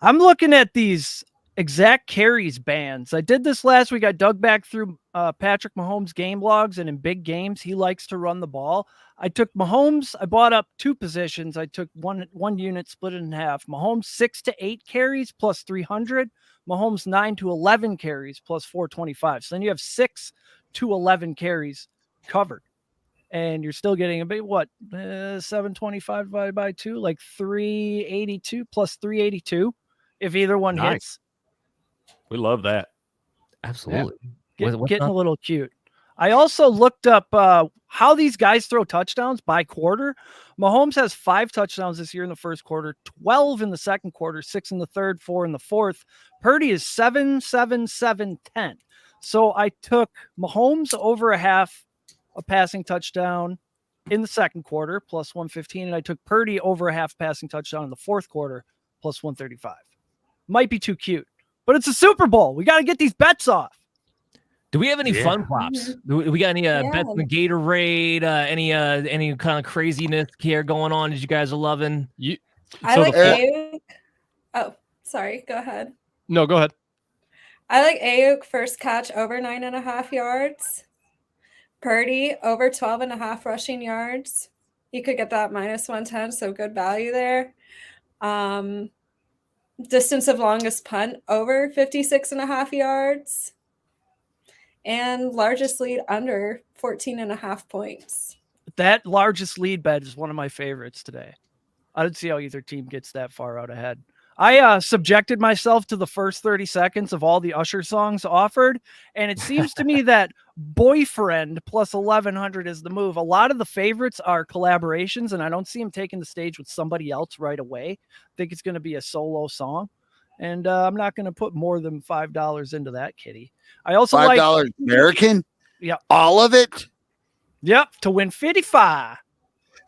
I'm looking at these exact carries bands. I did this last week. I dug back through Patrick Mahomes game logs, and in big games, he likes to run the ball. I took Mahomes. I bought up 2 positions. I took one unit, split it in half. Mahomes 6 to 8 carries plus 300. Mahomes 9 to 11 carries plus 425. So then you have 6 to 11 carries covered, and you're still getting a bit 725 divided by 2, like 382 plus 382. If either one hits. We love that. Absolutely. Getting a little cute. I also looked up how these guys throw touchdowns by quarter. Mahomes has 5 touchdowns this year in the first quarter, 12 in the second quarter, 6 in the third, 4 in the fourth. Purdy is 7, 7, 7, 10. So I took Mahomes over a half a passing touchdown in the second quarter, plus 115, and I took Purdy over a half passing touchdown in the fourth quarter, plus 135. Might be too cute, but it's a Super Bowl. We got to get these bets off. Do we have any fun props? Do we got any bets in the Gatorade? Any kind of craziness here going on that you guys are loving? I like Ayuk. Oh, sorry. Go ahead. No, go ahead. I like Ayuk first catch over 9.5 yards. Purdy over 12.5 rushing yards. You could get that minus 110, so good value there. Distance of longest punt over 56.5 yards. And largest lead under 14.5 points. That largest lead bet is one of my favorites today. I didn't see how either team gets that far out ahead. I subjected myself to the first 30 seconds of all the Usher songs offered, and it seems to me that Boyfriend plus 1100 is the move. A lot of the favorites are collaborations, and I don't see him taking the stage with somebody else right away. I think it's going to be a solo song, and I'm not going to put more than $5 into that kitty. I also $5 like American. Yeah, all of it. Yep, to win 55.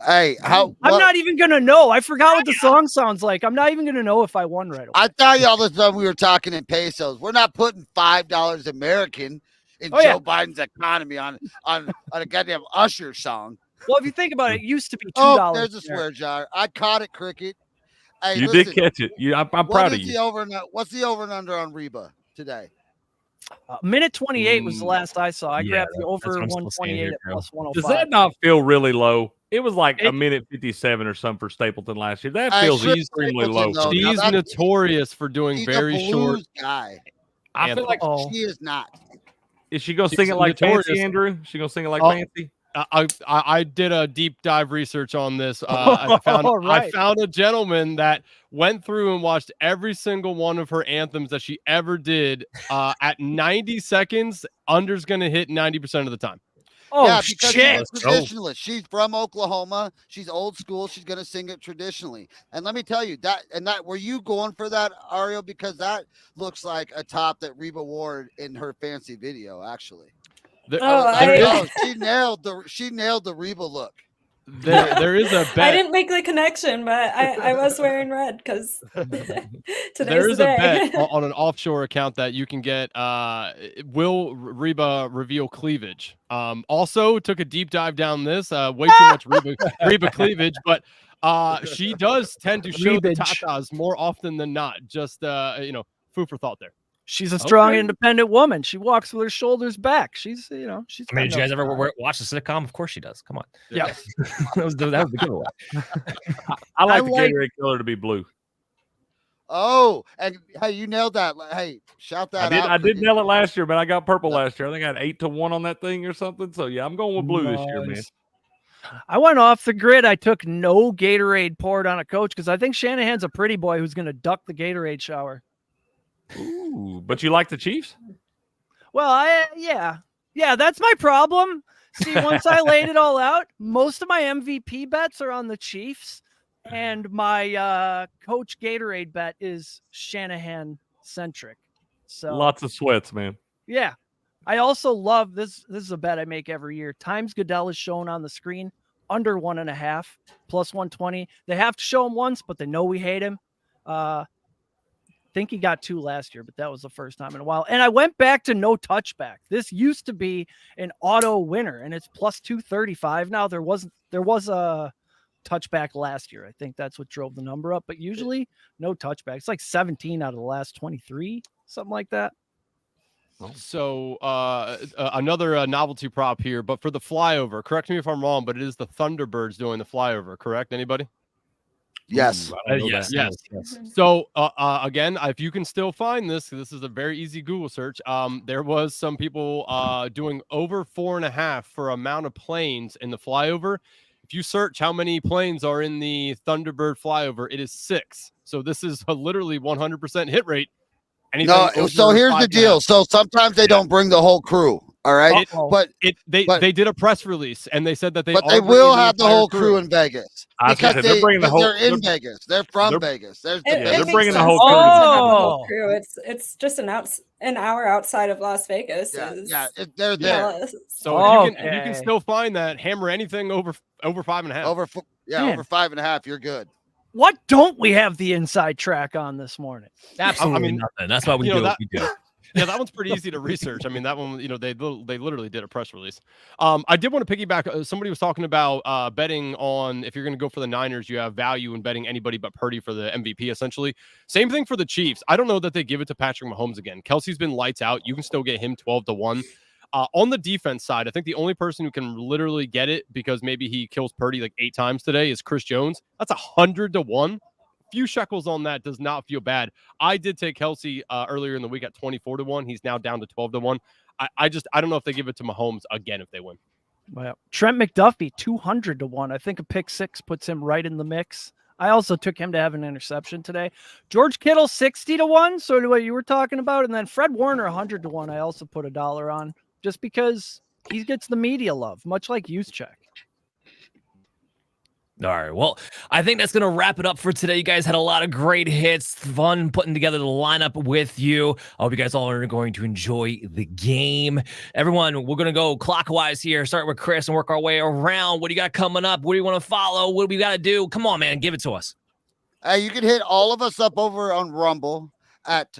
Hey, I'm not even gonna know. I forgot what the song sounds like. I'm not even gonna know if I won right away. I thought y'all the time we were talking in pesos. We're not putting $5 American in Joe Biden's economy on a goddamn Usher song. Well, if you think about it, it used to be $2. Oh, there's a swear jar. I caught it, Cricket. Hey, You did catch it. I'm proud of you. What's the over and under on Reba today? Minute 28 was the last I saw. I grabbed the over 128 at plus 105. Does that not feel really low? It was like a minute 57 or something for Stapleton last year. That feels extremely low. She's notorious for doing very short. Guy. I feel like she is not. Is she gonna sing it like Fancy, Andrew? She gonna sing it like Fancy? I did a deep dive research on this. I found a gentleman that went through and watched every single one of her anthems that she ever did. At 90 seconds, under's going to hit 90% of the time. Oh, yeah, because she's a traditionalist. She's from Oklahoma. She's old school. She's going to sing it traditionally. And let me tell you that were you going for that, Ariel? Because that looks like a top that Reba wore in her fancy video, actually. She nailed the Reba look. There is a bet. I didn't make the connection, but I was wearing red because there is a bet on an offshore account that you can get. Will Reba reveal cleavage? Also took a deep dive down this. Way too much Reba cleavage, but she does tend to show the tatas more often than not. Just food for thought there. She's a strong, independent woman. She walks with her shoulders back. She's. I mean, did you guys ever watch the sitcom? Of course she does. Come on. Yeah. that was the giveaway. I like the Gatorade color to be blue. Oh, and hey, you nailed that. Hey, shout that out. I did nail it last year, but I got purple last year. I think I had 8-1 on that thing or something. So yeah, I'm going with blue this year, man. I went off the grid. I took no Gatorade poured on a coach because I think Shanahan's a pretty boy who's going to duck the Gatorade shower. Ooh, but you like the Chiefs? Well, yeah, that's my problem. See, once I laid it all out, most of my MVP bets are on the Chiefs, and my coach Gatorade bet is Shanahan centric. So lots of sweats, man. Yeah, I also love this. This is a bet I make every year. Times Goodell is shown on the screen under 1.5 plus 120. They have to show him once, but they know we hate him. I think he got 2 last year, but that was the first time in a while. And I went back to no touchback. This used to be an auto winner, and it's plus 235 now. There was a touchback last year. I think that's what drove the number up, but usually no touchback. It's like 17 out of the last 23, something like that. So another novelty prop here, but for the flyover, correct me if I'm wrong, but it is the Thunderbirds doing the flyover, correct? Anybody? Yes. Yes. So again, if you can still find this is a very easy Google search. There was some people doing over 4.5 for amount of planes in the flyover. If you search how many planes are in the Thunderbird flyover, it is 6. So this is a literally 100% hit rate. So here's the deal. So sometimes they don't bring the whole crew. All right, they did a press release and they said that they will have the whole crew in Vegas because they're in Vegas. They're from Vegas. They're bringing the whole crew. It's just an hour outside of Las Vegas. They're there. So you can still find that. Hammer anything over 5.5. Over 5.5. You're good. What don't we have the inside track on this morning? Absolutely nothing. That's why we do what we do. Yeah, that one's pretty easy to research. I mean, that one, they literally did a press release. I did want to piggyback. Somebody was talking about betting on, if you're going to go for the Niners, you have value in betting anybody but Purdy for the MVP, essentially. Same thing for the Chiefs. I don't know that they give it to Patrick Mahomes again. Kelsey's been lights out. You can still get him 12-1. On the defense side, I think the only person who can literally get it because maybe he kills Purdy like 8 times today is Chris Jones. That's 100-1. Few shekels on that does not feel bad. I did take Kelsey earlier in the week at 24-1. He's now down to 12-1. I don't know if they give it to Mahomes again if they win. Well, Trent McDuffie 200-1. I think a pick 6 puts him right in the mix. I also took him to have an interception today. George Kittle 60-1, sort of what you were talking about, and then Fred Warner 100-1. I also put $1 on just because he gets the media love, much like Juszczyk. All right. Well, I think that's going to wrap it up for today. You guys had a lot of great hits, fun putting together the lineup with you. I hope you guys all are going to enjoy the game. Everyone, we're going to go clockwise here, start with Chris and work our way around. What do you got coming up? What do you want to follow? What do we got to do? Come on, man. Give it to us. You can hit all of us up over on Rumble at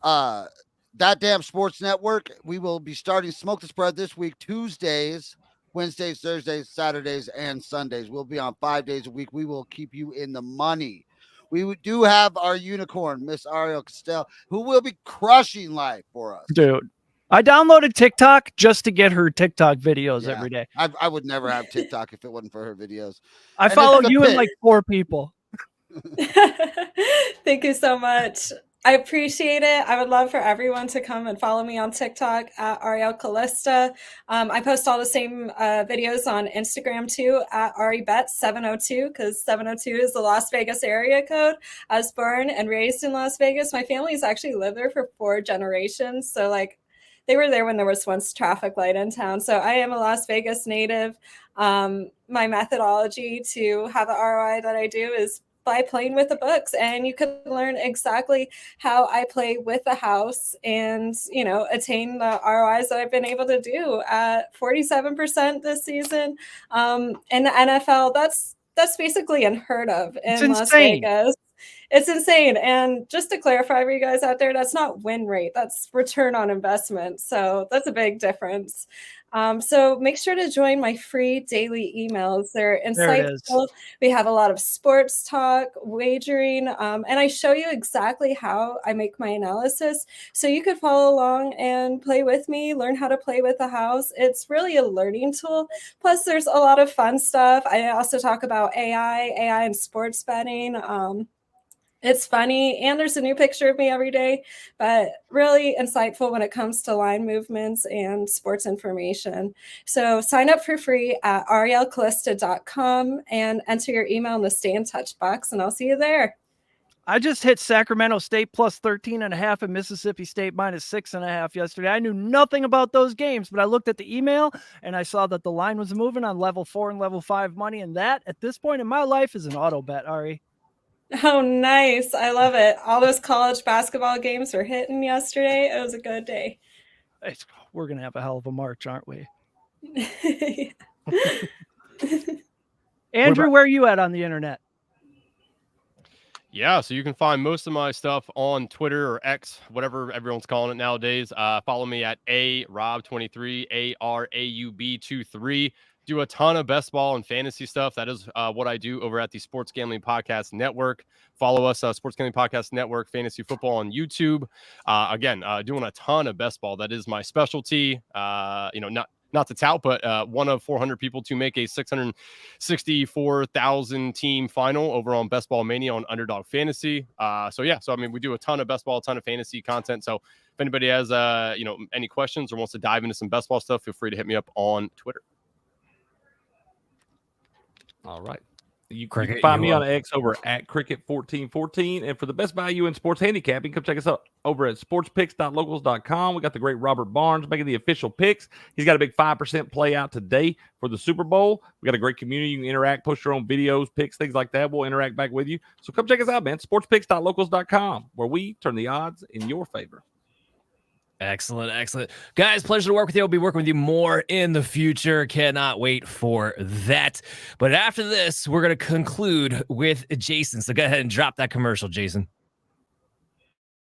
That Damn Sports Network. We will be starting Smoke the Spread this week, Tuesdays, Wednesdays, Thursdays, Saturdays, and Sundays. We'll be on 5 days a week. We will keep you in the money. We do have our unicorn, Miss Ariel Castell, who will be crushing life for us. Dude, I downloaded TikTok just to get her TikTok videos every day. I would never have TikTok if it wasn't for her videos. I follow you and like 4 people. Thank you so much. I appreciate it. I would love for everyone to come and follow me on TikTok at Ariel Callista. I post all the same videos on Instagram too at AriBet702 because 702 is the Las Vegas area code. I was born and raised in Las Vegas. My family's actually lived there for 4 generations. So like they were there when there was once traffic light in town. So I am a Las Vegas native. My methodology to have the ROI that I do is by playing with the books, and you can learn exactly how I play with the house and, attain the ROIs that I've been able to do at 47% this season. In the NFL, that's basically unheard of in Las Vegas. It's insane. And just to clarify for you guys out there, that's not win rate, that's return on investment. So that's a big difference. So make sure to join my free daily emails. They're insightful. We have a lot of sports talk, wagering, and I show you exactly how I make my analysis. So you could follow along and play with me, learn how to play with the house. It's really a learning tool. Plus, there's a lot of fun stuff. I also talk about AI and sports betting. It's funny, and there's a new picture of me every day, but really insightful when it comes to line movements and sports information. So sign up for free at arielcallista.com and enter your email in the stay in touch box, and I'll see you there. I just hit Sacramento State plus 13.5 and Mississippi State minus 6.5 yesterday. I knew nothing about those games, but I looked at the email and I saw that the line was moving on level 4 and level 5 money, and that at this point in my life is an auto bet, Ari. Oh, nice. I love it. All those college basketball games were hitting yesterday. It was a good day. We're going to have a hell of a March, aren't we? Andrew, where are you at on the internet? Yeah, so you can find most of my stuff on Twitter or X, whatever everyone's calling it nowadays. Follow me at ARAUB23, ARAUB23. do a ton of best ball and fantasy stuff. That is what I do over at the Sports Gambling Podcast Network. Follow us, Sports Gambling Podcast Network, Fantasy Football on YouTube. Again, doing a ton of best ball. That is my specialty. Not to tout, but one of 400 people to make a 664,000 team final over on Best Ball Mania on Underdog Fantasy. So I mean, we do a ton of best ball, a ton of fantasy content. So if anybody has any questions or wants to dive into some best ball stuff, feel free to hit me up on Twitter. All right. You can find me on X over at Cricket1414. And for the best value in sports handicapping, come check us out over at sportspicks.locals.com. We got the great Robert Barnes making the official picks. He's got a big 5% play out today for the Super Bowl. We got a great community. You can interact, post your own videos, picks, things like that. We'll interact back with you. So come check us out, man. Sportspicks.locals.com, where we turn the odds in your favor. Excellent. Guys, pleasure to work with you. I'll be working with you more in the future. Cannot wait for that. But after this, we're going to conclude with Jason. So go ahead and drop that commercial, Jason.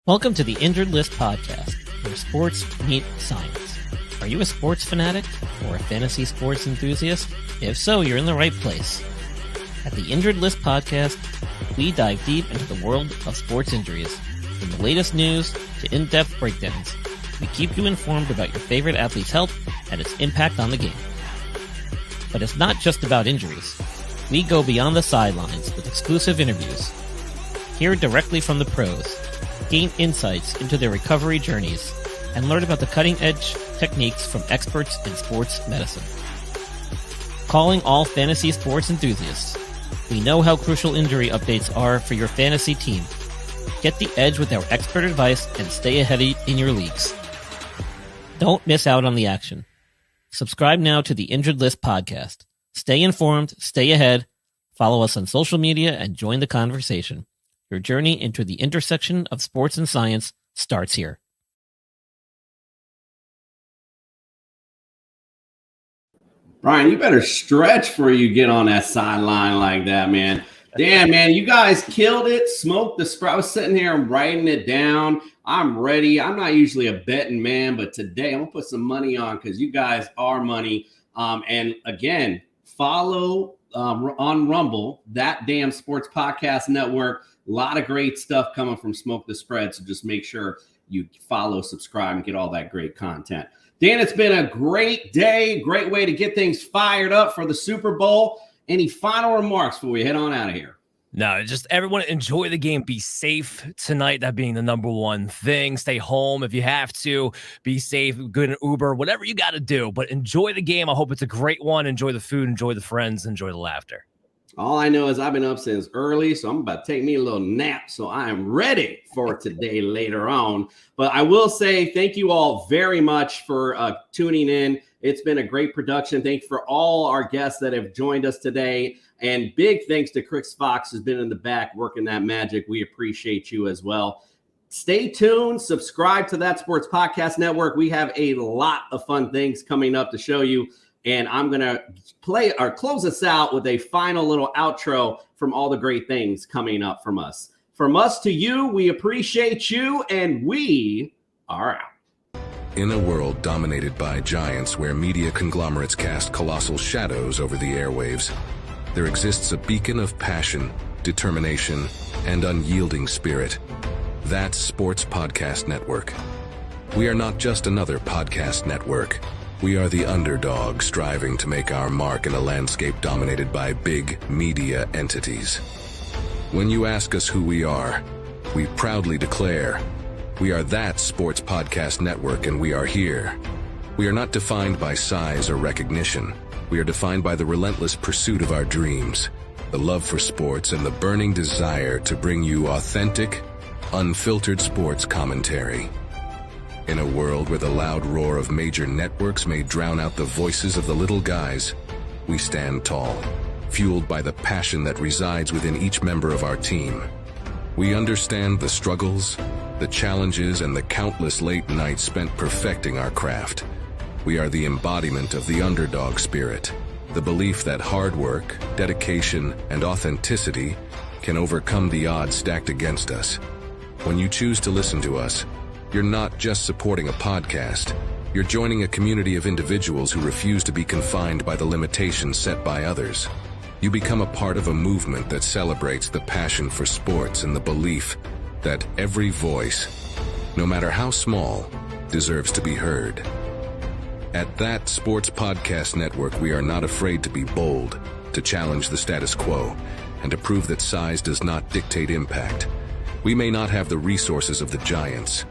Welcome to the Injured List Podcast, where sports meet science. Are you a sports fanatic or a fantasy sports enthusiast? If so, you're in the right place. At the Injured List Podcast, we dive deep into the world of sports injuries, from the latest news to in-depth breakdowns. We keep you informed about your favorite athlete's health and its impact on the game. But it's not just about injuries. We go beyond the sidelines with exclusive interviews. Hear directly from the pros, gain insights into their recovery journeys, and learn about the cutting-edge techniques from experts in sports medicine. Calling all fantasy sports enthusiasts, we know how crucial injury updates are for your fantasy team. Get the edge with our expert advice and stay ahead in your leagues. Don't miss out on the action. Subscribe now to the Injured List Podcast. Stay informed, stay ahead, follow us on social media, and join the conversation. Your journey into the intersection of sports and science starts here. Brian, you better stretch before you get on that sideline like that, man. Damn, man, you guys killed it. Smoked the spread. I was sitting here and writing it down. I'm ready. I'm not usually a betting man, but today I'm going to put some money on because you guys are money. And again, follow on Rumble, that damn sports podcast network. A lot of great stuff coming from Smoke the Spread. So just make sure you follow, subscribe, and get all that great content. Dan, it's been a great day. Great way to get things fired up for the Super Bowl. Any final remarks before we head on out of here? No, just everyone enjoy the game. Be safe tonight. That being the number one thing. Stay home if you have to. Be safe. Good in Uber. Whatever you got to do. But enjoy the game. I hope it's a great one. Enjoy the food. Enjoy the friends. Enjoy the laughter. All I know is I've been up since early, so I'm about to take me a little nap. So I am ready for today later on. But I will say thank you all very much for tuning in. It's been a great production. Thank you for all our guests that have joined us today. And big thanks to Chris Fox, who's been in the back working that magic. We appreciate you as well. Stay tuned. Subscribe to That Sports Podcast Network. We have a lot of fun things coming up to show you. And I'm going to close us out with a final little outro from all the great things coming up from us. From us to you, we appreciate you, and we are out. In a world dominated by giants where media conglomerates cast colossal shadows over the airwaves, there exists a beacon of passion, determination, and unyielding spirit. That's Sports Podcast Network. We are not just another podcast network. We are the underdog striving to make our mark in a landscape dominated by big media entities. When you ask us who we are, we proudly declare, we are That Sports Podcast Network, and we are here. We are not defined by size or recognition. We are defined by the relentless pursuit of our dreams, the love for sports, and the burning desire to bring you authentic, unfiltered sports commentary. In a world where the loud roar of major networks may drown out the voices of the little guys, we stand tall, fueled by the passion that resides within each member of our team. We understand the struggles, the challenges, and the countless late nights spent perfecting our craft. We are the embodiment of the underdog spirit, the belief that hard work, dedication, and authenticity can overcome the odds stacked against us. When you choose to listen to us, you're not just supporting a podcast, You're joining a community of individuals who refuse to be confined by the limitations set by others. You become a part of a movement that celebrates the passion for sports and the belief that every voice, no matter how small, deserves to be heard. At That Sports Podcast Network, we are not afraid to be bold, to challenge the status quo, and to prove that size does not dictate impact. We may not have the resources of the giants,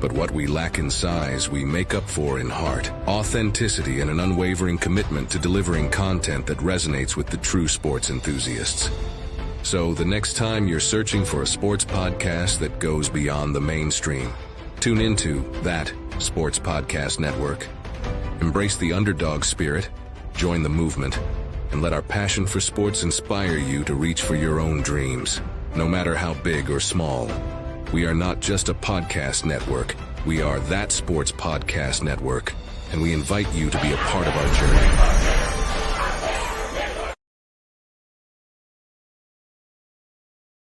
but what we lack in size, we make up for in heart, authenticity, and an unwavering commitment to delivering content that resonates with the true sports enthusiasts. So the next time you're searching for a sports podcast that goes beyond the mainstream, tune into That Sports Podcast Network. Embrace the underdog spirit, join the movement, and let our passion for sports inspire you to reach for your own dreams, no matter how big or small. We are not just a podcast network. We are That Sports Podcast Network, and we invite you to be a part of our journey.